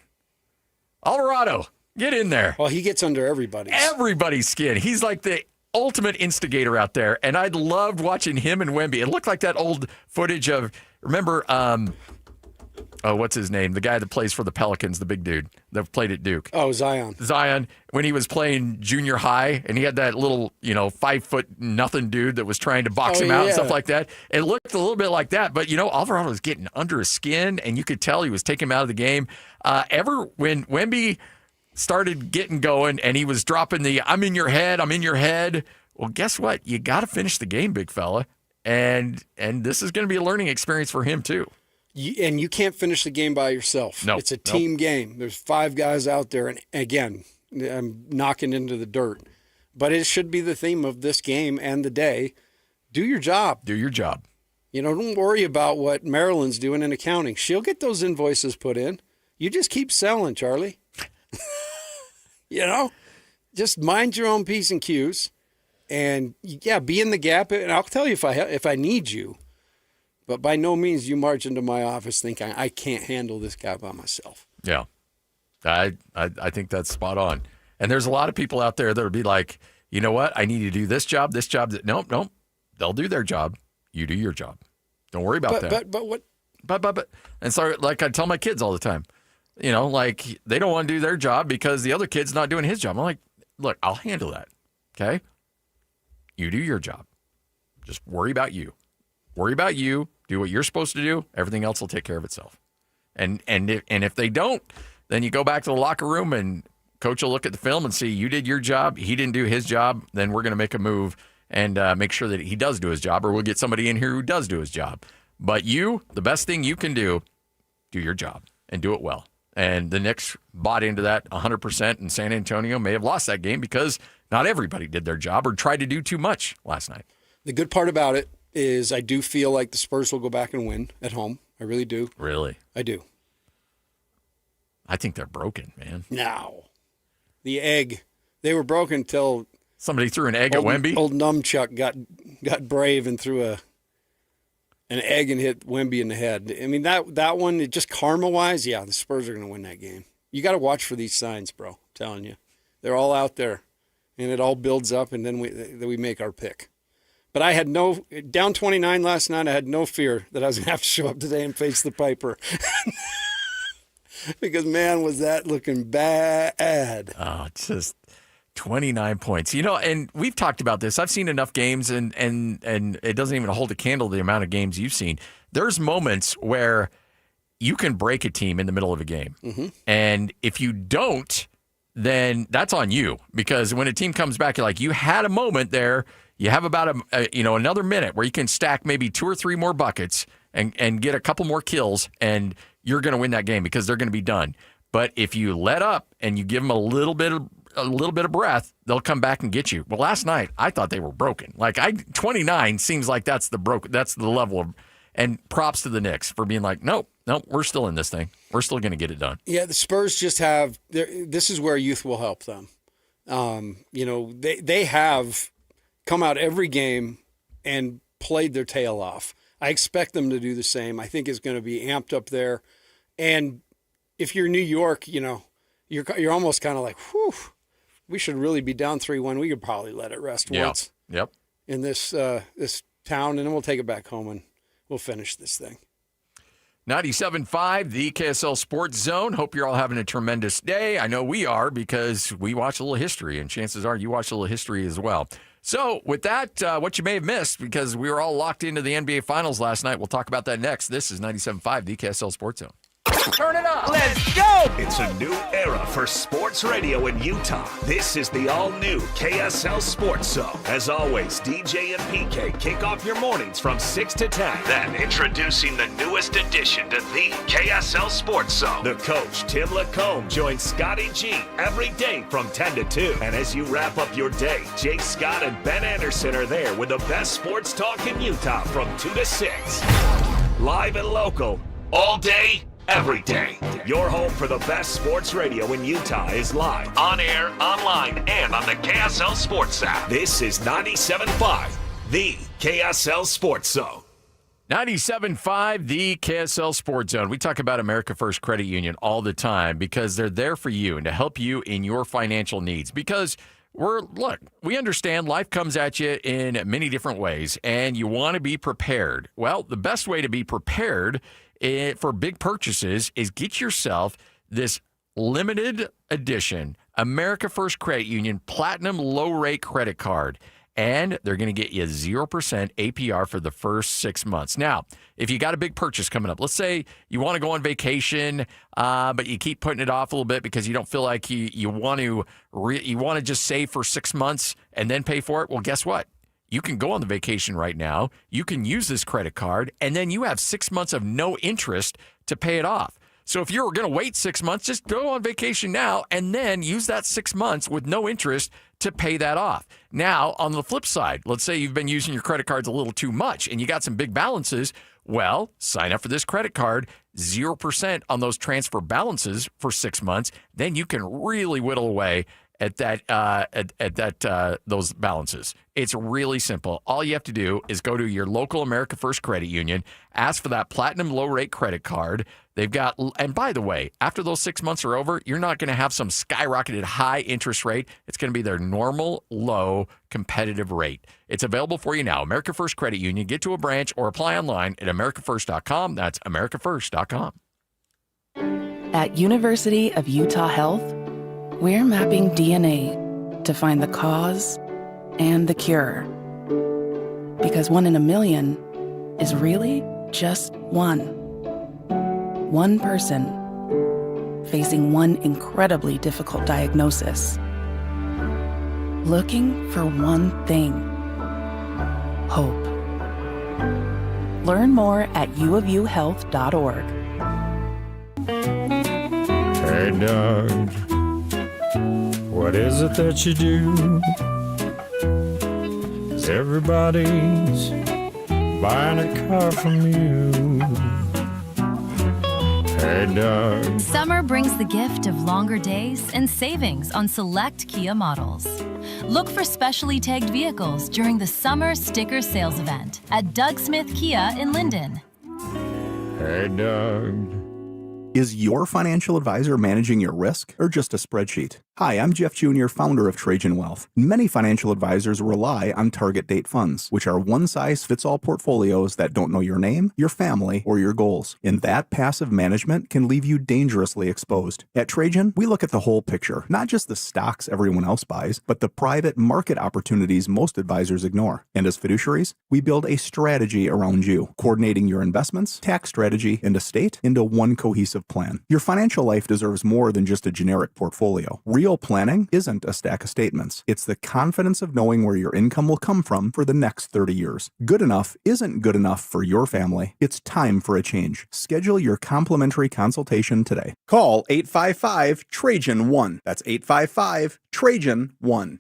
Alvarado, get in there.
Well, he gets under everybody's
skin. He's like the ultimate instigator out there, and I loved watching him and Wemby. It looked like that old footage of, remember, what's his name? The guy that plays for the Pelicans, the big dude that played at Duke.
Oh, Zion.
When he was playing junior high, and he had that little, 5'0" dude that was trying to box him out and stuff like that. It looked a little bit like that, but Alvarado was getting under his skin, and you could tell he was taking him out of the game. When Wemby started getting going, and he was dropping the I'm in your head. Well, guess what? You got to finish the game, big fella. And this is going to be a learning experience for him, too.
And you can't finish the game by yourself.
No,
it's a team game. There's 5 guys out there. And again, I'm knocking into the dirt. But it should be the theme of this game and the day. Do your job.
Do your job.
Don't worry about what Marilyn's doing in accounting. She'll get those invoices put in. You just keep selling, Charlie. Just mind your own P's and Q's. And, be in the gap. And I'll tell you if I need you. But by no means you march into my office thinking I can't handle this guy by myself.
Yeah. I think that's spot on. And there's a lot of people out there that would be like, you know what? I need to do this job. Nope. They'll do their job. You do your job. Don't worry about that.
But what?
But. And so, like I tell my kids all the time, like they don't want to do their job because the other kid's not doing his job. I'm like, look, I'll handle that. Okay? You do your job. Just worry about you. Worry about you. Do what you're supposed to do. Everything else will take care of itself. And if they don't, then you go back to the locker room and coach will look at the film and see you did your job. He didn't do his job. Then we're going to make a move and make sure that he does do his job, or we'll get somebody in here who does do his job. But the best thing you can do your job and do it well. And the Knicks bought into that 100%, and San Antonio may have lost that game because not everybody did their job or tried to do too much last night.
The good part about it is I do feel like the Spurs will go back and win at home. I really do.
Really?
I do.
I think they're broken, man.
No. The egg. They were broken until
somebody threw an egg at Wemby.
Old Numchuck got brave and threw an egg and hit Wemby in the head. I mean, that one, it just karma-wise, yeah, the Spurs are going to win that game. You got to watch for these signs, bro. I'm telling you. They're all out there, and it all builds up, and then we make our pick. But I had down 29 last night, I had no fear that I was going to have to show up today and face the Piper. Because, man, was that looking bad.
Oh, just 29 points. And we've talked about this. I've seen enough games, and it doesn't even hold a candle to the amount of games you've seen. There's moments where you can break a team in the middle of a game.
Mm-hmm.
And if you don't, then that's on you. Because when a team comes back, you're like, you had a moment there. You have about another minute where you can stack maybe 2 or 3 more buckets and get a couple more kills, and you're going to win that game because they're going to be done. But if you let up and you give them a little bit of breath, they'll come back and get you. Well, last night I thought they were broken. 29 seems like that's the level of, and props to the Knicks for being like, nope, we're still in this thing. We're still going to get it done.
Yeah, the Spurs just have. This is where youth will help them. They have come out every game and played their tail off. I expect them to do the same. I think it's going to be amped up there. And if you're New York, you're almost kind of like, whew, we should really be down 3-1. We could probably let it rest once.
Yep.
In this town, and then we'll take it back home and we'll finish this thing.
97.5, the KSL Sports Zone. Hope you're all having a tremendous day. I know we are because we watch a little history, and chances are you watch a little history as well. So with that, what you may have missed, because we were all locked into the NBA Finals last night, we'll talk about that next. This is 97.5, the KSL Sports Zone.
Turn it up. Let's go. It's a new era for sports radio in Utah. This is the all-new KSL Sports Zone. As always, DJ and PK kick off your mornings from 6 to 10. Then introducing the newest addition to the KSL Sports Zone. The coach, Tim Lacombe, joins Scotty G every day from 10 to 2. And as you wrap up your day, Jake Scott and Ben Anderson are there with the best sports talk in Utah from 2 to 6. Live and local, all day, every day. Your home for the best sports radio in Utah is live, on air, online, and on the KSL Sports app. This is 97.5, the KSL Sports Zone.
97.5, the KSL Sports Zone. We talk about America First Credit Union all the time because they're there for you and to help you in your financial needs. Because we understand life comes at you in many different ways, and you want to be prepared. Well, the best way to be prepared for big purchases is get yourself this limited edition America First Credit Union Platinum Low Rate Credit Card. And they're going to get you 0% APR for the first 6 months. Now, if you got a big purchase coming up, let's say you want to go on vacation, but you keep putting it off a little bit because you don't feel like you want to just save for 6 months and then pay for it. Well, guess what? You can go on the vacation right now. You can use this credit card, and then you have 6 months of no interest to pay it off. So if you're going to wait 6 months, just go on vacation now and then use that 6 months with no interest to pay that off. Now, on the flip side, let's say you've been using your credit cards a little too much and you got some big balances. Well, sign up for this credit card, 0% on those transfer balances for 6 months. Then you can really whittle away at that those balances. It's really simple. All you have to do is go to your local America First Credit Union, ask for that platinum low rate credit card. They've got, and by the way, after those 6 months are over, you're not going to have some skyrocketed high interest rate. It's going to be their normal, low, competitive rate. It's available for you now. America First Credit Union. Get to a branch or apply online at americafirst.com. That's americafirst.com.
At University of Utah Health, we're mapping DNA to find the cause and the cure. Because 1 in a million is really just one. One person facing one incredibly difficult diagnosis. Looking for one thing: hope. Learn more at uofuhealth.org.
Hey, Doug, what is it that you do? Everybody's buying a car from you. Hey, Doug.
Summer brings the gift of longer days and savings on select Kia models. Look for specially tagged vehicles during the Summer Sticker Sales Event at Doug Smith Kia in Linden.
Hey, Doug.
Is your financial advisor managing your risk or just a spreadsheet? Hi, I'm Jeff Jr., founder of Trajan Wealth. Many financial advisors rely on target date funds, which are one-size-fits-all portfolios that don't know your name, your family, or your goals. And that passive management can leave you dangerously exposed. At Trajan, we look at the whole picture, not just the stocks everyone else buys, but the private market opportunities most advisors ignore. And as fiduciaries, we build a strategy around you, coordinating your investments, tax strategy, and estate into one cohesive plan. Your financial life deserves more than just a generic portfolio. Real planning isn't a stack of statements. It's the confidence of knowing where your income will come from for the next 30 years. Good enough isn't good enough for your family. It's time for a change. Schedule your complimentary consultation today. Call 855-TRAJAN-1. That's 855-TRAJAN-1.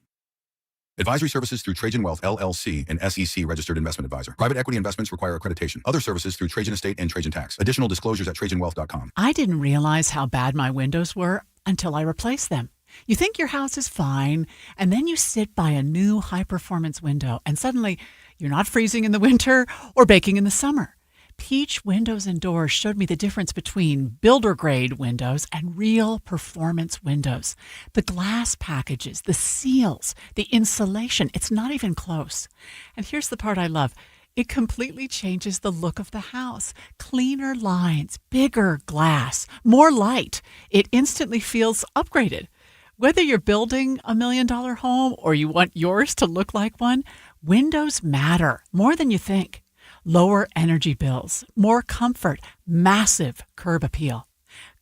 Advisory services through Trajan Wealth, LLC, an SEC registered investment advisor. Private equity investments require accreditation. Other services through Trajan Estate and Trajan Tax. Additional disclosures at TrajanWealth.com.
I didn't realize how bad my windows were until I replaced them. You think your house is fine, and then you sit by a new high-performance window, and suddenly you're not freezing in the winter or baking in the summer. Peach Windows and Doors showed me the difference between builder-grade windows and real performance windows. The glass packages, the seals, the insulation, it's not even close. And here's the part I love. It completely changes the look of the house. Cleaner lines, bigger glass, more light. It instantly feels upgraded. Whether you're building $1 million home or you want yours to look like one, windows matter more than you think. Lower energy bills, more comfort, massive curb appeal.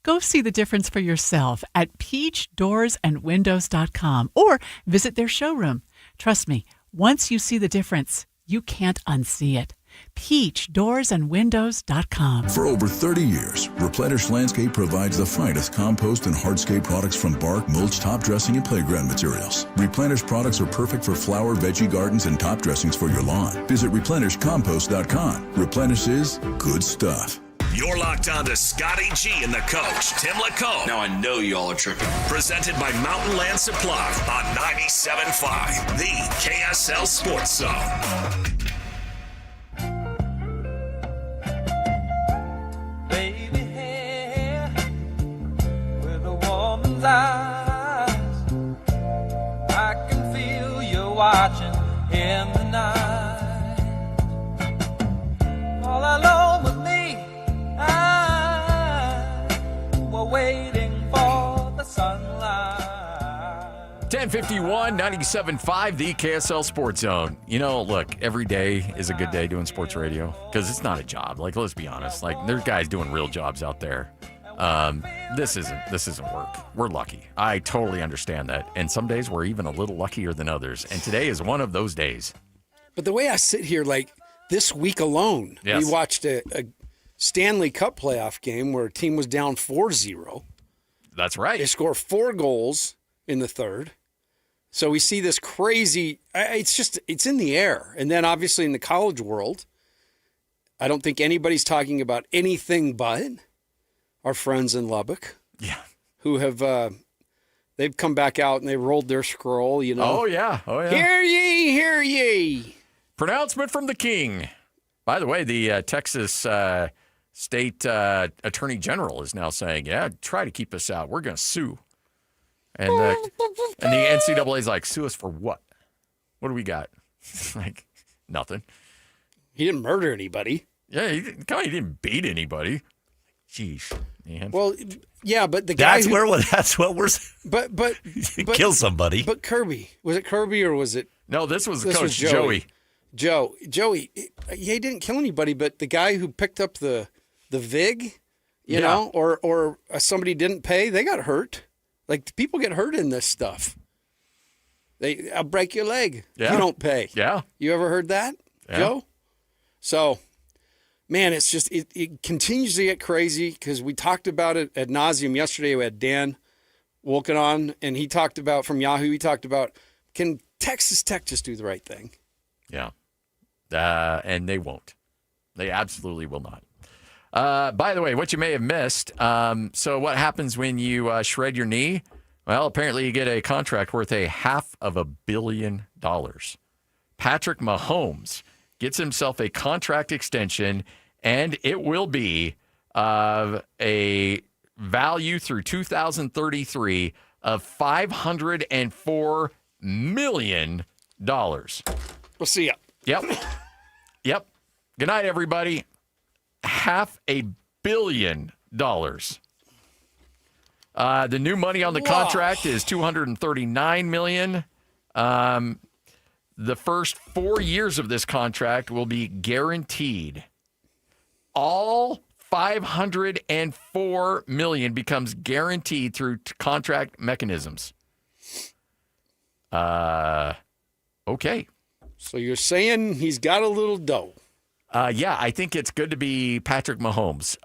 Go see the difference for yourself at peachdoorsandwindows.com or visit their showroom. Trust me, once you see the difference, you can't unsee it. peachdoorsandwindows.com.
For over 30 years, Replenish Landscape provides the finest compost and hardscape products from bark, mulch, top dressing, and playground materials. Replenish products are perfect for flower, veggie gardens, and top dressings for your lawn. Visit replenishcompost.com. Replenish is good stuff.
You're locked on to Scotty G and the coach, Tim LaComb.
Now I know y'all are tripping.
Presented by Mountain Land Supply on 97.5, the KSL Sports Zone.
Eyes, I can feel you watching in the night. All alone with me, we're waiting for the sunlight.
10:51, 97.5, the KSL Sports Zone. You know, look, every day is a good day doing sports radio because it's not a job. Like, let's be honest. Like, there's guys doing real jobs out there. This isn't work. We're lucky. I totally understand that. And some days we're even a little luckier than others. And today is one of those days.
But the way I sit here, like this week alone,
yes.
We watched a Stanley Cup playoff game where a team was down 4-0.
That's right.
They score 4 goals in the third. So we see this crazy, it's in the air. And then obviously in the college world, I don't think anybody's talking about anything but our friends in Lubbock, who have they've come back out and they rolled their scroll, you know.
Oh, yeah.
Hear ye, hear ye.
Pronouncement from the king. By the way, the Texas State Attorney General is now saying, yeah, try to keep us out. We're going to sue. And the NCAA is like, sue us for what? What do we got? Like, nothing.
He didn't murder anybody.
Yeah, he didn't beat anybody. Jeez, man.
Well, yeah, but the guy
that's what we're.
But
kill somebody.
But Kirby, was it Kirby or was it?
No, this was Coach Joey.
Joey, he didn't kill anybody, but the guy who picked up the VIG, you know, or somebody didn't pay, they got hurt. Like, people get hurt in this stuff. I'll break your leg if you don't pay.
Yeah.
You ever heard that, Joe? So, man, it's just, it continues to get crazy because we talked about it ad nauseum yesterday. We had Dan Wolken on, and he talked about, from Yahoo, he talked about, can Texas Tech just do the right thing?
Yeah. And they won't. They absolutely will not. By the way, what you may have missed, so what happens when you shred your knee? Well, apparently you get a contract worth $500 million. Patrick Mahomes gets himself a contract extension, and it will be a value through 2033 of $504 million.
We'll see ya.
Yep. Good night, everybody. $500 million. The new money on the contract is $239 million. The first 4 years of this contract will be guaranteed. All $504 million becomes guaranteed through contract mechanisms. Okay.
So you're saying he's got a little dough?
Yeah, I think it's good to be Patrick Mahomes.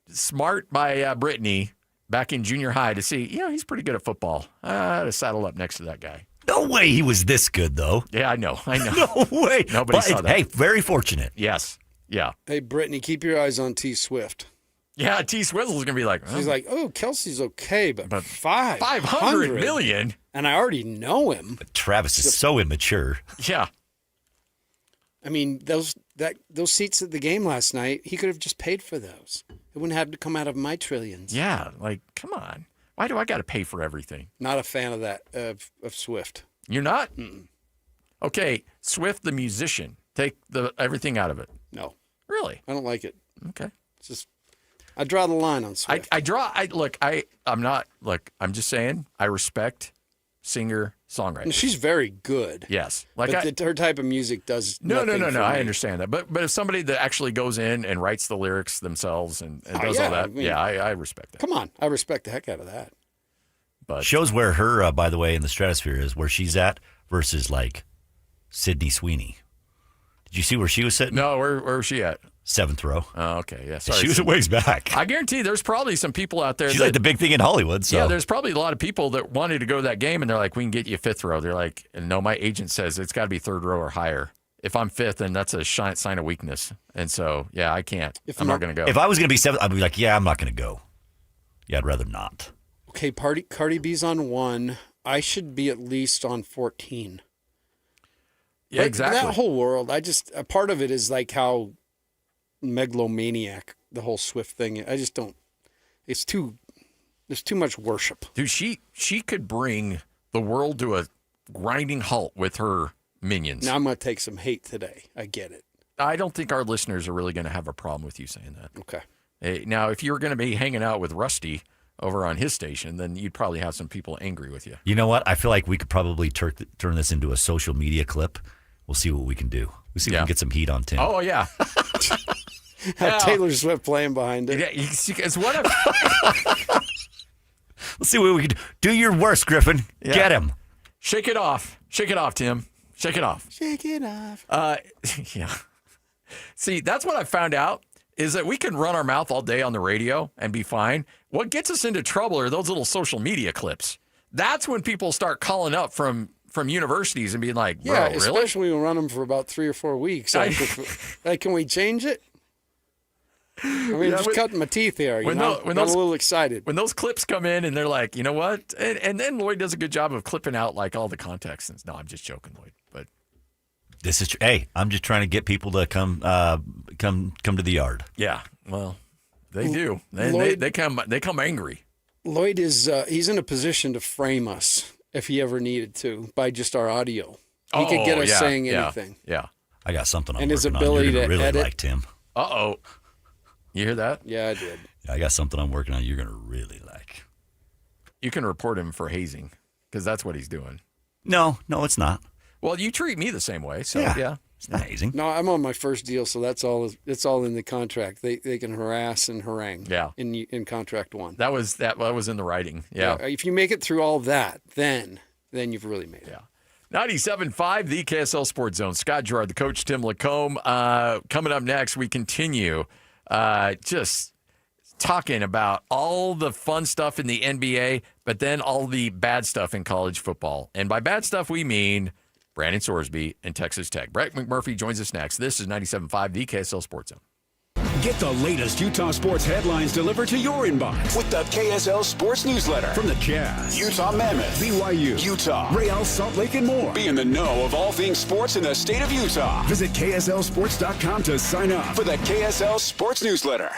Smart by Brittany back in junior high to see, he's pretty good at football. To saddle up next to that guy.
No way he was this good, though.
Yeah, I know.
No way.
Nobody saw that.
Hey, very fortunate.
Yes. Yeah.
Hey, Brittany, keep your eyes on T Swift.
Yeah, T Swizzle's going to be like,
she's like, Kelsey's okay, but
$500 million?
And I already know him.
But Travis is so immature.
Yeah.
I mean, those seats at the game last night, he could have just paid for those. It wouldn't have to come out of my trillions.
Yeah, like, come on. Why do I got to pay for everything?
Not a fan of that, of Swift.
You're not?
Mm-mm.
Okay, Swift the musician. Take everything out of it.
No.
Really?
I don't like it.
Okay.
It's just, I draw the line on Swift.
I'm just saying, I respect singer-songwriters.
She's very good.
Yes.
But her type of music does
No.
for
I
me.
understand that. But if somebody that actually goes in and writes the lyrics themselves and does all that, I respect that.
Come on. I respect the heck out of that.
But
shows where her, by the way, in the stratosphere is, where she's at versus, like, Sydney Sweeney. Did you see where she was sitting?
No, where was she at?
7th row.
Oh, okay. Yeah, sorry.
She was a ways back.
I guarantee there's probably some people out there.
She's like the big thing in Hollywood. So.
Yeah, there's probably a lot of people that wanted to go to that game, and they're like, we can get you 5th row. They're like, no, my agent says it's got to be 3rd row or higher. If I'm 5th, then that's a sign of weakness. And so, yeah, I can't. I'm not going to go.
If I was going to be 7th, I'd be like, yeah, I'm not going to go. Yeah, I'd rather not.
Okay, Cardi B's on 1. I should be at least on 14.
Yeah, exactly.
That whole world, a part of it is like how megalomaniac the whole Swift thing. I just don't. There's too much worship.
Dude, she could bring the world to a grinding halt with her minions.
Now I'm going to take some hate today. I get it.
I don't think our listeners are really going to have a problem with you saying that.
Okay.
Hey, now, if you were going to be hanging out with Rusty over on his station, then you'd probably have some people angry with you.
You know what? I feel like we could probably turn this into a social media clip. We'll see what we can do. We'll see if we can get some heat on Tim.
Oh, yeah.
Have Taylor Swift playing behind it.
Yeah, it's one of.
We'll see what we can do. Do your worst, Griffin.
Yeah.
Get him.
Shake it off. Shake it off, Tim. Shake it off.
Shake it off.
Yeah. See, that's what I found out is that we can run our mouth all day on the radio and be fine. What gets us into trouble are those little social media clips. That's when people start calling up from universities and being like, bro, really?
Especially when we run them for about 3 or 4 weeks. Like, can we change it? I mean, just cutting my teeth here. Got a little excited.
When those clips come in and they're like, you know what? And then Lloyd does a good job of clipping out like all the context. And no, I'm just joking, Lloyd. But
this is hey, I'm just trying to get people to come to the yard.
Yeah, well, they do. They come angry.
Lloyd is he's in a position to frame us if he ever needed to by just our audio. He could get us saying anything.
Yeah.
I got something I'm
and his
working
ability
on. You're
to
really
edit.
like Tim.
Uh-oh. You hear that?
Yeah, I did.
I got something I'm working on you're going to really like.
You can report him for hazing because that's what he's doing.
No, it's not.
Well, you treat me the same way, so yeah.
It's not hazing.
No, I'm on my first deal, so that's all. It's all in the contract. They can harass and harangue.
Yeah.
In contract one.
That was in the writing. Yeah.
If you make it through all that, then you've really made it.
Yeah. 97.5, the KSL Sports Zone. Scott Gerard, the coach, Tim Lacombe. Coming up next, we continue just talking about all the fun stuff in the NBA, but then all the bad stuff in college football. And by bad stuff, we mean Brandon Sorsby and Texas Tech. Brett McMurphy joins us next. This is 97.5, the KSL Sports Zone.
Get the latest Utah sports headlines delivered to your inbox with the KSL Sports Newsletter. From the Jazz, Utah Mammoth, BYU, Utah, Real Salt Lake, and more. Be in the know of all things sports in the state of Utah. Visit KSLSports.com to sign up for the KSL Sports Newsletter.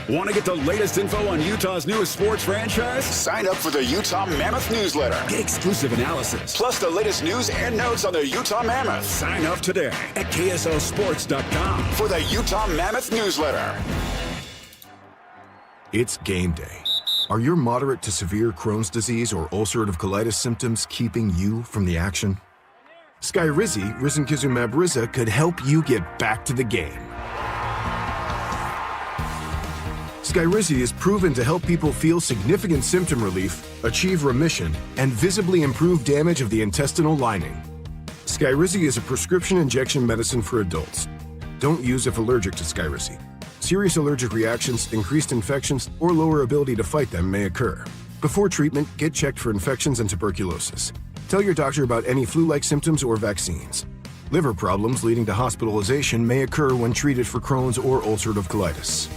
Want to get the latest info on Utah's newest sports franchise? Sign up for the Utah Mammoth newsletter. Get exclusive analysis, plus the latest news and notes on the Utah Mammoth. Sign up today at KSLSports.com for the Utah Mammoth newsletter.
It's game day. Are your moderate to severe Crohn's disease or ulcerative colitis symptoms keeping you from the action? Skyrizi, risankizumab Riza, could help you get back to the game. Skyrizi is proven to help people feel significant symptom relief, achieve remission, and visibly improve damage of the intestinal lining. Skyrizi is a prescription injection medicine for adults. Don't use if allergic to Skyrizi. Serious allergic reactions, increased infections, or lower ability to fight them may occur. Before treatment, get checked for infections and tuberculosis. Tell your doctor about any flu-like symptoms or vaccines. Liver problems leading to hospitalization may occur when treated for Crohn's or ulcerative colitis.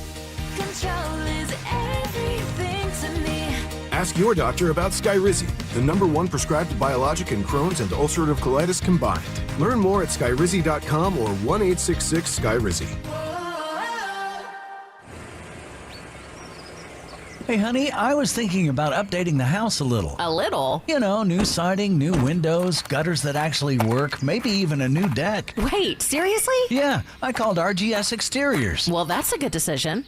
Ask your doctor about Skyrizi, the #1 prescribed biologic in Crohn's and ulcerative colitis combined. Learn more at skyrizi.com or 1-866-SKYRIZI.
Hey, honey, I was thinking about updating the house a little.
A little?
You know, new siding, new windows, gutters that actually work, maybe even a new deck.
Wait, seriously?
Yeah, I called RGS Exteriors.
Well, that's a good decision.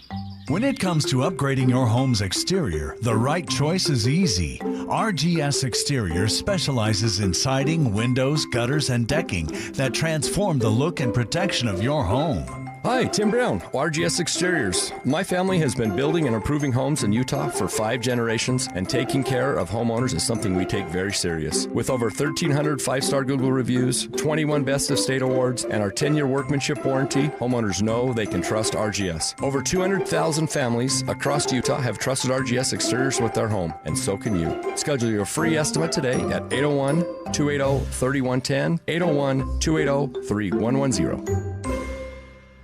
When it comes to upgrading your home's exterior, the right choice is easy. RGS Exteriors specializes in siding, windows, gutters, and decking that transform the look and protection of your home.
Hi, Tim Brown, RGS Exteriors. My family has been building and improving homes in Utah for 5 generations, and taking care of homeowners is something we take very serious. With over 1,300 5-star Google reviews, 21 Best of State awards, and our 10-year workmanship warranty, homeowners know they can trust RGS. Over 200,000 families across Utah have trusted RGS Exteriors with their home, and so can you. Schedule your free estimate today at 801-280-3110, 801-280-3110.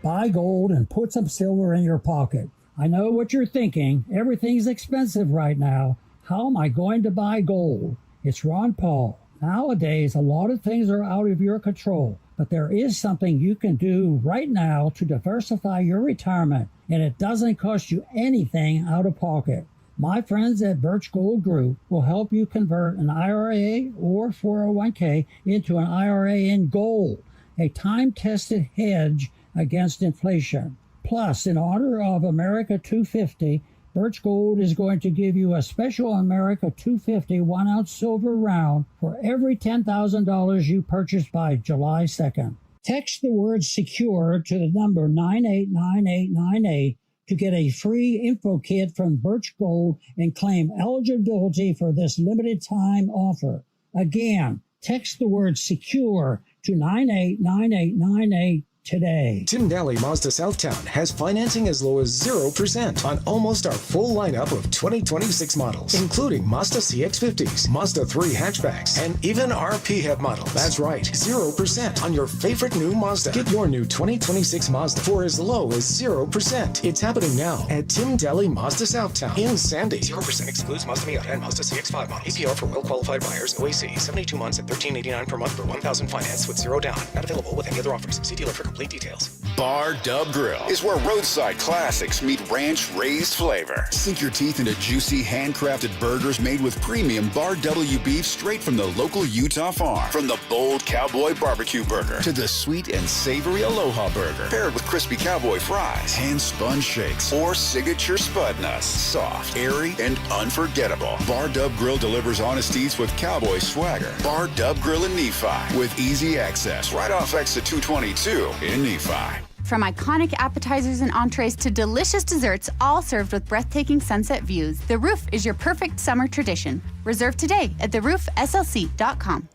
Buy gold and put some silver in your pocket. I know what you're thinking. Everything's expensive right now. How am I going to buy gold? It's Ron Paul. Nowadays, a lot of things are out of your control, but there is something you can do right now to diversify your retirement, and it doesn't cost you anything out of pocket. My friends at Birch Gold Group will help you convert an IRA or 401k into an IRA in gold, a time-tested hedge against inflation. Plus, in honor of America 250, Birch Gold is going to give you a special America 250 1-ounce silver round for every $10,000 you purchase by July 2nd. Text the word SECURE to the number 989898 to get a free info kit from Birch Gold and claim eligibility for this limited time offer. Again, text the word SECURE to 989898 today.
Tim Daly Mazda Southtown has financing as low as 0% on almost our full lineup of 2026 models, including Mazda CX-50s, Mazda 3 hatchbacks, and even our PHEV model. That's right, 0% on your favorite new Mazda. Get your new 2026 Mazda for as low as 0%. It's happening now at Tim Daly Mazda Southtown in Sandy. 0% excludes Mazda Miata and Mazda CX-5 models. APR for well-qualified buyers. OAC, 72 months at $13.89 per month for $1,000 finance with 0 down. Not available with any other offers. See dealer for complete details.
Bar Dub Grill is where roadside classics meet ranch-raised flavor. Sink your teeth into juicy, handcrafted burgers made with premium Bar W beef straight from the local Utah farm. From the bold cowboy barbecue burger to the sweet and savory Aloha burger, paired with crispy cowboy fries, hand-spun shakes, or signature spud nuts. Soft, airy, and unforgettable. Bar Dub Grill delivers honesties with cowboy swagger. Bar Dub Grill in Nephi with easy access right off exit 222 in Nephi.
From iconic appetizers and entrees to delicious desserts, all served with breathtaking sunset views, the Roof is your perfect summer tradition. Reserve today at theroofslc.com.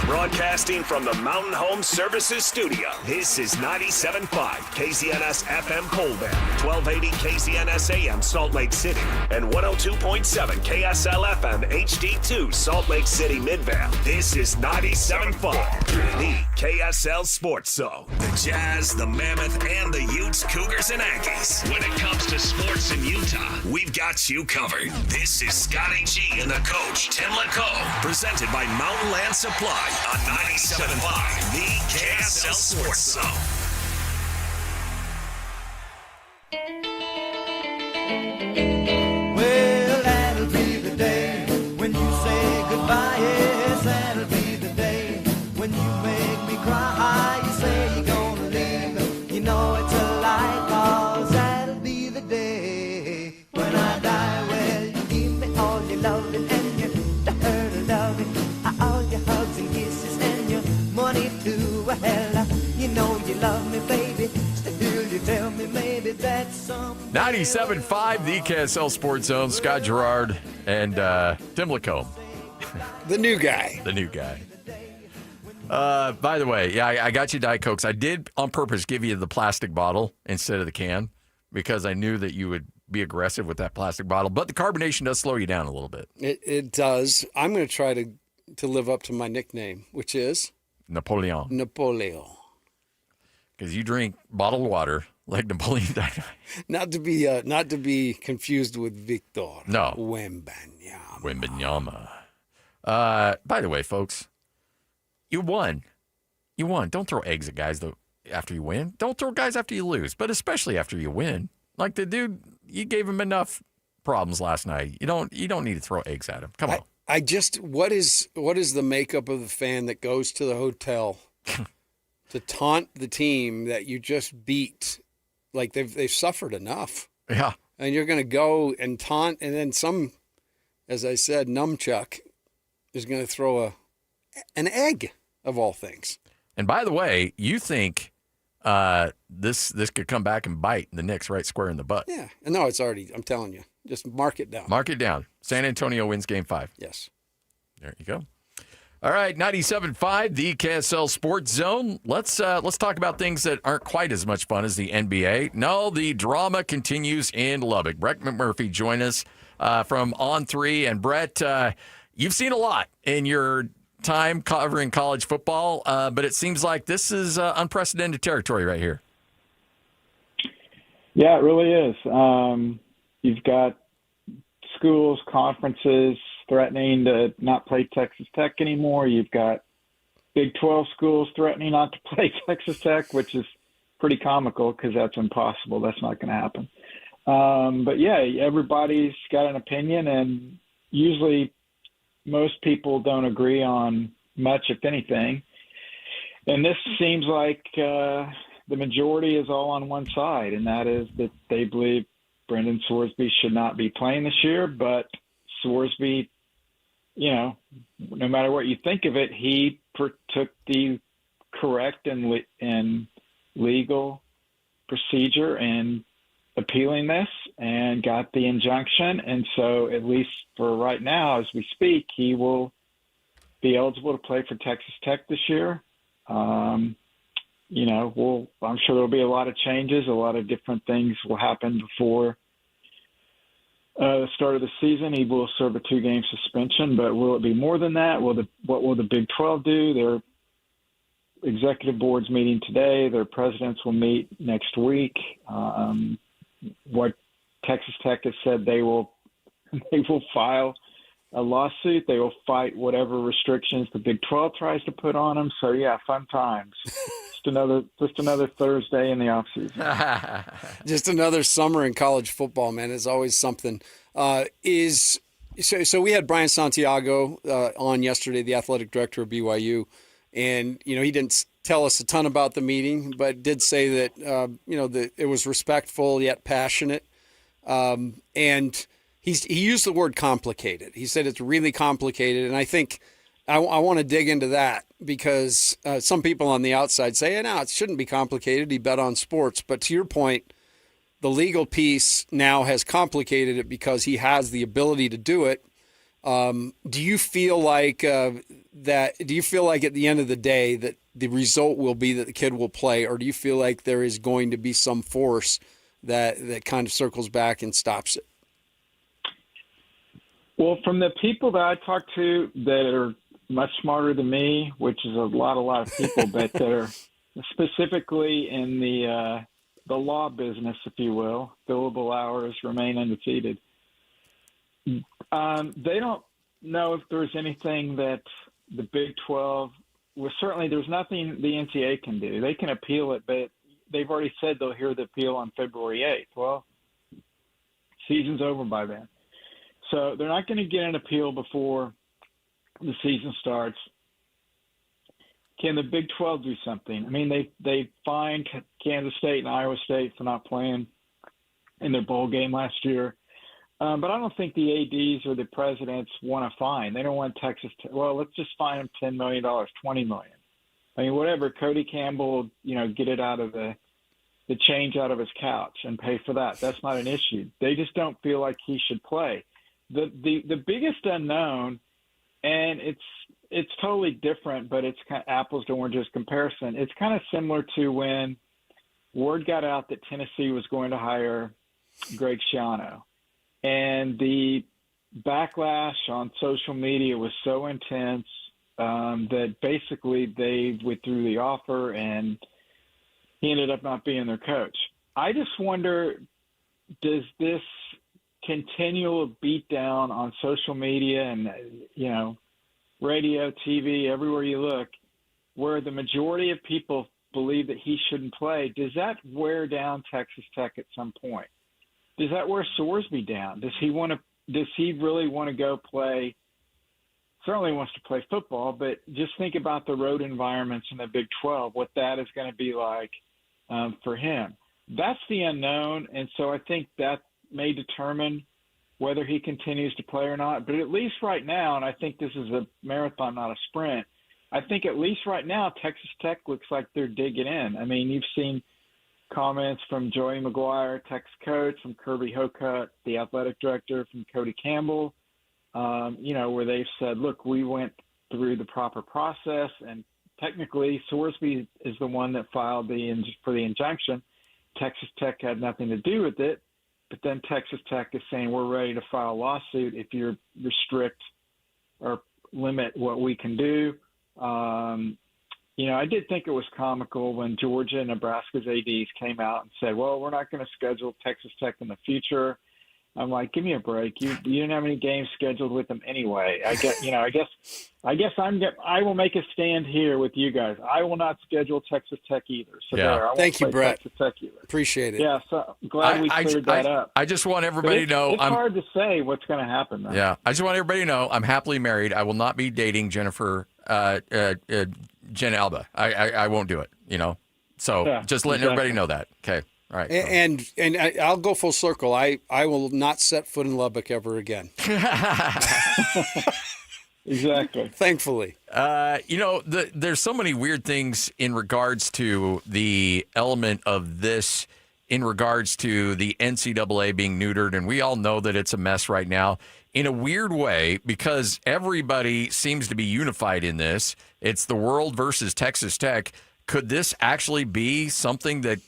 Broadcasting from the Mountain Home Services Studio, this is 97.5 KZNS FM Colville, 1280 KZNS AM Salt Lake City, and 102.7 KSL FM HD2 Salt Lake City Midvale. This is 97.5, the KSL Sports Zone. The Jazz, the Mammoth, and the Utes, Cougars, and Aggies. When it comes to sports in Utah, we've got you covered. This is Scotty G and the coach, Tim LeCaux, presented by Mountain Land Supply on 97.5, the KSL Sports Zone.
Well, that'll be the day when you say goodbye. Yes, that'll be the day when you make me cry. You say you're gonna leave, you know it's a lie, 'cause that'll be the day when I die. Well, you give me all your loving and your hurt loving, all your hugs and kisses and your money too. Well, you know you love me, baby. Still you tell me maybe that's some
97.5, the KSL Sports Zone. Scott Gerard and Tim LeCaux.
The new guy.
The new guy. By the way, yeah, I got you Diet Cokes. I did on purpose give you the plastic bottle instead of the can because I knew that you would be aggressive with that plastic bottle. But the carbonation does slow you down a little bit.
It does. I'm going to try to live up to my nickname, which is
Napoleon.
Napoleon.
Because you drink bottled water like Napoleon Dynamite.
Not to be confused with Victor.
No.
Wembanyama.
By the way, folks, you won. You won. Don't throw eggs at guys after you win. Don't throw guys after you lose, but especially after you win. Like the dude, you gave him enough problems last night. You don't need to throw eggs at him. Come on.
I just what is the makeup of the fan that goes to the hotel to taunt the team that you just beat? Like they've suffered enough.
Yeah.
And you're going to go and taunt, and then some, as I said, numbchuck is going to throw an egg of all things.
And by the way, you think this could come back and bite the Knicks right square in the butt?
Yeah. No, it's already. I'm telling you, just mark it down.
Mark it down. San Antonio wins Game 5.
Yes.
There you go. All right, 97.5, the KSL Sports Zone. Let's talk about things that aren't quite as much fun as the NBA. No, the drama continues in Lubbock. Brett McMurphy joined us from On3. And Brett, you've seen a lot in your time covering college football, but it seems like this is unprecedented territory right here.
Yeah, it really is. You've got schools, conferences threatening to not play Texas Tech anymore. You've got Big 12 schools threatening not to play Texas Tech, which is pretty comical because that's impossible. That's not going to happen. But, yeah, everybody's got an opinion, and usually most people don't agree on much, if anything. And this seems like the majority is all on one side, and that is that they believe Brendan Sworsby should not be playing this year, but Sworsby, no matter what you think of it, he took the correct and legal procedure in appealing this and got the injunction. And so at least for right now, as we speak, he will be eligible to play for Texas Tech this year. I'm sure there'll be a lot of changes. A lot of different things will happen before the start of the season. He will serve a 2-game suspension, but will it be more than that? What will the Big 12 do? Their executive board's meeting today. Their presidents will meet next week. What Texas Tech has said, they will file a lawsuit. They will fight whatever restrictions the Big 12 tries to put on them. So yeah, fun times. Just another Thursday in the off season.
Just another summer in college football, man. It's always something. So we had Brian Santiago on yesterday, the athletic director of BYU, and he didn't tell us a ton about the meeting, but did say that that it was respectful yet passionate, and he used the word complicated. He said it's really complicated, and I think I want to dig into that because some people on the outside say, no, it shouldn't be complicated. He bet on sports. But to your point, the legal piece now has complicated it because he has the ability to do it. Do you feel like that? Do you feel like at the end of the day that the result will be that the kid will play, or do you feel like there is going to be some force that kind of circles back and stops it?
Well, from the people that I talk to that are much smarter than me, which is a lot of people, but that are specifically in the law business, if you will, billable hours remain undefeated. They don't know if there's anything that the Big 12 certainly there's nothing the NCAA can do. They can appeal it, but they've already said they'll hear the appeal on February 8th. Well, season's over by then. So they're not going to get an appeal before the season starts. Can the Big 12 do something? I mean, they fined Kansas State and Iowa State for not playing in their bowl game last year. But I don't think the ADs or the presidents want to fine. They don't want Texas let's just fine them $10 million, $20 million. I mean, whatever. Cody Campbell, get it out of the change out of his couch and pay for that. That's not an issue. They just don't feel like he should play. The biggest unknown, and it's totally different, but it's kind of apples to oranges comparison. It's kind of similar to when word got out that Tennessee was going to hire Greg Schiano. And the backlash on social media was so intense that basically they withdrew the offer and he ended up not being their coach. I just wonder, does this continual beatdown on social media and, radio, TV, everywhere you look, where the majority of people believe that he shouldn't play, does that wear down Texas Tech at some point? Does that wear Sorsby down? Does he really want to go play? Certainly wants to play football, but just think about the road environments in the Big 12, what that is going to be like for him. That's the unknown, and so I think that may determine whether he continues to play or not. But at least right now, and I think this is a marathon, not a sprint, I think at least right now Texas Tech looks like they're digging in. I mean, you've seen comments from Joey McGuire, Tech's coach, from Kirby Hocutt, the athletic director, from Cody Campbell, where they've said, look, we went through the proper process, and technically Sorsby is the one that filed for the injunction. Texas Tech had nothing to do with it, but then Texas Tech is saying we're ready to file a lawsuit if you restrict or limit what we can do. I did think it was comical when Georgia and Nebraska's ADs came out and said, well, we're not going to schedule Texas Tech in the future. I'm like, give me a break. You didn't have any games scheduled with them anyway. I will make a stand here with you guys. I will not schedule Texas Tech either. So
Thank you, Brett.
Texas Tech either.
Appreciate it.
Yeah, so glad we cleared that up.
I just want everybody to know.
It's hard to say what's going to happen, though.
Yeah, I just want everybody to know I'm happily married. I will not be dating Jen Alba. I won't do it. So just letting everybody know that. Okay. All right.
And I'll go full circle. I will not set foot in Lubbock ever again.
Exactly.
Thankfully.
There's so many weird things in regards to the element of this, in regards to the NCAA being neutered, and we all know that it's a mess right now. In a weird way, because everybody seems to be unified in this. It's the world versus Texas Tech. could this actually be something that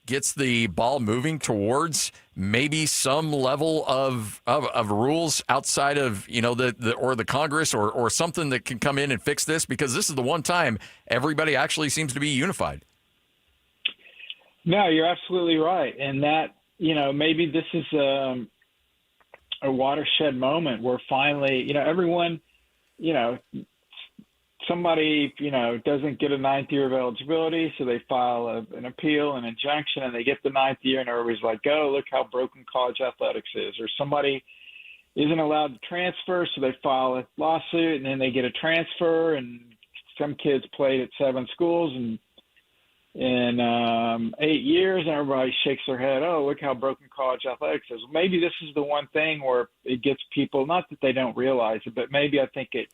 gets the ball moving towards maybe some level of rules outside of, the Congress or something that can come in and fix this? Because this is the one time everybody actually seems to be unified.
No, you're absolutely right. And that, maybe this is a watershed moment where finally, everyone, somebody, doesn't get a ninth year of eligibility, so they file an appeal, an injunction, and they get the ninth year, and everybody's like, oh, look how broken college athletics is. Or somebody isn't allowed to transfer, so they file a lawsuit, and then they get a transfer, and some kids played at 7 schools in 8 years, and everybody shakes their head, oh, look how broken college athletics is. Maybe this is the one thing where it gets people, not that they don't realize it, but maybe I think it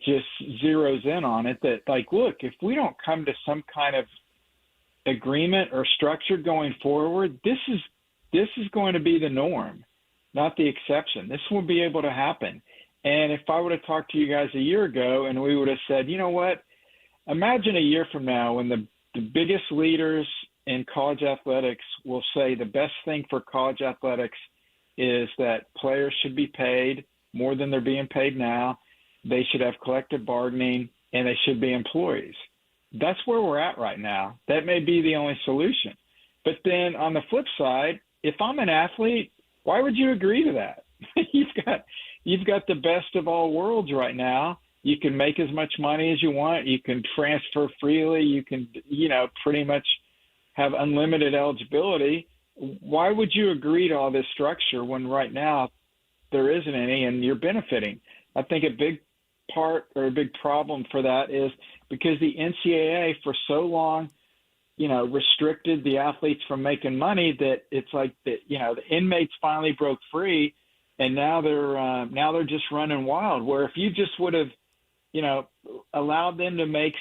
just zeroes in on it that, like, look, if we don't come to some kind of agreement or structure going forward, this is going to be the norm, not the exception. This will be able to happen. And if I would have talked to you guys a year ago and we would have said, you know what, imagine a year from now when the biggest leaders in college athletics will say the best thing for college athletics is that players should be paid more than they're being paid now. They should have collective bargaining, and they should be employees. That's where we're at right now. That may be the only solution. But then on the flip side, if I'm an athlete, why would you agree to that? You've got the best of all worlds right now. You can make as much money as you want. You can transfer freely. You can, pretty much have unlimited eligibility. Why would you agree to all this structure when right now there isn't any and you're benefiting? I think a big part or a big problem for that is because the NCAA for so long, restricted the athletes from making money that it's like the inmates finally broke free, and now they're just running wild. Where if you just would have, allowed them to make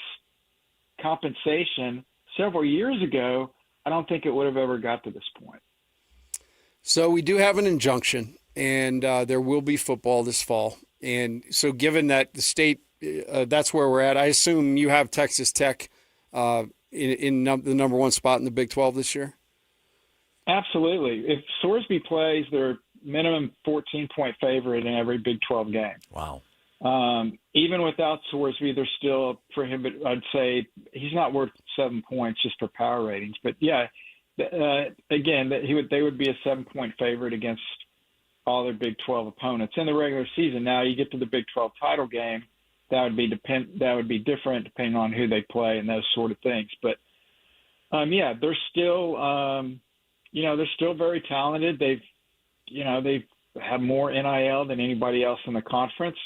compensation several years ago, I don't think it would have ever got to this point.
So we do have an injunction, and there will be football this fall. And so given that the state, that's where we're at, I assume you have Texas Tech in the number one spot in the Big 12 this year?
Absolutely. If Sorsby plays, they're minimum 14-point favorite in every Big 12 game.
Wow.
Even without Sorsby, they're still prohibited. I'd say he's not worth 7 points just for power ratings. But, yeah, again, they would be a 7-point favorite against all their Big 12 opponents in the regular season. Now you get to the Big 12 title game, that would be different depending on who they play and those sort of things. But they're still they're still very talented. They've had more NIL than anybody else in the conference,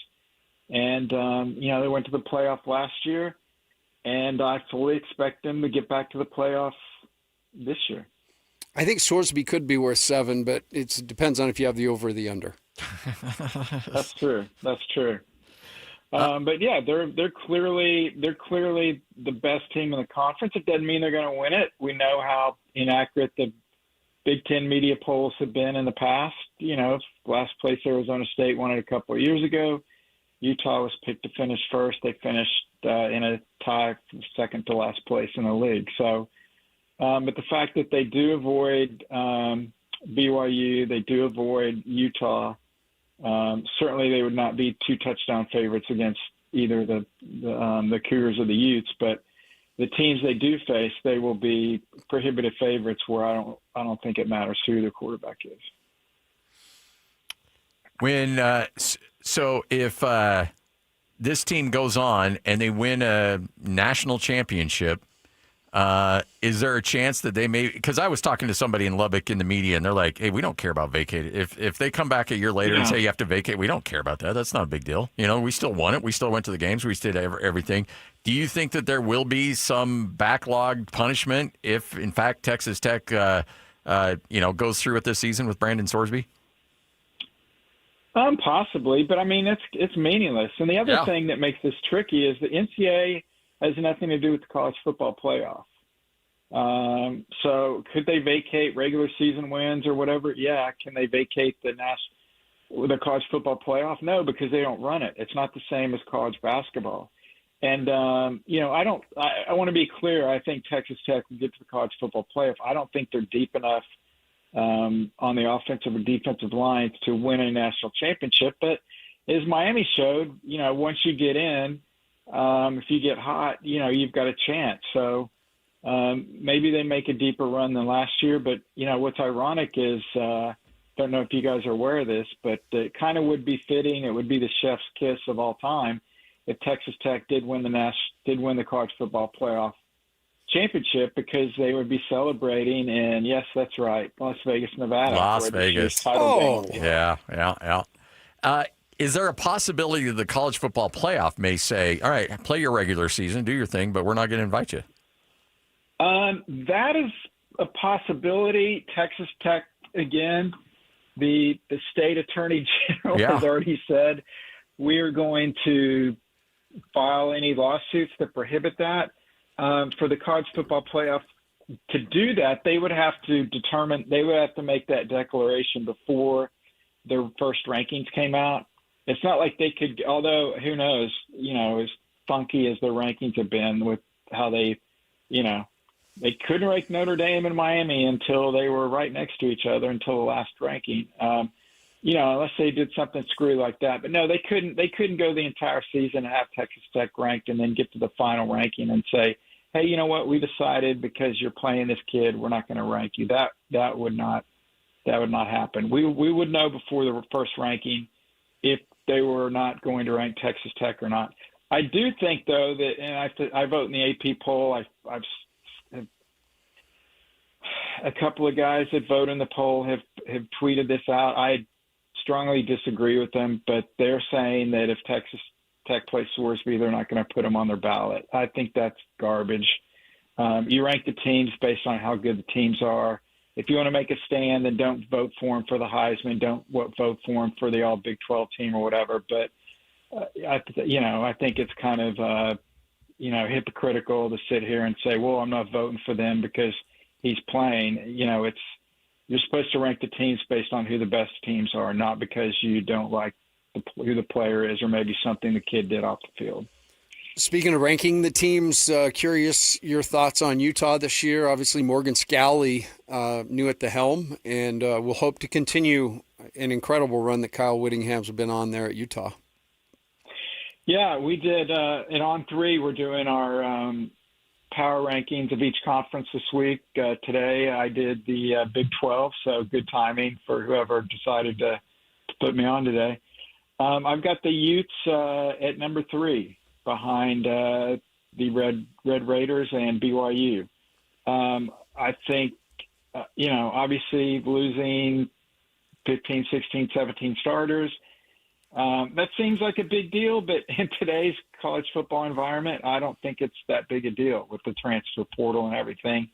and they went to the playoff last year, and I fully expect them to get back to the playoff this year.
I think Sorsby could be worth 7, but it depends on if you have the over or the under.
That's true. But yeah, they're clearly the best team in the conference. It doesn't mean they're going to win it. We know how inaccurate the Big Ten media polls have been in the past. Last place Arizona State won it a couple of years ago. Utah was picked to finish first. They finished in a tie for second to last place in the league. So. But the fact that they do avoid BYU, they do avoid Utah, certainly they would not be 2 touchdown favorites against either the Cougars or the Utes. But the teams they do face, they will be prohibitive favorites. Where I don't think it matters who the quarterback is.
If this team goes on and they win a national championship. Is there a chance that they may? Because I was talking to somebody in Lubbock in the media, and they're like, "Hey, we don't care about vacating. If they come back a year later and say you have to vacate, we don't care about that. That's not a big deal. We still won it. We still went to the games. We did everything." Do you think that there will be some backlogged punishment if, in fact, Texas Tech, goes through with this season with Brandon Sorsby?
Possibly, but I mean it's meaningless. And the other thing that makes this tricky is the NCAA has nothing to do with the college football playoff. So could they vacate regular season wins or whatever? Yeah. Can they vacate the college football playoff? No, because they don't run it. It's not the same as college basketball. And, I want to be clear. I think Texas Tech will get to the college football playoff. I don't think they're deep enough on the offensive or defensive lines to win a national championship. But as Miami showed, once you get in, if you get hot, you've got a chance. So maybe they make a deeper run than last year. But, what's ironic is don't know if you guys are aware of this, but it kind of would be fitting. It would be the chef's kiss of all time if Texas Tech did win the college football playoff championship, because they would be celebrating. And yes, that's right, Las Vegas, Nevada.
Las Vegas. Yeah. Is there a possibility that the college football playoff may say, all right, play your regular season, do your thing, but we're not going to invite you?
That is a possibility. Texas Tech, again, the state attorney general has already said we are going to file any lawsuits that prohibit that. For the college football playoff to do that, they would have to make that declaration before their first rankings came out. It's not like they could, although who knows, as funky as their rankings have been with how they couldn't rank Notre Dame and Miami until they were right next to each other until the last ranking. Unless they did something screwy like that. But no, they couldn't go the entire season and have Texas Tech ranked and then get to the final ranking and say, hey, you know what, we decided because you're playing this kid, we're not going to rank you. That would not happen. We would know before the first ranking if they were not going to rank Texas Tech or not. I do think, though, that, and I vote in the AP poll. I've a couple of guys that vote in the poll have tweeted this out. I strongly disagree with them, but they're saying that if Texas Tech plays Swarsby, they're not going to put them on their ballot. I think that's garbage. You rank the teams based on how good the teams are. If you want to make a stand, then don't vote for them for the Heisman. Don't vote for them for the All Big 12 team or whatever. But I think it's kind of hypocritical to sit here and say, well, I'm not voting for them because he's playing. You're supposed to rank the teams based on who the best teams are, not because you don't like who the player is or maybe something the kid did off the field.
Speaking of ranking the teams, curious your thoughts on Utah this year. Obviously, Morgan Scalley new at the helm, and we'll hope to continue an incredible run that Kyle Whittingham's been on there at Utah.
Yeah, we did. And on 3, we're doing our power rankings of each conference this week. Today, I did the Big 12, so good timing for whoever decided to put me on today. I've got the Utes at number 3 behind the Red Raiders and BYU. I think, obviously losing 15, 16, 17 starters, that seems like a big deal, but in today's college football environment, I don't think it's that big a deal with the transfer portal and everything.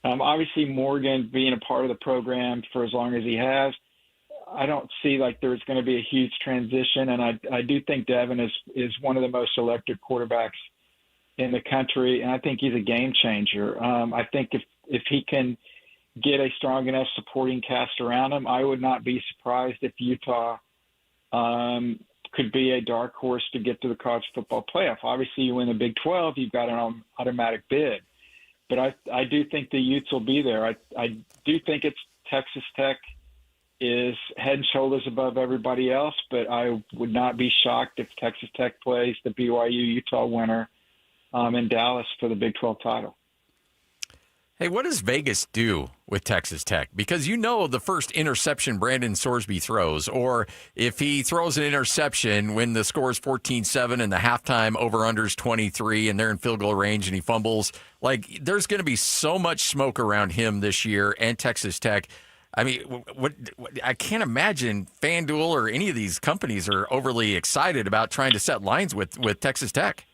Obviously, Morgan being a part of the program for as long as he has, I don't see like there's going to be a huge transition, and I do think Devin is one of the most elected quarterbacks in the country, and I think he's a game changer. I think if he can get a strong enough supporting cast around him, I would not be surprised if Utah could be a dark horse to get to the college football playoff. Obviously, you win the Big 12, you've got an automatic bid. But I do think the Utes will be there. I do think it's Texas Tech is head and shoulders above everybody else, but I would not be shocked if Texas Tech plays the BYU-Utah winner in Dallas for the Big 12 title.
Hey, what does Vegas do with Texas Tech? Because the first interception Brandon Sorsby throws, or if he throws an interception when the score is 14-7 and the halftime over-under's 23 and they're in field goal range and he fumbles, there's going to be so much smoke around him this year and Texas Tech. I mean, what I can't imagine FanDuel or any of these companies are overly excited about trying to set lines with Texas Tech.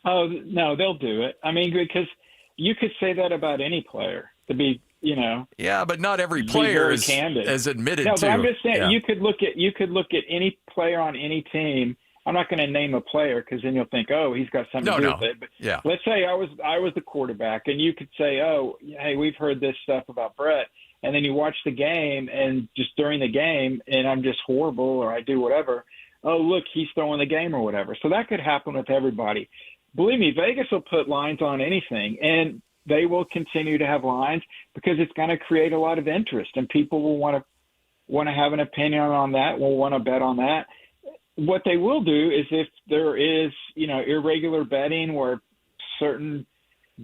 Oh, no, they'll do it. I mean, because you could say that about any player to be,
Yeah, but not every player is admitted to.
No, but I'm just saying, you could look at any player on any team. I'm not going to name a player because then you'll think, oh, he's got something to do with it. But let's say I was the quarterback, and you could say, oh, hey, we've heard this stuff about Brett. And then you watch the game, and just during the game, and I'm just horrible or I do whatever, oh, look, he's throwing the game or whatever. So that could happen with everybody. Believe me, Vegas will put lines on anything, and they will continue to have lines because it's going to create a lot of interest, and people will want to have an opinion on that, will want to bet on that. What they will do is if there is, irregular betting where certain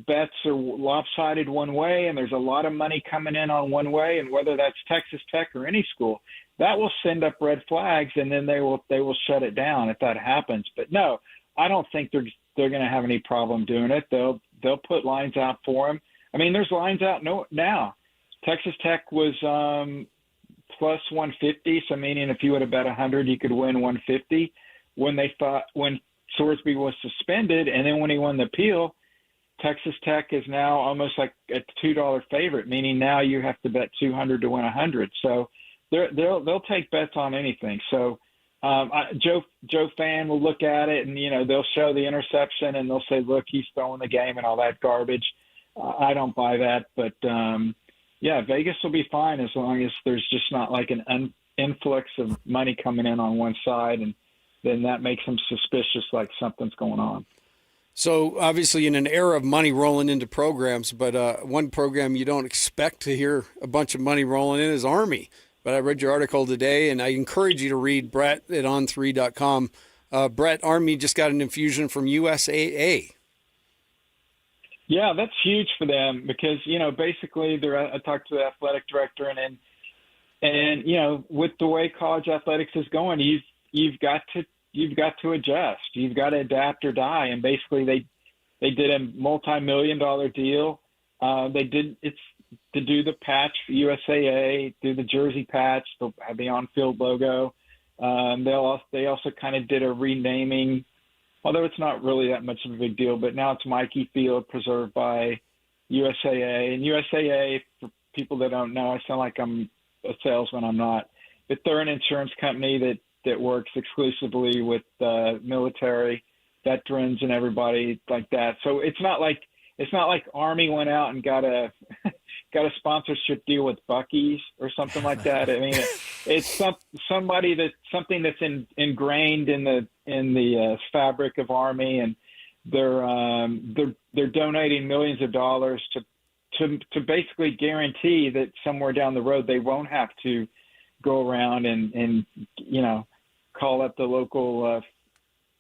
bets are lopsided one way and there's a lot of money coming in on one way, and whether that's Texas Tech or any school, that will send up red flags, and then they will shut it down if that happens. But no, I don't think they're going to have any problem doing it. They'll put lines out for them. I mean, there's lines out now. Texas Tech was plus 150, so meaning if you would have bet 100, you could win 150. When Sorsby was suspended, and then when he won the appeal, Texas Tech is now almost like a $2 favorite, meaning now you have to bet 200 to win 100. So they'll take bets on anything. So Joe Fan will look at it, and they'll show the interception, and they'll say, look, he's throwing the game and all that garbage. I don't buy that, but Vegas will be fine as long as there's just not like an influx of money coming in on one side, and then that makes them suspicious, like something's going on.
So obviously in an era of money rolling into programs, but one program you don't expect to hear a bunch of money rolling in is Army. But I read your article today, and I encourage you to read Brett at on3.com. Brett, Army just got an infusion from USAA.
Yeah, that's huge for them because, basically I talked to the athletic director, and with the way college athletics is going, you've got to adjust. You've got to adapt or die. And basically they did a multi-million-dollar deal. It's to do the patch for USAA, do the jersey patch, they'll have the on-field logo. They also kind of did a renaming, although it's not really that much of a big deal, but now it's Mikey Field, preserved by USAA. And USAA, for people that don't know, I sound like I'm a salesman. I'm not. But they're an insurance company that works exclusively with military veterans and everybody like that. So it's not like Army went out and got a sponsorship deal with Buc-ee's or something like that. I mean, it's something that's ingrained in the fabric of Army, and they're donating millions of dollars to basically guarantee that somewhere down the road they won't have to go around and call up the local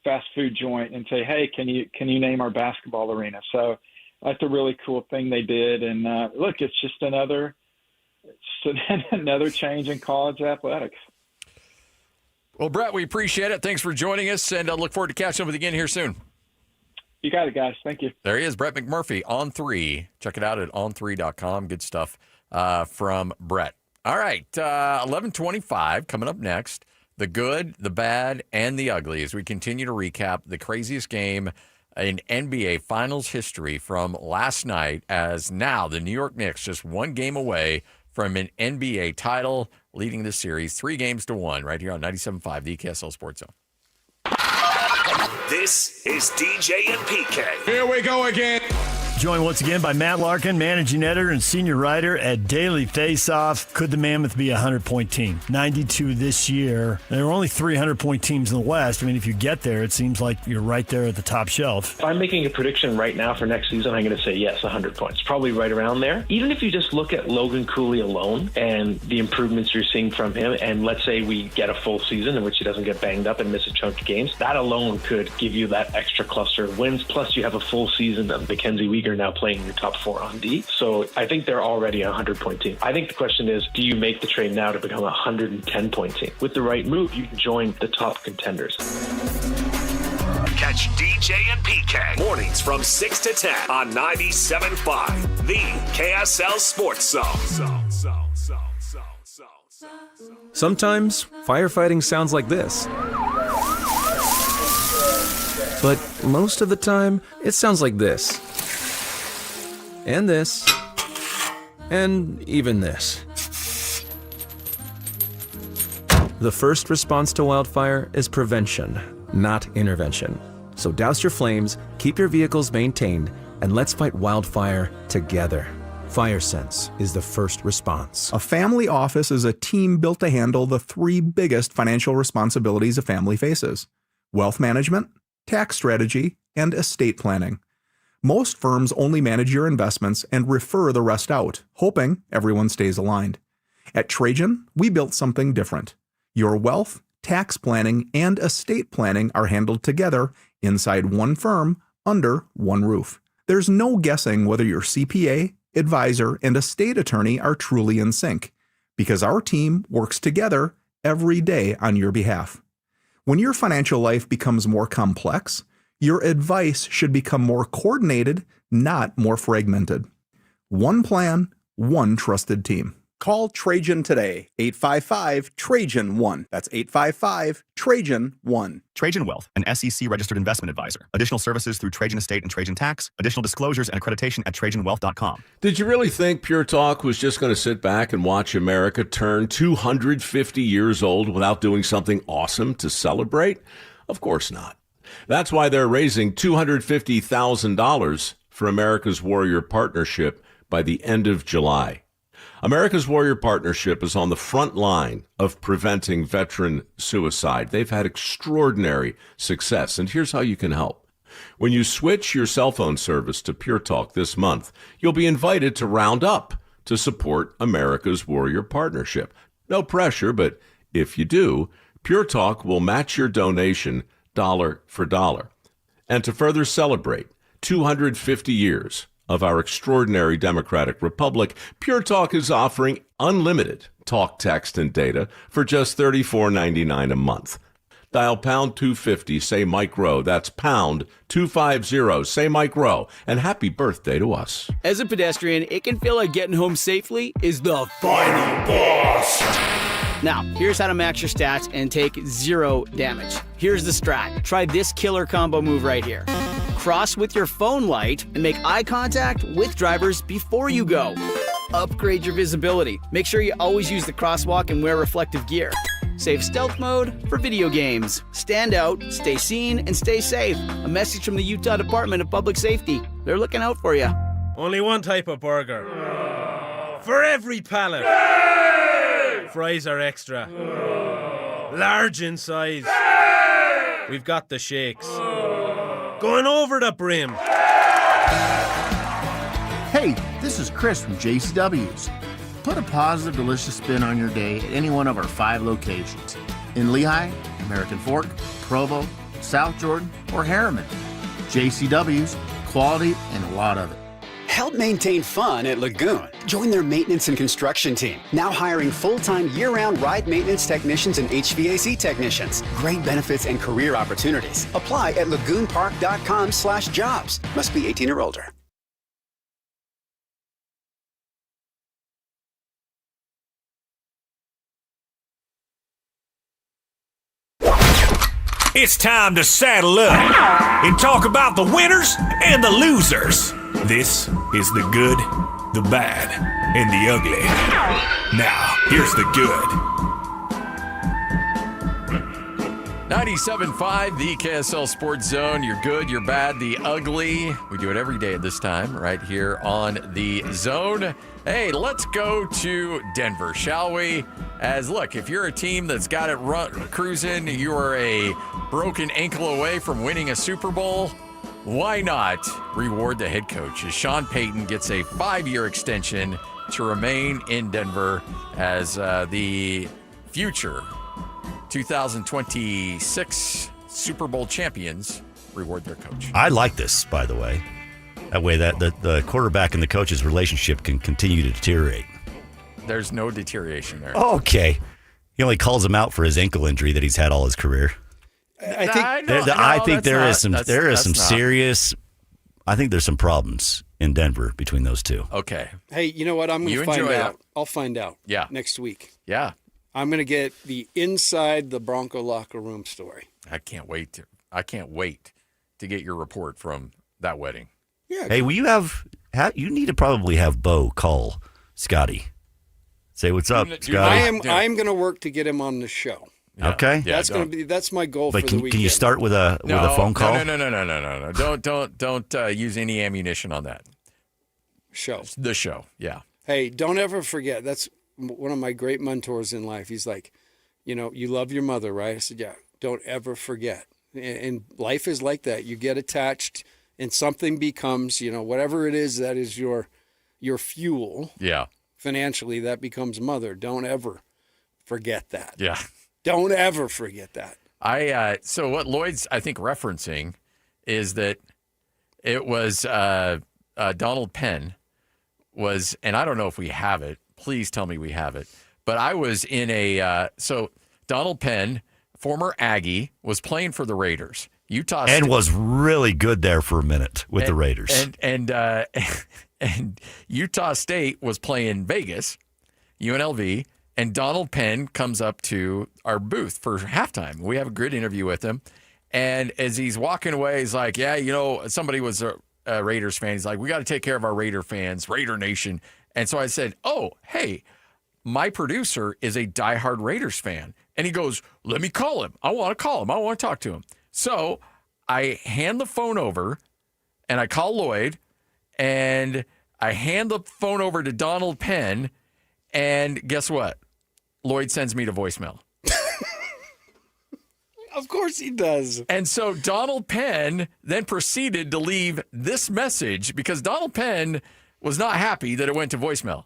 fast food joint and say, hey, can you name our basketball arena? So that's a really cool thing they did. And look, it's just another change in college athletics.
Well, Brett, we appreciate it. Thanks for joining us, and I look forward to catching up with you again here soon.
You got it, guys. Thank you.
There he is, Brett McMurphy, On3. Check it out at on3.com. Good stuff from Brett. All right, 11:25 coming up next. The good, the bad, and the ugly as we continue to recap the craziest game in NBA Finals history from last night, as now the New York Knicks just one game away from an NBA title, leading the series 3-1 right here on 97.5, the KSL Sports Zone.
This is DJ and PK.
Here we go again.
Joined once again by Matt Larkin, managing editor and senior writer at Daily Faceoff. Could the Mammoth be a 100-point team? 92 this year. There are only 300-point teams in the West. I mean, if you get there, it seems like you're right there at the top shelf.
If I'm making a prediction right now for next season, I'm going to say yes, 100 points. Probably right around there. Even if you just look at Logan Cooley alone and the improvements you're seeing from him, and let's say we get a full season in which he doesn't get banged up and miss a chunk of games, that alone could give you that extra cluster of wins. Plus, you have a full season of Mackenzie Weegar now playing your top 4 on D. So I think they're already a 100-point team. I think the question is, do you make the trade now to become a 110-point team? With the right move, you can join the top contenders.
Catch DJ and PK mornings from 6 to 10 on 97.5, the KSL Sports Zone.
Sometimes firefighting sounds like this. But most of the time, it sounds like this. And this. And even this. The first response to wildfire is prevention, not intervention. So douse your flames, keep your vehicles maintained, and let's fight wildfire together.
FireSense is the first response.
A family office is a team built to handle the 3 biggest financial responsibilities a family faces: wealth management, tax strategy, and estate planning. Most firms only manage your investments and refer the rest out, hoping everyone stays aligned. At Trajan, we built something different. Your wealth, tax planning, and estate planning are handled together inside one firm under one roof. There's no guessing whether your CPA, advisor, and estate attorney are truly in sync, because our team works together every day on your behalf. When your financial life becomes more complex, your advice should become more coordinated, not more fragmented. One plan, one trusted team. Call Trajan today, 855-TRAJAN-1. That's 855-TRAJAN-1.
Trajan Wealth, an SEC-registered investment advisor. Additional services through Trajan Estate and Trajan Tax. Additional disclosures and accreditation at TrajanWealth.com.
Did you really think Pure Talk was just going to sit back and watch America turn 250 years old without doing something awesome to celebrate? Of course not. That's why they're raising $250,000 for America's Warrior Partnership by the end of July. America's Warrior Partnership is on the front line of preventing veteran suicide. They've had extraordinary success, and here's how you can help. When you switch your cell phone service to Pure Talk this month, you'll be invited to round up to support America's Warrior Partnership. No pressure, but if you do, Pure Talk will match your donation dollar for dollar. And to further celebrate 250 years of our extraordinary democratic republic, Pure Talk is offering unlimited talk, text, and data for just $34.99 a month. Dial pound 250, say Mike Rowe. That's pound 250, say Mike Rowe. And happy birthday to us.
As a pedestrian, it can feel like getting home safely is the final boss. Now, here's how to max your stats and take 0 damage. Here's the strat. Try this killer combo move right here. Cross with your phone light and make eye contact with drivers before you go. Upgrade your visibility. Make sure you always use the crosswalk and wear reflective gear. Save stealth mode for video games. Stand out, stay seen, and stay safe. A message from the Utah Department of Public Safety. They're looking out for you.
Only one type of burger. For every pallet. Fries are extra. Large in size. We've got the shakes. Going over the brim.
Hey, this is Chris from JCW's. Put a positive, delicious spin on your day at any one of our 5 locations. In Lehigh, American Fork, Provo, South Jordan, or Harriman. JCW's, quality and a lot of it.
Help maintain fun at Lagoon. Join their maintenance and construction team. Now hiring full-time year-round ride maintenance technicians and HVAC technicians. Great benefits and career opportunities. Apply at lagoonpark.com/jobs. Must be 18 or older.
It's time to saddle up and talk about the winners and the losers. This is the good, the bad, and the ugly. Now, here's the good.
97.5, the KSL Sports Zone. You're good, you're bad, the ugly. We do it every day at this time, right here on the Zone. Hey, let's go to Denver, shall we? As, look, if you're a team that's got it cruising, you are a broken ankle away from winning a Super Bowl, why not reward the head coach as Sean Payton gets a 5-year extension to remain in Denver as the future 2026 Super Bowl champions reward their coach.
I like this, by the way. That way that the quarterback and the coach's relationship can continue to deteriorate.
There's no deterioration there.
Okay. He only calls him out for his ankle injury that he's had all his career. I think there is some serious. I think there's some problems in Denver between those two.
Okay.
Hey, you know what? I'm going to find out. I'll find out.
Yeah.
Next week.
Yeah.
I'm going to get the inside the Bronco locker room story.
I can't wait to get your report from that wedding.
Yeah.
Hey, will you you need to probably have Bo call Scotty. Say what's up, Scotty.
I am going to work to get him on the show.
Yeah. Okay.
Yeah, that's my goal for the weekend.
Can you start with a phone call?
No. Don't use any ammunition on that.
show.
The show, yeah.
Hey, don't ever forget. That's one of my great mentors in life. He's like, you love your mother, right? I said, yeah, don't ever forget. And life is like that. You get attached and something becomes, whatever it is that is your fuel.
Yeah.
Financially, that becomes mother. Don't ever forget that.
Yeah.
Don't ever forget that.
So what Lloyd's, I think, referencing is that it was Donald Penn was, and I don't know if we have it. Please tell me we have it. But I was in so Donald Penn, former Aggie, was playing for the Raiders. Utah State,
and was really good there for a minute with the Raiders.
And Utah State was playing Vegas, UNLV, and Donald Penn comes up to our booth for halftime. We have a good interview with him. And as he's walking away, he's like, somebody was a Raiders fan. He's like, we got to take care of our Raider fans, Raider Nation. And so I said, oh, hey, my producer is a diehard Raiders fan. And he goes, let me call him. I want to call him. I want to talk to him. So I hand the phone over, and I call Lloyd, and I hand the phone over to Donald Penn, and guess what? Lloyd sends me to voicemail.
Of course he does.
And so Donald Penn then proceeded to leave this message because Donald Penn was not happy that it went to voicemail.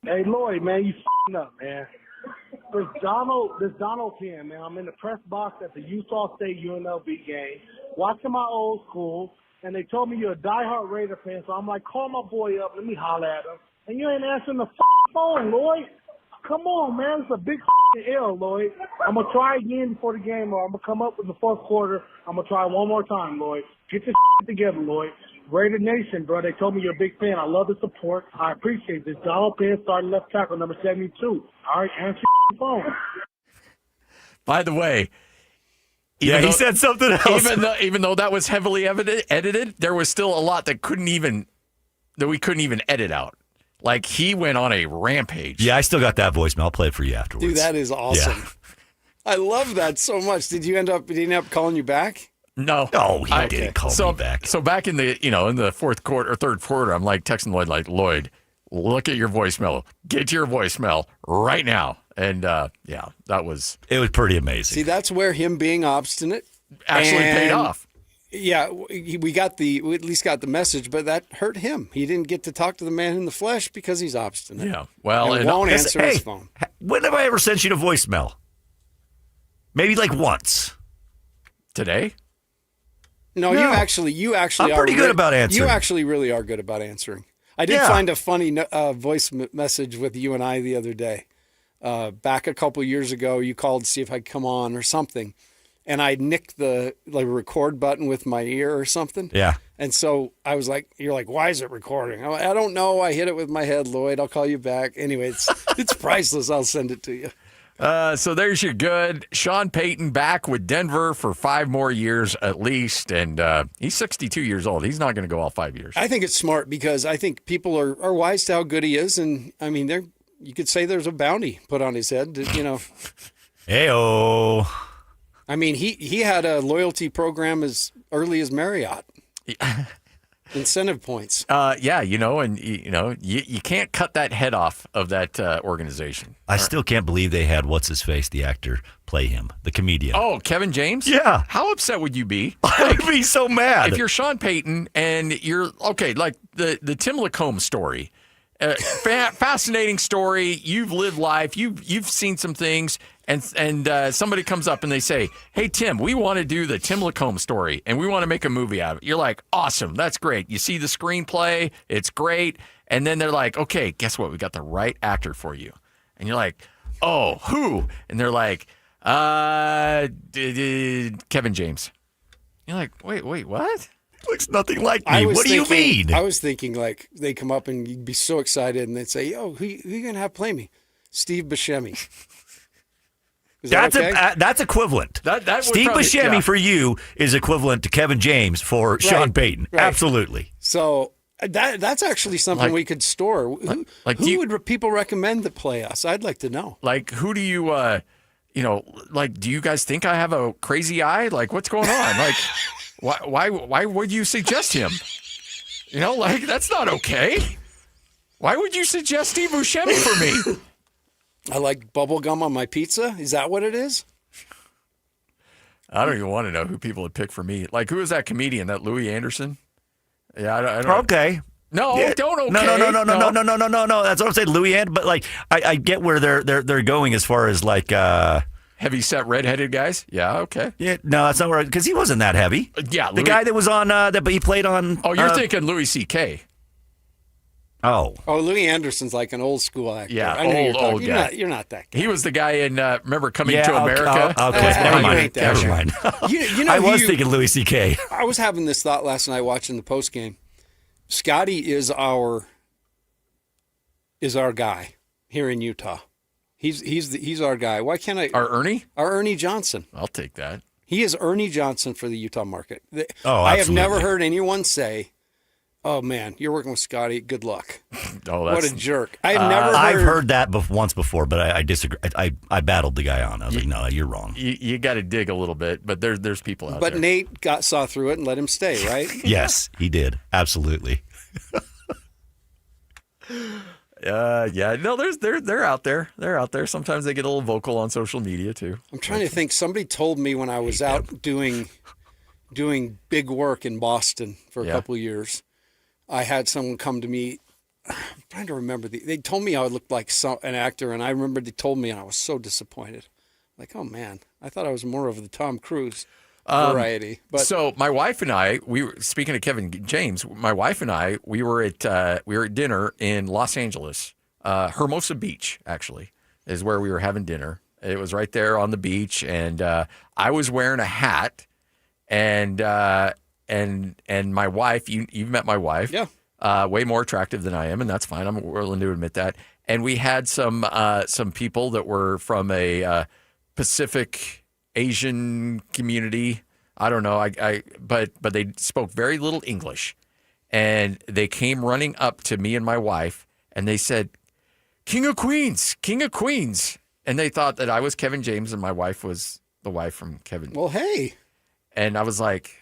Hey, Lloyd, man, you f***ing up, man. This Donald Penn, man, I'm in the press box at the Utah State UNLV game, watching my old school, and they told me you're a diehard Raider fan, so I'm like, call my boy up, let me holler at him. And you ain't answering the phone, Lloyd. Come on, man, it's a big L, Lloyd. I'm going to try again before the game, or I'm going to come up with the fourth quarter. I'm going to try one more time, Lloyd. Get your together, Lloyd. Raider Nation, bro. They told me you're a big fan. I love the support. I appreciate this. Donald Penn starting left tackle, number 72. All right, answer your phone.
By the way,
he said something else.
Even though that was heavily edited, there was still a lot that we couldn't even edit out. Like, he went on a rampage.
Yeah, I still got that voicemail. I'll play it for you afterwards.
Dude, that is awesome.
Yeah.
I love that so much. Did he end up calling you back?
No.
No, he didn't call me back.
So back in the fourth quarter or third quarter, I'm like texting Lloyd, like, Lloyd, look at your voicemail. Get your voicemail right now. And it was
pretty amazing.
See, that's where him being obstinate
actually paid off.
Yeah, we at least got the message, but that hurt him. He didn't get to talk to the man in the flesh because he's obstinate.
Yeah, well,
and won't answer his phone.
When have I ever sent you to voicemail? Maybe like once.
Today?
No, you actually
I'm pretty good about answering.
You actually really are good about answering. I did find a funny voice message with you and I the other day. Back a couple years ago, you called to see if I'd come on or something. And I nicked the record button with my ear or something.
Yeah.
And so I was like, you're like, why is it recording? I don't know. I hit it with my head, Lloyd. I'll call you back. Anyway, it's priceless. I'll send it to you.
So there's your good. Sean Payton back with Denver for 5 more years at least. And he's 62 years old. He's not going to go all 5 years.
I think it's smart because I think people are wise to how good he is. And, I mean, you could say there's a bounty put on his head,
Hey-oh.
I mean, he had a loyalty program as early as Marriott. Incentive points.
And you can't cut that head off of that organization.
I still can't believe they had what's-his-face, the actor, play him, the comedian.
Oh, Kevin James?
Yeah.
How upset would you be?
I would be so mad.
If you're Sean Payton and you're, like the Tim Lacombe story, fascinating story. You've lived life. You've seen some things. And somebody comes up and they say, hey, Tim, we want to do the Tim Lacombe story, and we want to make a movie out of it. You're like, awesome. That's great. You see the screenplay. It's great. And then they're like, okay, guess what? We got the right actor for you. And you're like, oh, who? And they're like, Kevin James. You're like, wait, what?
Looks nothing like me. What do you mean?
I was thinking, like, they come up and you'd be so excited, and they'd say, yo, who you going to have play me? Steve Buscemi.
That's equivalent. Steve Buscemi for you is equivalent to Kevin James for Sean Payton.
Right.
Absolutely.
So that's actually something we could store. Who would people recommend to play us? I'd like to know.
Like, who do you, do you guys think I have a crazy eye? Like, what's going on? Like, why would you suggest him? You know, like, that's not okay. Why would you suggest Steve Buscemi for me?
I like bubble gum on my pizza. Is that what it is?
I don't even want to know who people would pick for me. Like, who is that comedian, that Louis Anderson? Yeah, I don't.
Okay.
No,
Yeah.
don't okay.
No. That's what I'm saying, Louis Anderson. But like, I get where they're going as far as like
heavy set redheaded guys. Yeah, okay.
Yeah, no, that's not where because he wasn't that heavy.
Yeah,
the guy that was on but he played on.
Oh, you're thinking Louis C.K.
Oh,
Louis Anderson's like an old school actor.
Yeah,
I know
old guy.
You're not that guy.
He was the guy in remember Coming to America.
Okay, never mind.
Never
mind.
You know,
I was thinking Louis C.K.
I was having this thought last night watching the post game. Scotty is our guy here in Utah. He's our guy. Why can't I?
Our Ernie?
Our Ernie Johnson.
I'll take that.
He is Ernie Johnson for the Utah market.
I
have never heard anyone say, "Oh man, you're working with Scotty. Good luck." What a jerk! I've never.
I've heard that once before, but I disagree. I battled the guy on. I was like, no, you're wrong.
You got to dig a little bit, but there's people out there.
But Nate saw through it and let him stay, right?
Yes, he did. Absolutely.
Yeah. No, they're out there. They're out there. Sometimes they get a little vocal on social media too.
I'm trying to think. Somebody told me when I was out doing big work in Boston for a couple of years, I had someone come to me. I'm trying to remember. They told me I would look like an actor, and I remember they told me, and I was so disappointed. Like, oh man, I thought I was more of the Tom Cruise variety. But
so my wife and I, we were speaking of Kevin James. My wife and I, we were at dinner in Los Angeles, Hermosa Beach. Actually, is where we were having dinner. It was right there on the beach, and I was wearing a hat, and my wife. You've met my wife.
Yeah.
Way more attractive than I am, and that's fine. I'm willing to admit that. And we had some people that were from a Pacific Asian community. I don't know. But they spoke very little English, and they came running up to me and my wife, and they said, "King of Queens, King of Queens," and they thought that I was Kevin James and my wife was the wife from Kevin.
Well, hey.
And I was like,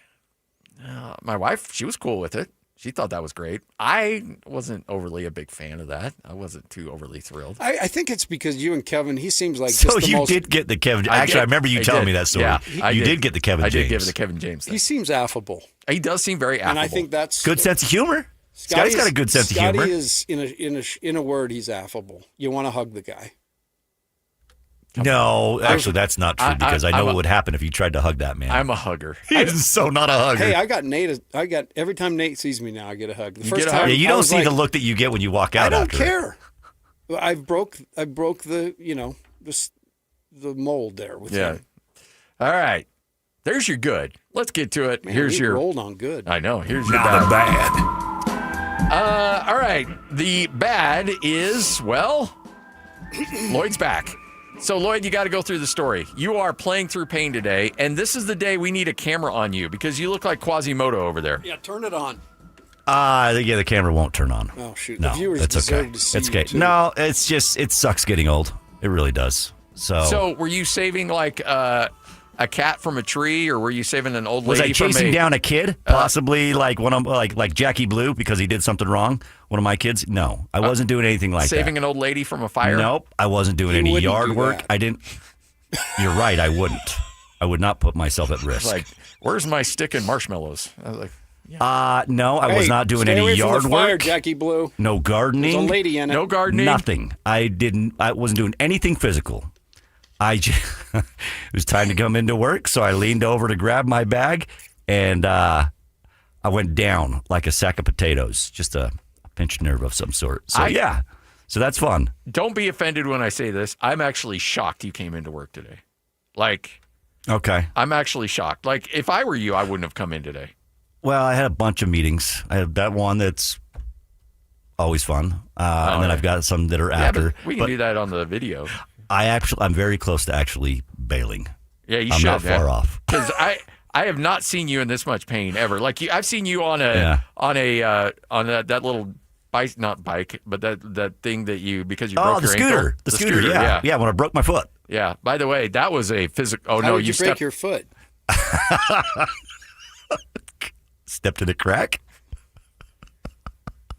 my wife, she was cool with it. She thought that was great. I wasn't overly a big fan of that. I wasn't too overly thrilled.
I think it's because you and Kevin, he seems like
so
just the
you did get the Kevin. Actually, I remember you telling me that story.
Yeah,
you did get the Kevin James.
I did give it the Kevin James thing.
He seems affable.
He does seem very affable.
And I think that's
good sense of humor. Scotty's got a good sense of humor.
Scotty is in a word, he's affable. You want to hug the guy.
No, actually, that's not true because I know what would happen if you tried to hug that man.
I'm a hugger.
He's so not a hugger.
Hey, I got every time Nate sees me now, I get a hug. The first time,
you don't see the look that you get when you walk out.
I don't care. I broke the the mold there with him.
All right, there's your good. Let's get to it.
Man,
here's your
rolled on good.
I know. Here's your
Not
bad.
bad.
All right. The bad is Lloyd's back. So, Lloyd, you got to go through the story. You are playing through pain today, and this is the day we need a camera on you because you look like Quasimodo over there.
Yeah, turn it on.
The camera won't turn on.
Oh, shoot.
No,
the viewers
that's
deserve
okay.
to see
It's
you
okay.
too.
No, it's just, it sucks getting old. It really does. So
were you saving like a cat from a tree, or were you saving an old lady?
Was I chasing
from
down a kid? Possibly like one of like Jackie Blue because he did something wrong. One of my kids? No, I wasn't doing anything like
saving
that.
an old lady from a fire?
Nope, I wasn't doing any yard work.
that.
I didn't. You're right. I wouldn't. I would not put myself at risk.
Like, where's my stick and marshmallows? I was like,
no, I was not doing
stay
any
away from
yard
the fire,
work.
Jackie Blue.
No gardening.
There's a lady in it.
No gardening.
Nothing. I wasn't doing anything physical. It was time to come into work, so I leaned over to grab my bag, and I went down like a sack of potatoes, just a pinched nerve of some sort. So so that's fun.
Don't be offended when I say this. I'm actually shocked you came into work today. Like,
okay,
I'm actually shocked. Like, if I were you, I wouldn't have come in today.
Well, I had a bunch of meetings. I have that one that's always fun, and then I've got some that are after.
But we can do that on the video.
I'm very close to actually bailing.
Yeah, you
I'm
should.
not far off.
Because I have not seen you in this much pain ever. Like I've seen you on that little bike, not bike, but that thing that you broke your ankle.
The scooter. Yeah. When I broke my foot.
Yeah. By the way, that was a physical. Oh
How
no,
did you break your foot?
Stepped in a crack.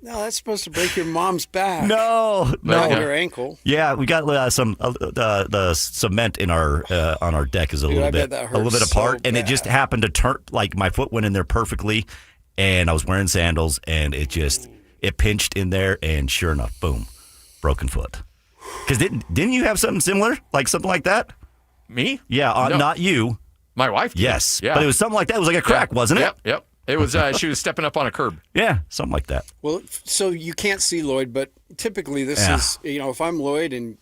No, that's supposed to break your mom's back.
No.
Your ankle.
Yeah, we got some the cement in our on our deck is a little bit apart, and it just happened to turn. Like my foot went in there perfectly, and I was wearing sandals, and it pinched in there, and sure enough, boom, broken foot. Because didn't you have something similar, like something like that?
Me?
Yeah,
No.
Not you.
My wife did.
Yes,
Yeah.
but it was something like that. It was like a crack, wasn't it?
Yep. It was. She was stepping up on a curb.
Yeah, something like that.
Well, so you can't see Lloyd, but typically this is, if I'm Lloyd and,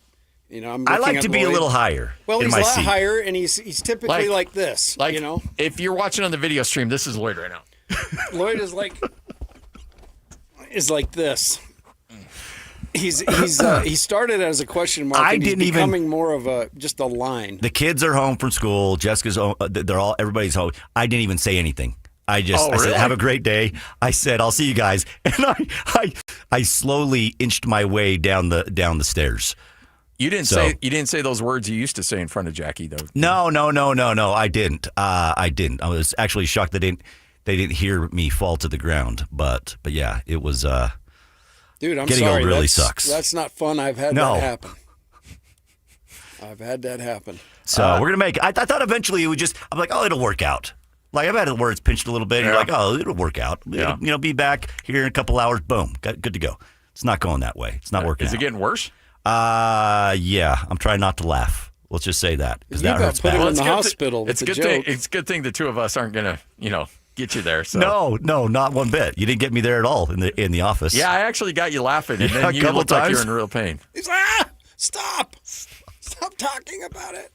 I'm
I
looking
like
at
to be
Lloyd,
a little higher.
Well,
in
he's a
my
lot
seat.
higher, and he's typically like this,
If you're watching on the video stream, this is Lloyd right now.
Lloyd is like this. He started as a question mark. And he's becoming more of just a line.
The kids are home from school. Jessica's home. Everybody's home. I didn't even say anything. I said, have a great day. I said, I'll see you guys. And I slowly inched my way down the stairs.
You didn't say those words you used to say in front of Jackie, though.
No. I didn't. I was actually shocked they didn't hear me fall to the ground. But yeah, it was.
Dude, I'm
getting
sorry.
old really sucks.
That's not fun. I've had that happen.
So we're gonna make. I thought eventually it would just. I'm like, oh, it'll work out. Like I've had it where it's pinched a little bit. And you're like, oh, it'll work out.
Yeah.
It'll, be back here in a couple hours. Boom, good to go. It's not going that way. It's not working.
Is it getting worse?
Yeah. I'm trying not to laugh. Let's just say that because that hurts
put
bad.
him in the hospital.
It's a good thing. It's a good thing the two of us aren't gonna, get you there. So.
No, not one bit. You didn't get me there at all in the office.
Yeah, I actually got you laughing, and then you looked like you were in real pain.
He's like, stop talking about it.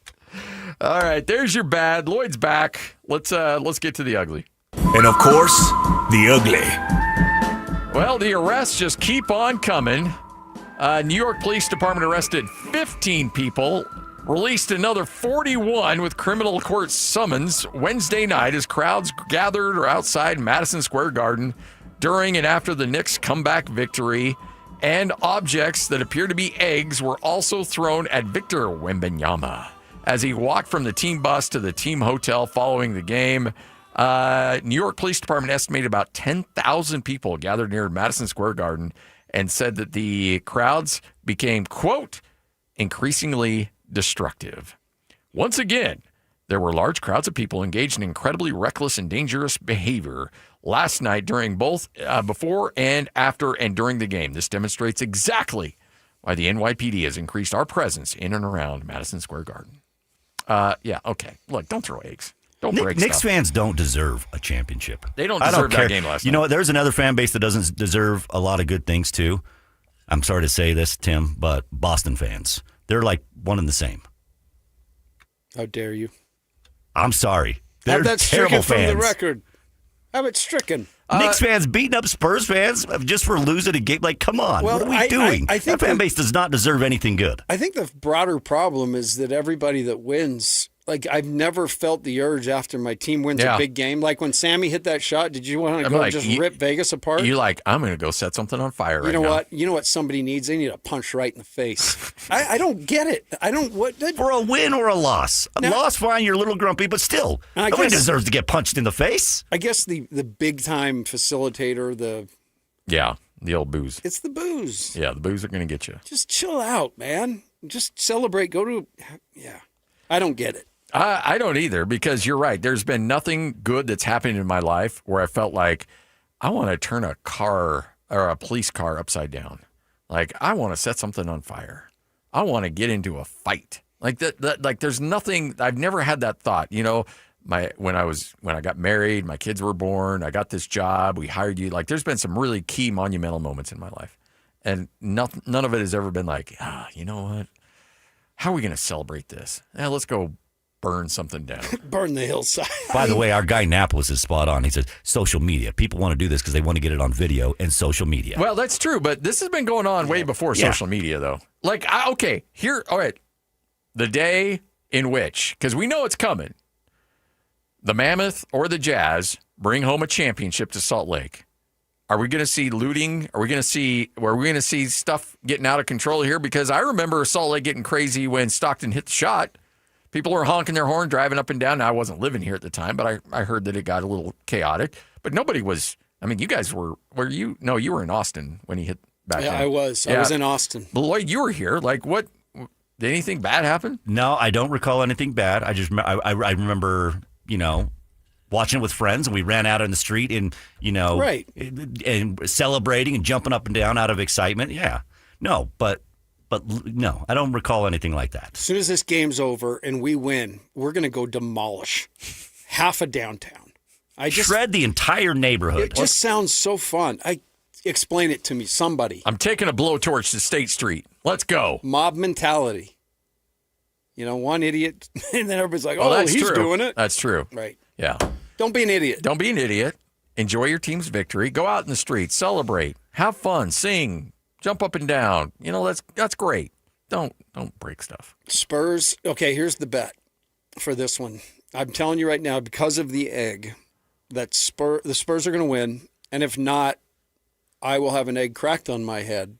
All right, there's your bad. Lloyd's back. Let's get to the ugly.
And of course, the ugly.
Well, the arrests just keep on coming. New York Police Department arrested 15 people, released another 41 with criminal court summons Wednesday night as crowds gathered outside Madison Square Garden during and after the Knicks' comeback victory, and objects that appear to be eggs were also thrown at Victor Wembanyama as he walked from the team bus to the team hotel following the game. New York Police Department estimated about 10,000 people gathered near Madison Square Garden and said that the crowds became, quote, increasingly destructive. Once again, there were large crowds of people engaged in incredibly reckless and dangerous behavior last night during both before and after and during the game. This demonstrates exactly why the NYPD has increased our presence in and around Madison Square Garden. Yeah, okay. Look, don't throw eggs. Don't break
Knicks
stuff.
fans don't deserve a championship.
They don't deserve that game last night.
You know what? There's another fan base that doesn't deserve a lot of good things, too. I'm sorry to say this, Tim, but Boston fans. They're like one and the same.
How dare you?
I'm sorry. They're
Have that
terrible
stricken
fans.
from the record. Have it stricken.
Knicks fans beating up Spurs fans just for losing a game. Like, come on.
Well,
what are we doing?
I think
that fan base does not deserve anything good.
I think the broader problem is that everybody that wins, like I've never felt the urge after my team wins a big game. Like when Sammy hit that shot, did you want to go rip Vegas apart?
You're like, I'm going to go set something on fire right now.
You know what? You know what somebody needs? They need a punch right in the face. I don't get it. I don't.
For a win or a loss. A loss, fine, you're a little grumpy, but still. Nobody deserves to get punched in the face.
I guess the big-time facilitator,
the old booze.
It's the booze.
Yeah, the booze are going to get you.
Just chill out, man. Just celebrate. I don't get it.
I don't either, because you're right. There's been nothing good that's happened in my life where I felt like I want to turn a car or a police car upside down. Like I want to set something on fire. I want to get into a fight. Like that. Like there's nothing. I've never had that thought. You know, when I got married, my kids were born. I got this job. We hired you. Like there's been some really key monumental moments in my life, and none of it has ever been like, you know what? How are we going to celebrate this? Let's go burn something down.
Burn the hillside.
By the way, our guy Napolis is spot on. He says social media. People want to do this because they want to get it on video and social media.
Well, that's true, but this has been going on way before social media, though. Like, all right, the day in which, because we know it's coming, the Mammoth or the Jazz bring home a championship to Salt Lake. Are we going to see looting? Are we going to see stuff getting out of control here? Because I remember Salt Lake getting crazy when Stockton hit the shot. People were honking their horn, driving up and down. Now, I wasn't living here at the time, but I heard that it got a little chaotic. But nobody was I mean, you guys were you? No, you were in Austin when he hit back then.
I was.
Yeah.
I was in Austin.
But Lloyd, you were here. Like, what? Did anything bad happen?
No, I don't recall anything bad. I remember, watching it with friends, and we ran out in the street and,
right,
and celebrating and jumping up and down out of excitement. Yeah. No, but no, I don't recall anything like that.
As soon as this game's over and we win, we're going to go demolish half of downtown.
Shred the entire neighborhood.
It just sounds so fun. Explain it to me, somebody.
I'm taking a blowtorch to State Street. Let's go.
Mob mentality. One idiot, and then everybody's like,
that's
he's
true.
doing it.
That's true.
Right.
Yeah.
Don't be an idiot.
Don't be an idiot. Enjoy your team's victory. Go out in the streets, celebrate, have fun, sing, jump up and down. That's great. Don't break stuff.
Spurs. Okay, here's the bet for this one. I'm telling you right now, because of the egg, that the Spurs are going to win, and if not, I will have an egg cracked on my head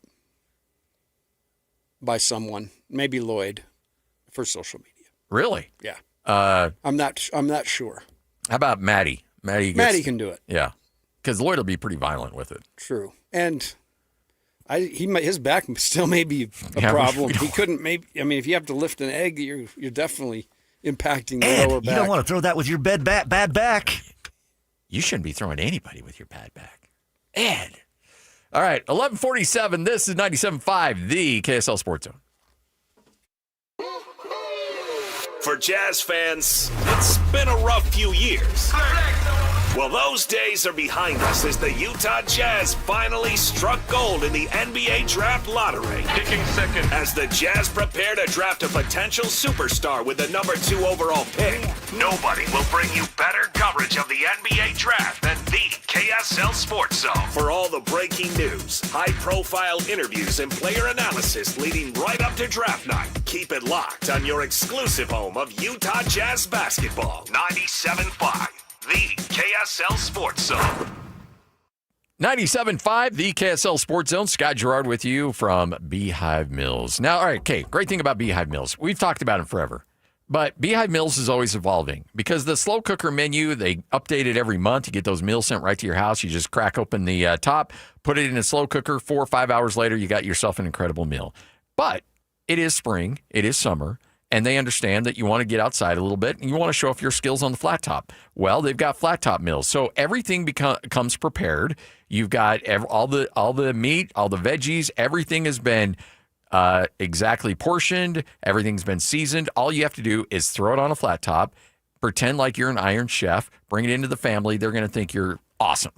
by someone, maybe Lloyd, for social media.
Really?
Yeah. I'm not sure.
How about Maddie? Maddie
can do it.
Yeah, because Lloyd will be pretty violent with it.
True, and his back still may be a problem. He couldn't. If you have to lift an egg, you're definitely impacting the lower back.
You don't want to throw that with your bad back.
You shouldn't be throwing anybody with your bad back, Ed. All right, 11:47. This is 97.5, the KSL Sports Zone.
For Jazz fans, it's been a rough few years. Well, those days are behind us as the Utah Jazz finally struck gold in the NBA Draft Lottery. Picking second. As the Jazz prepare to draft a potential superstar with the number 2 overall pick, nobody will bring you better coverage of the NBA Draft than the KSL Sports Zone. For all the breaking news, high-profile interviews, and player analysis leading right up to draft night, keep it locked on your exclusive home of Utah Jazz basketball. 97.5. The KSL Sports Zone.
97.5, the KSL Sports Zone. Scott Gerard with you from Beehive Mills. Now, all right, okay, great thing about Beehive Mills. We've talked about it forever. But Beehive Mills is always evolving because the slow cooker menu, they update it every month. You get those meals sent right to your house. You just crack open the top, put it in a slow cooker. 4 or 5 hours later, you got yourself an incredible meal. But it is spring. It is summer. And they understand that you want to get outside a little bit and you want to show off your skills on the flat top. Well, they've got flat top meals. So everything comes prepared. You've got all the meat, all the veggies. Everything has been exactly portioned. Everything's been seasoned. All you have to do is throw it on a flat top, pretend like you're an Iron Chef, bring it into the family. They're going to think you're awesome.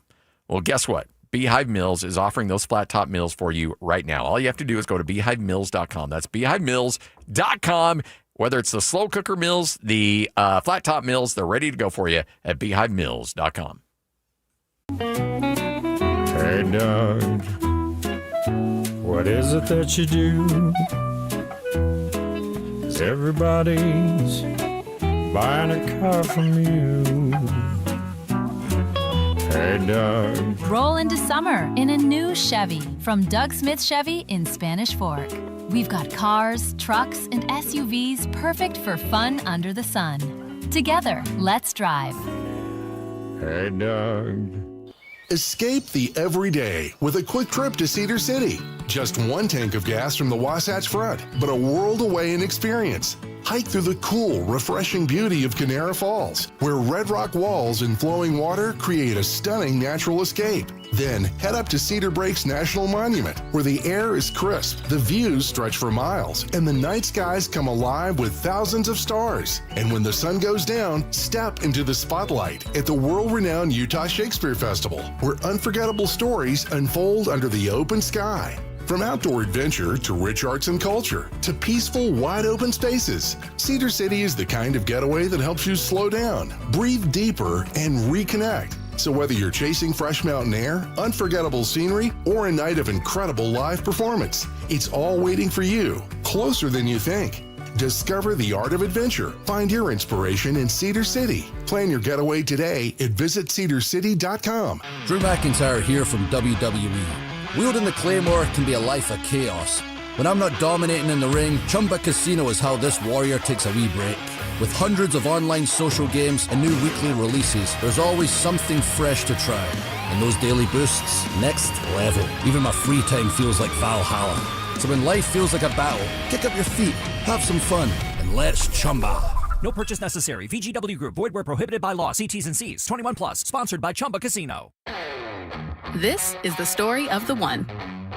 Well, guess what? Beehive Mills is offering those flat top meals for you right now. All you have to do is go to beehivemills.com. That's beehivemills.com. Whether it's the slow cooker meals, the flat top meals, they're ready to go for you at beehivemills.com.
Hey, Doug, what is it that you do? 'Cause everybody's buying a car from you. Hey, Doug.
Roll into summer in a new Chevy from Doug Smith Chevy in Spanish Fork. We've got cars, trucks, and SUVs perfect for fun under the sun. Together, let's drive.
Hey, Doug.
Escape the everyday with a quick trip to Cedar City. Just one tank of gas from the Wasatch Front, but a world away in experience. Hike through the cool, refreshing beauty of Canara Falls, where red rock walls and flowing water create a stunning natural escape. Then head up to Cedar Breaks National Monument, where the air is crisp, the views stretch for miles, and the night skies come alive with thousands of stars. And when the sun goes down, step into the spotlight at the world-renowned Utah Shakespeare Festival, where unforgettable stories unfold under the open sky. From outdoor adventure to rich arts and culture to peaceful, wide-open spaces, Cedar City is the kind of getaway that helps you slow down, breathe deeper, and reconnect. So whether you're chasing fresh mountain air, unforgettable scenery, or a night of incredible live performance, it's all waiting for you, closer than you think. Discover the art of adventure. Find your inspiration in Cedar City. Plan your getaway today at visitcedarcity.com.
Drew McIntyre here from WWE. Wielding the Claymore can be a life of chaos. When I'm not dominating in the ring, Chumba Casino is how this warrior takes a wee break. With hundreds of online social games and new weekly releases, there's always something fresh to try. And those daily boosts, next level. Even my free time feels like Valhalla. So when life feels like a battle, kick up your feet, have some fun, and let's Chumba.
No purchase necessary. VGW Group. Void where prohibited by law. See T's and C's. 21 plus. Sponsored by Chumba Casino.
This is the story of the one.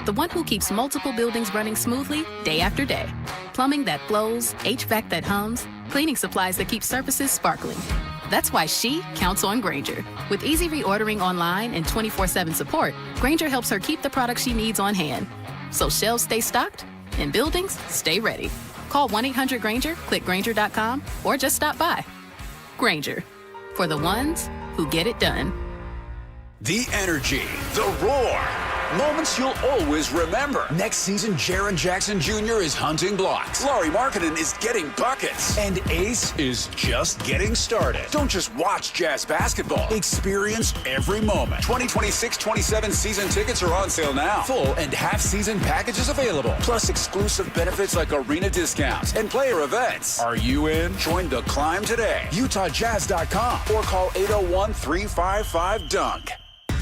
The one who keeps multiple buildings running smoothly day after day. Plumbing that flows, HVAC that hums, cleaning supplies that keep surfaces sparkling. That's why she counts on Grainger. With easy reordering online and 24/7 support, Grainger helps her keep the products she needs on hand. So shelves stay stocked and buildings stay ready. Call 1-800-GRAINGER, click Grainger.com, or just stop by. Grainger, for the ones who get it done.
The energy, the roar, moments you'll always remember. Next season, Jaren Jackson Jr. is hunting blocks. Lauri Markkanen is getting buckets. And Ace is just getting started. Don't just watch Jazz basketball. Experience every moment. 2026-27 season tickets are on sale now. Full and half-season packages available. Plus exclusive benefits like arena discounts and player events. Are you in? Join the climb today. UtahJazz.com or call 801-355-DUNK.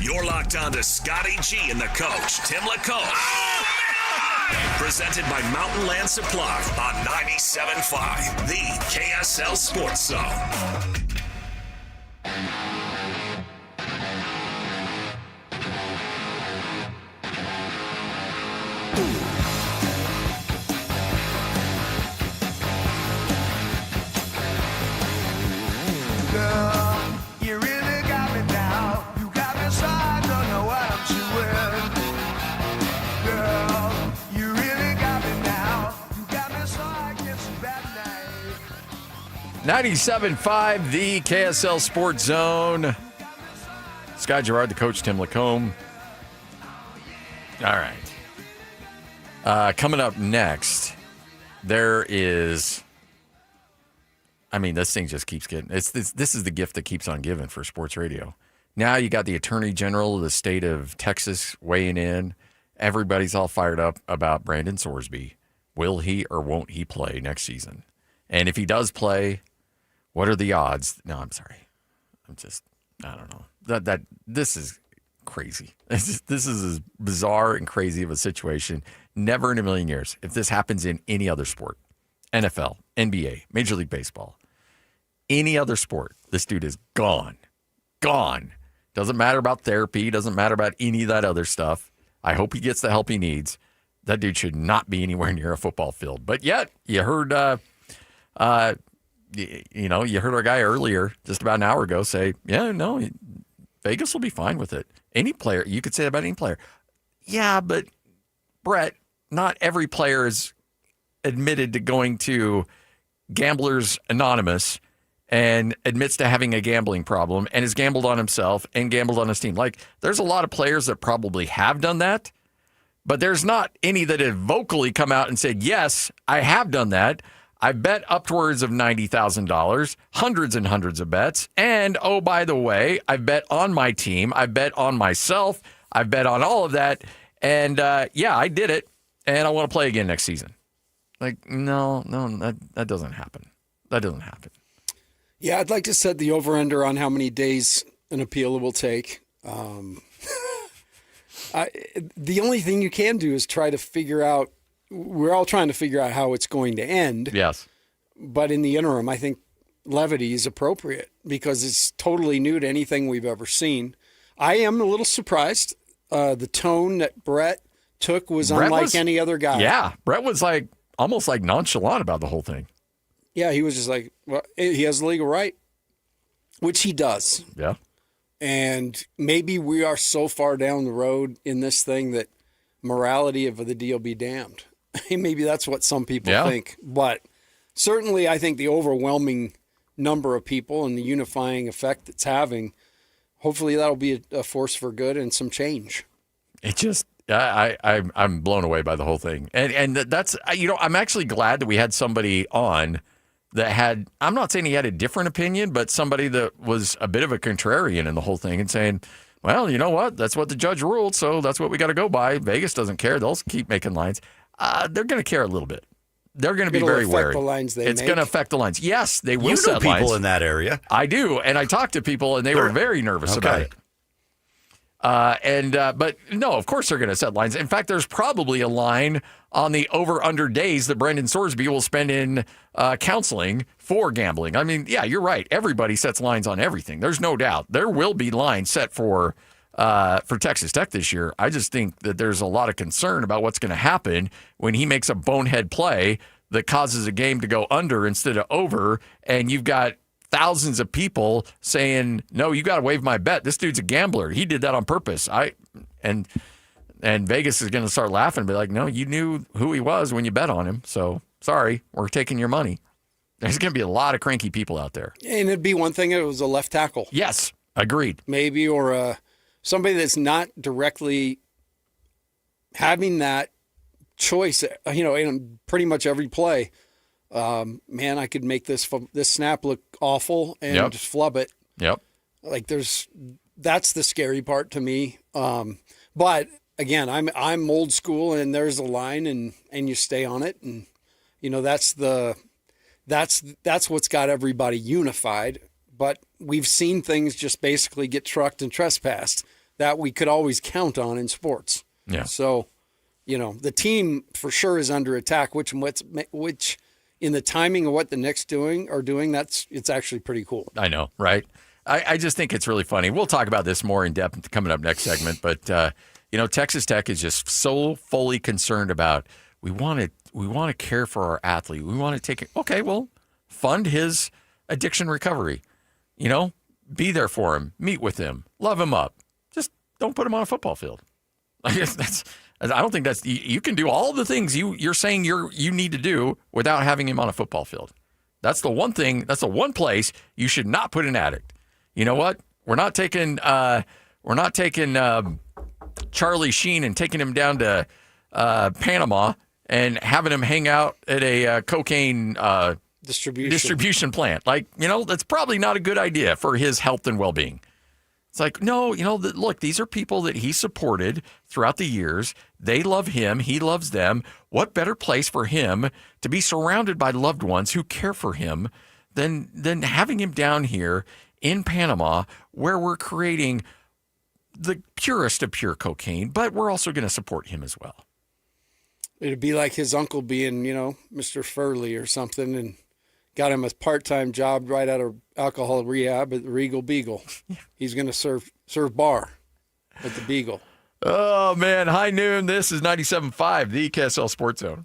You're locked on to Scotty G and the coach, Tim LaComb. Presented by Mountain Land Supply on 97.5, the KSL Sports Zone.
I don't know what I'm doing. Girl, you really got me now. You got me so I guess a bad night.
97.5, the KSL Sports Zone. Scott Gerard, the coach, Tim LaComb. All right. Coming up next, there is... I mean, this thing just keeps getting... This is the gift that keeps on giving for sports radio. Now you got the Attorney General of the state of Texas weighing in. Everybody's all fired up about Brandon Sorsby. Will he or won't he play next season? And if he does play, what are the odds? No, I'm sorry. I don't know. This is crazy. This is as bizarre and crazy of a situation. Never in a million years. If this happens in any other sport, NFL, NBA, Major League Baseball, any other sport, this dude is gone. Gone. Doesn't matter about therapy. Doesn't matter about any of that other stuff. I hope he gets the help he needs. That dude should not be anywhere near a football field. But yet, you heard, you heard our guy earlier, just about an hour ago, say, yeah, no, Vegas will be fine with it. Any player, you could say that about any player. Yeah, but Brett, not every player is admitted to going to Gamblers Anonymous and admits to having a gambling problem and has gambled on himself and gambled on his team. Like, there's a lot of players that probably have done that, but there's not any that have vocally come out and said, yes, I have done that. I bet upwards of $90,000, hundreds and hundreds of bets. And, oh, by the way, I bet on my team. I bet on myself. I bet on all of that. And, yeah, I did it, and I want to play again next season. Like, no, that doesn't happen. That doesn't happen.
Yeah, I'd like to set the over-under on how many days an appeal will take. The only thing you can do is try to figure out, we're all trying to figure out how it's going to end.
Yes.
But in the interim, I think levity is appropriate because it's totally new to anything we've ever seen. I am a little surprised. The tone that Brett took was unlike any other guy.
Yeah, Brett was almost like nonchalant about the whole thing.
Yeah, he was just like, well, he has the legal right, which he does.
Yeah.
And maybe we are so far down the road in this thing that morality of the deal be damned. Maybe that's what some people think. But certainly I think the overwhelming number of people and the unifying effect it's having, hopefully that'll be a force for good and some change.
It just... I'm blown away by the whole thing. And that's, I'm actually glad that we had somebody on that had, I'm not saying he had a different opinion, but somebody that was a bit of a contrarian in the whole thing and saying, well, you know what? That's what the judge ruled, so that's what we got to go by. Vegas doesn't care. They'll keep making lines. They're going to care a little bit. They're going to be very wary. It's going to affect the lines. Yes, they will set lines.
You know people in that area.
I do, and I talked to people, and they were very nervous about it. But no, of course they're going to set lines. In fact, there's probably a line on the over-under days that Brendan Sorsby will spend in counseling for gambling. I mean, yeah, you're right. Everybody sets lines on everything. There's no doubt. There will be lines set for Texas Tech this year. I just think that there's a lot of concern about what's going to happen when he makes a bonehead play that causes a game to go under instead of over, and you've got thousands of people saying, no, you got to waive my bet. This dude's a gambler. He did that on purpose. And Vegas is going to start laughing and be like, no, you knew who he was when you bet on him. So sorry, we're taking your money. There's going to be a lot of cranky people out there.
And it'd be one thing if it was a left tackle.
Yes, agreed.
Maybe, or somebody that's not directly having that choice, in pretty much every play. Man, I could make this snap look awful and just flub it.
Yep.
Like that's the scary part to me. But again, I'm old school, and there's a line, and you stay on it, and that's what's got everybody unified. But we've seen things just basically get trucked and trespassed that we could always count on in sports.
Yeah.
So, the team for sure is under attack, which in the timing of what the Knicks are doing, it's actually pretty cool.
I know, right? I just think it's really funny. We'll talk about this more in depth coming up next segment. But Texas Tech is just so fully concerned about we want to care for our athlete. We want to take it. Okay, well, fund his addiction recovery. Be there for him, meet with him, love him up. Just don't put him on a football field. I guess I don't think you can do all the things you're saying you need to do without having him on a football field. That's the one thing. That's the one place you should not put an addict. You know what? We're not taking Charlie Sheen and taking him down to Panama and having him hang out at a cocaine distribution plant. That's probably not a good idea for his health and well-being. It's like, no, look, these are people that he supported throughout the years. They love him. He loves them. What better place for him to be surrounded by loved ones who care for him than having him down here in Panama, where we're creating the purest of pure cocaine, but we're also going to support him as well.
It'd be like his uncle being, Mr. Furley or something, and got him a part-time job right out of alcohol rehab at the Regal Beagle. He's going to serve bar at the Beagle.
Oh, man. High noon. This is 97.5, the KSL Sports Zone.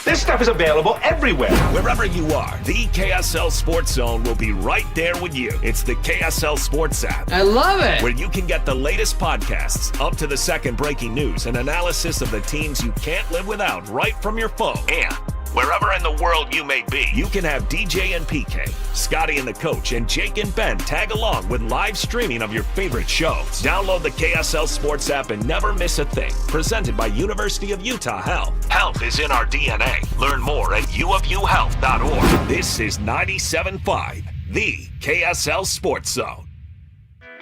This stuff is available everywhere. Wherever you are, the KSL Sports Zone will be right there with you. It's the KSL Sports app.
I love it.
Where you can get the latest podcasts, up to the second breaking news, and analysis of the teams you can't live without right from your phone. And wherever in the world you may be, you can have DJ and PK, Scotty and the Coach, and Jake and Ben tag along with live streaming of your favorite shows. Download the KSL Sports app and never miss a thing. Presented by University of Utah Health. Health is in our DNA. Learn more at uofuhealth.org. This is 97.5, the KSL Sports Zone.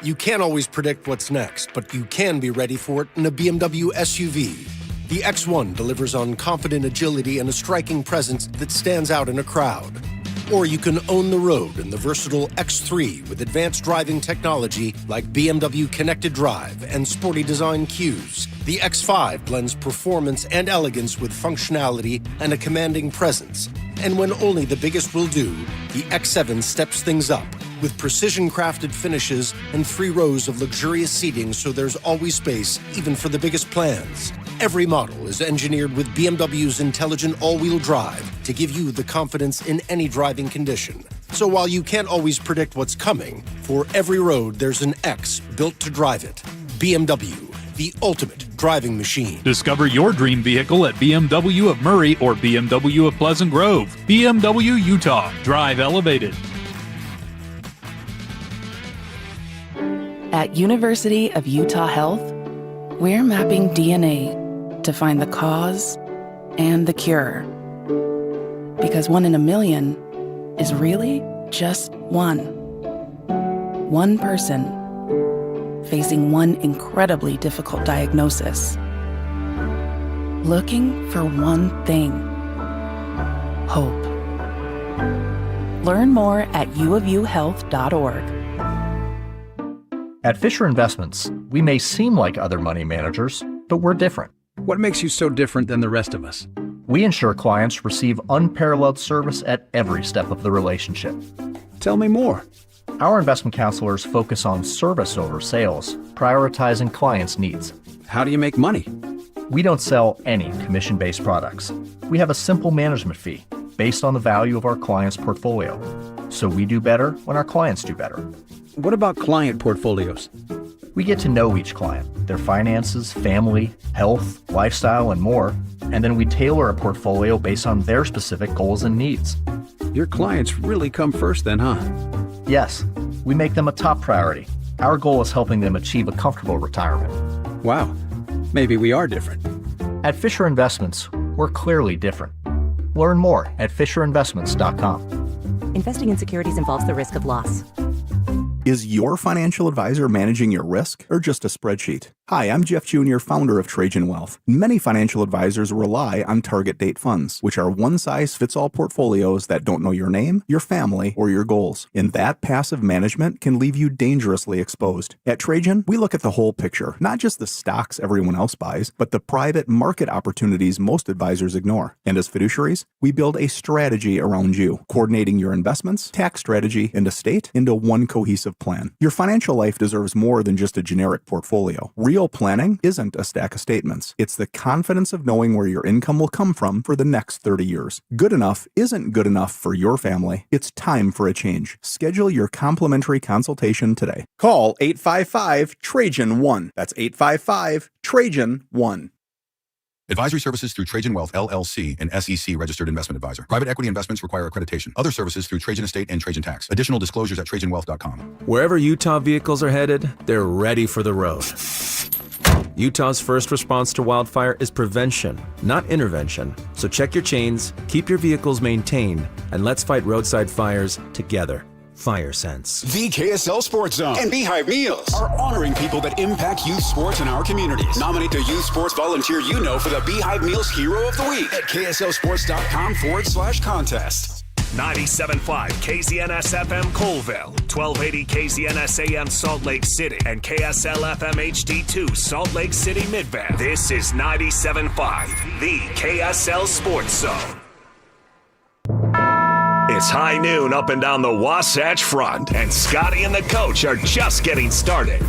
You can't always predict what's next, but you can be ready for it in a BMW SUV. The X1 delivers on confident agility and a striking presence that stands out in a crowd. Or you can own the road in the versatile X3 with advanced driving technology like BMW Connected Drive and sporty design cues. The X5 blends performance and elegance with functionality and a commanding presence. And when only the biggest will do, the X7 steps things up with precision-crafted finishes and 3 rows of luxurious seating so there's always space, even for the biggest plans. Every model is engineered with BMW's intelligent all-wheel drive to give you the confidence in any driving condition. So while you can't always predict what's coming, for every road there's an X built to drive it. BMW, the ultimate driving machine.
Discover your dream vehicle at BMW of Murray or BMW of Pleasant Grove. BMW Utah. Drive elevated.
At University of Utah Health, we're mapping DNA to find the cause and the cure. Because 1 in a million is really just one. One person facing one incredibly difficult diagnosis. Looking for one thing: hope. Learn more at uofuhealth.org.
At Fisher Investments, we may seem like other money managers, but we're different.
What makes you so different than the rest of us?
We ensure clients receive unparalleled service at every step of the relationship.
Tell me more.
Our investment counselors focus on service over sales, prioritizing clients' needs.
How do you make money?
We don't sell any commission-based products. We have a simple management fee based on the value of our client's portfolio. So we do better when our clients do better.
What about client portfolios?
We get to know each client, their finances, family, health, lifestyle, and more, and then we tailor a portfolio based on their specific goals and needs.
Your clients really come first then, huh?
Yes, we make them a top priority. Our goal is helping them achieve a comfortable retirement.
Wow, maybe we are different.
At Fisher Investments, we're clearly different. Learn more at FisherInvestments.com.
Investing in securities involves the risk of loss.
Is your financial advisor managing your risk or just a spreadsheet? Hi, I'm Jeff Jr., founder of Trajan Wealth. Many financial advisors rely on target date funds, which are one-size-fits-all portfolios that don't know your name, your family, or your goals. And that passive management can leave you dangerously exposed. At Trajan, we look at the whole picture, not just the stocks everyone else buys, but the private market opportunities most advisors ignore. And as fiduciaries, we build a strategy around you, coordinating your investments, tax strategy, and estate into one cohesive plan. Your financial life deserves more than just a generic portfolio. Real planning isn't a stack of statements. It's the confidence of knowing where your income will come from for the next 30 years. Good enough isn't good enough for your family. It's time for a change. Schedule your complimentary consultation today. Call 855-TRAJAN-1. That's 855-TRAJAN-1.
Advisory services through Trajan Wealth, LLC, an SEC registered investment advisor. Private equity investments require accreditation. Other services through Trajan Estate and Trajan Tax. Additional disclosures at TrajanWealth.com.
Wherever Utah vehicles are headed, they're ready for the road. Utah's first response to wildfire is prevention, not intervention. So check your chains, keep your vehicles maintained, and let's fight roadside fires together. Fire Sense.
The KSL Sports Zone and Beehive Meals are honoring people that impact youth sports in our communities. Nominate the youth sports volunteer you know for the Beehive Meals Hero of the Week at KSLSports.com/contest.
97.5 KZNS FM Colville, 1280 KZNS AM Salt Lake City, and KSL FM HD2 Salt Lake City Midband. This is 97.5, the KSL Sports Zone. It's high noon up and down the Wasatch Front, and Scotty and the coach are just getting started.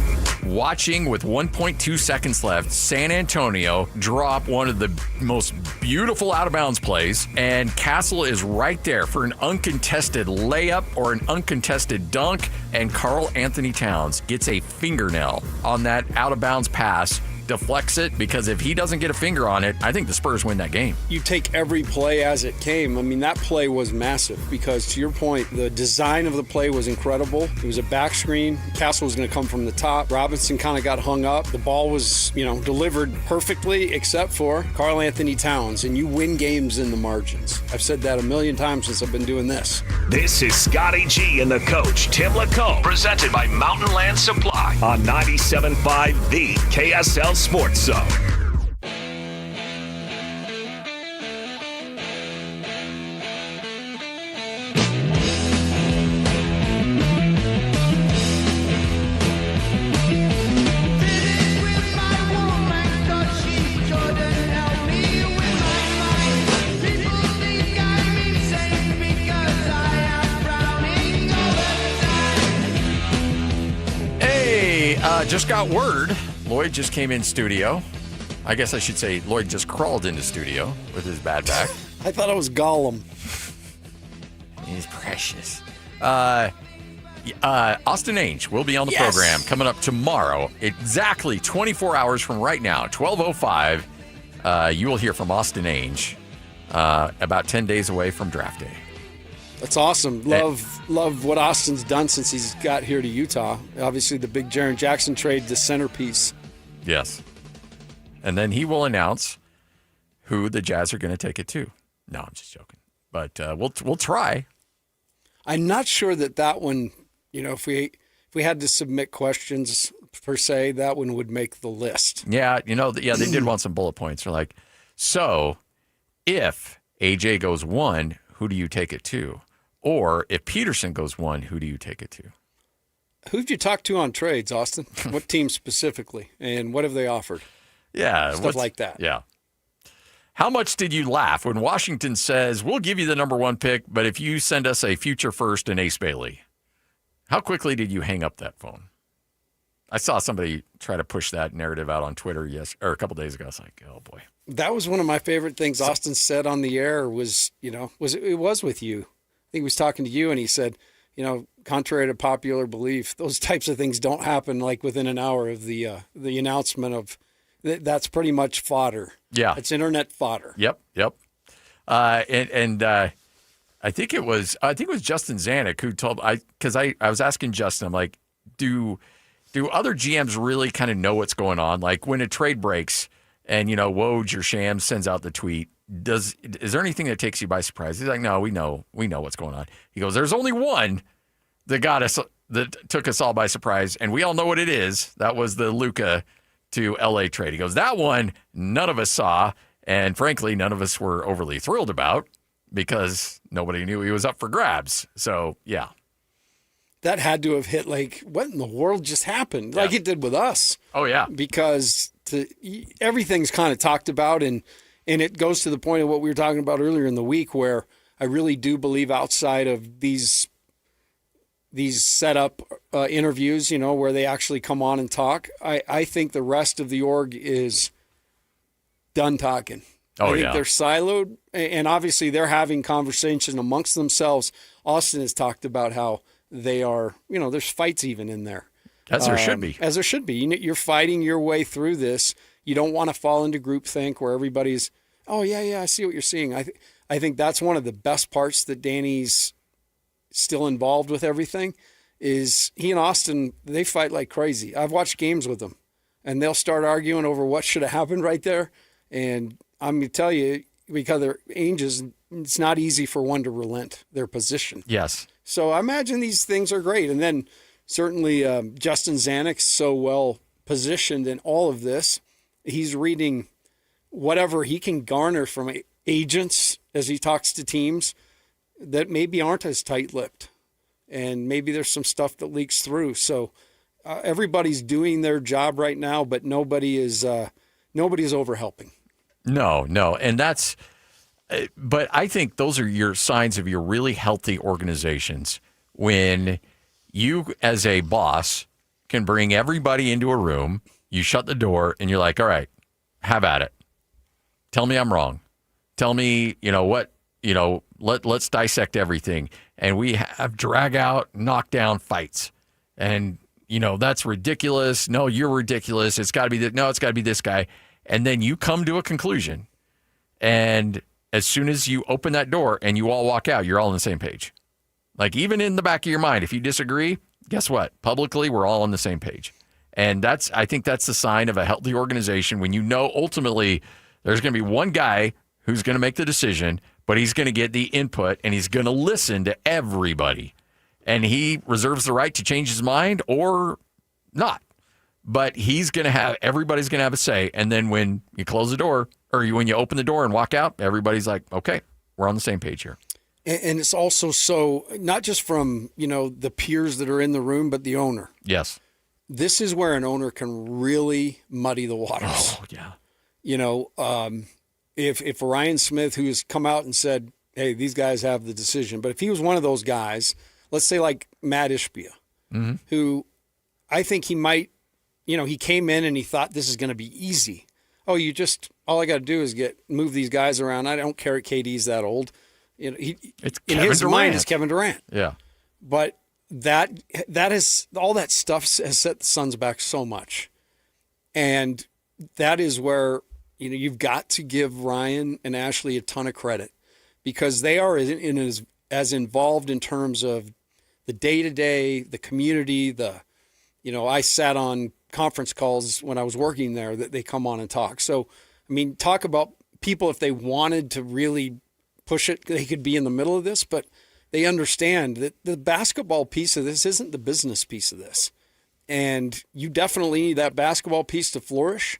Watching with 1.2 seconds left, San Antonio drop one of the most beautiful out-of-bounds plays, and Castle is right there for an uncontested layup or an uncontested dunk, and Karl Anthony Towns gets a fingernail on that out-of-bounds pass, deflects it, because if he doesn't get a finger on it, I think the Spurs win that game.
You take every play as it came. I mean, that play was massive because, to your point, the design of the play was incredible. It was a back screen. Castle was going to come from the top. Robinson kind of got hung up. The ball was, delivered perfectly except for Karl Anthony Towns, and you win games in the margins. I've said that a million times since I've been doing this.
This is Scotty G and the coach, Tim Lacombe, presented by Mountain Land Supply on 97.5, the KSL Sports Zone.
Just got word. Lloyd just came in studio. I guess I should say Lloyd just crawled into studio with his bad back.
I thought it was Gollum.
He's precious. Austin Ainge will be on the program coming up tomorrow, exactly 24 hours from right now, 12:05. You will hear from Austin Ainge about 10 days away from draft day.
That's awesome. Love what Austin's done since he's got here to Utah. Obviously, the big Jaren Jackson trade, the centerpiece.
Yes. And then he will announce who the Jazz are going to take it to. No, I'm just joking. But we'll try.
I'm not sure that one, if we had to submit questions per se, that one would make the list.
Yeah, they did want some bullet points. They're like, so if AJ goes 1, who do you take it to? Or if Peterson goes 1, who do you take it to?
Who'd you talk to on trades, Austin? What team specifically, and what have they offered?
Yeah,
stuff like that.
Yeah. How much did you laugh when Washington says, we'll give you the number 1 pick, but if you send us a future first and Ace Bailey? How quickly did you hang up that phone? I saw somebody try to push that narrative out on Twitter a couple days ago. I was like, oh, boy.
That was one of my favorite things Austin said on the air was it was with you. I think he was talking to you, and he said, contrary to popular belief, those types of things don't happen like within an hour of the announcement of that's pretty much fodder.
Yeah.
It's internet fodder.
Yep. I think it was Justin Zanuck who told because I was asking Justin, I'm like, do other GMs really kind of know what's going on? Like when a trade breaks and Woj or Shams sends out the tweet, is there anything that takes you by surprise? He's like, no, we know what's going on. He goes, there's only one that took us all by surprise, and we all know what it is. That was the Luka to LA trade. He goes, that one none of us saw, and frankly, none of us were overly thrilled about because nobody knew he was up for grabs. So, yeah.
That had to have hit like, what in the world just happened? Yeah. Like it did with us.
Oh, yeah.
Because everything's kind of talked about, and it goes to the point of what we were talking about earlier in the week where I really do believe outside of these setup interviews, where they actually come on and talk, I think the rest of the org is done talking. I think they're siloed, and obviously they're having conversations amongst themselves. Austin has talked about how they are, there's fights even in there.
As there should be.
As there should be. You're fighting your way through this. You don't want to fall into groupthink where everybody's, oh, yeah, I see what you're seeing. I think that's one of the best parts that Danny's still involved with everything is he and Austin, they fight like crazy. I've watched games with them, and they'll start arguing over what should have happened right there. And I'm going to tell you, because they're ages, it's not easy for one to relent their position.
Yes.
So I imagine these things are great. And then certainly Justin Zanuck's so well positioned in all of this. He's reading whatever he can garner from agents as he talks to teams that maybe aren't as tight-lipped. And maybe there's some stuff that leaks through. So everybody's doing their job right now, but nobody's over-helping.
No. And that's – but I think those are your signs of your really healthy organizations when you as a boss can bring everybody into a room, you shut the door, and you're like, all right, have at it. Tell me I'm wrong. Tell me, what, let's dissect everything. And we have drag out, knock down fights. And, that's ridiculous. No, you're ridiculous. It's got to be it's got to be this guy. And then you come to a conclusion. And as soon as you open that door and you all walk out, you're all on the same page. Like even in the back of your mind, if you disagree, guess what? Publicly, we're all on the same page. And I think that's the sign of a healthy organization when ultimately there's going to be one guy who's going to make the decision, but he's going to get the input and he's going to listen to everybody. And he reserves the right to change his mind or not. But everybody's going to have a say. And then when you close the door or when you open the door and walk out, everybody's like, okay, we're on the same page here.
And it's also so not just from, the peers that are in the room, but the owner.
Yes.
This is where an owner can really muddy the waters.
Oh, yeah.
If Ryan Smith, who's come out and said, hey, these guys have the decision, but if he was one of those guys, let's say like Matt Ishbia, who I think he might, he came in and he thought this is going to be easy. Oh, all I got to do is move these guys around. I don't care if KD's that old.
It's
in his mind is Kevin Durant.
Yeah.
But that is all that stuff has set the Suns back so much. And that is where, you've got to give Ryan and Ashley a ton of credit because they are as involved in terms of the day-to-day, the community, I sat on conference calls when I was working there that they come on and talk. So, talk about people, if they wanted to really push it, they could be in the middle of this, but they understand that the basketball piece of this isn't the business piece of this. And you definitely need that basketball piece to flourish.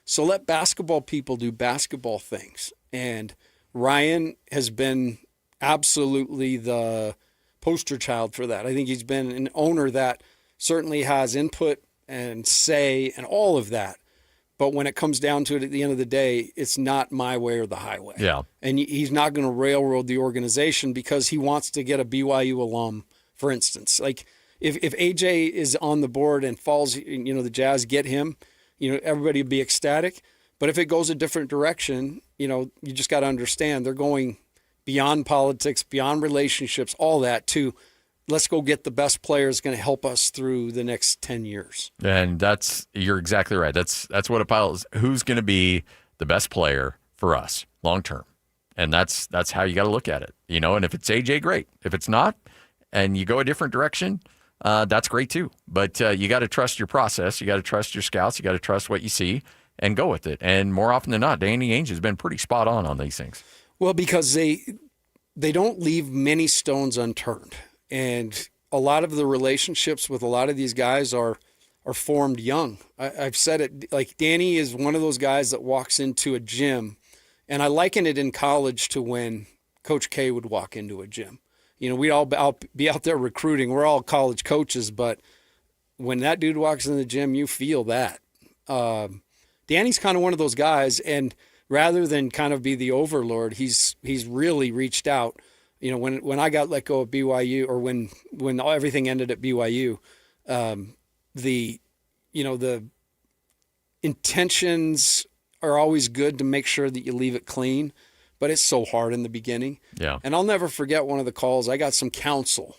So let basketball people do basketball things. And Ryan has been absolutely the poster child for that. I think he's been an owner that certainly has input and say and all of that. But when it comes down to it at the end of the day, it's not my way or the highway.
Yeah.
And he's not going to railroad the organization because he wants to get a BYU alum, for instance. Like if AJ is on the board and falls, the Jazz get him, everybody would be ecstatic. But if it goes a different direction, you just got to understand they're going beyond politics, beyond relationships, all that to let's go get the best players going to help us through the next 10 years.
And you're exactly right. That's what a pile is. Who's going to be the best player for us long term? And that's how you got to look at it. And if it's AJ, great. If it's not, and you go a different direction, that's great too. But you got to trust your process. You got to trust your scouts. You got to trust what you see and go with it. And more often than not, Danny Ainge has been pretty spot on these things.
Well, because they don't leave many stones unturned. And a lot of the relationships with a lot of these guys are formed young. I've said it, like Danny is one of those guys that walks into a gym, and I liken it in college to when Coach K would walk into a gym. We'd all be out there recruiting. We're all college coaches, but when that dude walks in the gym, you feel that. Danny's kind of one of those guys, and rather than kind of be the overlord, he's really reached out. When I got let go of BYU, or when everything ended at BYU, the intentions are always good to make sure that you leave it clean, but it's so hard in the beginning.
Yeah.
And I'll never forget one of the calls. I got some counsel,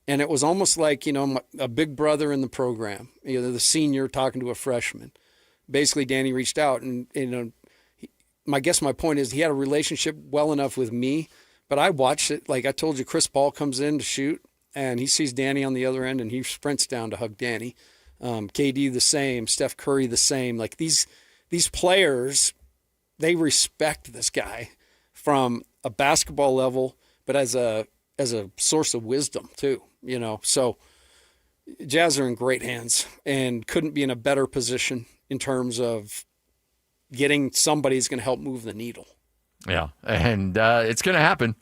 and it was almost like a big brother in the program, the senior talking to a freshman. Basically, Danny reached out, and my point is he had a relationship well enough with me. But I watched it. Like I told you, Chris Paul comes in to shoot, and he sees Danny on the other end, and he sprints down to hug Danny. KD the same, Steph Curry the same. Like these players, they respect this guy from a basketball level, but as a source of wisdom too. So Jazz are in great hands and couldn't be in a better position in terms of getting somebody who's going to help move the needle.
Yeah, and it's going to happen.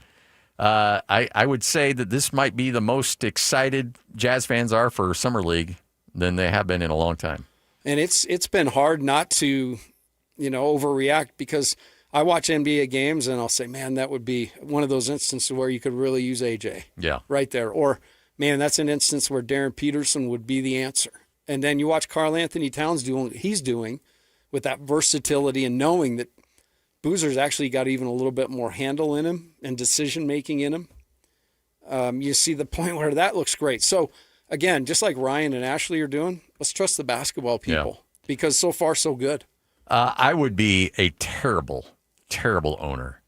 I would say that this might be the most excited Jazz fans are for Summer League than they have been in a long time.
And it's been hard not to, overreact, because I watch NBA games and I'll say, man, that would be one of those instances where you could really use AJ.
Yeah.
Right there. Or, man, that's an instance where Darren Peterson would be the answer. And then you watch Karl Anthony Towns doing what he's doing with that versatility and knowing that Boozer's actually got even a little bit more handle in him and decision-making in him. You see the point where that looks great. So, again, just like Ryan and Ashley are doing, let's trust the basketball people because so far so good.
I would be a terrible, terrible owner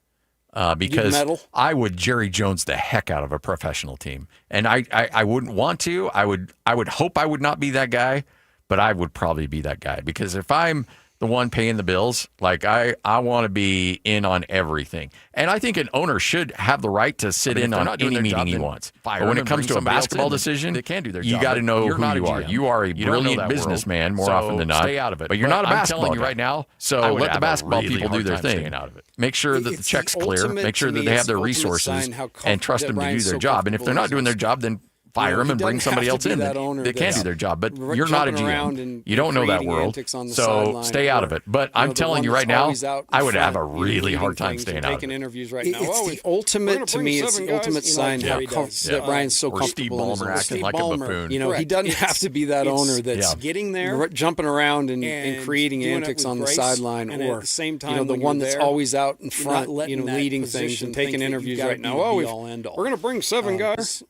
because I would Jerry Jones the heck out of a professional team. And I wouldn't want to. I would hope I would not be that guy, but I would probably be that guy because if I'm the one paying the bills, like I want to be in on everything. And I think an owner should have the right to sit in on any meeting he wants. But when it comes to a basketball decision, they can do their you job. got to know You're who not you are. GM. You are a brilliant businessman more often than not. Stay out of it. But you're not a basketball I'm telling guy. you right now, so let the basketball people do their thing. Out of it. Make sure that the check's clear. Make sure that they have their resources and trust them to do their job. And if they're not doing their job, then fire them and bring somebody else in. They can do their job, but you're not a GM. You don't know that world, so stay out of it. But I'm telling you right now, I would have a really hard time staying out of it.
Interviews right now. It's the ultimate, to me, it's the ultimate sign that Brian's so comfortable.
Steve Ballmer acting like a buffoon.
He doesn't have to be that owner that's getting there, jumping around and creating antics on the sideline, or the one that's always out in front, leading things and taking interviews right now. Oh, we're going to bring 7 guys.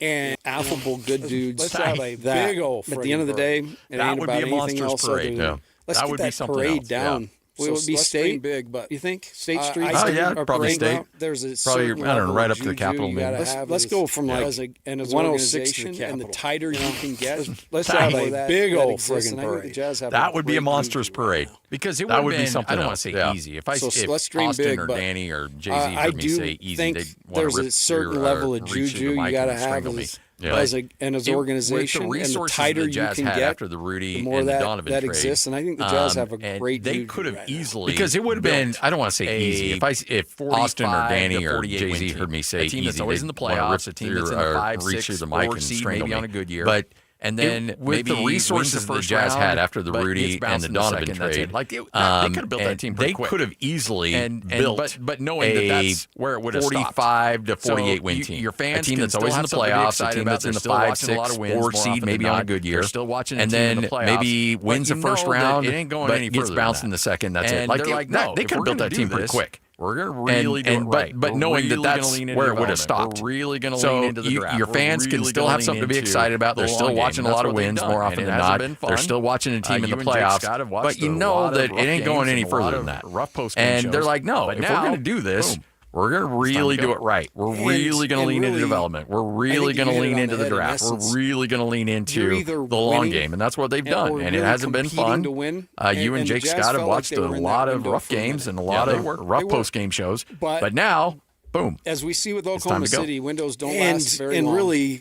And affable, good dudes.
Let's have a big old.
At the end of the day, it ain't about anything else.
Parade.
Let's get that parade down. It would be State
big, but
you think State Street?
Probably State.
There's a
probably I don't know, right up to the Capitol.
Let's go from like 106 to the and the tighter you can get. Let's have a big old friggin' parade.
That would be a monstrous parade because that would be something. I don't want to say easy. If Austin or Danny or Jay-Z heard me say easy, they'd want to rip
a certain level of juju you got to have as an organization, and the tighter you can get,
after the Rudy
the more
and
that
Donovan trade,
exists. And I think the Jazz have a great.
They could have easily because it would have been. I don't want to say easy. If Austin or Danny or Jay-Z heard me say easy,
that's always in the playoffs, a team that's in the 5, 6, 4 seed, maybe on a good year.
But And then
with the resources the Jazz had after the Rudy and the Donovan trade,
they could have built that team pretty
they
quick.
could have easily built
but knowing that's where it would have stopped.
45 to 48 win team.
Your fans,
a team that's always in the playoffs, a team that's in the 5, 6, 4 seed, maybe on a good year.
They're still watching
and then maybe wins the first round,
it ain't going
but
any
gets
further
bounced
than
in the second. That's it.
They
could have built that team pretty quick.
We're going to really do it right.
But knowing that that's where it would have stopped.
We're really going to lean into the draft.
Your fans can still have something to be excited about. They're still watching a lot of wins more often than not. They're still watching a team in the playoffs. But you know that it ain't going any further than that. And they're like, no, if we're going to do this, we're going to really do it right. We're really going to lean into development. We're really going to lean into the draft. We're really going to lean into the long game. And that's what they've done. And it hasn't been fun. You and Jake Scott have watched a lot of rough games and a lot of rough post-game shows. But now, boom.
As we see with Oklahoma City, windows don't last very long.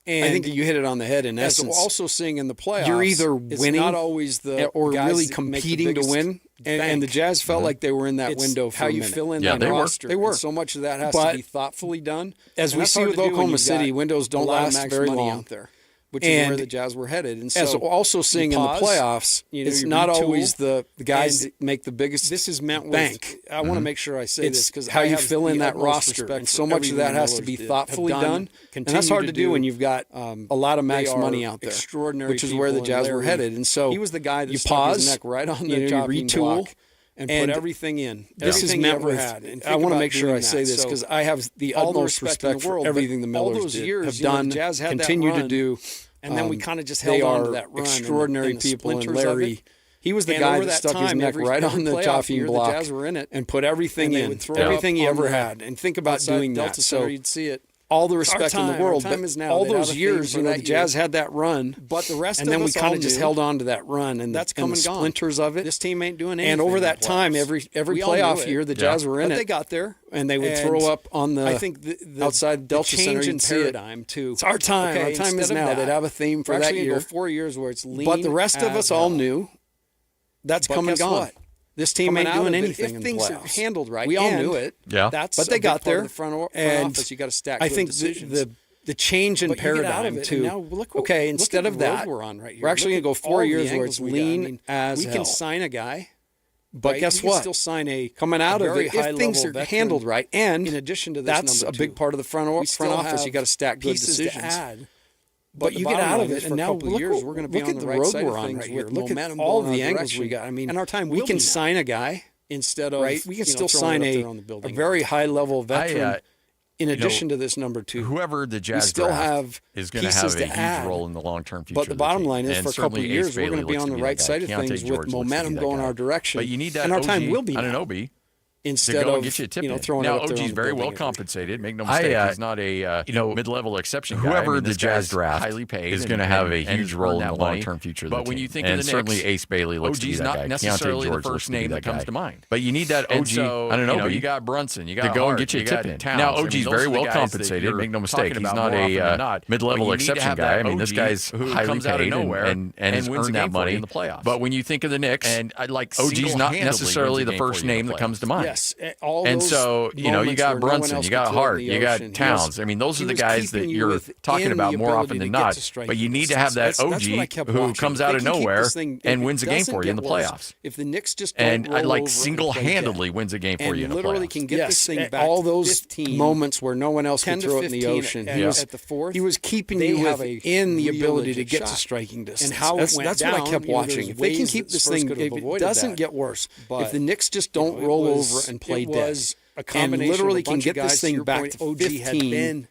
And I think you hit it on the head. In essence, also seeing in the playoffs, you're either winning, not always or really competing to win. And the Jazz felt like they were in that window for
how you
fill in that roster.
They were.
And so much of that has to be thoughtfully done. As we see with Oklahoma City, windows don't last very long out there, which is where the Jazz were headed. And so, as also seeing in the playoffs, it's not always the guys that make the biggest. This is meant bank. I want to make sure I say this because how you fill in that roster, and so much of that has to be thoughtfully done. And that's hard to do when you've got a lot of max money out there, which is where the Jazz were headed. And so he was the guy that you pause, his neck right on the chopping block. And put everything in. This is meant with. I want to make sure I say this because I have the utmost respect for everything the Millers have done, continue to do. And then we kind of just held on to that run. Extraordinary people. And Larry, he was the guy that stuck his neck right on the chopping block and put everything in, everything he ever had. And think about doing that. So you'd see it. All the respect in the world, but all those years, the Jazz had that run, but the rest and then we kind of just held on to that run, and that's come and gone. Splinters of it. This team ain't doing anything. And over that time, every playoff year, the Jazz were in it. They got there, and they would throw up on the. I think the outside Delta Center in paradigm too. It's our time. Our time is now. They'd have a theme for that year. 4 years where it's lean. But the rest of us all knew that's come and gone. This team ain't doing anything in the playoffs. If things are handled right, we all knew it.
Yeah,
but they got there. The front office, you got to stack. I think the change in paradigm too. Now, okay, instead of that, we're actually going to go 4 years where it's lean as hell. We can sign a guy, but guess what? Still sign a coming out of it if things are handled right. And in addition to this, that's a big part of the front office. You got to stack good decisions. But you get out of it, and now look we're going to be on the road we're on right here. Look at all the angles we got. I mean, and our time we can sign a guy instead of we can still sign a very high level veteran. In addition to this number 2,
whoever the Jazz
still have
is going to have a huge role in the long-term future.
But the bottom line is, for a couple of years, we're going to be on the right side of things with momentum going our direction.
But you need that,
and our time will be
Anunoby.
Instead of
get you a tip
throwing
now,
it up there
OG's very well compensated. Make no mistake, he's not a mid-level exception guy. Whoever the Jazz draft highly paid is going to have a huge role in the long-term future. But when you think of the Knicks, certainly Ace Bailey looks to be that guy. OG's not necessarily the first name that comes to mind. But you need that OG. Anunoby. You got Brunson. You got to go and get you a tip in. Now OG's very well compensated. Make no mistake, he's not a mid-level exception guy. I mean, this guy's highly paid and has earned that money in the playoffs. But when you think of the Knicks, and OG's not necessarily the first name that comes to mind.
Yes,
and so, you got Brunson, you got Hart, you got Towns. I mean, those are the guys that you're talking about more often than not. But you need to have that OG who comes out of nowhere and wins a game for you in the playoffs.
If the Knicks just
and single-handedly wins a game for you in the playoffs.
Literally can get this thing back. All those moments where no one else can throw it in the ocean. He was keeping you within the ability to get to striking distance. And how that's what I kept watching. If they can keep this thing, if it doesn't get worse, if the Knicks just don't roll over and play dead, and literally can get this thing back to 15,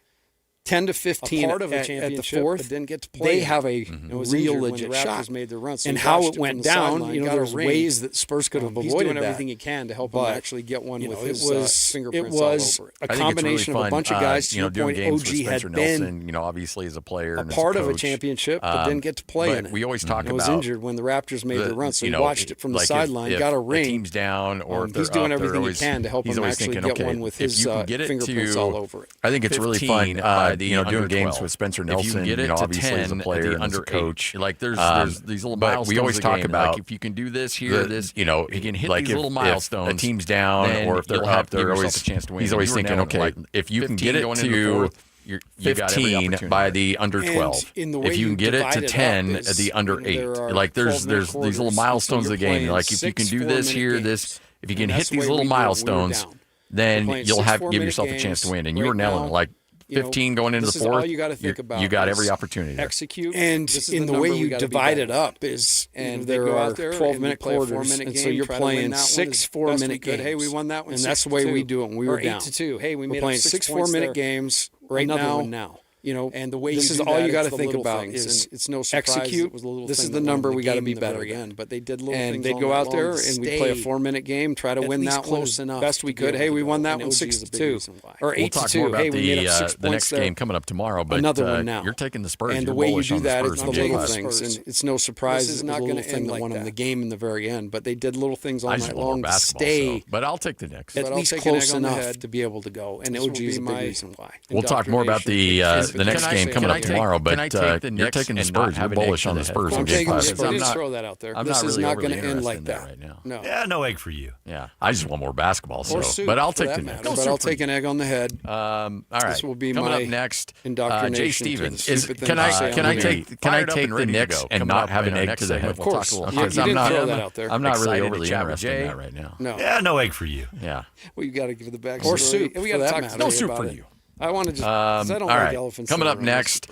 10 to 15 part of a championship, at the fourth, didn't get to play. They have a real legit shot. Made their run, so and how it went down, there's ways that Spurs could have avoided that. He's doing everything he can to help him actually get one with his fingerprints all over it. A combination of a bunch of guys. To your point, OG had been,
obviously as a player,
a part of a championship, but didn't get to play in it.
We always talk about
was injured when the Raptors made their run, so he watched it from the sideline, got a ring.
Team's down, or
he's doing everything he can to help him actually get one with his fingerprints all over it.
I think it's really fun, doing games with Spencer Nelson, obviously as a player and as a coach.
Like there's these little milestones.
But we always talk about
like if you can do this here, you can hit
like
these little milestones.
If a team's down or if they're up, they're always
a chance to win.
He's always thinking, okay, if you can get it to
you got 15 by the under 12. If you can get it to 10 at the under 8, like there's these little milestones of the game. Like if you can do this here, this, if you can hit these little milestones, then you'll give yourself a chance to win. And you were nailing it. Like 15 going into the fourth,
you got to think about.
You got every opportunity to
execute. And in the way you divide it up is, and there are 12-minute quarters, and so you're playing 6 4-minute games. Hey, we won that one, and that's the way we do it when we were down. 8-2. Hey, we made playing 6 4-minute games right now. You know, and the way this is all you got to think about is it's no surprise. Execute. This is the number we got to be better again. But they did little things. And they'd go out there and we play a 4-minute game, try to win that one best we could. Hey, we won that one 6-2 or 8-2.
We'll talk more about the next game coming up tomorrow. But
another one now.
You're taking the Spurs.
And the way you do that, it's the little things. And it's no surprise. It's not going to end like that. The game in the very end. But they did little things all night long to stay.
But I'll take the Knicks.
At least close enough to be able to go. And OG is a big reason why.
We'll talk more about the next game coming up tomorrow, but you're taking the Spurs. You're bullish on the Spurs.
I'm taking the Spurs. Throw that out there. This is not going to end like that
right now.
No.
Yeah, no egg for you.
Yeah, I just want more basketball.
Or soup,
but I'll take the Knicks.
But I'll take an egg on the head.
All right.
This will be
coming
my
up next.
Indoctrination.
Jay Stevens. Can I take the Knicks and not have an egg to the head?
Of course.
I'm not really overly interested in that right now.
No.
Yeah, no egg for you.
Yeah.
Well, you got to give the backstory.
Or soup.
We got to talk
no soup for you.
I want to just. I don't like elephants.
Coming up next,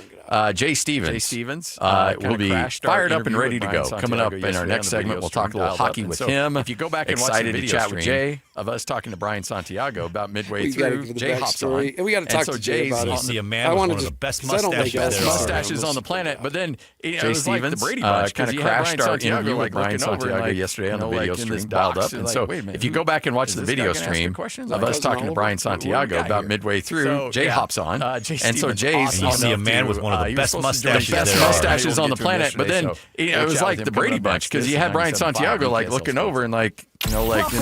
Jay Stevens will be fired up and ready to go. Coming up in our next segment, we'll talk a little hockey with him. If you go back and watch the video to chat with Jay of us talking to Brian Santiago about midway through, Jay hops on.
We got to talk to Jay about it.
You see a man with one of the best
mustaches on the planet. But then Jay Stevens kind of crashed our interview with Brian Santiago yesterday on the video stream, dialed up. And so if you go back and watch the video stream of us talking to Brian Santiago about midway through, Jay hops on, and so Jay's
you see a man with one of the best mustaches
on the planet. But then it was like the Brady Bunch because you had Brian Santiago like looking over and like in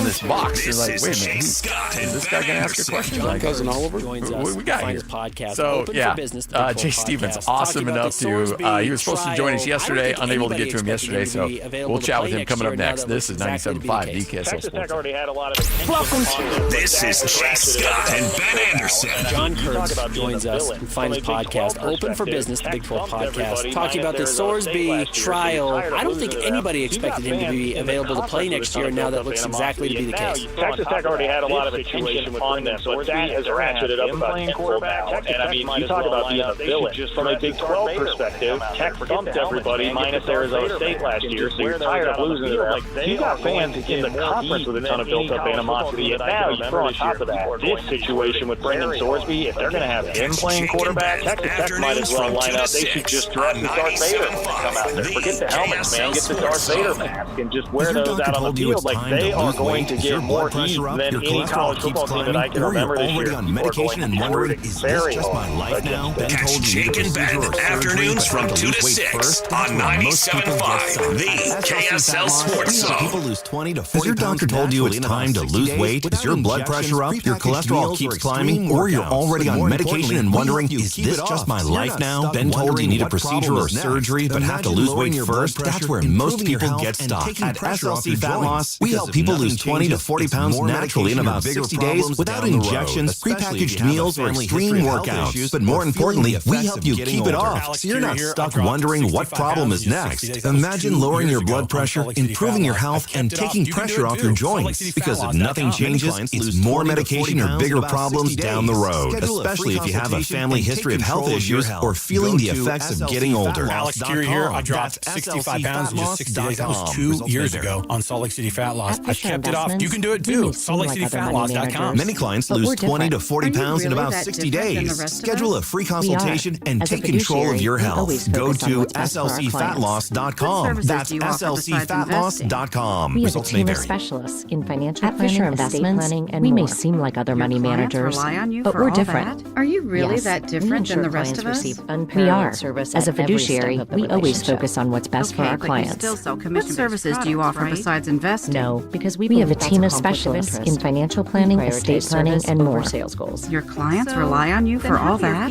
this box. You're like, wait a minute, is this guy gonna ask a question?
Like, Cousin Oliver,
we got here. So yeah, Jay Stevens, awesome enough to. He was supposed to join us yesterday, unable to get to him yesterday. So we'll chat with him coming up next. This is 97.5 the KSL Sports Zone.
Welcome to this is Jay Scott and Ben Anderson.
John Kurtz joins us and finds podcast Open for Business, the Big 12 podcast, talking about the Sorsby trial. I don't think anybody expected him to be available to play next year. Now that looks exactly to be the case.
Texas Tech already had a lot of attention on them, but that has ratcheted up about tenfold now. And I mean, you talk about being a villain. From a Big 12 perspective, Tech thumped everybody minus Arizona State last year, so you're tired of losing to them. You got fans in the conference with a ton of built-up animosity, and now you throw on top of that this situation with Brendan Sorsby. If they're going to have him playing quarterback, Texas Tech might as well line up. They should just dress the Darth Vader when they come out there. Forget the helmets, man. Get the Darth Vader mask and just wear those out on the field. Like, they are going to get more heat than any college football team that I can remember this year.
On medication and wondering, is this just my life now?
Catch Jake and Ben afternoons from 2 to 6 on 97.5 the KSL Sports Zone.
People lose 20 to 40 Has your doctor told you it's time to lose weight? Is your blood pressure up? Your cholesterol keeps climbing? Or you're already on medication and wondering, is this just my life now? Ben told you need a procedure or surgery but have to lose weight first? That's where most people get stuck. At SLC Fat Loss, we help people lose 20 to 40 pounds naturally in about 60 days without injections, prepackaged meals, or extreme workouts. But more importantly, we help you keep it off so you're not stuck wondering what problem is next. Imagine lowering your blood pressure, improving your health, and taking pressure off your joints. Because if nothing changes, it's more medication or bigger problems down the road, especially if you have a family history of health issues or feeling the effects of getting older.
Alex Curie here. I dropped 65 pounds in just 60 days. That was 2 years ago on Salt Lake City Fat Loss. I kept it off. You can do it too. SaltLakeCityFatLoss.com.
Many clients lose 20 to 40 pounds in about 60 days. Schedule a free consultation and take control of your health. Go to SLCFatLoss.com. That's SLCFatLoss.com.
We have a team of specialists in financial planning, estate planning, and we may seem like other money managers, but we're different.
Are you really that different than the rest of us?
We are. As a fiduciary, we always focus on what's best for our clients.
What services do you offer besides investing?
No, because we have a team of specialists in financial planning, estate planning, and more sales goals.
Your clients rely on you for all that?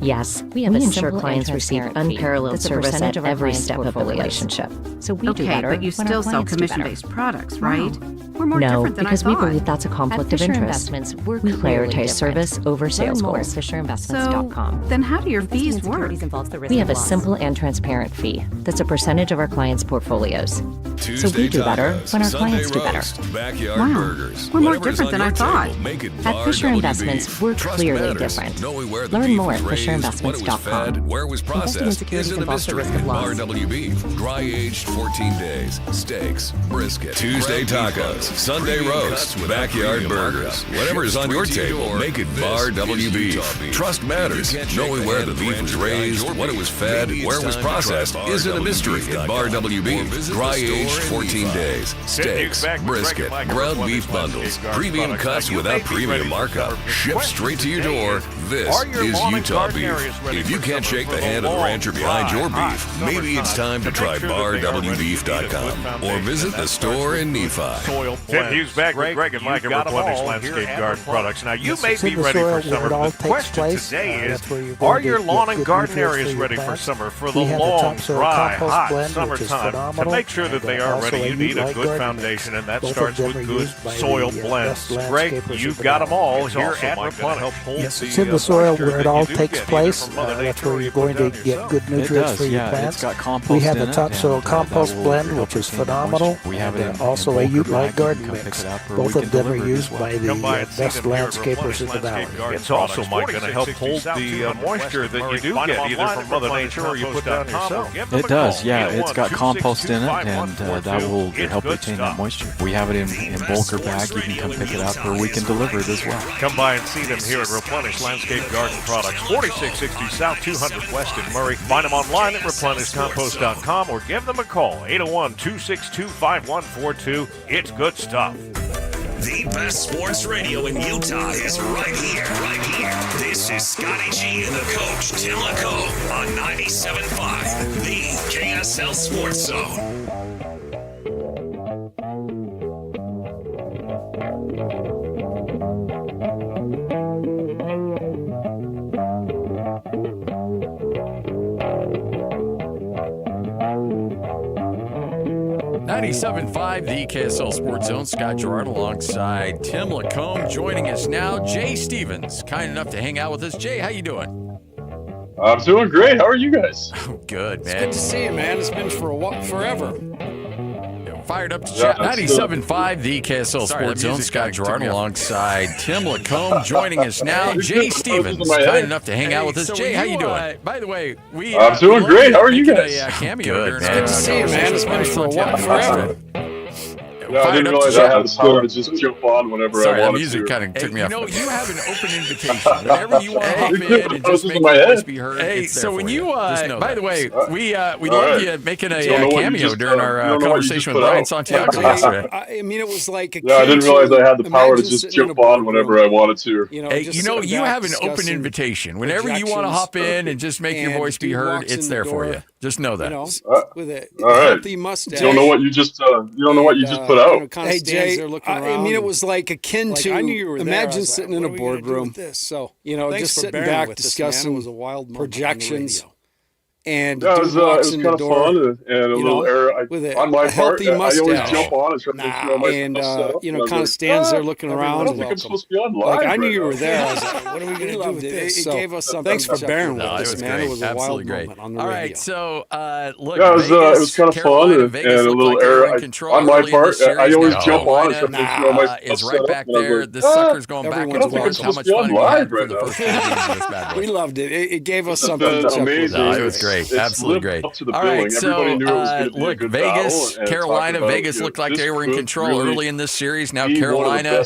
Yes, we ensure clients receive unparalleled service at every step of the relationship. So we do better.
Okay, but you still sell commission-based products, right? We're more
No,
different than
because
I
we
thought.
believe that's a conflict of
Fisher
interest.
we're
We
clearly
prioritize
different.
service over sales
Learn more
goals.
at
FisherInvestments.com.
So, then how do your fees work?
We have a simple and transparent fee that's a percentage of our clients' portfolios. So we do better when our clients do better.
Backyard
Wow,
burgers.
we're more
Whatever's
different
on
than I
your
thought.
table, make it
At
Bar
Fisher
WB.
Investments, we're
Trust
clearly
matters.
different.
Knowing where the
Learn
beef
more
was
at
raised, what it was
FisherInvestments.com.
fed, where it was
Investing in
processed
securities
isn't a
involves the
mystery.
risk of
Bar
loss.
WB. Dry aged 14 days. Steaks, brisket, Tuesday tacos, Sunday roast, backyard burgers. Whatever's on your table, make it Bar WB. Trust matters. Knowing where the beef was raised, what it was fed, where it was processed isn't a mystery at Bar WB. Dry aged 14 days. Steaks, brisket, ground beef bundles, premium cuts without premium markup. Shipped straight to your door. This is Utah beef. If you can't shake the hand of the rancher behind your beef, maybe it's time to try BarWBeef.com or visit the store in Nephi.
Tim Hughes back with Greg and Mike at Replenish Landscape Garden Products. Now, you may be ready for summer, but the question today is, are your lawn and garden areas ready for summer, for the long, dry, hot summertime? To make sure that they are ready, you need a good foundation, and that starts with good soil blends. Greg, you've got them all here at Replenish.
Yes, it's in the soil where it all takes place. That's where you're going to get good nutrients for your plants. We have a topsoil compost blend, which is phenomenal. We have also a Ute-like garden mix. Both of them are used by the best landscapers in the valley.
It's also, Mike, going to help hold the moisture that you do get either from Mother Nature or you put down yourself.
It does, yeah. It's got compost in it, and that will help retain that moisture. We have it in bulk or bag. You can come pick it up, or we can deliver it as well.
Come by and see them here at Replenish Landscape Garden Products, 4660 South 200 West in Murray. Find them online at replenishcompost.com or give them a call, 801-262-5142. It's good stuff.
The best sports radio in Utah is right here. Right here. This is Scotty G and the coach, Tim LaCombe, on 97.5, the KSL Sports Zone.
The KSL Sports Zone. Scott Gerard alongside Tim LaCombe. Joining us now, Jay Stevens, kind enough to hang out with us. Jay, how you doing?
I'm doing great. How are you guys?
Oh, good, man.
It's good to see you, man. It's been for forever.
Fired up to chat. 97.5, the KSL Sports Zone. Scott Gerard alongside Tim LaCombe. Joining us now, Jay Stevens, kind enough to hang out with us. Jay, how you doing? By the way,
I'm doing great. How are you guys?
Cameo.
It's good to see you, man. It's been for forever.
Yeah, I didn't realize I had the power to just jump on whenever I wanted to.
Sorry, the music kind of took me off. You know, you have an open invitation. Whenever you want to hop in and just make your voice be heard, it's there so when you, by the way, we loved you making a cameo during our conversation with Brian Santiago yesterday.
I mean, it was like a
I didn't realize I had the power to just jump on whenever I wanted to.
Hey, you have an open invitation. Whenever you want to hop in and just make your voice be heard, it's there for you. Just know that.
With a
healthy
mustache.
You don't know what you just put out.
Hey Jay, I mean, it was like akin to. I knew you were imagine sitting in a boardroom. So just sitting back discussing projections. And
it was kind of fun and a little error on my part. I always jump on and try to make sure myself set up.
Kind of stands there looking around.
I don't think I'm supposed to be on live.
I knew you were there. I was like, what are we going to do with this? It gave us something. Thanks for bearing with us, man. It was a wild moment on the radio.
All right, so look,
it was kind of fun and a little error on my part. I always jump on and try to make sure myself
is right back there. This sucker's going back and forth. How much fun you had for the first game of this bad boy?
We loved it. It gave us something.
Amazing.
It was great. Absolutely great. All right, so look, Vegas, Carolina. Vegas looked like they were in control early in this series. Now Carolina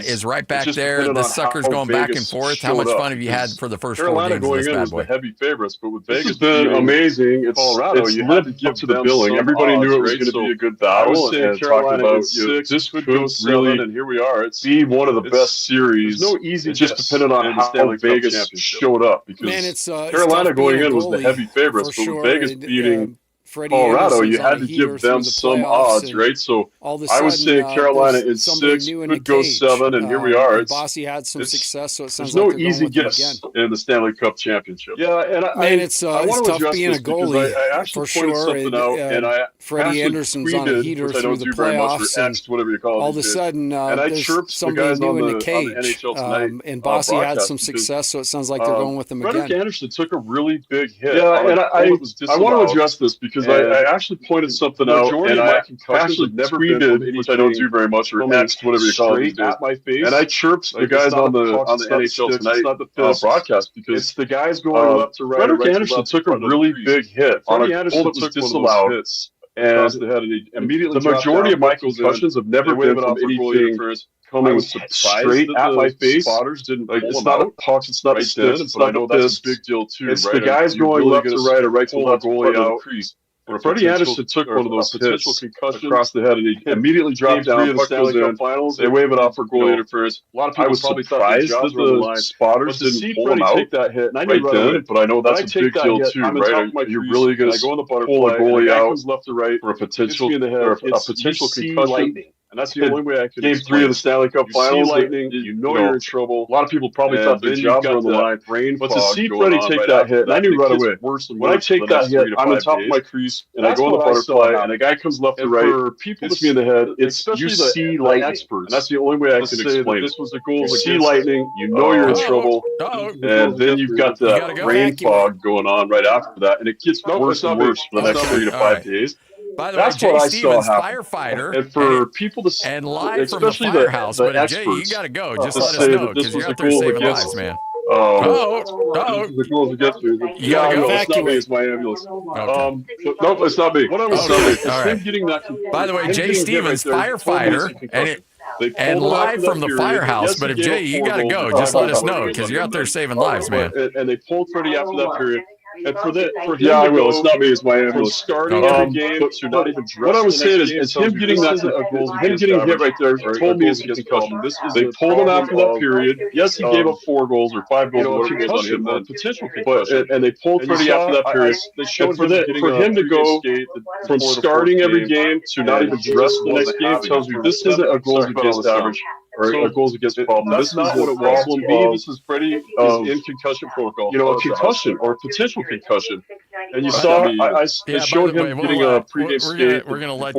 is right back there. The sucker's going back and forth. How much fun have you had for the first 4 games of this bad boy?
Heavy favorites, but with Vegas, it's been amazing. It's Colorado. You lived up to the billing. Everybody knew it was going to be a good battle. And Carolina about this could go 7, and here we are. It's be one of the best series. No easy. It just depended on how Vegas showed up because Carolina going in was the heavy favorites, but with Vegas beating Colorado, you had to give them some odds, right? So I was saying Carolina in 6, could go 7, and here we are.
Bossy had some success, so it sounds
there's
like
no easy guess in the Stanley Cup championship. Yeah, and I want to address this because I actually pointed something out, and I
Freddie Anderson's on a heater through the playoffs, and
whatever you call it,
all of a sudden,
and I chirped somebody new in the cage,
NHL tonight, and Bossy had some success, so it sounds like they're going with him again.
Frederick Anderson took a really big hit. Yeah, and I want to address this because I actually pointed something out, and I actually tweeted, which I don't do very much, or X'd, whatever you call it, at my face, and I chirped the guys on the NHL tonight broadcast because it's the guys going left to right. Frederick Anderson took a really big hit on a goal that was disallowed. And immediately the majority of my concussions have never been from anything coming straight at my face. Spotters didn't it's not a puck, it's not a stiff, but I know that's a big deal too. It's the guys going left to right or right to left goalie out. Freddie Anderson took one of those potential concussions across the head, and he immediately dropped down. The Stanley Cup Finals, they wave it off for goalie interference. A lot of people probably surprised that the spotters didn't pull him out take that hit, and I right then, but I know that's a big deal too, right? You're really going to pull a goalie out left to right for a potential concussion. And that's the only way I could. Game 3 of the Stanley Cup Finals, lightning. You know you're in trouble. A lot of people probably thought their jobs were on the line. But to see Freddie take that hit, I knew right away. When I take that hit, I'm on top of my crease, and I go on the butterfly, and the guy comes left to right. For people hits me in the head. It's you see lightning, and that's the only way I can explain it. This was the goal. You see lightning, you know you're in trouble, and then you've got the rain fog going on right after that, and it gets worse and worse for the next 3 to 5 days.
By the way, Jay Stevens, firefighter,
and for people to
and live from the firehouse. But Jay, you got to go. Just let us know because you're out there saving lives, man.
The goals against you.
You gotta go.
It's not me. It's my ambulance. Nope, it's not me. What I was saying is him getting that.
By the way, Jay Stevens, firefighter, and live from the firehouse. But if Jay, you got to go. Just let us know because you're out there saving lives, man.
And they pulled Freddie after that period. And for him I will. It's not me. It's my ambulance. Starting every game, not even what I was saying is him getting that him getting hit right there told me it's a concussion. They pulled him after that period. Yes, he gave up 4 goals or 5 goals. Concussion, potential concussion. And they pulled Freddie after that period. And for him to go from starting every game to not even dress the next game tells you this isn't a goals against average. Or goals against problem. This is not what it was to me. This is Freddie in concussion protocol. A concussion or potential concussion. And you saw, I showed him getting a pregame skate.
We're going to let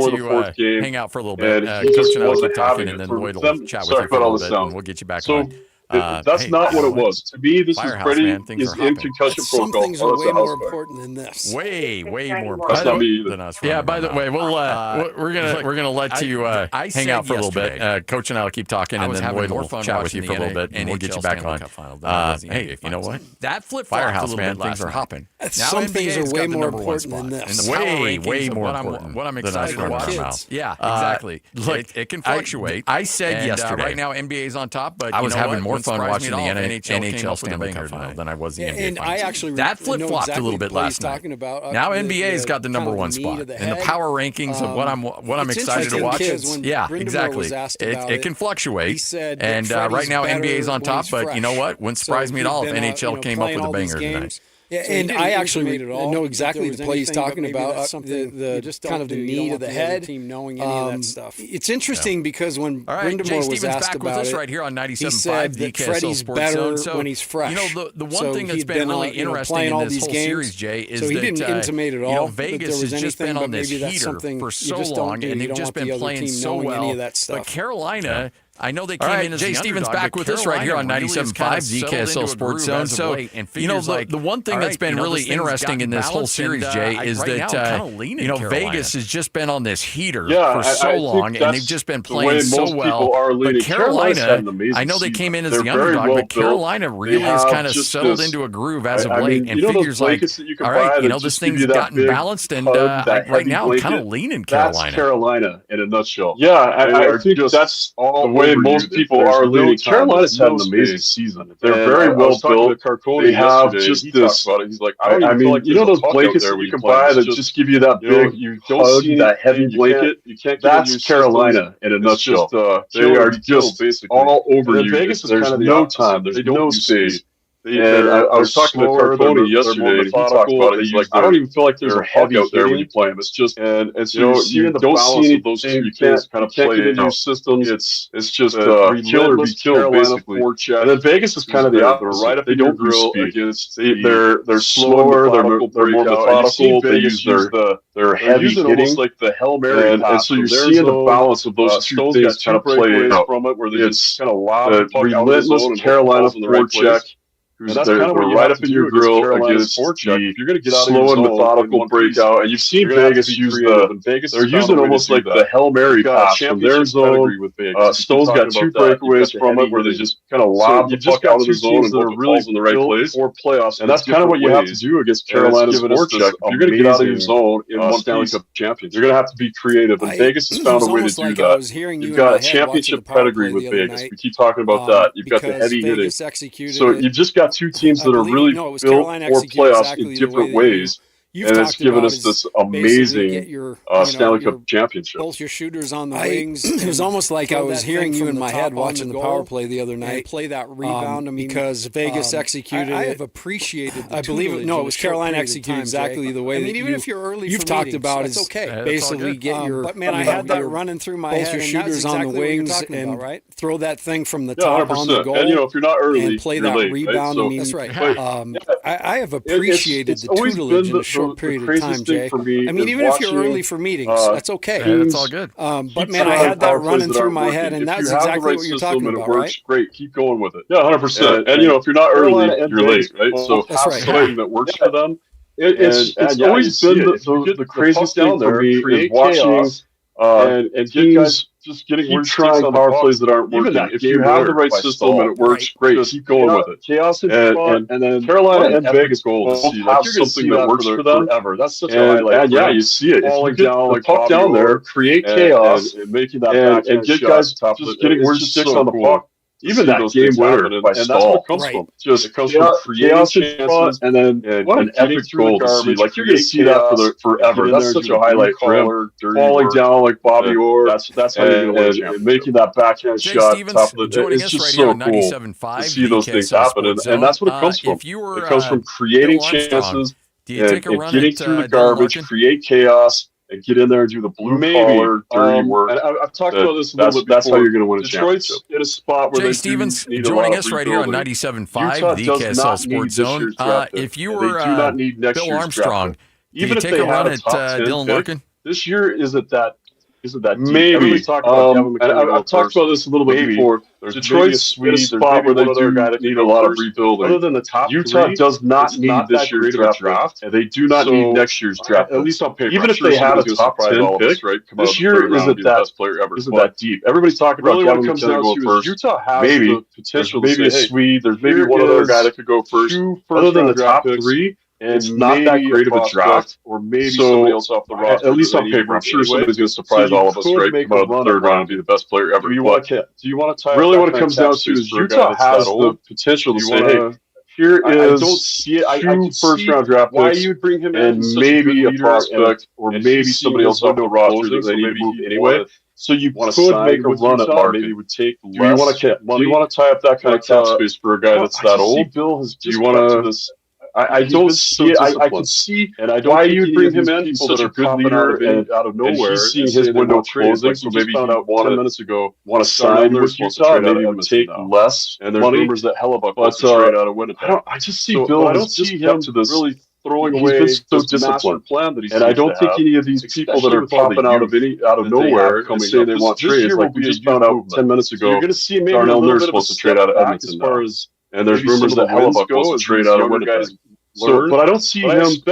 you hang out for a little bit. Coach and I will keep talking, and then Lloyd will chat with you for a little bit, and we'll get you back on.
That's not what it was. To me, this is Freddie is in concussion protocol.
Some things are way more important than this.
Way more important.
That's not me either.
Than us. Yeah. By the way, we're gonna let you hang out for a little bit. Coach and I will keep talking, and then Lloyd will chat with you for a little bit, and we'll get you back on. Hey, you know what?
That flip
Firehouse, man, things are hopping.
Some things are way more important than this.
Way more important.
What I'm excited to watch. Yeah, exactly.
Look,
it can fluctuate.
I said yesterday.
Right now, NBA's on top, but
I was having more fun watching the
NHL
Stanley Cup Final than I was the NBA
and
Finals.
I actually
that flip-flopped a little bit last night. Now NBA's got the number 1 spot in the power rankings of what I'm excited to watch. Yeah, exactly. It can fluctuate, and right now NBA's on top. But you know what? Wouldn't surprise me at all if NHL came up with a banger tonight.
Yeah, and I actually know exactly the play he's talking about. The kind of the need of the head. Team knowing any of that stuff. It's interesting because when Brindamore was asked about it,
right here on 97.5,
he said that Freddie's better when he's fresh.
The one thing that's been really interesting in this whole series, Jay, is that
he didn't intimate at all.
Vegas has just been on this heater for so long, and they've just been playing so well. But Carolina. I know they came in as Jay Stevens back with us right here on 97.5, the KSL Sports Zone. So, the one thing that's been really interesting in this whole series, Jay, is that, Vegas has just been on this heater for so long, and they've just been playing so well. But Carolina, I know they came in as the underdog, but Carolina really has kind of settled into a groove as of late, and figures like, all right, this thing's gotten balanced, and right now I'm kind of leaning Carolina.
That's Carolina in a nutshell. Yeah, I think that's all the way most people are leaning. Carolina's had an amazing season. They're very well built. They have just this. He's like, I mean, those blankets that you can buy that just give you that big hug, that heavy blanket. That's Carolina in a nutshell. They are just all over you. There's no time. There's no space. And I was talking to Carponi yesterday, and he talked about it. He's like, I don't even feel like there's a heavy out there when you play them. It's just, and so you don't see any of those two things kind of play in new systems. It's just kill or be killed, basically. And then Vegas is kind of the opposite. Right up, they don't grill against. They're slower. They're more methodical. They use their heavy hitting, almost like the Hail Mary, and so you're seeing the balance of those two things kind of play out from it, where they just kind of lob the relentless Carolina forecheck. And that's kind of right up in your grill against the you're going to get out slow and methodical breakout. And you've seen Vegas use they're using almost like the Hail Mary pass from their zone. Stone's got two breakaways from it where they just kind of lob the puck out of the zone and they're really in the right place for playoffs. And that's kind of what you have to do against Carolina's forecheck. You're going to get out of your zone in one Stanley Cup champions. You're going to have to be creative. And Vegas has found a way to do that. You've got a championship pedigree with Vegas. We keep talking about that. You've got the heavy hitting. So you've just got two teams that are really built for playoffs in different ways. And it's given us this amazing Stanley Cup championship.
Both your shooters on the wings. It was almost like I was hearing you in my head watching the power play the other night. Play that rebound. Because Vegas executed it. I have appreciated I believe it. No, it was Carolina executed exactly the way that even if you're early you've talked about is basically get your. But man, I had that running through my head. Both your shooters on the wings and throw that thing from the top on the goal.
And if you're not early,
and play that rebound. I mean, that's right. I have appreciated the tutelage in a short period of time, Jay. I mean, even if you're early for meetings, that's okay.
That's all good.
But man, I had that running through my head, and that's exactly what you're talking about, right?
Great, keep going with it. Yeah, 100%. And if you're not early, you're late, right? So that's something that works for them. It's always been the craziest thing for me is watching and teams just keep trying power plays that aren't working. If you have the right system and it works, great, keep going with it. Chaos and then Carolina and Vegas goals have something that works for them forever. That's such a highlight. And yeah, you see it. Falling down, like puck down there, create chaos, and making that and get guys just getting weird sticks on the puck. Even that game winner, and that's what it comes from. It comes from creating chances and then an epic goal to see. Like you're going to see that forever. That's such a highlight for him. Falling down like Bobby Orr. That's how you're going to win a championship. Making that backhand shot top of the. It's just so cool to see those things happen, and that's what it comes from. It comes from creating chances and getting through the garbage, create chaos. And get in there and do the blue-collar, dirty work. And I've talked about this a little bit before. That's how you're going to win a championship. In a spot where
Jay Stevens joining us right here on 97.5, the KSL Sports Zone. If you were Bill Armstrong, do you take a run at Dylan Larkin?
This year isn't that maybe. I've talked about this a little bit before. Detroit's in a spot where they do need a lot of rebuilding. Other than the top Utah does not need this year's draft, and they do not need next year's draft. At least on paper, even if they have a top 10 pick, this year isn't that deep. Everybody's talking about Gavin McKenna going first. Utah has the potential. Maybe a Swede. There's maybe one other guy that could go first. Other than the top three. It's not that great of a draft, or maybe somebody else off the roster. At least on paper, I'm sure somebody's going to surprise all of us, right? Come out of the third round and be the best player ever. Do you want to tie? Really, what it comes down to is Utah has the potential to say, "Hey, here is two first-round draft picks, why you'd bring him in, and maybe a prospect, or maybe somebody else off the roster that they need to move anyway." So you could make a run at Larkin. Maybe would take less. Do you want to tie up that kind of cap space for a guy that's that old? Do you want to? I don't see it. I can see why you'd bring him in. He's such a good leader, and out of nowhere, he's seeing his window closing. So maybe found out 10 minutes ago, want to sign with Utah. Maybe it would take less. And there's rumors that Hellebuck wants to trade out of Winnipeg. I just see Bill. I don't see him to this really throwing away this disciplined plan that he's. And I don't think any of these people that are popping out of nowhere and saying they want trades, like we just found out 10 minutes ago. You're going to see maybe Darnell Nurse wants to trade out of Edmonton now. And there's rumors that Hellebuck wants to trade out of Winnipeg. So, but I don't see him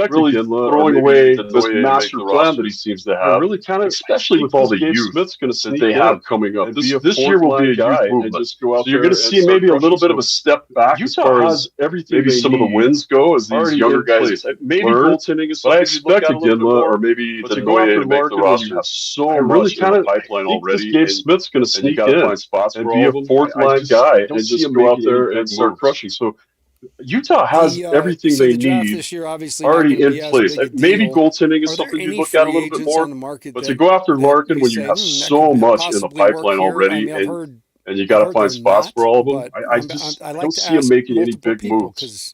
really throwing away this master plan that he seems to have. Really kind of, especially with all the youth that they have coming up. This year will be a youth movement. So you're going to see maybe a little bit of a step back as far as maybe some of the wins go as these younger guys maybe goaltending is something. I expect a Ginla or maybe the Noye to make the roster. You have so much in the pipeline already. Gabe Smith's going to sneak in and be a fourth-line guy and just go out there and start crushing. So Utah has everything they need already in place. Maybe goaltending is something you look at a little bit more, but to go after Larkin when you have so much in the pipeline already, and and you got to find spots for all of them. I don't see him making any big moves
because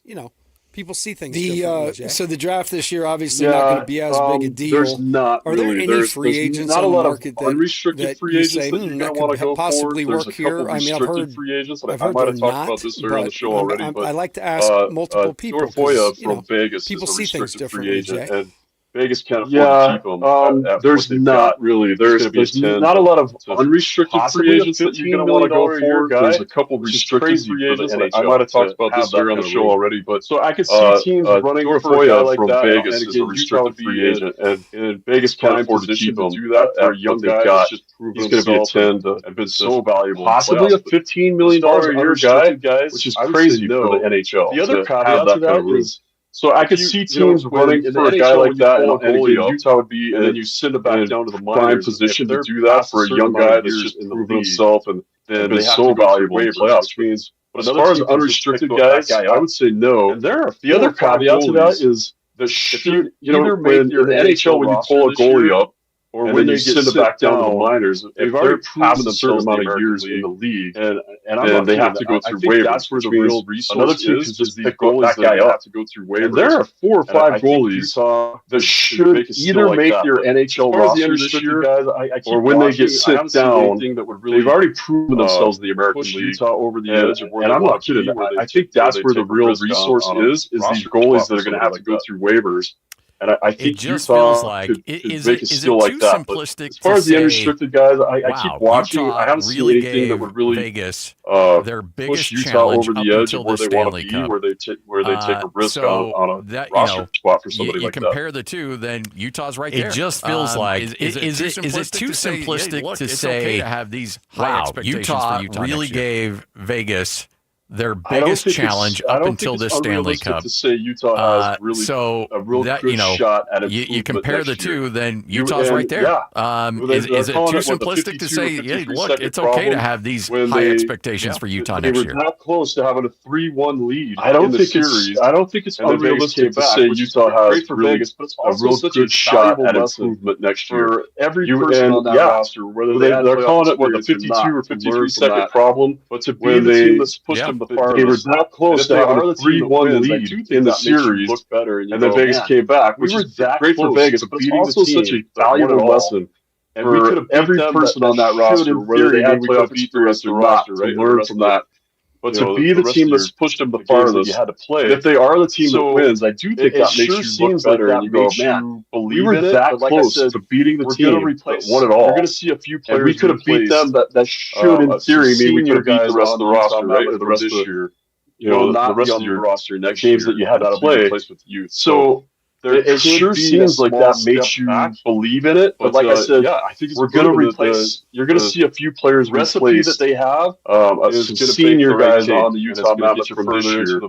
people see things differently. So the draft this year obviously not going to be as big a deal.
There's not.
Are there any free agents
not
on
a lot
the market
of unrestricted free agents that you're going to want to go
possibly
for.
work
There's a couple
here.
restricted free agents. I might have talked about this earlier on the show already, but
I like to ask multiple people.
Dorofoya from Vegas
people
is a
see things
restricted free
differently.
agent, and Vegas can't afford to keep him. There's not really. There's not a lot of unrestricted free agents that you're going to want to go for. There's a couple restricted free agents. I might have talked about this here on the show already, but so I could see teams running for a guy like that. Vegas is a restricted free agent, and Vegas can't afford to keep him. Do that for a young guy. He's going to be a 10 and been so valuable. Possibly a $15 million a year guy, which is crazy for the NHL. The other caveat to that is. So I could see teams running for a guy like that, and again, Utah would be, and then you send it back down to the prime position to do that for a young guy that's just proven himself and been so valuable in playoffs. Means, but as far as unrestricted guys, I would say no. And the other caveat to that is that when in the NHL, when you pull a goalie up, or when they send it back down to the minors, they've already proven themselves amount of years in the league, and they have to go through waivers. That's where the real resource is. Just pick that guy up. Have to go through waivers. And there are 4 or 5 goalies that should either make your NHL roster this year, or when they get sent down, they've already proven themselves in the American League. Utah over the edge, and I'm not kidding. I think that's where the real resource is these goalies that are going to have to go through waivers. And I think
it just
Utah
feels like
is it too like that.
simplistic?
As far as the unrestricted guys, I keep watching.
Utah
I haven't seen anything that would really
Vegas
their push Utah over the edge of where they want to be, where they take a risk on a roster spot for somebody like that.
You compare the two, then Utah's right there.
It just feels like is it too simplistic to say
to have these high expectations
Utah
for Utah
really
next year?
gave Vegas their biggest challenge up until this Stanley Cup.
To say Utah has really a real good shot at it.
You compare the two, then Utah's right there. Is it too simplistic to say, look, it's okay to have these high expectations for Utah next year?
They were not close to having a 3-1 lead in the series. I don't think it's unrealistic to say Utah has really a real good shot at improvement next year. For every person on that roster, whether they're calling it the 52 or 53-second problem, but to be the team that's pushed them the farthest. They were that close to having a 3-1 lead in the series, and then Vegas came back, which is great for Vegas, but it's also such a valuable lesson for every person on that roster, whether they had playoff experience or not, to learn from that. But to be the team that's pushed them the farthest, you had to play. If they are the team that wins, I do think that makes you look better, and you go, man, we were that close to beating the team that won it all. You're going to see a few players. We could have beat them. That should, in theory, mean we could have beat the rest of the roster, right? For the rest of this year, not the rest of your roster next games that you had to play. So. It sure seems like that makes you believe in it, but like I said, I think we're going to replace. You're going to see a few players recipe that they have. Some senior guys on the Utah Mammoth from this year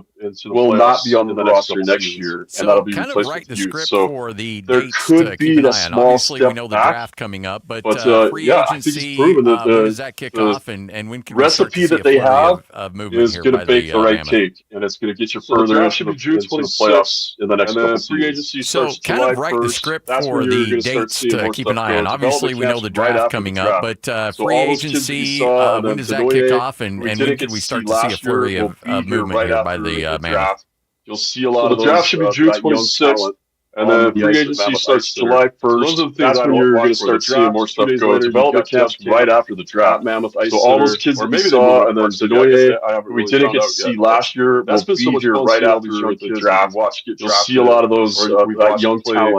will not be on the roster next year, and that'll be replaced with youth. So there could be a small step
we know the draft coming up, but free
I think it's proven that
when does that kick off, and when can
recipe that they have is going to bake the right cake, and it's going to get you further into the playoffs in the next couple seasons.
So kind of write the script for the dates to keep an eye on. Obviously, we know the draft coming up, but free agency, when does that kick off, and when could we start to see a flurry of movement here by the Mammoth?
You'll see a lot of those. The draft should be June 26th. And then free agency starts July 1st. That's when you're going to start seeing more stuff go. Development camps right after the draft. Mammoth Ice. So all those kids that we saw, and then Zenoye, we didn't get to see last year. That's been so much fun right after the draft. You'll see a lot of those young talent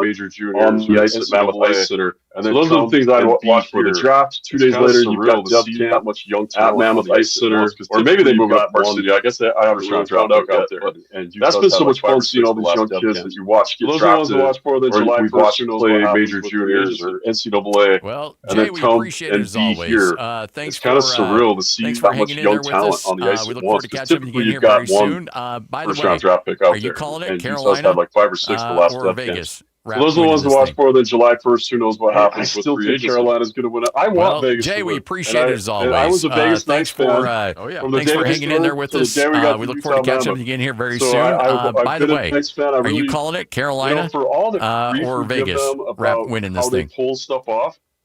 on the ice at Mammoth Ice Center. And then those are the things I watch for the draft. 2 days later, you've got Dub Camp at Mammoth Ice Center, or maybe they move it up Varsity. I guess I haven't really found out out there. That's been so much fun seeing all these young kids that you watch get drafted. To watch more than July 1st play major juniors or NCAA.
Well, Jay, we appreciate it as always. Thanks.
It's kind of surreal to see that much young talent on the ice at once. Typically, you've got one first-round draft pick out there.
Are you calling it
Carolina? Utah's had like 5 or 6 the last
or Vegas?
So those are the ones to watch for. Then July 1st, who knows what happens? I still think Carolina's going to win it. I want Vegas.
Jay,
to win.
We appreciate it as always.
I was a Vegas
thanks for hanging in there with us. We look forward to catching up again here very soon. By the way, are you calling it Carolina or Vegas winning this thing?
Pull stuff off.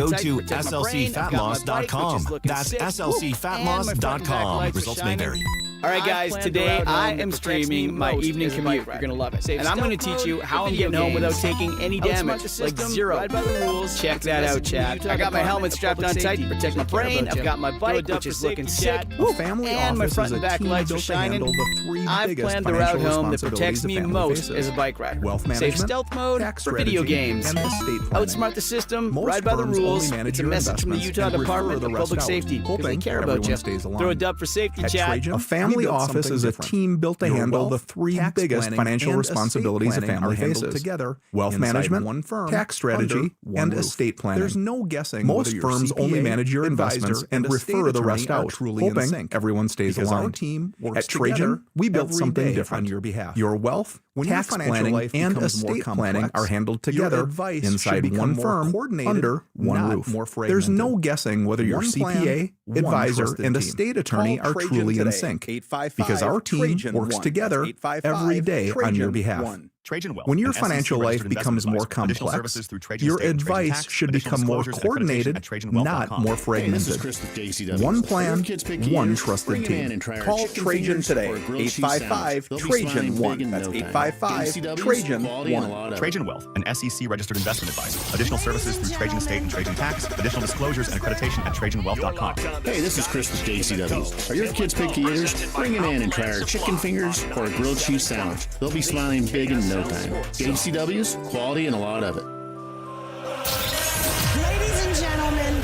Go to slcfatloss.com. That's slcfatloss.com. Results may vary.
All right, guys, today I am streaming my evening commute. You're going to love it. And I'm going to teach you how I'm getting home without taking any damage, like zero. Check that out, chat. I got my helmet strapped on tight to protect my brain. I've got my bike, which is looking sick. And my front and back lights are shining. I've planned the route home that protects me most as a bike rider. Safe stealth mode for video games. Outsmart the system, ride by the rules. It's a message from the Utah Department of Public Safety because they care about you. Throw a dub for safety, chat.
A family office is a team built to handle the three biggest financial responsibilities a family faces: together, wealth management, tax strategy, and estate planning. There's no guessing. Most firms only manage your investments and refer the rest out, hoping everyone stays aligned. At Trajan, we built something different on your behalf. Your wealth, tax planning, and estate planning are handled together inside one firm under one roof. There's no guessing whether your CPA, advisor, and estate attorney are truly in sync, because our team works together every day on your behalf. When your financial life becomes more complex, your advice should become more coordinated, not more fragmented. One plan, one trusted team. Call Trajan today, 855-TRAJAN-1. That's 855-TRAJAN-1.
Trajan Wealth, an SEC-registered investment advisor. Additional services through Trajan State and Trajan Tax. Additional disclosures and accreditation at TrajanWealth.com.
Hey, this is Chris with JCW. Are your kids picky eaters? Bring them in and try our chicken fingers or a grilled cheese sandwich. They'll be smiling big in no time. JCW's, quality, and a lot of it.
Ladies and gentlemen,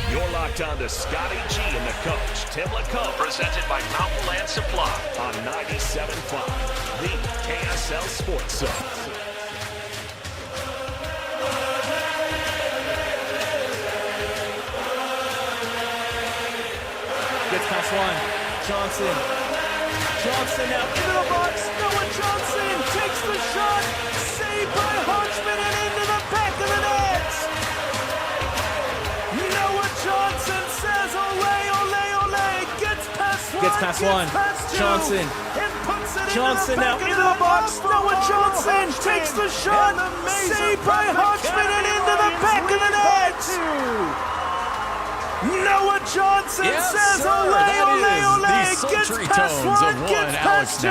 you're locked on to Scotty G and the coach, Tim LeComb, presented by Mountain Land Supply on 97.5, the KSL Sports Zone.
Gets past one. Johnson now into the box. Noah Johnson takes the shot. Saved by Hodgman and into the back of the net. Noah Johnson says, "Ole, ole, ole!" Gets past one. Johnson. Johnson now into the box. Noah Johnson takes the shot. Saved by Hodgman and into the back of the net. Noah Johnson says, "Ole, ole, ole!" Gets past one, gets past two,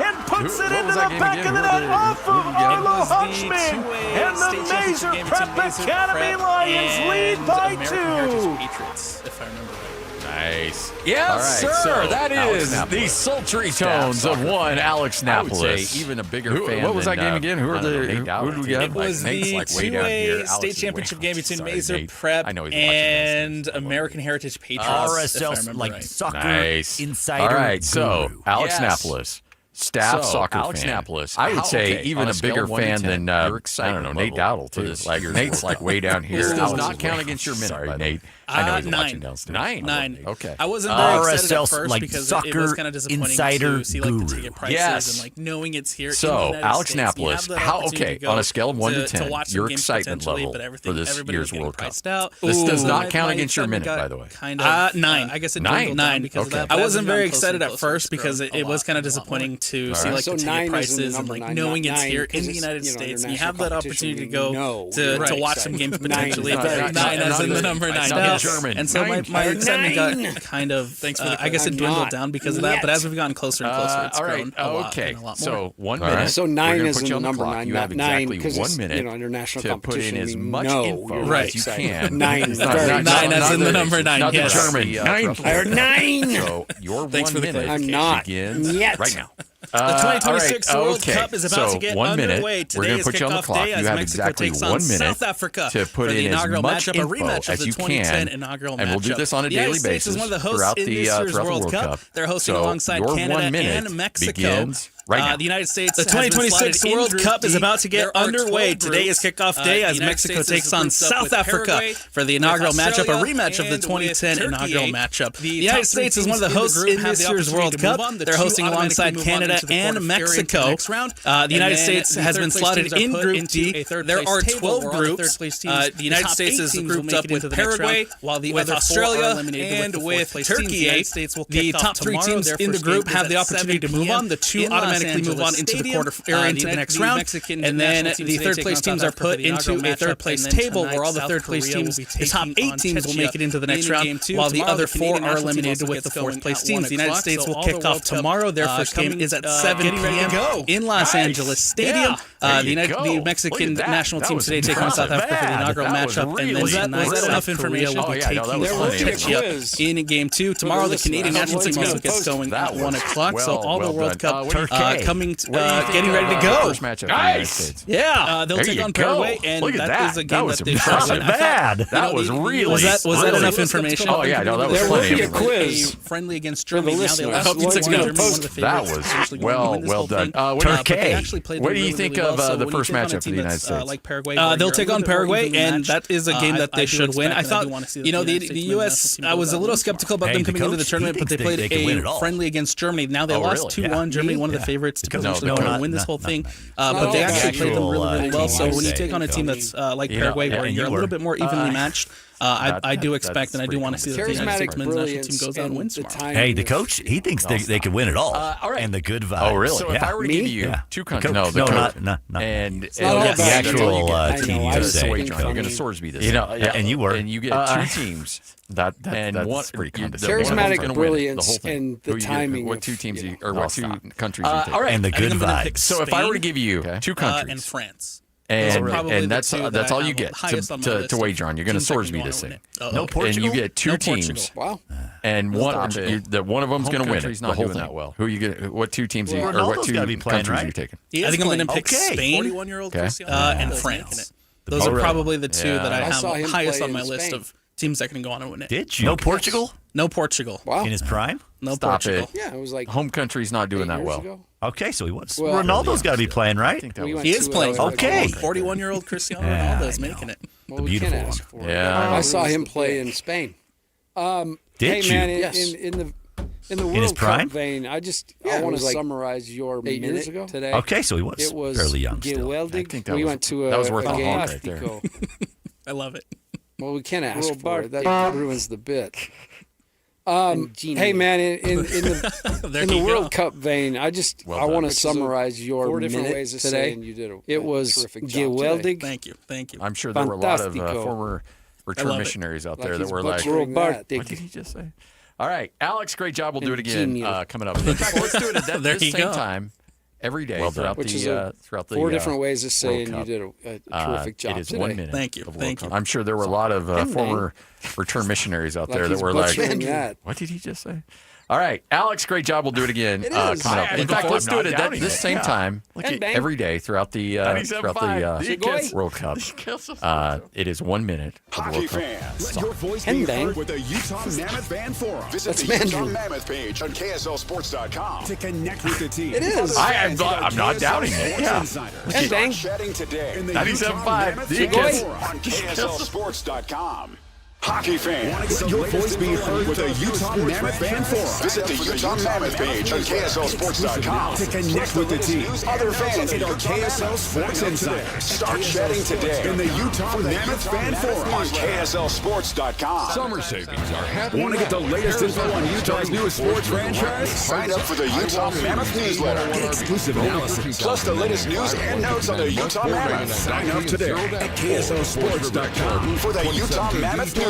and puts it into the back of the net off of Arlo Hodgman. And the Mazer Prep Academy Lions lead by 2.
Patriots, if I remember right.
Nice. Yes, right, sir. That is the sultry tones of one Alex Napolis.
Even a bigger fan.
What was that game again? Who do we got?
It was the two-way state championship game between Mazer Prep and American Heritage Patriots.
RSL, like soccer insider.
All right, so Alex Napolis. Staff soccer
Alex
fan.
Napolis.
I would say even a bigger fan than I don't know, Nate Dowdle too. Like Nate's like way down here.
This does not count against your minute.
Sorry, Nate. I know he's watching
9.
downstairs.
9.
Okay.
I wasn't very excited at
RSL,
first
like
because
soccer
it was kind of disappointing
insider
to see like the ticket prices and like knowing it's here.
So
in the United
Alex
States,
Napolis, how on a scale of 1 to 10, your excitement level for this year's World Cup? This does not count against your minute, by the way.
9. I guess it dwindled down because of that. I wasn't very excited at first because it was kind of disappointing to see like the ticket prices and like knowing it's here in the United States. And you have that opportunity to go to watch some games potentially. 9 as in the number 9. And so my excitement got kind of, I guess it dwindled down because of that. But as we've gotten closer and closer, it's grown a lot.
Okay,
So
1 minute.
So 9 is in the number 9.
You have exactly 1 minute
international
to put in as much info as you can.
9
as in the number 9.
Not the German. 9.
So
your 1 minute
begins
right now.
The 2026 World Cup is about to get underway. Today is kickoff day as Mexico takes on South Africa
to put
for the
in
inaugural
as much
matchup, a rematch of
as
the
you
2010
can,
inaugural matchup.
and we'll do this on a daily basis
is one of the hosts in this year's World Cup. They're hosting alongside Canada and Mexico. The United States. The 2026 World Cup is about to get underway. Today is kickoff day as Mexico takes on South Africa for the inaugural matchup, a rematch of the 2010 inaugural matchup. The United States is one of the hosts in this year's World Cup. They're hosting alongside Canada and Mexico. The United States has been slotted in Group D. There are 12 groups. The United States is grouped up with Paraguay, while with Australia and with Turkey. The top 3 teams in the group have the opportunity to move on. The 2 automatic automatically move on into the quarter into the next round. And then the third place teams are put into a third place table where all the third place teams, the top 8 teams will make it into the next round, while the other 4 are eliminated with the fourth place teams. The United States will kick off tomorrow. Their first game is at 7 p.m. in Los Angeles Stadium. The Mexican national team today taking on South Africa for the inaugural matchup. And then tonight, South Korea will be taking on Czechia in Game 2. Tomorrow, the Canadian national team also gets going at 1 o'clock. So all the World Cup coming, getting ready to go.
First matchup. Nice.
Yeah, they'll take on Paraguay, and that is a game that they should win.
Bad. That was really.
Was that enough information?
Oh yeah, no, that was plenty of information.
Quiz friendly against Germany. Now they lost
that was well done. Turkey. What do you think of the first matchup for the United States?
Like Paraguay, they'll take on Paraguay, and that is a game that they should win. I thought, the U.S. I was a little skeptical about them coming into the tournament, but they played a friendly against Germany. Now they lost 2-1. Germany, one of the favorites to potentially win this whole thing, but they actually played them really well. So when you take on a team that's like Paraguay, where you're a little bit more evenly matched, I do expect, and I do want to see that the United States men's national team goes out and wins tomorrow.
Hey, the coach, he thinks they could win it all. And the good vibes.
Oh, really? So if I were to give you 2 countries,
not.
And
the actual team you say.
You're going to Sorsby this.
And you were.
And you get 2 teams. That's pretty
charismatic brilliance and the timing.
What 2 teams or what 2 countries you take?
And the good vibes.
So if I were to give you 2 countries
and France.
And that's all you get to wager on. You're going to Sorsby this thing.
No Portugal.
And you get 2 teams.
Wow.
And one of them's going to win it. The whole thing.
That well.
Who you get? What 2 teams? Or what 2 countries are you taking?
I think I'm going to pick Spain 41-year-old and France. Those are probably the 2 that I have highest on my list of teams that can go on and win it.
Did you? No Portugal?
No Portugal.
Wow.
In his prime?
No
Stop
Portugal.
It.
Yeah, it was like
home country's not doing that well.
Ago.
Okay, so he was. Well, Ronaldo's got to be playing, right?
He is playing.
Okay.
41-year-old Cristiano Ronaldo is making it.
Well, we can't ask for it.
Yeah.
I saw him play in Spain.
Did you?
Man, in the World Cup vein, I want to summarize your minute today.
Okay, so he was fairly young still.
We went to
that was worth a honk right there.
I love it.
Well, we can't ask for it. That ruins the bit. Hey, man, in the World Cup vein, I want to summarize your minute today. It was geweldig.
Thank you.
I'm sure there were a lot of former return missionaries out there that were like, what did he just say? All right, Alex, great job. We'll do it again coming up. In fact, let's do it at the same time. Every day throughout the
4 different ways of saying you did a terrific job.
It is
today.
1 minute.
Thank you.
I'm sure there were a lot of former return missionaries out there that were like, what did he just say? All right, Alex, great job. We'll do it again coming up. In fact, let's do it at this same time every day throughout the World Cup. It is 1 minute.
Hockey fans, let your voice be heard with the Utah Mammoth Fan Forum. Visit the Utah Mammoth page on KSLSports.com to connect with the team.
It is.
I'm not doubting it. Yeah.
Start chatting today in the
97.5
The Forum on KSLSports.com. Hockey fans, let your voice be heard with the Utah Mammoth Fan Forum. Visit the Utah Mammoth page on KSLSports.com to connect with the team, other fans, and our KSL Sports Insiders. Start chatting today in the Utah Mammoth Fan Forum on KSLSports.com.
Summer savings are happening.
Want to get the latest info on Utah's newest sports franchise? Sign up for the Utah Mammoth newsletter. Get exclusive analysis, plus the latest news and notes on the Utah Mammoth. Sign up today at KSLSports.com for the Utah Mammoth newsletter.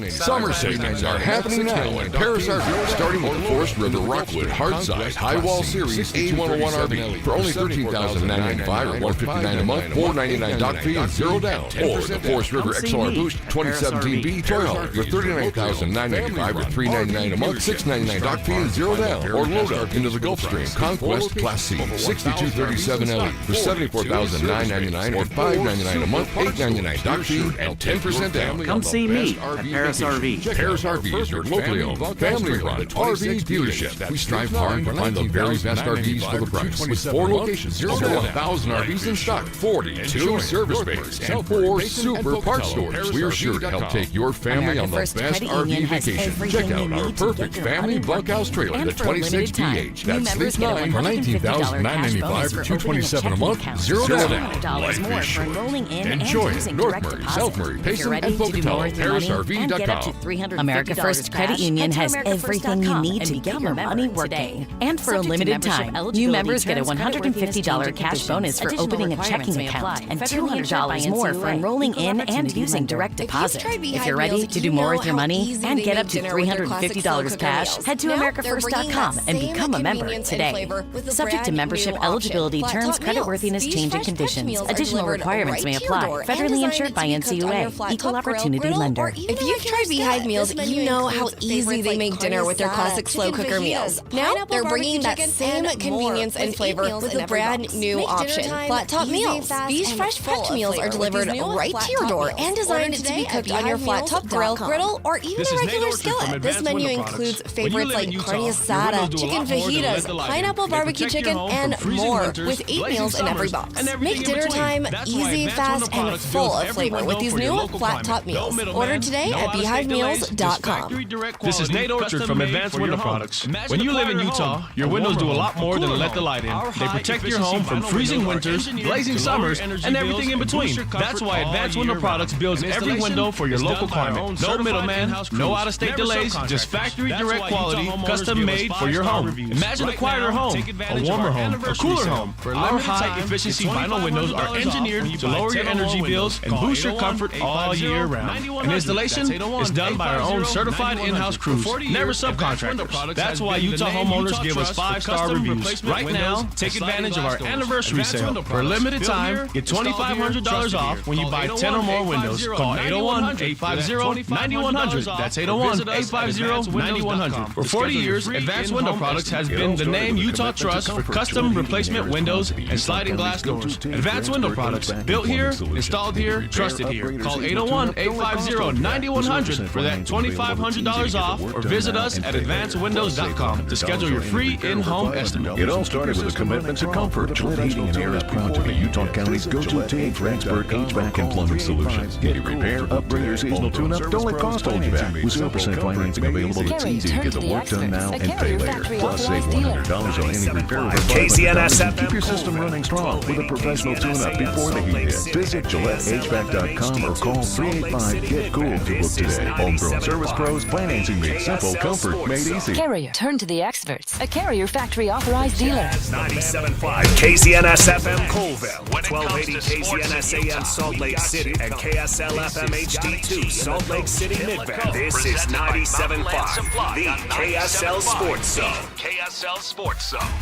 Summer savings are happening now in Paris RV, starting with the Forest River Rockwood Hard Size High Wall Series A101 RV for only $13,995 or $159 a month, $499 dock fee and $0 down. Or the Forest River XR Boost 2017B Toy Hauler for $39,995 or $399 a month, $699 dock fee and $0 down. Or load up into the Gulfstream Conquest Class C 6237 LE for $74,999 or $599 a month, $899 dock fee and 10% down.
Come see me at Paris RV.
Paris RV is your locally owned, family-run RV dealership. We strive hard to find the very best RVs for the price. With 4 locations, over 1,000 RVs in stock, 42 service bays, and 4 super parts stores. We are sure to help take your family on the best RV vacation. Check out our perfect family bunkhouse trailer, the 26PH. That sleeps 9 for $19,995 for $227 a month, $0 down. Life is short. Enjoy it. North Murray, South Murray, Payson,
ready to do more with your money and get up to $350
America First Credit Union has everything you need to get your money working. And for a limited time, new members get a $150 cash bonus for opening a checking account and $200 more for enrolling in and using direct deposit. If you're ready to do more with your money and get up to $350 cash, head to AmericaFirst.com and become a member today. Subject to membership eligibility, terms, creditworthiness, change, and conditions. Additional requirements may apply. Federally insured by NCUA. Equal opportunity lender.
If you've tried Beehive meals, you know how easy they make dinner with their classic slow cooker meals. Now they're bringing that same convenience and flavor with a brand new option, Flat Top Meals. These fresh prepped meals are delivered right to your door and designed to be cooked on your flat top griddle, or even a regular skillet. This menu includes favorites like carne asada, chicken fajitas, pineapple barbecue chicken, and more, with 8 meals in every box. Make dinner time easy, fast, and full of flavor with these new flat top meals. Order today at beehivemeals.com.
This is Nate Orchard from Advanced Window Products. When you live in Utah, your windows do a lot more than let the light in. They protect your home from freezing winters, blazing summers, and everything in between. That's why Advanced Window Products builds every window for your local climate. No middleman, no out-of-state delays, just factory direct quality, custom made for your home. Imagine a quieter home, a warmer home, a cooler home. Our high-efficiency vinyl windows are engineered to lower your energy bills and boost your comfort all year round. And installation is done by our own certified in-house crews, never subcontractors. That's why Utah homeowners give us 5-star reviews. Right now, take advantage of our anniversary sale. For a limited time, get $2,500 off when you buy 10 or more windows. Call 801-850-9100. That's 801-850-9100. For 40 years, Advanced Window Products has been the name Utah trusts for custom replacement windows and sliding glass doors. Advanced Window Products, built here, installed here, trusted here. Call 801-850-9100 for that $2,500 off, or visit us at advancedwindows.com to schedule your free in-home estimate.
It all started with a commitment to comfort. Gillette Heating and Air is proud to be Utah County's go-to team for expert HVAC and plumbing solutions. Get your repair, upgrade, or seasonal tune-up. Don't let cost hold you back. With 0% financing available, it's easy to get the work done now and pay later. Plus, save $100 on any repair or
KCNS.
Keep your system running strong with a professional tune-up before the heat hits. Visit GilletteHVAC.com or call 385-GET-COOL to book today. Homegrown service pros, financing made simple, comfort made easy.
Carrier, turn to the experts. A Carrier factory authorized dealer.
97.5 KCNS FM Colville, 1280 KCNS AM Salt Lake City, and KSL FM HD2 Salt Lake City Midvale. This is 97.5, the KSL Sports Zone. KSL Sports Zone.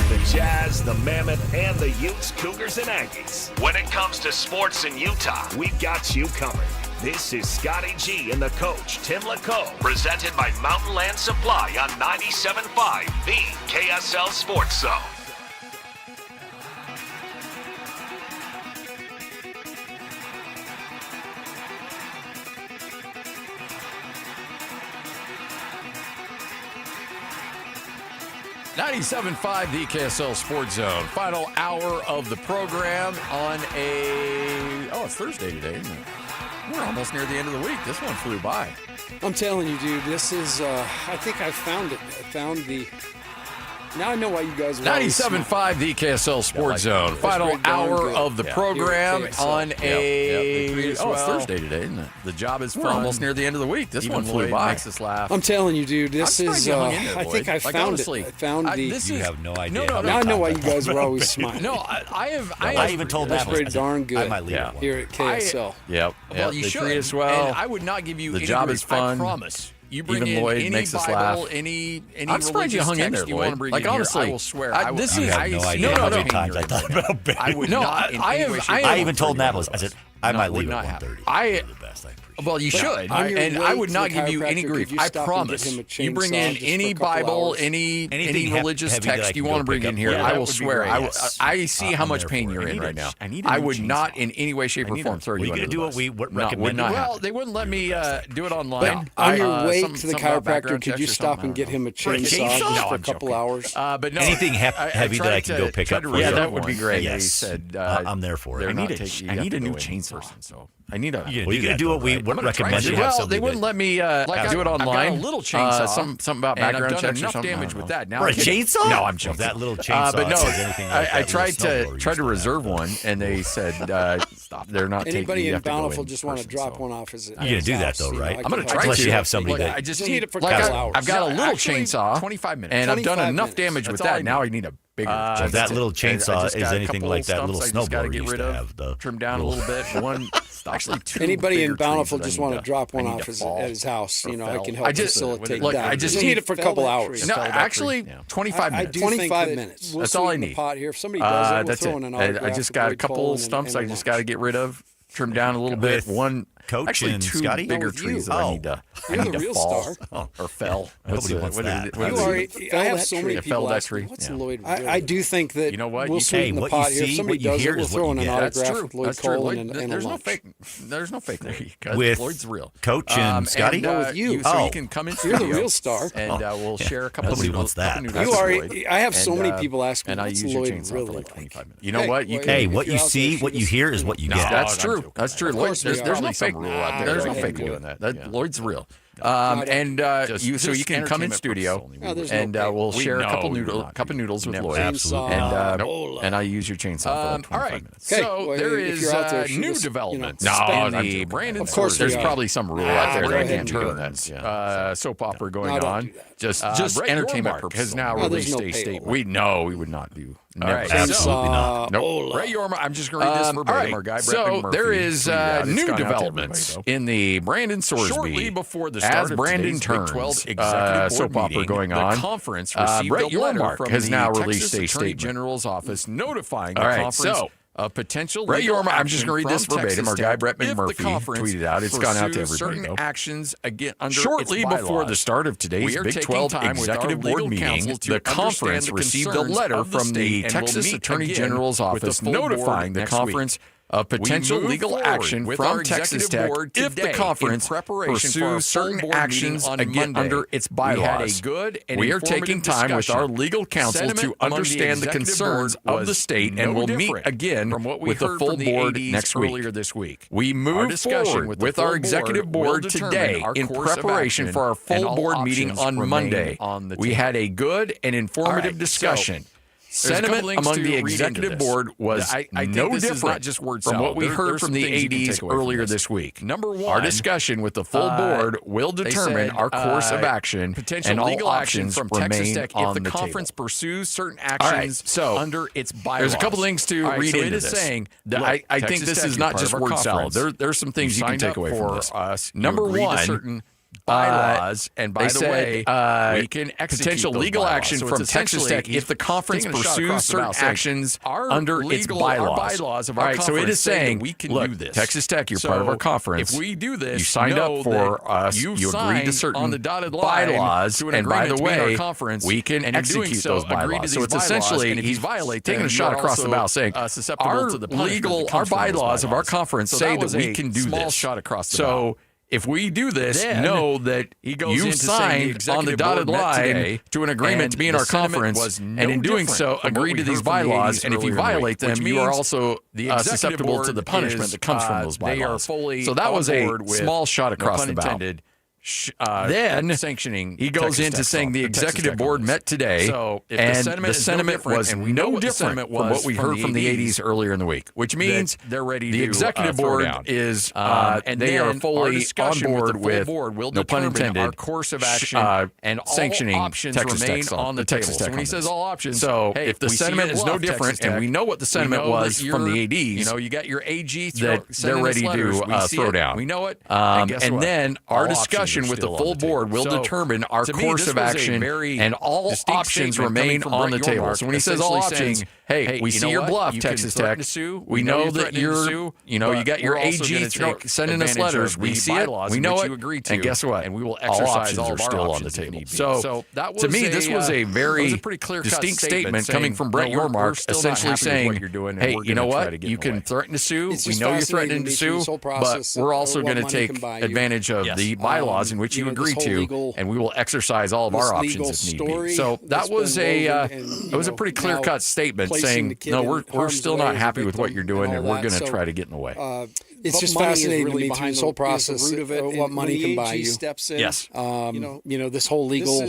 The Jazz, the Mammoth, and the Utes, Cougars, and Aggies. When it comes to sports in Utah, we've got you covered. This is Scotty G and the coach, Tim LaCoe, presented by Mountain Land Supply on 97.5, the KSL Sports Zone.
.97.5, the KSL Sports Zone. Final hour of the program on it's Thursday today, isn't it? We're almost near the end of the week. This one flew by.
I'm telling you, dude, this is, I think I found it. Now I know why you guys are
97.5, the KSL Sports Zone. Final hour of the program on it's Thursday today, isn't it? The job is fun. We're almost near the end of the week. This one flew by. Makes us laugh.
I'm telling you, dude, this is, I think I found it. I found the...
You have no idea.
No, now I know why you guys were always smiling.
No, I
even told
that's pretty darn good.
I might leave
here at KSL.
Well, you should. Treat us well. And I would not give you the job is fun. I promise. You bring even in Lloyd any makes us Bible, laugh. Any I'm surprised you hung in there, Lloyd. Like honestly,
here,
I will swear.
I have no idea how many times I thought about betting. I even told Nablus. I said I might leave at 1:30.
Well, you should, and I would not give you any grief. I promise. You bring in any Bible, any religious text you want to bring in here, I will swear. I see how much pain you're in right now. I would not in any way, shape, or form throw you under the bus.
Do what we recommend.
Well, they wouldn't let me do it online.
On your way to the chiropractor, could you stop and get him a chainsaw just for a couple hours?
But no,
anything heavy that I can go pick up.
Yeah, that would be great.
Yes, I'm there for it.
I need a new chainsaw. You
can do what we recommend.
Well, they wouldn't let me do it online. I've got a little chainsaw. Something about background checks or something. Enough damage with that. Now
a chainsaw?
No, I'm joking.
That little chainsaw.
But no,
anything like
I tried to reserve one, and they said stop. They're not taking.
Anybody in Bountiful just want to drop one off his.
You're gonna do that though, right?
I'm gonna try.
Unless you have somebody that
I just need it for a couple hours.
I've got a little chainsaw,
25 minutes,
and I've done enough damage with that. Now I need a bigger.
That little chainsaw is anything like that little snowblower you used to have.
Trim down a little bit. One. Actually,
anybody in Bountiful just want to drop one off at his house. I can help facilitate that. I just need it for a couple hours.
No, actually, 25 minutes.
25 minutes.
That's all I need.
Pot here. If somebody does it, we'll throw in an autograph.
I just got a couple stumps I just got to get rid of. Trim down a little bit. One.
Coach
actually,
and
two
Scotty?
bigger trees that I need to fall or fell.
Nobody wants that.
I have so many people asking, what's Lloyd? I do think that we'll sweeten the pot here. If somebody does it, we'll throw in an autograph with Lloyd Cole and a lunch.
There's no fake there.
With
Lloyd's real.
Coach and Scotty?
No, with you.
So you can come in
You're the real star.
And we'll share a couple
Nobody wants that.
I have so many people asking,
and I use your chainsaw for like 25 minutes. You know what?
Hey, what you see, what you hear is what you get.
That's true. That's true. There's no fake rule out there. There's no fake doing that. Lloyd's real. So you can come in studio, and we'll share a couple noodles with Lloyd.
Absolutely.
And I use your chainsaw for like 25 minutes. So there is new developments. No, the Brandon. Of course, there's probably some rule out there that I can't turn that soap opera going on. Just entertainment purposes. Now released a statement. We would not do.
All right, absolutely not.
Nope. Ray Yorma, I'm just going to read this verbatim. Our guy, so there is new developments in the Brandon Sorsby.
Shortly before the start
as
of
Brandon turns soap opera going on.
The conference received
Brett
a letter
Yormark
from
has
the
now
Texas
released a
Attorney
statement.
General's office notifying the conference of potential
Brett
legal
Yorma, I'm just going to read this verbatim. Our guy Brett Murphy tweeted out. It's gone out to everybody.
Certain actions again under
Shortly
its
before the start of today's Big 12 Executive Board meeting, the conference received a letter from the Texas Attorney General's office notifying the conference of potential legal action from Texas Tech if the conference pursues certain actions again under its bylaws. We are taking time with our legal counsel to understand the concerns of the state and will meet again with the full board next week. We move forward with our executive board today in preparation for our full board meeting on Monday. We had a good and informative discussion. Sentiment among the executive board was no different from what we heard from the ADs earlier this week.
Number one,
our discussion with the full board will determine our course of action, and all legal options
from
remain
Texas Tech
on
if the conference pursues certain actions under its bylaws.
There's a couple things to read into this.
Saying,
I think this is not just word salad. There's some things you can take away from this. Number one,
bylaws, and by the way, we can execute
potential legal action from Texas Tech if the conference pursues certain actions under its bylaws.
Of our
conference, so it is saying
we can
look,
do this.
Texas Tech, you're part of our conference.
If we do this,
you signed up for us. You agreed to certain
on the dotted line
bylaws,
to an
and by the way,
we
can execute those bylaws. So it's essentially he's taking a shot across the bow, saying our bylaws of our conference say that we can do this. So if we do this, know that you signed on the dotted line to an agreement to be in our conference, and in doing so, agree to these bylaws. And if you violate them, you are also susceptible to the punishment that comes from those bylaws. So that was a small shot across the bow. Then
sanctioning
he goes into saying the executive board met today, and the sentiment was no different from what we heard from the ADs earlier in the week, which means
they're ready.
The executive board is and they are fully on board with no pun intended
our course of action and
sanctioning
all options
Texas
remain
Tech
on the table.
Texas Tech
when he says all options,
so if the sentiment is no different, and we know what the sentiment was from the ADs,
you got your AG
that they're ready to throw down.
We know it,
and then our discussion with the full board will determine our course of action, and all options remain on the table. So when he says all options, hey, we see your bluff, Texas Tech. We know that you got your AG sending us letters. We see it. We know it. And guess what?
And we will exercise all
are
of our
still on the table. So to me, this was a very distinct statement coming from Brett Yormark, essentially saying, hey, you know what? You can threaten to sue. We know you're threatening to sue, but we're also going to take advantage of the bylaws in which you agree to, and we will exercise all of our options if need be. So that was a pretty clear-cut statement saying, no, we're still not happy with what you're doing, and we're going to try to get in the way.
It's just fascinating to me through this whole process, the root of it, what money can buy you.
Steps in.
Yes.
This whole legal.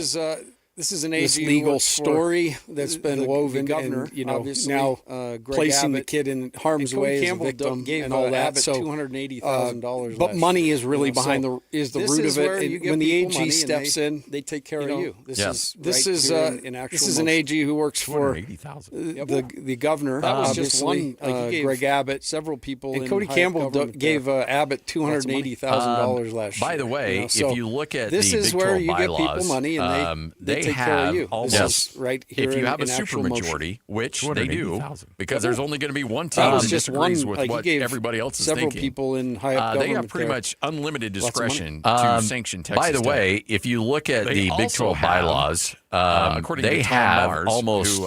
This is an AG
this legal story that's been woven,
governor,
and now placing the kid in harm's way as a victim
gave
and all that. So
$280,000.
But money is really behind the root of it. When the AG steps in,
they take care of you.
This is an AG who works for the governor.
That was just one.
Greg Abbott.
Several people.
And Cody Campbell gave Abbott $280,000 last year.
By the way, if you look at
this
the
is
Big
where
12
you
bylaws,
give people money and they take care of you.
Almost
right here
if you have a supermajority, which they do, because there's only going to be one team that disagrees with what everybody else is thinking.
Several people in high up
they have pretty much unlimited discretion to sanction Texas
By
the way, if you look at the Big 12 bylaws, they have almost,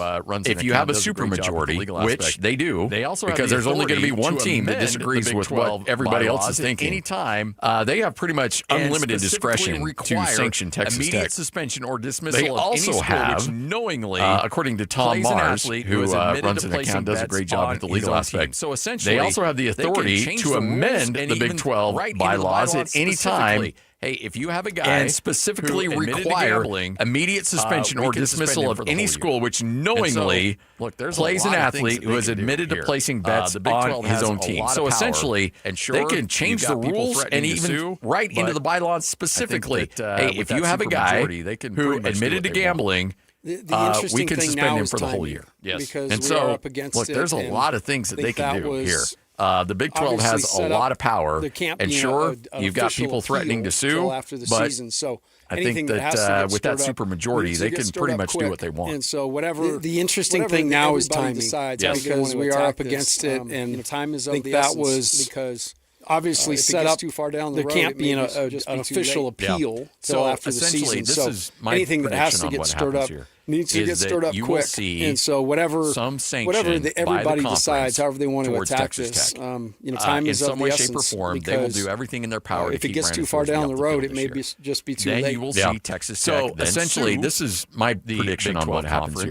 if you have a supermajority, which they do, because there's only going to be one team that disagrees with what everybody else is thinking. Anytime, they have pretty much unlimited discretion to sanction Texas Tech. Immediate suspension or dismissal. They also have, knowingly, according to Tom Mars, who runs an account, does a great job at the legal aspect. So essentially, they also have the authority to amend the Big 12 bylaws at any time. Hey, if you have a guy and specifically require immediate suspension or dismissal of any school which knowingly plays an athlete who is admitted to placing bets on his own team. So essentially, they can change the rules and even write into the bylaws specifically. Hey, if you have a guy who admitted to gambling, we can suspend him for the whole year. Yes, and so look, there's a lot of things that they can do here. The Big 12 has a lot of power, and sure, you've got people threatening to sue, but I think that with that supermajority, they can pretty much do what they want.
And so whatever the interesting thing now is timing, because we are up against it, and
time is
I think that was because obviously set up too far down the road. There can't be an official appeal till after the season.
So
anything that has to get stirred up needs to get stirred up quick. And so whatever everybody decides, however they want to attack this, time is of the essence. In some way, shape, or form,
they will do everything in their power to keep
if it gets too far down the road, it may just be too late.
Then you will see Texas Tech. So essentially, this is my prediction on what happens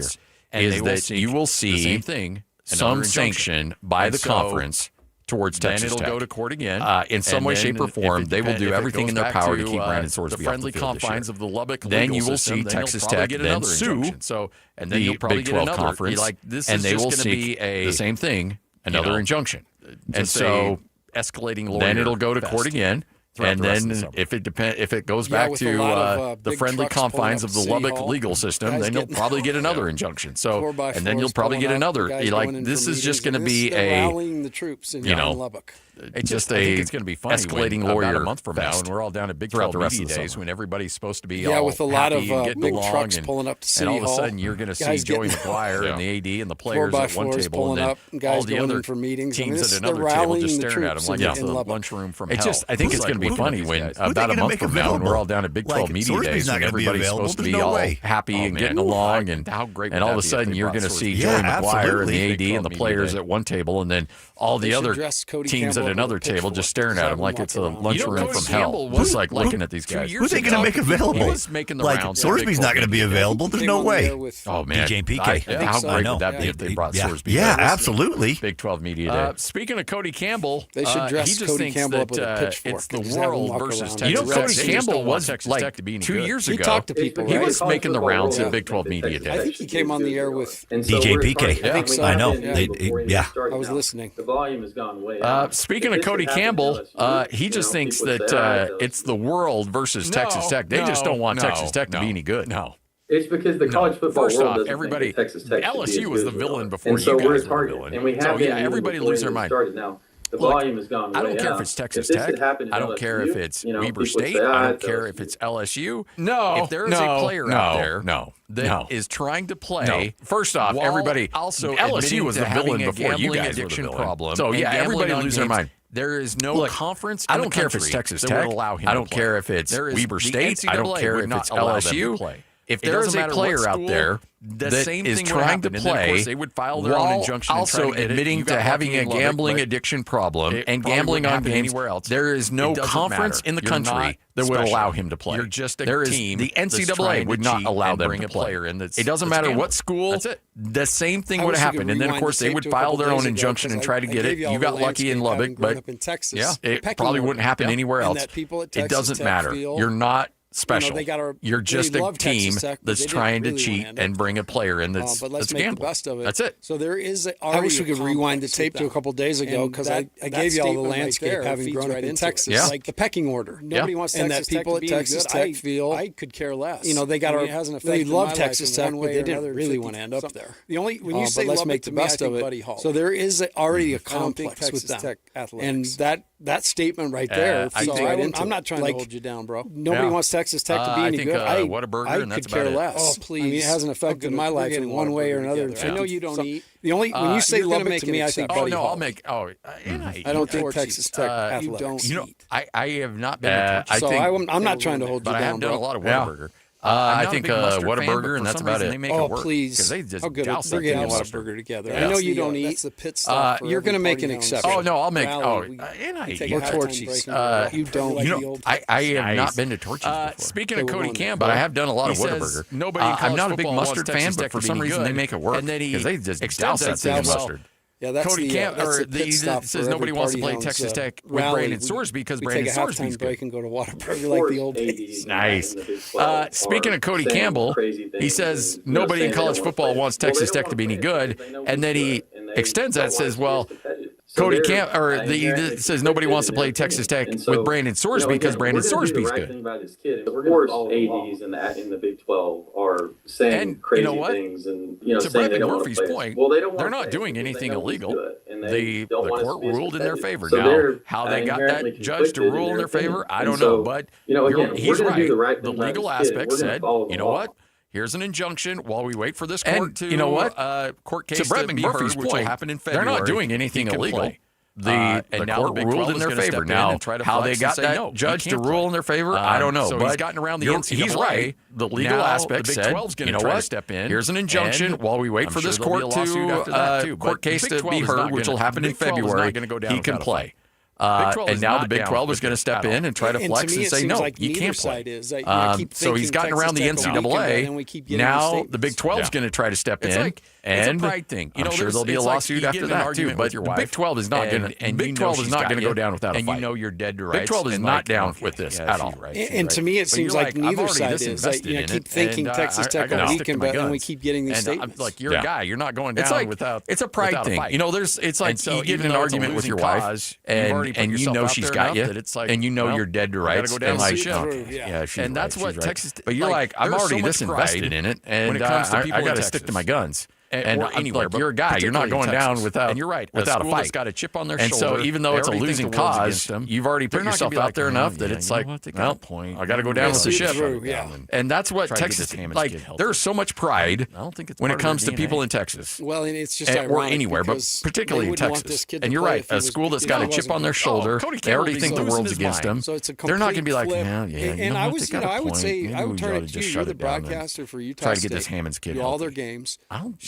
here: is that you will see some sanction by the conference towards Texas Tech. Then it'll go to court again. In some way, shape, or form, they will do everything in their power to keep Brandon Sorsby off the friendly confines of the Lubbock legal system. Then you will see Texas Tech then sue and then you'll probably Big 12 conference, and they will seek the same thing, another injunction. And so escalating lawyer then it'll go to court again. And then if it goes back to the friendly confines of the Lubbock legal system, then you'll probably get another injunction. So, and then you'll probably get another. This is just going to be
rallying the troops in Lubbock.
It's just I think it's going to be funny escalating lawyer about a month from now, and we're all down at Big 12 media days when everybody's supposed to be all
with a lot of
getting
big
along
trucks pulling up to City
Hall. And all of a sudden,
Hall.
you're going to see Joey McGuire and the AD and the players at one table, and then all the other teams at another table just staring at them like it's the lunchroom from hell. I think it's going to be funny when about a month from now, when we're all down at Big 12 media days, when everybody's supposed to be all happy and getting along, and all of a sudden you're going to see Joey McGuire and the AD and the players at one table, and then all the other teams at another table just staring at him like it's a lunchroom from hell. Just like looking at these guys.
Who's they going to make available? Sorsby's not going to be available. There's no way.
Oh, man.
DJ PK.
How great would that be if they brought Sorsby?
Yeah, absolutely.
Big 12 media day. Speaking of Cody Campbell,
they should dress Cody Campbell up with a pitchfork.
It's the world versus Texas. Cody Campbell was like 2 years ago.
He talked to people.
He was making the rounds at Big 12 media day.
I think he came on the air with
DJ PK.
I think so.
I know.
I was listening.
The volume has gone way up.
Speaking of Cody Campbell, he just thinks that it's the world versus Texas Tech. They just don't want Texas Tech to be any good. No.
It's because the college football
First
world
off,
doesn't
everybody,
think that Texas Tech
LSU was the villain before
and so
you guys
we're
were the
targeted,
villain.
and we have
so,
been
everybody lose their mind.
Now. The volume has gone way
I don't care
up.
if it's Texas Tech. I don't care if it's Weber State. I don't care if it's LSU.
No.
If there is a player out there that is trying to play, first off, everybody also LSU was the villain before you guys were the villain. Problem. So everybody lose their mind. There is no conference. I don't care if it's Texas Tech. I don't care if it's Weber State. I don't care if it's LSU. if there is a player out there that is trying to play, they would file their own injunction also admitting to having a gambling addiction problem and gambling on games, there is no conference in the country that would allow him to play.
You're just a team.
The NCAA would not allow them to play. It doesn't matter what school. That's it. The same thing would have happened. And then, of course, they would file their own injunction and try to get it. You got lucky in Lubbock, but it probably wouldn't happen anywhere else. It doesn't matter. You're not special. You're just a team that's trying to cheat and bring a player in that's gambling. That's it.
So there is. I wish we could rewind the tape to a couple days ago because I gave you all the landscape having grown up in Texas, like the pecking order. Nobody wants Texas Tech to be Texas Tech feel. I could care less. They love Texas Tech, but they didn't really want to end up there. The only when you say let's make the best of it. So there is already a complex with them, and that statement right there. I'm not trying to hold you down, bro. Nobody wants Texas Tech to be any good.
Whataburger, and that's
could care
about
less.
Oh,
please. I mean, it hasn't affected my life in one way or another. I know you don't eat. The only when you say Lubbock to me, I think Buddy Hall. I don't think Texas Tech athletics.
I have not been.
So I'm not trying to hold you down.
I have done a lot of Whataburger. I think Whataburger, and that's about it.
Oh, please. How good we're getting a Whataburger together. I know you don't eat. That's the pit stop. You're going to make an exception.
Oh, no, I'll make. And I eat.
Or Torchy's. You don't.
I have not been to Torchy's before. Speaking of Cody Campbell, but I have done a lot of Whataburger. I'm not a big mustard fan, but for some reason they make it work. Because they just douse that thing in mustard.
Yeah, that's
Cody says nobody wants to play Texas Tech with Brandon Sorsby because Brandon Sorsby's
break and go to Whataburger like the old days.
Nice. Speaking of Cody Campbell, he says nobody in college football wants Texas Tech to be any good, and then he extends that, says, well, Cody he says nobody wants to play Texas Tech with Brandon Sorsby because Brandon Sorsby's good.
Of course, ADs in the Big 12 are saying crazy things, and
to Brendan Murphy's point, they're not doing anything illegal. The court ruled in their favor. Now, how they got that judge to rule in their favor, I don't know. But he's right. The legal aspect said, you know what? Here's an injunction while we wait for this court to court case to be heard, which will happen in February. They're not doing anything illegal. The court ruled in their favor. Now, how they got that judge to rule in their favor, I don't know.
So
but
he's gotten around the NCAA.
He's right. The legal aspect said, you know what?
Step in.
Here's an injunction while we wait for this court to court case to be heard, which will happen in February. He can play. And now the Big 12 is going to step in and try to flex and say, no, you can't play. So he's gotten around the NCAA. Now the Big 12 is going to try to step in. And I'm sure there'll be a lawsuit after that too. But the Big 12 is not going to. Big 12 is not going to go down without a fight.
And you know you're dead to rights.
Big 12 is not down with this at all.
And to me, it seems like neither side is. I keep thinking Texas Tech will weaken, but then we keep getting these statements.
Like you're a guy, you're not going down without. It's a pride thing. You know, it's like you get in an argument with your wife, and you know she's got you, and you know you're dead to rights. And like, and that's what Texas. But you're like, I'm already this invested in it, and I got to stick to my guns. And anywhere, but you're a guy. You're not going down without.
And you're right.
Without a fight.
That's got a chip on their
shoulder.
And
so even though it's a losing cause, you've already put yourself out there enough that it's like, well, I got to go down with the ship. And that's what Texas. Like, there's so much pride when it comes to people in Texas.
Well, and it's just
or anywhere, but particularly in Texas. And you're right. A school that's got a chip on their shoulder, they already think the world's against them. They're not going to be like, yeah.
And I would say, I would turn it to you. You're the broadcaster for Utah State.
Try to get this Hammonds kid.
All their games.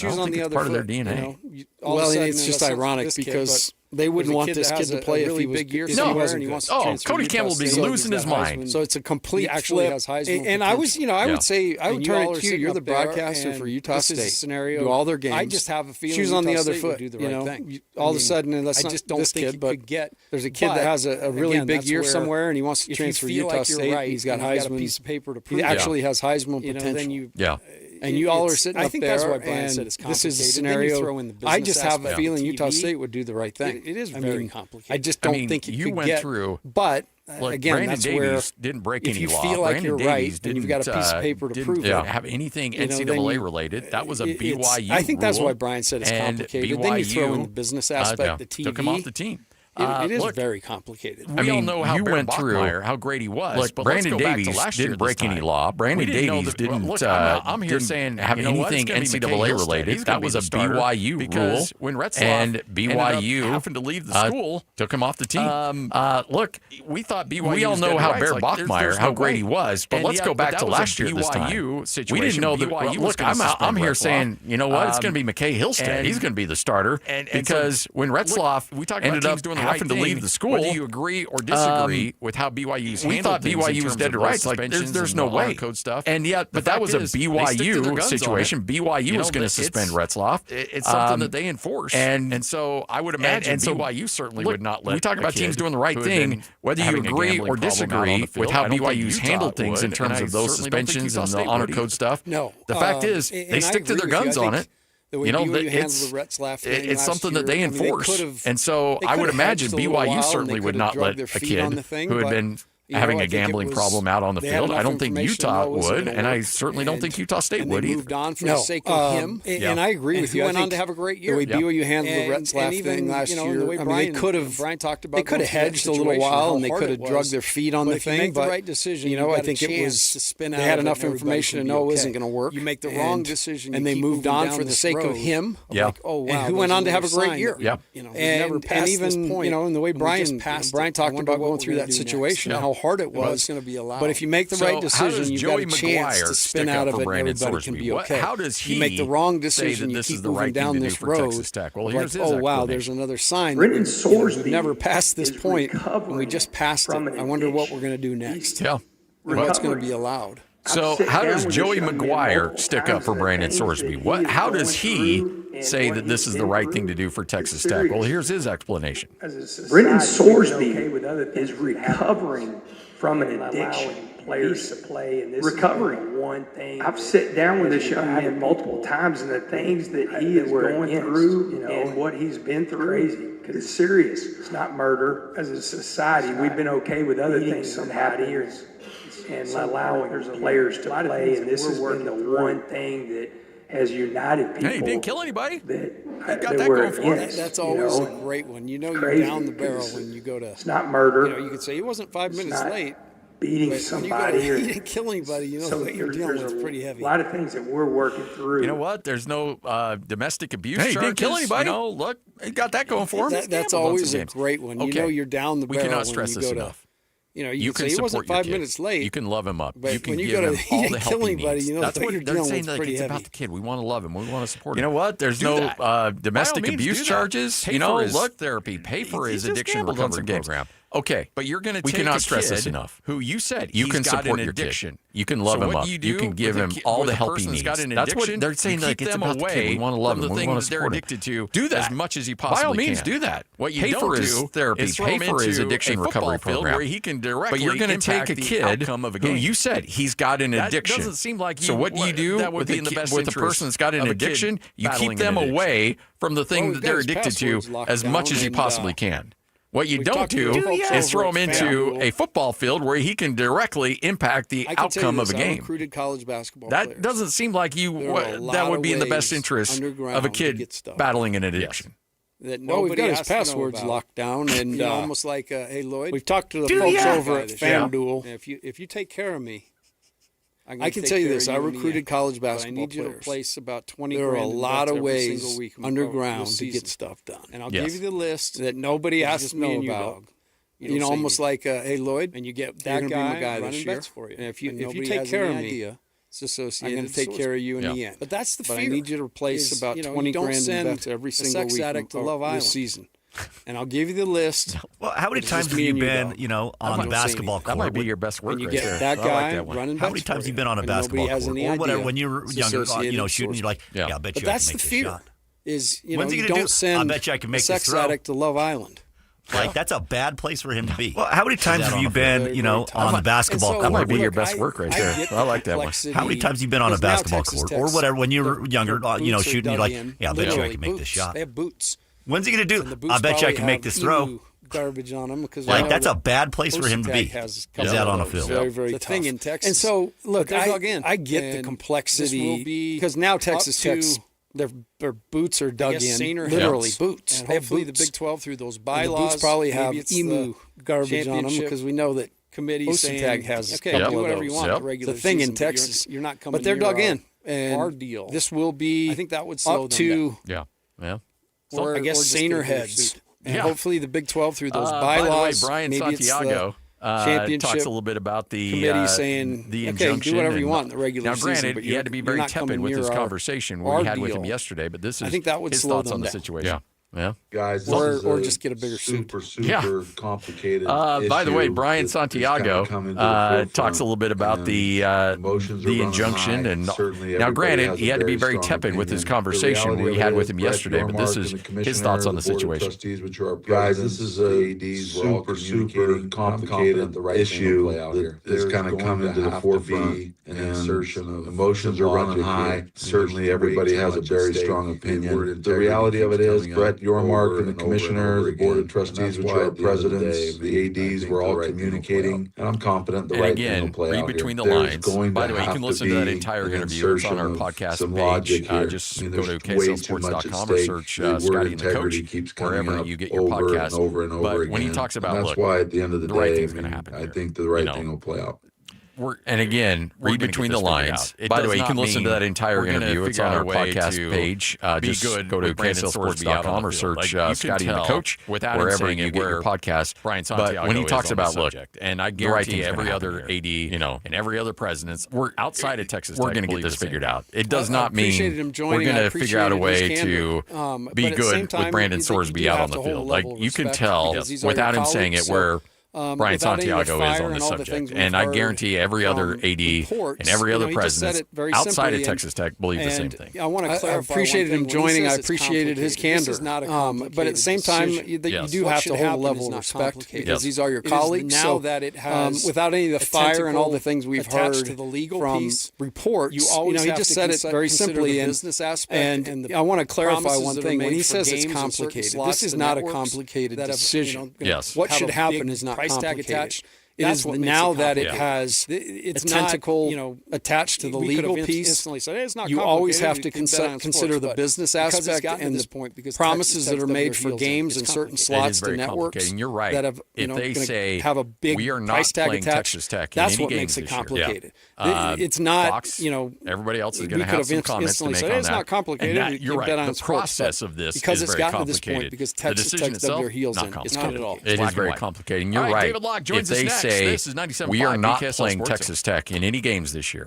I don't think it's part of their DNA.
Well, it's just ironic because they wouldn't want this kid to play if he was big year.
Cody Campbell would be losing his mind.
So it's a complete flip. And I was, I would say, I would turn it to you. You're the broadcaster for Utah State. Do all their games.
I just have a feeling
shoes on the other foot. All of a sudden, unless I just don't think you could get. There's a kid that has a really big year somewhere, and he wants to transfer to Utah State. He's got Heisman.
Piece of paper to prove.
He actually has Heisman potential.
Yeah.
And you all are sitting up there. I think
that's why Brian said it's complicated.
This is a scenario. I just have a feeling Utah State would do the right thing.
It is very complicated.
I just don't think you could get through. But again, that's where
didn't break any law.
If you feel like you're right, and you've got a piece of paper to prove it.
Didn't have anything NCAA related. That was a BYU.
I think that's why Brian said it's complicated. Then you throw in the business aspect, the TV.
Took him off the team.
It is very complicated.
We all know how you went through how great he was. Look, but Brandon Davies didn't break any law. Brandon Davies didn't. I'm here saying have anything NCAA related. That was a BYU rule. When and BYU happened to leave the school, took him off the team. Look, we thought BYU. We all know how Bear Bachmeier, how great he was. But let's go back to last year. This time, we didn't know that. Look, I'm here saying, you know what? It's going to be McKay Hillstead. He's going to be the starter because when Retzloff ended up having to leave the school. Whether you agree or disagree with how BYU's handled, we thought BYU was dead to rights. Like there's no way. Code stuff. And yet, but that was a BYU situation. BYU was going to suspend Retzloff. It's something that they enforce. And so I would imagine BYU certainly would not let. We talk about teams doing the right thing. Whether you agree or disagree with how BYU's handled things in terms of those suspensions and the honor code stuff.
No.
The fact is, they stick to their guns on it. It's something that they enforce. And so I would imagine BYU certainly would not let a kid who had been having a gambling problem out on the field. I don't think Utah would, and I certainly don't think Utah State would either.
Moved on for the sake of him. And I agree with you.
Went on to have a great year.
The way BYU handled the Retzlaff thing last year, they could have. Brian talked about they could have hedged a little while, and they could have drugged their feet on the thing. But right decision, I think it was. They had enough information to know it wasn't going to work. You make the wrong decision, and they moved on for the sake of him.
Yeah.
And who went on to have a great year.
Yeah.
And even in the way Brian talked about going through that situation, how hard it was. But if you make the right decision, you've got a chance to spin out of it, and everybody can be okay.
How does he
you make the wrong decision, you keep moving down this road. Like, oh, wow, there's another sign.
Brendan Sorsby,
we've never passed this point, and we just passed it. I wonder what we're going to do next.
Yeah.
What's going to be allowed.
So how does Joey McGuire stick up for Brandon Sorsby? How does he say that this is the right thing to do for Texas Tech? Well, here's his explanation.
Brendan Sorsby is recovering from an addiction. Players to play and this recovering one thing. I've sat down with this young man multiple times, and the things that he is going through, and what he's been through, crazy because it's serious. It's not murder. As a society, we've been okay with other things that happen here and allowing players to play, and this has been the one thing that has united people.
Hey, he didn't kill anybody.
That
got that going for him.
That's always a great one. You're down the barrel when you go to.
It's not murder.
You could say he wasn't 5 minutes late.
Beating somebody.
He didn't kill anybody. What you're dealing with is pretty heavy.
A lot of things that we're working through.
You know what? There's no domestic abuse charges. He didn't kill anybody. Look, he got that going for him.
That's always a great one.
Okay.
You're down the barrel.
We cannot stress this enough.
You can say he wasn't 5 minutes late.
You can love him up.
But
you can
when
give him all the help he needs.
That's what
you're
dealing
saying.
With. Pretty
It's
heavy.
about the kid. We want to love him. We want to support him. You know what? There's no domestic abuse charges. Look, therapy. Pay for his addiction recovery program. Okay, but you're going to. We cannot stress this enough. Who you said you can support your addiction. You can love him up. You can give him all the help he needs. That's what they're saying. Like it's about the kid. We want to love him. We want to support him. Do that as much as you possibly can. By all means, do that. What you don't do therapy. Pay for his addiction recovery program. Where he can directly. But you're going to take a kid who you said he's got an addiction. Doesn't seem like. So what do you do with a person that's got an addiction? You keep them away from the thing that they're addicted to as much as you possibly can. What you don't do is throw him into a football field where he can directly impact the outcome of a game.
Recruited college basketball
that doesn't seem like that would be in the best interest of a kid battling an addiction.
That we've got his passwords locked down, and almost like, hey Lloyd, we've talked to the folks over at FanDuel. If you take care of me, I can tell you this: I recruited college basketball players. I need you to place about 20 grand. There are a lot of ways underground to get stuff done, and I'll give you the list that nobody has to know about. Almost like, hey Lloyd, and you get that guy running bets for you. And if you take care of me, it's associated. I'm going to take care of you in the end. But that's the fear. But I need you to replace about 20 grand in bets every single week. Sex addict to Love Island this season. And I'll give you the list.
Well, how many times have you been, on the basketball court?
That might be your best work right there.
That guy running bets.
How many times have you been on a basketball court or whatever when you were younger, shooting? You're like, I bet you I can make this shot.
Is you don't send
I bet you I can make
a sex
this throw.
Addict to Love Island.
Like, that's a bad place for him to be. Well, how many times have you been, on the basketball court?
That might be your best work right there. I like that one.
How many times have you been on a basketball court or whatever when you were younger, shooting? You're like, I bet you I can make this shot.
They have boots.
When's he going to do? I bet you I can make this throw.
Garbage on him because
that's a bad place for him to be. Is out on a field.
Very, very tough. Thing in Texas. And so, look, I get the complexity because now Texas Tech's their boots are dug in, literally boots.
And hopefully the Big 12 through those bylaws.
The boots probably have emu garbage on them because we know that
committee saying,
has
okay, do whatever you want.
The thing in Texas,
you're not coming.
But they're dug in. And
our deal.
This will be
I think that would slow
up to
yeah.
Or I guess saner heads. And hopefully the Big 12 through those bylaws.
By the way, Brian Santiago
championship
talks a little bit about the
committee saying
the
okay,
injunction.
Do whatever you want in the regular
season. Now, granted,
but
he had to be very tepid with his conversation we had with him yesterday. But this is
I think that would
his
slow
thoughts
them
on the
down.
situation.
Yeah. Guys, this
or just get a bigger
super complicated
by the way, Brian Santiago talks a little bit about the injunction, and now granted, he had to be very tepid with his conversation we had with him yesterday, but this is his thoughts on the situation.
Guys, this is a super complicated issue that has kind of come into the forefront, and emotions are running high. Certainly, everybody has a very strong opinion. The reality of it is, Brett Yormark and the commissioner, the board of trustees, which are our presidents, the ADs, we're all communicating, and I'm confident the right thing will play out here.
Read between the lines. By the way, you can listen to that entire interview. It's on our podcast page. Just go to KSLSports.com or search Scotty and the Coach wherever you get your podcast. But when he talks about,
that's why at the end of the day,
right thing's going to happen.
I think the right thing will play out.
And again, read between the lines. By the way, you can listen to that entire interview. It's on our podcast page. Just go to KSLSports.com or search Scotty and the Coach wherever you get your podcast. But when he talks about, look,
and I guarantee every other AD, and every other president, we're outside of Texas Tech,
we're going to get this figured out. It does not mean we're going to figure out a way to be good with Brandon Sorsby out on the field. Like, you can tell without him saying it where Brian Santiago is on the subject, and I guarantee every other AD and every other president outside of Texas Tech believe the same thing.
I want to clarify. I appreciated him joining. I appreciated his candor. But at the same time, you do have to hold a level of respect because these are your colleagues.
Now that it has
without any of the fire and all the things we've heard
to the legal
from
piece,
reports,
you always
he just said it very simply.
Business aspect
and I want to clarify one thing. When he says it's complicated, this is not a complicated decision.
Yes.
What should happen is not complicated. It is now that it has its tentacle attached to the legal piece. You always have to consider the business aspect and the promises that are made for games and certain slots to networks.
And you're right.
That have,
if they say
have a big
we are not
price tag
playing
attached,
Texas Tech,
that's what makes it complicated. It's not.
Fox, everybody else is going to have some comments to make on
that. It's not complicated.
You're right. The process of this
because
is
it's
very
gotten to this
complicated.
point because Texas Tech's dug their heels in. It's not at all.
It is very complicated. And you're right.
David Locke joins us next. This is 97.5
we are not
KSL
playing
Sports
Texas Tech in any games this year.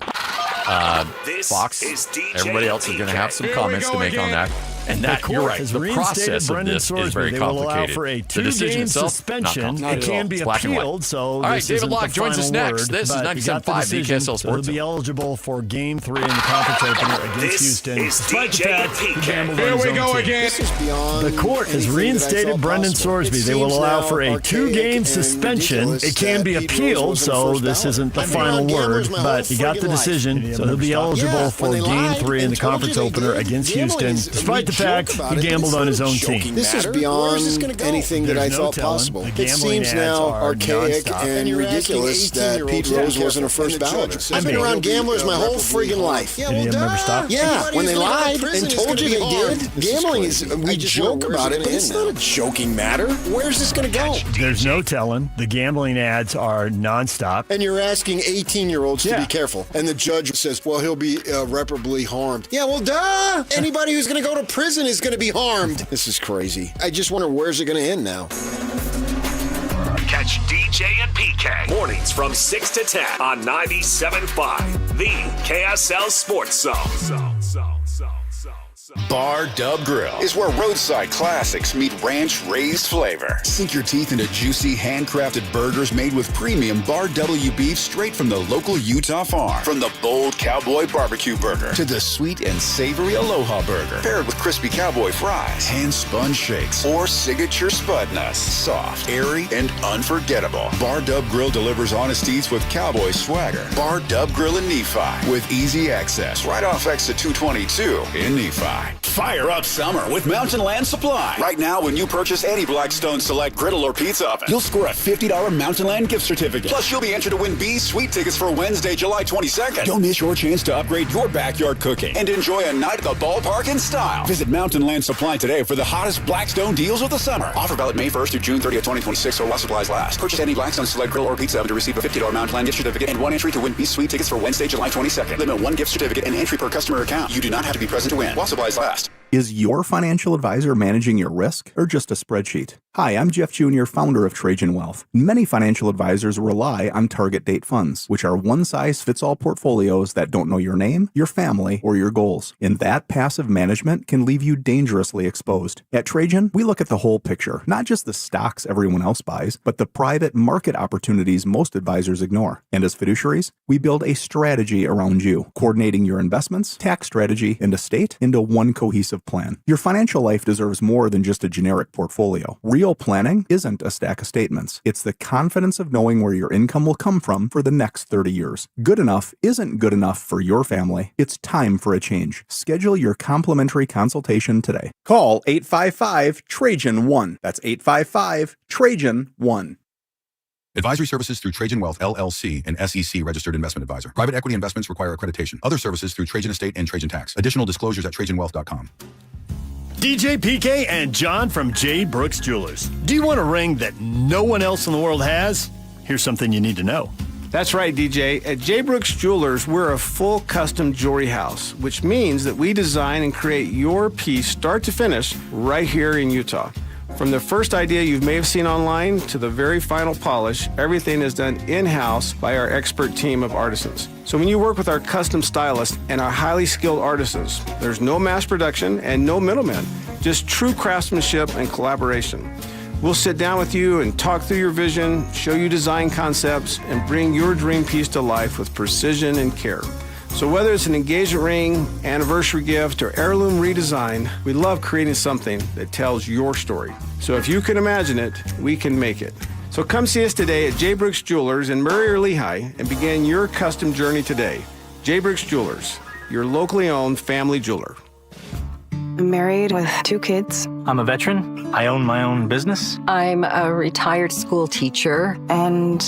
This
Fox,
is DJ
everybody else is going to have some comments to make on that. And that, you're right, the process of this is very complicated.
For a
the decision itself,
suspension. It can be appealed, so
all right, David Locke joins us next. This is 97.5 KSL Sports Zone.
He'll be eligible for Game 3 in the conference opener against Houston.
Despite the fact he gambled
Here we go again. The court has reinstated Brendan Sorsby. They will allow for a 2-game suspension. It can be appealed, so this isn't the final word, but he got the decision, so he'll be eligible for Game 3 in the conference opener against Houston, despite the fact he gambled on his own team.
This is beyond anything that I thought possible. It seems now archaic and ridiculous that Pete Rose wasn't a first balloter. I've been around gamblers my whole friggin' life.
Did he ever stop?
Yeah, when they lied and told you they did. Gambling is, we joke about it, but it's not a joking matter. Where's this going to go?
There's no telling. The gambling ads are nonstop.
And you're asking 18-year-olds to be careful. And the judge says, well, he'll be irreparably harmed. Yeah, well, duh! Anybody who's going to go to prison is going to be harmed. This is crazy. I just wonder, where's it going to end now?
Catch DJ and PK mornings from 6 to 10 on 97.5, the KSL Sports Zone.
Bar Dub Grill is where roadside classics meet ranch-raised flavor. Sink your teeth into juicy, handcrafted burgers made with premium Bar W beef straight from the local Utah farm. From the bold cowboy barbecue burger to the sweet and savory Aloha burger, paired with crispy cowboy fries, hand-spun shakes, or signature spud nuts. Soft, airy, and unforgettable. Bar Dub Grill delivers honest eats with cowboy swagger. Bar Dub Grill in Nephi with easy access right off exit 222 in Nephi. Fire up summer with Mountain Land Supply. Right now, when you purchase any Blackstone Select griddle or pizza oven, you'll score a $50 Mountain Land gift certificate. Plus, you'll be entered to win B's Sweet tickets for Wednesday, July 22nd. Don't miss your chance to upgrade your backyard cooking and enjoy a night at the ballpark in style. Visit Mountain Land Supply today for the hottest Blackstone deals of the summer. Offer valid May 1st through June 30th, 2026, or while supplies last. Purchase any Blackstone Select griddle or pizza oven to receive a $50 Mountain Land gift certificate and one entry to win B's Sweet tickets for Wednesday, July 22nd. Limit 1 gift certificate and entry per customer account. You do not have to be present to win while supplies last.
Is your financial advisor managing your risk or just a spreadsheet? Hi, I'm Jeff Jr., founder of Trajan Wealth. Many financial advisors rely on target date funds, which are one-size-fits-all portfolios that don't know your name, your family, or your goals. And that passive management can leave you dangerously exposed. At Trajan, we look at the whole picture, not just the stocks everyone else buys, but the private market opportunities most advisors ignore. And as fiduciaries, we build a strategy around you, coordinating your investments, tax strategy, and estate into one cohesive plan. Your financial life deserves more than just a generic portfolio. Real planning isn't a stack of statements. It's the confidence of knowing where your income will come from for the next 30 years. Good enough isn't good enough for your family. It's time for a change. Schedule your complimentary consultation today. Call 855-TRAJAN-1. That's 855-TRAJAN-1.
Advisory services through Trajan Wealth, LLC, an SEC registered investment advisor. Private equity investments require accreditation. Other services through Trajan Estate and Trajan Tax. Additional disclosures at TrajanWealth.com.
DJ PK and John from J. Brooks Jewelers. Do you want a ring that no one else in the world has? Here's something you need to know.
That's right, DJ. At J. Brooks Jewelers, we're a full custom jewelry house, which means that we design and create your piece start to finish right here in Utah. From the first idea you may have seen online to the very final polish, everything is done in-house by our expert team of artisans. So when you work with our custom stylists and our highly skilled artisans, there's no mass production and no middlemen, just true craftsmanship and collaboration. We'll sit down with you and talk through your vision, show you design concepts, and bring your dream piece to life with precision and care. So whether it's an engagement ring, anniversary gift, or heirloom redesign, we love creating something that tells your story. So if you can imagine it, we can make it. So come see us today at J. Brooks Jewelers in Murray or Lehigh and begin your custom journey today. J. Brooks Jewelers, your locally owned family jeweler.
I'm married with 2 kids.
I'm a veteran. I own my own business.
I'm a retired school teacher.
And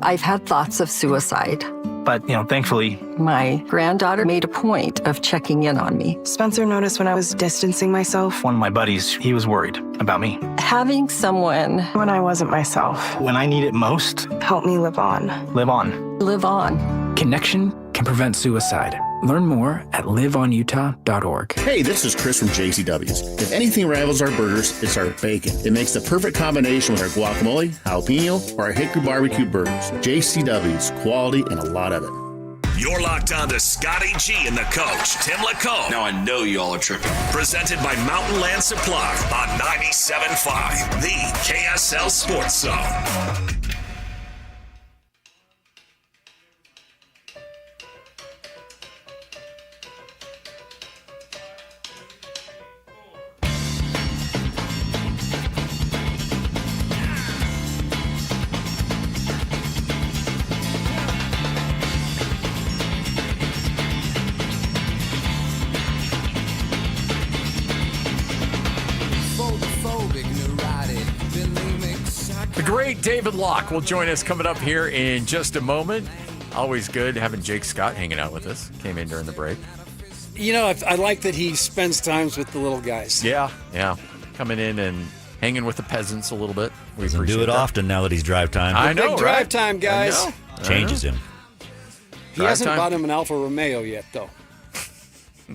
I've had thoughts of suicide.
But, thankfully,
my granddaughter made a point of checking in on me.
Spencer noticed when I was distancing myself.
One of my buddies, he was worried about me.
Having someone
when I wasn't myself.
When I need it most.
Help me live on.
Live on.
Live on.
Connection can prevent suicide. Learn more at liveonutah.org.
Hey, this is Chris from JCW's. If anything rivals our burgers, it's our bacon. It makes the perfect combination with our guacamole, jalapeno, or our hickory barbecue burgers. JCW's, quality and a lot of it.
You're locked on to Scotty G and the coach, Tim Lacombe.
Now I know y'all are tripping.
Presented by Mountain Land Supply on 97.5, the KSL Sports Zone.
The great David Locke will join us coming up here in just a moment. Always good having Jake Scott hanging out with us. Came in during the break.
I like that he spends times with the little guys.
Yeah. Coming in and hanging with the peasants a little bit. We
Doesn't do it
that.
often now that he's drive time.
I know,
Big drive time, guys.
Changes him.
He hasn't bought him an Alfa Romeo yet, though.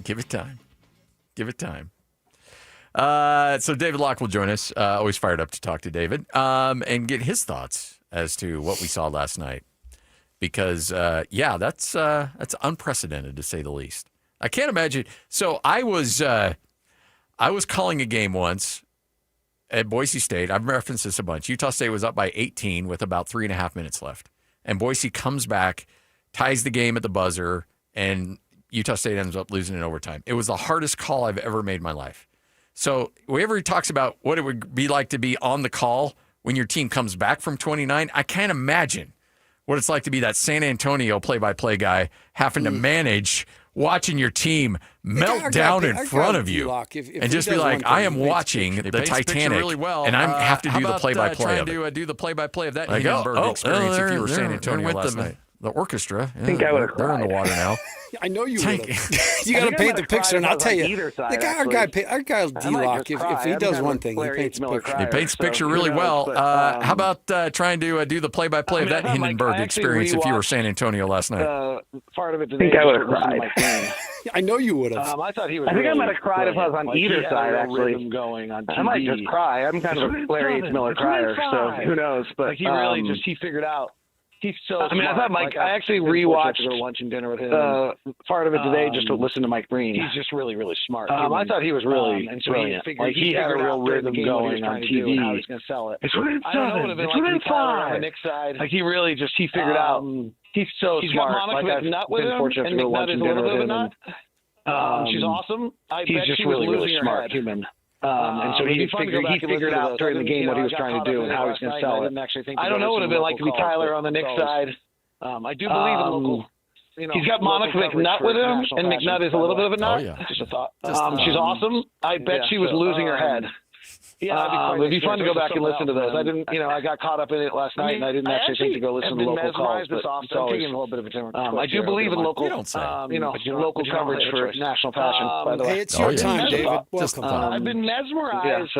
Give it time. So David Locke will join us. Always fired up to talk to David and get his thoughts as to what we saw last night. Because, that's unprecedented to say the least. I can't imagine. So I was calling a game once at Boise State. I've referenced this a bunch. Utah State was up by 18 with about 3.5 minutes left. And Boise comes back, ties the game at the buzzer, and Utah State ends up losing in overtime. It was the hardest call I've ever made in my life. So whenever he talks about what it would be like to be on the call when your team comes back from 29, I can't imagine what it's like to be that San Antonio play-by-play guy having to manage watching your team melt down in front of you and just be like, I am watching the Titanic, really well. And I have to do the play-by-play of it. Do the play-by-play of that Hindenburg experience if you were San Antonio last night. The orchestra.
I think I would have
They're in the water now.
I know you would have. You got to paint the picture, and I'll tell you, our guy D-Lock, if he does one thing, he paints the picture.
He paints the picture really well. How about trying to do the play-by-play of that Hindenburg experience if you were San Antonio last night?
Part of it today. I think I would have cried.
I know you would have.
I thought he was. I think I might have cried if I was on either side. Actually, going on TV. I might just cry. I'm kind of a Larry H. Miller crier, so who knows? But he really he figured out. He's so. I mean, I thought Mike. I actually rewatched lunch and dinner with him. Part of it today just to listen to Mike Breen. He's just really, really smart. I thought he was really brilliant. He had a real rhythm going on TV. How he's going to sell it. It's within 7. It's within 5. On the Nick side, he really just figured out. He's so smart. Got Monica McNutt with him, and McNutt is a little bit of a nut. She's awesome. He's just really, really smart human. And so he figured out during the game what he was trying to do and how he was going to sell it. I don't know what it would have been like to be Tyler on the Knicks side. I do believe in local. He's got Monica McNutt with him, and McNutt is a little bit of a nut. Just a thought. She's awesome. I bet she was losing her head. Yeah, it'd be fun to go back and listen to those. I didn't, I got caught up in it last night, and I didn't actually think to go listen to local calls. But it's always a little bit of a different. I do believe in local, local coverage for national passion. By the way,
hey, it's your time, David. Welcome.
I've been mesmerized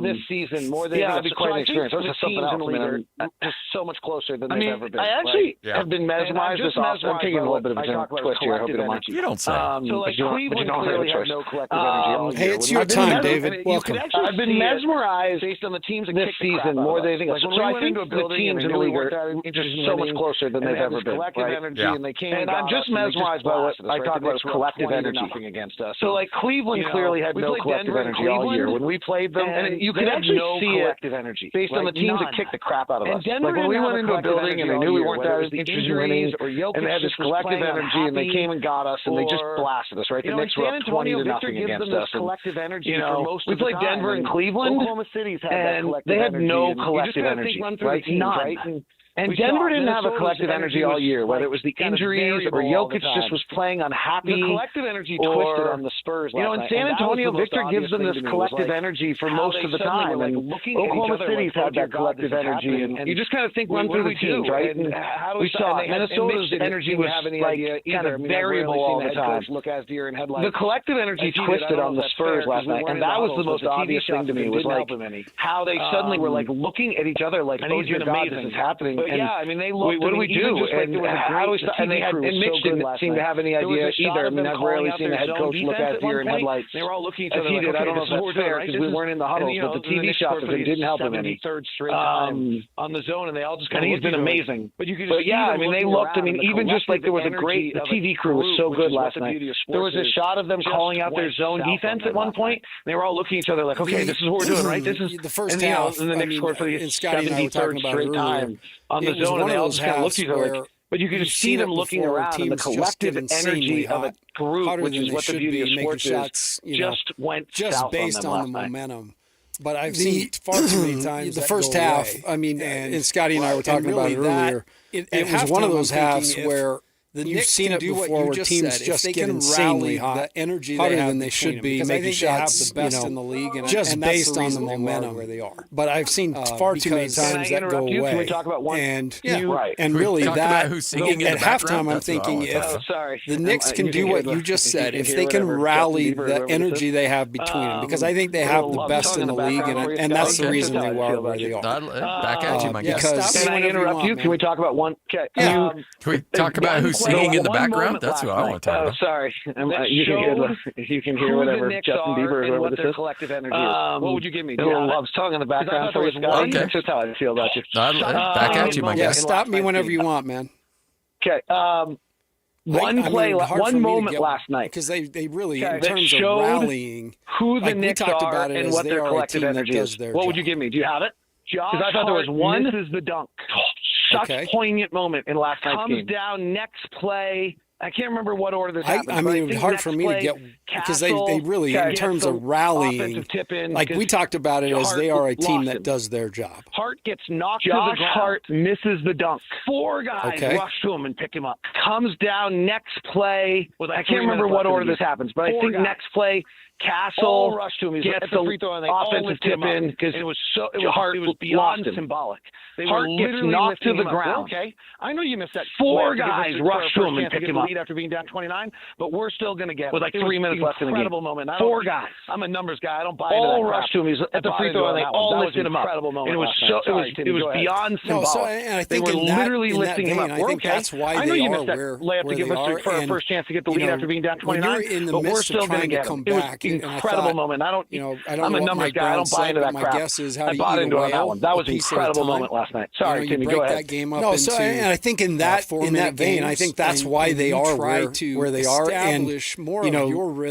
this season more than
it'd
be quite an experience. This is something else, just so much closer than they've ever been. I actually have been mesmerized this off. I'm taking a little bit of a twist here. I hope you don't mind.
You don't say.
So like Cleveland clearly has no collective energy.
Hey, it's your time, David. Welcome.
I've been mesmerized based on the teams this season more than anything else. So I think the teams in the league are just so much closer than they've ever been. Right? And I'm just mesmerized by what I talk about as collective energy. So like Cleveland clearly had no collective energy all year. When we played them, and you could actually see it based on the teams that kicked the crap out of us. Like when we went into a building and they knew we weren't that interested in winning, and they had this collective energy, and they came and got us, and they just blasted us. Right, the Knicks were up 20-0 against us. We played Denver and Cleveland. And they had no collective energy, right? None. And Denver didn't have a collective energy all year, whether it was the injuries or Jokic just was playing unhappy. The collective energy twisted on the Spurs last night. In San Antonio, Victor gives them this collective energy for most of the time. And Oklahoma City's had that collective energy. And you just kind of think run through the teams, right? And we saw Minnesota's energy was like kind of variable all the time. The collective energy twisted on the Spurs last night. And that was the most obvious thing to me was like how they suddenly were like looking at each other like, oh dear God, this is happening. And yeah, I mean, they looked. What do we do? And Mitch didn't seem to have any idea either. I mean, I've rarely seen a head coach look at deer in headlights. They were all looking at each other. He did. I don't know if that's fair because we weren't in the huddles, but the TV shots of him didn't help him any. On the zone, and they all just kind of. He's been amazing. But yeah, I mean, they looked. I mean, even just like there was a great. The TV crew was so good last night. There was a shot of them calling out their zone defense at one point. They were all looking at each other like, okay, this is what we're doing, right? This is
the first half.
And the Knicks scored for the 73rd straight time. On the zone, and they all just kind of looked at each other. But you could just see them looking around, and the collective energy of a group, which is what the beauty of sports is, just went south
based
on
the momentum. But I've seen far too many times the first half. I mean, and Scotty and I were talking about it earlier. It was one of those halves where you've seen it before, where teams just get insanely hot, energy hotter than they should be, making shots, the best in the league, and just based on the momentum where they are. But I've seen far too many times that go away.
Can we talk about one?
And really that at halftime, I'm thinking if the Knicks can do what you just said, if they can rally the energy they have between them, because I think they have the best in the league, and that's the reason they are where they are.
Back at you, my guy.
Can I interrupt you? Can we talk about one?
Can we talk about who's singing in the background? That's what I want to talk about.
Oh, sorry. You can hear whatever Justin Bieber or whatever this is. Collective energy is. What would you give me? A little love song in the background. Okay. That's just how I feel about you.
Back at you, my guy.
Stop me whenever you want, man.
Okay. One moment last night.
Because they really, in terms of rallying,
who the Knicks are and what their collective energy is. What would you give me? Do you have it? Because I thought there was one. This is the dunk. Such poignant moment in last night's game. Comes down next play, I can't remember what order this happened.
I mean, it was hard for me to get because they really, in terms of rallying, like we talked about it as they are a team that does their job.
Hart gets knocked to the ground. Josh Hart misses the dunk. 4 guys rush to him and pick him up. Comes down next play. I can't remember what order this happens, but I think next play, Castle rushed to him. Gets the free throw and they offensive tip in because it was beyond symbolic. Hart gets knocked to the ground. Okay, I know you missed that. 4 guys rush to him and pick him up after being down 29, but we're still going to get with 3 minutes left in the game. Incredible moment. 4 guys. I'm a numbers guy. I don't buy into that. All rushed to him. He's at the free throw and they all lifted him up. Incredible moment. It was beyond symbolic.
And I think
they were literally
lifting
him up.
I think that's why they are where
layup to give us for our first chance to get the lead after being down 29. But we're still going to get him. It was an incredible moment. I'm a numbers guy. I don't buy into that crap. I bought into it on that one. That was an incredible moment last night. Sorry, Timmy, go ahead.
And I think in that vein, I think that's why they are where they are. And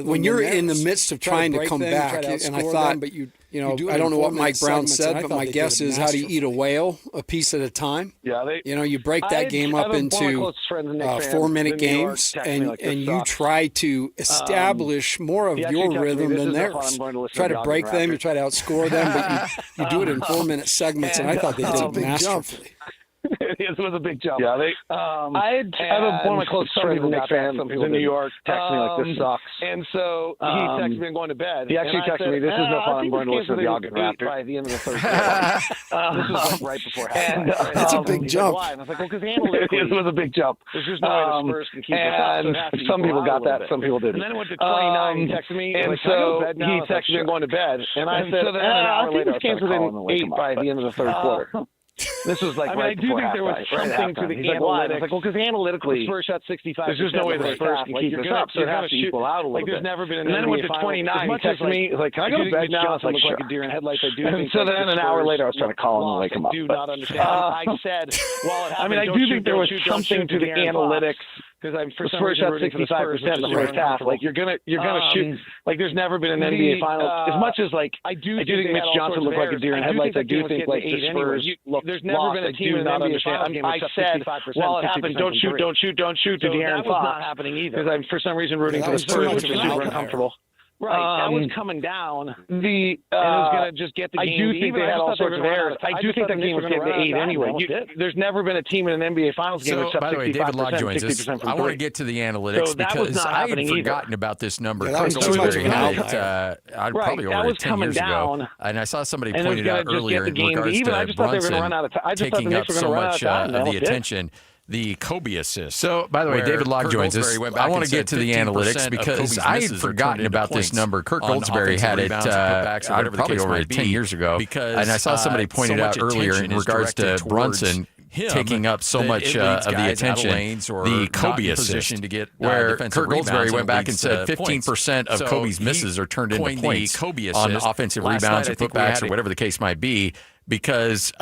when you're in the midst of trying to come back, and I thought, I don't know what Mike Brown said, but my guess is how do you eat a whale a piece at a time?
Yeah,
you break that game up into 4-minute games, and you try to establish more of your rhythm than theirs. Try to break them, you try to outscore them, but you do it in 4-minute segments, and I thought they did it masterfully.
It was a big jump. Yeah, I have one of my close friends, Knicks fans, in New York, text me like, this sucks. And so he texted me, I'm going to bed. He actually texted me, this is no fun, I'm going to listen to the Ogden Raptors. By the end of the third quarter. This was right before halftime.
That's a big jump.
Why? And I was like, well, because analytically, it was a big jump. There's just no way the Spurs can keep this up. And some people got that, some people didn't. And then it went to 29, he texted me. And so he texted me, I'm going to bed. And I said, I think this game's within 8 by the end of the third quarter. This was like I do think there was something to the analytics. I was like, well, because analytically, the Spurs shot 65%. There's just no way the Spurs can keep this up, so it has to equal out a little bit. There's never been an NBA. And then it went to 29. He texted me, like, can I go to bed now? I was like, sure. Like a deer in headlights. I do. And so then an hour later, I was trying to call him and wake him up. I do not understand. I said, well, I mean, I do think there was something to the analytics. Because for some reason, Spurs shot 65% in the first half. Like you're gonna shoot. Like there's never been an NBA Finals as much as like I do think Mitch Johnson looked like a deer in headlights. I do think like the Spurs look. There's never been a team in the NBA Finals game I said, well, it happened. Don't shoot to De'Aaron Fox. That was not happening either. Because I'm for some reason rooting for the Spurs, which was super uncomfortable. Right, that was coming down. And it was going to just get the game. I do think they had all sorts of errors. I do think that game was getting to 8 anyway. There's never been a team in an NBA Finals game except 65%. By the way, David Locke joins us.
I want to get to the analytics because I had forgotten about this number. I'd probably over 10 years ago. And I saw somebody point it out earlier in regards to Brunson taking up so much of the attention. The Kobe assist. So, by the way, David Locke joins us. I want to get to the analytics because I had forgotten about this number. Kirk Goldsberry had it probably over 10 years ago. And I saw somebody point it out earlier in regards to Brunson taking up so much of the attention, the Kobe assist, where Kirk Goldsberry went back and said 15% of Kobe's misses are turned into points on offensive rebounds or putbacks or whatever the case might be, because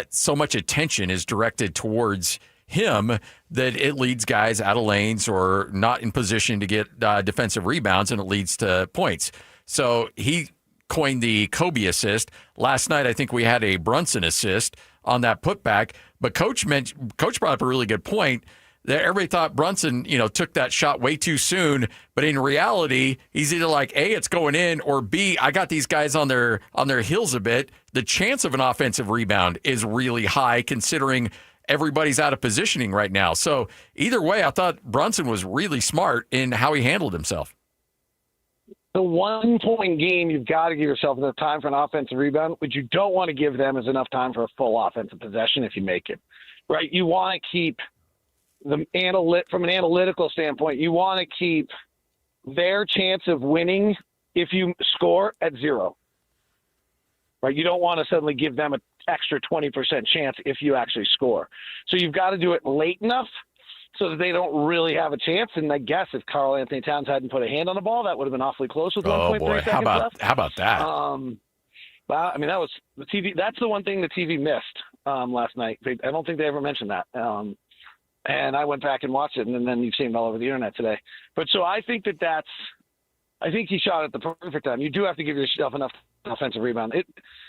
so much attention is directed towards him that it leads guys out of lanes or not in position to get defensive rebounds, and it leads to points. So he coined the Kobe assist. Last night, I think we had a Brunson assist on that putback, but Coach brought up a really good point that everybody thought Brunson, took that shot way too soon, but in reality, he's either like, A, it's going in, or B, I got these guys on their heels a bit. The chance of an offensive rebound is really high considering everybody's out of positioning right now. So either way, I thought Brunson was really smart in how he handled himself.
The 1-point game, you've got to give yourself enough time for an offensive rebound. What you don't want to give them is enough time for a full offensive possession if you make it. Right? You want to keep from an analytical standpoint, you want to keep their chance of winning if you score at 0. Right? You don't want to suddenly give them an extra 20% chance if you actually score. So you've got to do it late enough so that they don't really have a chance. And I guess if Karl Anthony Towns hadn't put a hand on the ball, that would have been awfully close with 1.3 seconds left.
How about that?
Well, I mean, that was the TV. That's the one thing the TV missed last night. I don't think they ever mentioned that. And I went back and watched it, and then you've seen it all over the internet today. But so I think I think he shot at the perfect time. You do have to give yourself enough offensive rebound.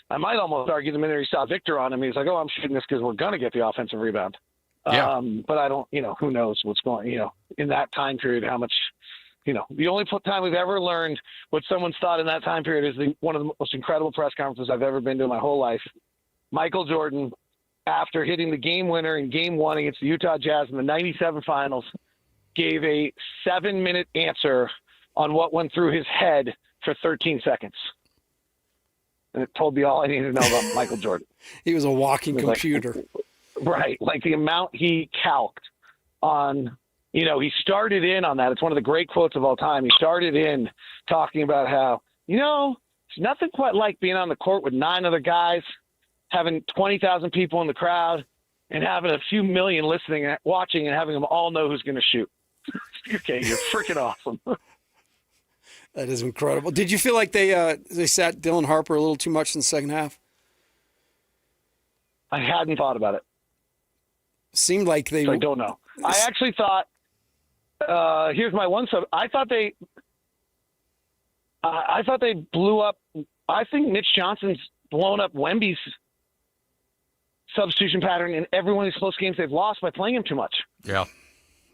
I might almost argue the minute he saw Victor on him, he's like, oh, I'm shooting this because we're going to get the offensive rebound.
Yeah.
But I don't, who knows what's going, in that time period, how much, the only time we've ever learned what someone's thought in that time period is one of the most incredible press conferences I've ever been to in my whole life. Michael Jordan, after hitting the game winner in game 1 against the Utah Jazz in the 97 finals, gave a 7-minute answer on what went through his head for 13 seconds. And it told me all I needed to know about Michael Jordan.
He was a walking computer.
Right. Like the amount he calced on, he started in on that. It's one of the great quotes of all time. He started in talking about how, it's nothing quite like being on the court with 9 other guys, having 20,000 people in the crowd, and having a few million listening, watching, and having them all know who's going to shoot. Okay, you're freaking awesome.
That is incredible. Did you feel like they sat Dylan Harper a little too much in the second half?
I hadn't thought about it.
Seemed like they.
So I don't know. I actually thought. Here's my one sub. I thought they blew up. I think Mitch Johnson's blown up Wemby's substitution pattern in every one of these close games they've lost by playing him too much.
Yeah.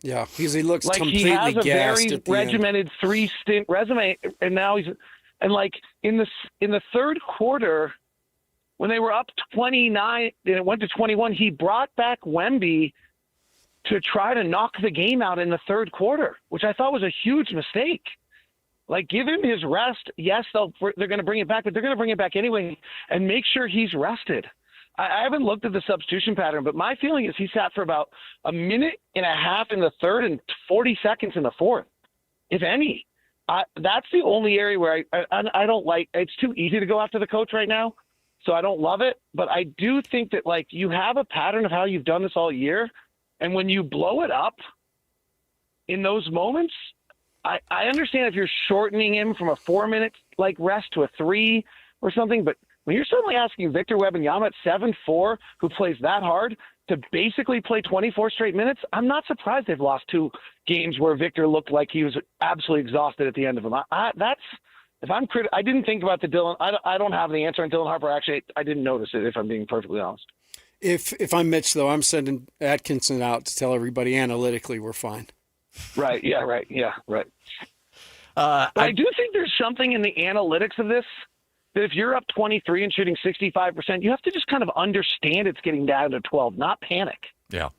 Yeah, because he looks
like
completely
gassed. He has a
gassed
very regimented 3-stint resume, and now he's like in the third quarter when they were up 29 and it went to 21, he brought back Wemby to try to knock the game out in the third quarter, which I thought was a huge mistake. Like, give him his rest. Yes, they're going to bring it back, but they're going to bring it back anyway, and make sure he's rested. I haven't looked at the substitution pattern, but my feeling is he sat for about a minute and a half in the third and 40 seconds in the fourth, if any. That's the only area where I don't like. It's too easy to go after the coach right now, so I don't love it. But I do think that, like, you have a pattern of how you've done this all year, and when you blow it up in those moments, I understand if you're shortening him from a 4-minute rest to a 3 or something, but when you're suddenly asking Victor Wembanyama at 7'4", who plays that hard, to basically play 24 straight minutes, I'm not surprised they've lost 2 games where Victor looked like he was absolutely exhausted at the end of them. I didn't think about the Dylan. I don't have the answer on Dylan Harper. Actually, I didn't notice it, if I'm being perfectly honest.
If I'm Mitch, though, I'm sending Atkinson out to tell everybody analytically we're fine.
Right. Yeah. Right. Yeah. Right. I do think there's something in the analytics of this. That if you're up 23 and shooting 65%, you have to just kind of understand it's getting down to 12, not panic.
Yeah.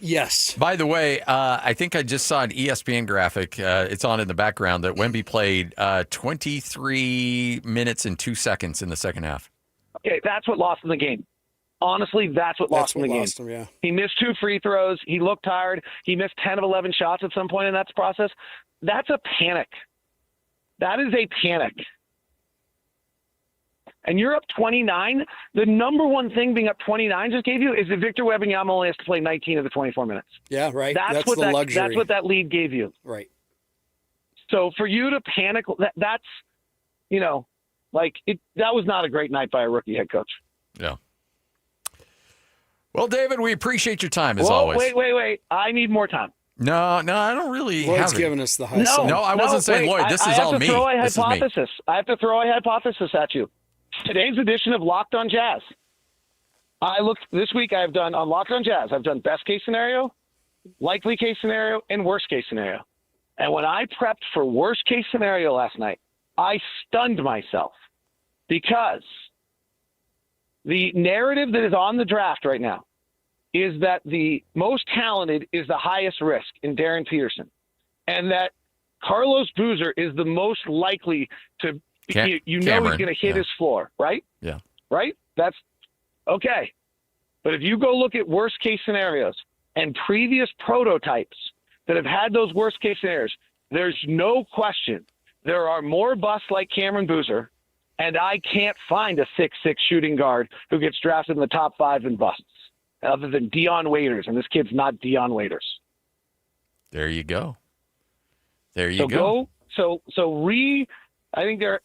Yes.
By the way, I think I just saw an ESPN graphic. It's on in the background that Wemby played 23 minutes and 2 seconds in the second half.
Okay, that's what lost in the game. Honestly, that's what lost in the game.
Him, yeah.
He missed 2 free throws. He looked tired. He missed 10 of 11 shots at some point in that process. That's a panic. That is a panic. And you're up 29, the number one thing being up 29 just gave you is that Victor Wembanyama only has to play 19 of the 24 minutes.
Yeah, right. That's
what
the luxury.
That's what that lead gave you.
Right.
So for you to panic, that's, that was not a great night by a rookie head coach.
Yeah. Well, David, we appreciate your time as always.
Wait. I need more time.
No, I don't really
Lloyd's
have
giving us the high
side.
No, I wasn't saying Lloyd. This is all me.
I have to throw a hypothesis at you. Today's edition of Locked on Jazz. This week I've done on Locked on Jazz, I've done best case scenario, likely case scenario, and worst case scenario. And when I prepped for worst case scenario last night, I stunned myself because the narrative that is on the draft right now is that the most talented is the highest risk in Darren Peterson, and that Carlos Boozer is the most likely to
Cameron,
he's going to hit his floor, right?
Yeah.
Right? That's okay. But if you go look at worst case scenarios and previous prototypes that have had those worst case scenarios, there's no question there are more busts like Cameron Boozer, and I can't find a 6'6" shooting guard who gets drafted in the top 5 and busts, other than Dion Waiters, and this kid's not Dion Waiters.
There you go.
I think they're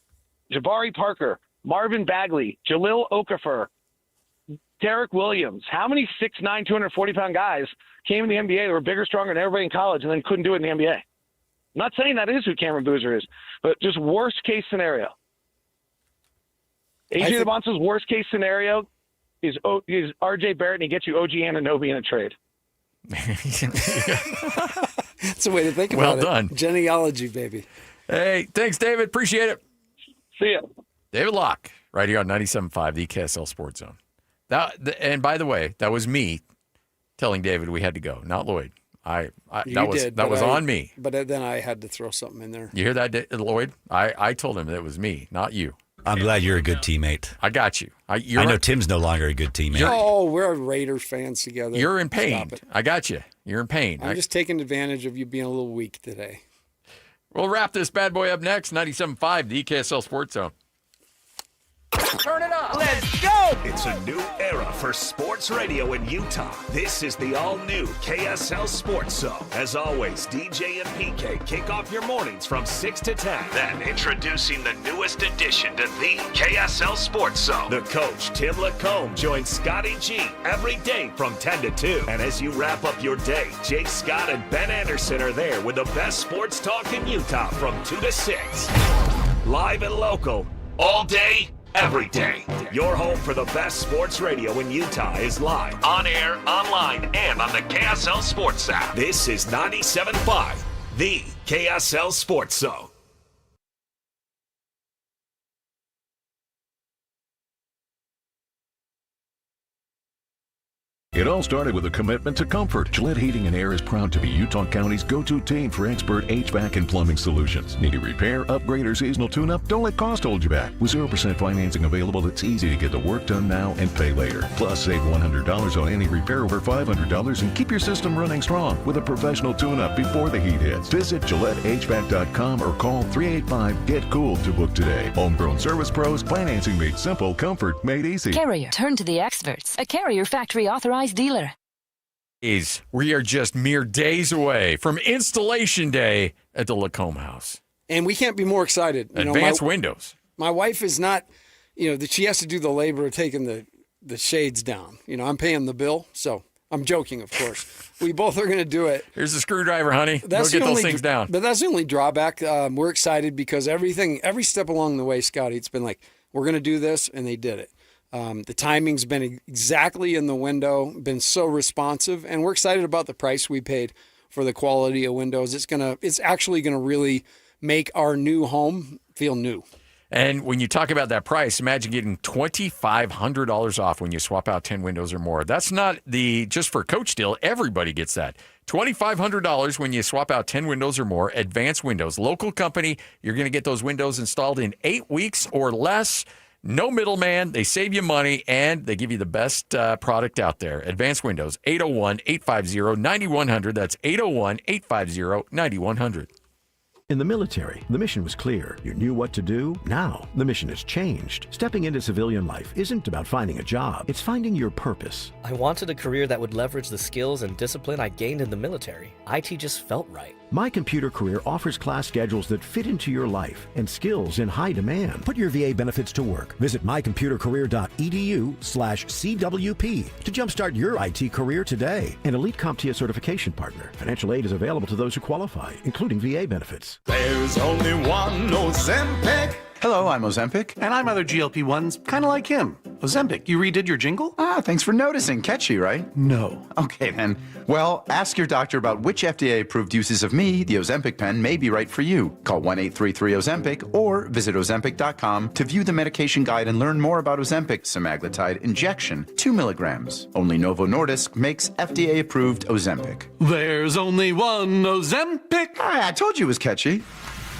Jabari Parker, Marvin Bagley, Jalil Okafor, Derek Williams. How many 6'9", 240-pound guys came in the NBA that were bigger, stronger than everybody in college and then couldn't do it in the NBA? I'm not saying that is who Cameron Boozer is, but just worst case scenario. AJ DeBonce's worst case scenario He's R.J. Barrett, and he gets you OG Anunoby in a trade.
That's a way to think about it.
Well done.
Genealogy, baby.
Hey, thanks, David. Appreciate it.
See ya.
David Locke, right here on 97.5, the KSL Sports Zone. And by the way, that was me telling David we had to go, not Lloyd. That was on me.
But then I had to throw something in there.
You hear that, Lloyd? I told him that it was me, not you.
I'm glad you're a good teammate.
I got you. I
know Tim's no longer a good teammate.
Oh, we're Raiders fans together.
You're in pain.
Stop it.
I got you. You're in pain.
I'm just taking advantage of you being a little weak today.
We'll wrap this bad boy up next. 97.5, the KSL Sports Zone.
Turn it up. Let's go. It's a new era for sports radio in Utah. This is the all-new KSL Sports Zone. As always, DJ and PK kick off your mornings from 6 to 10. Then introducing the newest addition to the KSL Sports Zone. The coach, Tim Lacombe, joins Scotty G every day from 10 to 2. And as you wrap up your day, Jake Scott and Ben Anderson are there with the best sports talk in Utah from 2 to 6. Live and local, all day, every day. Your home for the best sports radio in Utah is live, on air, online, and on the KSL Sports app. This is 97.5, the KSL Sports Zone.
It all started with a commitment to comfort. Gillette Heating and Air is proud to be Utah County's go-to team for expert HVAC and plumbing solutions. Need a repair, upgrade, or seasonal tune-up? Don't let cost hold you back. With 0% financing available, it's easy to get the work done now and pay later. Plus, save $100 on any repair over $500 and keep your system running strong with a professional tune-up before the heat hits. Visit GilletteHVAC.com or call 385-GET-COOL to book today. Homegrown service pros, financing made simple, comfort made easy.
Carrier, turn to the experts. A Carrier factory authorized dealer.
We are just mere days away from installation day at the Lacombe House.
And we can't be more excited.
Advanced windows.
My wife is not, that she has to do the labor of taking the shades down. I'm paying the bill, so I'm joking, of course. We both are going to do it.
Here's the screwdriver, honey. Go get those things down.
But that's the only drawback. We're excited because every step along the way, Scotty, it's been like, we're going to do this, and they did it. The timing's been exactly in the window, been so responsive, and we're excited about the price we paid for the quality of windows. It's actually gonna really make our new home feel new.
And when you talk about that price, imagine getting $2,500 off when you swap out 10 windows or more. That's not just for Coach deal. Everybody gets that. $2,500 when you swap out 10 windows or more. Advanced Windows, local company. You're going to get those windows installed in 8 weeks or less. No middleman. They save you money, and they give you the best product out there. Advanced Windows, 801-850-9100. That's 801-850-9100.
In the military, the mission was clear. You knew what to do. Now, the mission has changed. Stepping into civilian life isn't about finding a job. It's finding your purpose.
I wanted a career that would leverage the skills and discipline I gained in the military. IT just felt right.
My Computer Career offers class schedules that fit into your life and skills in high demand. Put your VA benefits to work. Visit mycomputercareer.edu/CWP to jumpstart your IT career today. An elite CompTIA certification partner. Financial aid is available to those who qualify, including VA benefits.
There's only one Ozempic.
Hello, I'm Ozempic.
And I'm other GLP-1s, kind of like him. Ozempic, you redid your jingle?
Thanks for noticing. Catchy, right?
No.
Okay, then. Well, ask your doctor about which FDA-approved uses of me, the Ozempic pen, may be right for you. Call 1-833-OZEMPIC or visit Ozempic.com to view the medication guide and learn more about Ozempic semaglutide injection, 2 milligrams. Only Novo Nordisk makes FDA-approved Ozempic.
There's only one Ozempic.
I told you it was catchy.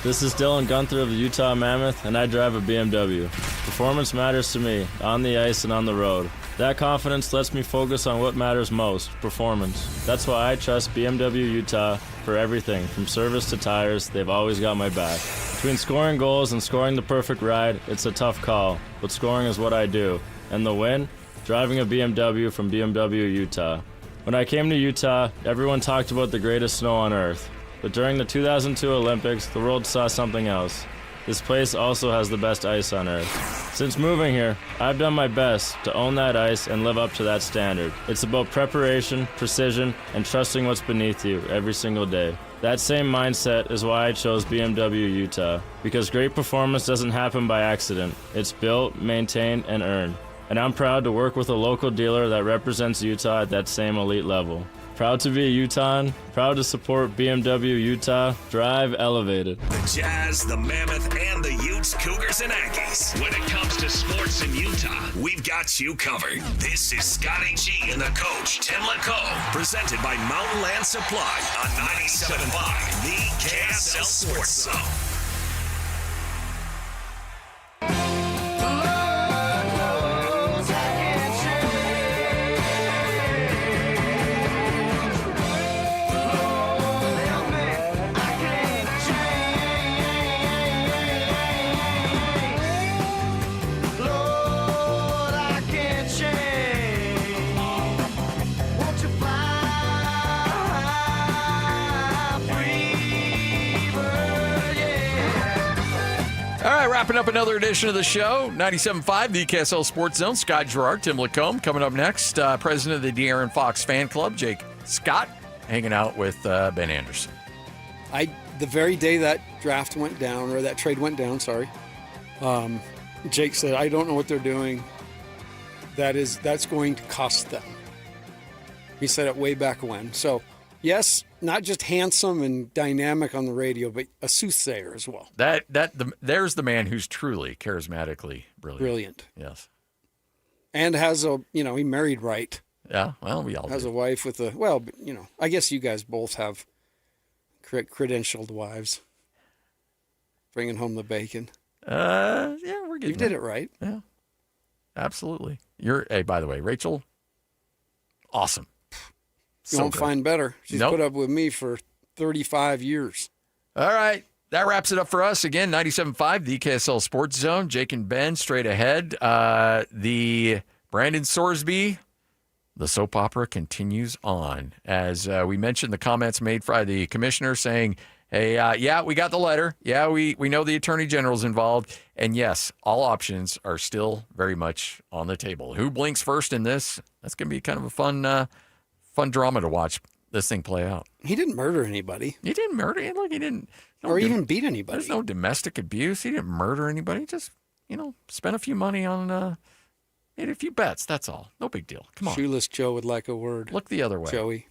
This is Dylan Gunther of the Utah Mammoth, and I drive a BMW. Performance matters to me, on the ice and on the road. That confidence lets me focus on what matters most, performance. That's why I trust BMW Utah for everything, from service to tires. They've always got my back. Between scoring goals and scoring the perfect ride, it's a tough call, but scoring is what I do. And the win? Driving a BMW from BMW Utah. When I came to Utah, everyone talked about the greatest snow on earth. But during the 2002 Olympics, the world saw something else. This place also has the best ice on earth. Since moving here, I've done my best to own that ice and live up to that standard. It's about preparation, precision, and trusting what's beneath you every single day. That same mindset is why I chose BMW Utah, because great performance doesn't happen by accident. It's built, maintained, and earned. And I'm proud to work with a local dealer that represents Utah at that same elite level. Proud to be a Utahan, proud to support BMW Utah, drive elevated.
The Jazz, the Mammoth, and the Utes, Cougars, and Aggies. When it comes to sports in Utah, we've got you covered. This is Scotty G and the coach, Tim LeComb, presented by Mountain Land Supply on 97.5, the KSL Sports Zone.
Wrapping up another edition of the show, 97.5, the KSL Sports Zone. Scott Gerard, Tim LeComb. Coming up next, president of the De'Aaron Fox fan club, Jake Scott, hanging out with Ben Anderson.
The very day that draft went down, or that trade went down, Jake said, I don't know what they're doing. That's going to cost them. He said it way back when. So, yes, not just handsome and dynamic on the radio, but a soothsayer as well.
There's the man who's truly charismatically brilliant. Yes.
And has he married right.
Yeah, well, we all
has
do.
A wife with I guess you guys both have credentialed wives. Bringing home the bacon.
Yeah, we're getting
You did it right.
Yeah, absolutely. By the way, Rachel, awesome.
You won't find better. She's put up with me for 35 years.
All right. That wraps it up for us. Again, 97.5, the KSL Sports Zone. Jake and Ben straight ahead. The Brandon Sorsby, the soap opera continues on. As we mentioned, the comments made by the commissioner saying, hey, we got the letter. Yeah, we know the Attorney General's involved. And yes, all options are still very much on the table. Who blinks first in this? That's going to be kind of a fun drama to watch this thing play out.
He didn't murder anybody.
He didn't murder anybody. Look, he didn't.
Or even beat anybody.
There's no domestic abuse. He didn't murder anybody. He just, spent a few money on made a few bets. That's all. No big deal. Come on.
Shoeless Joe would like a word.
Look the other way.
Joey.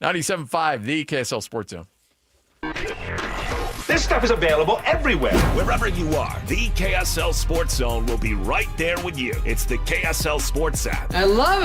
97.5, the KSL Sports Zone.
This stuff is available everywhere. Wherever you are, the KSL Sports Zone will be right there with you. It's the KSL Sports app.
I love it.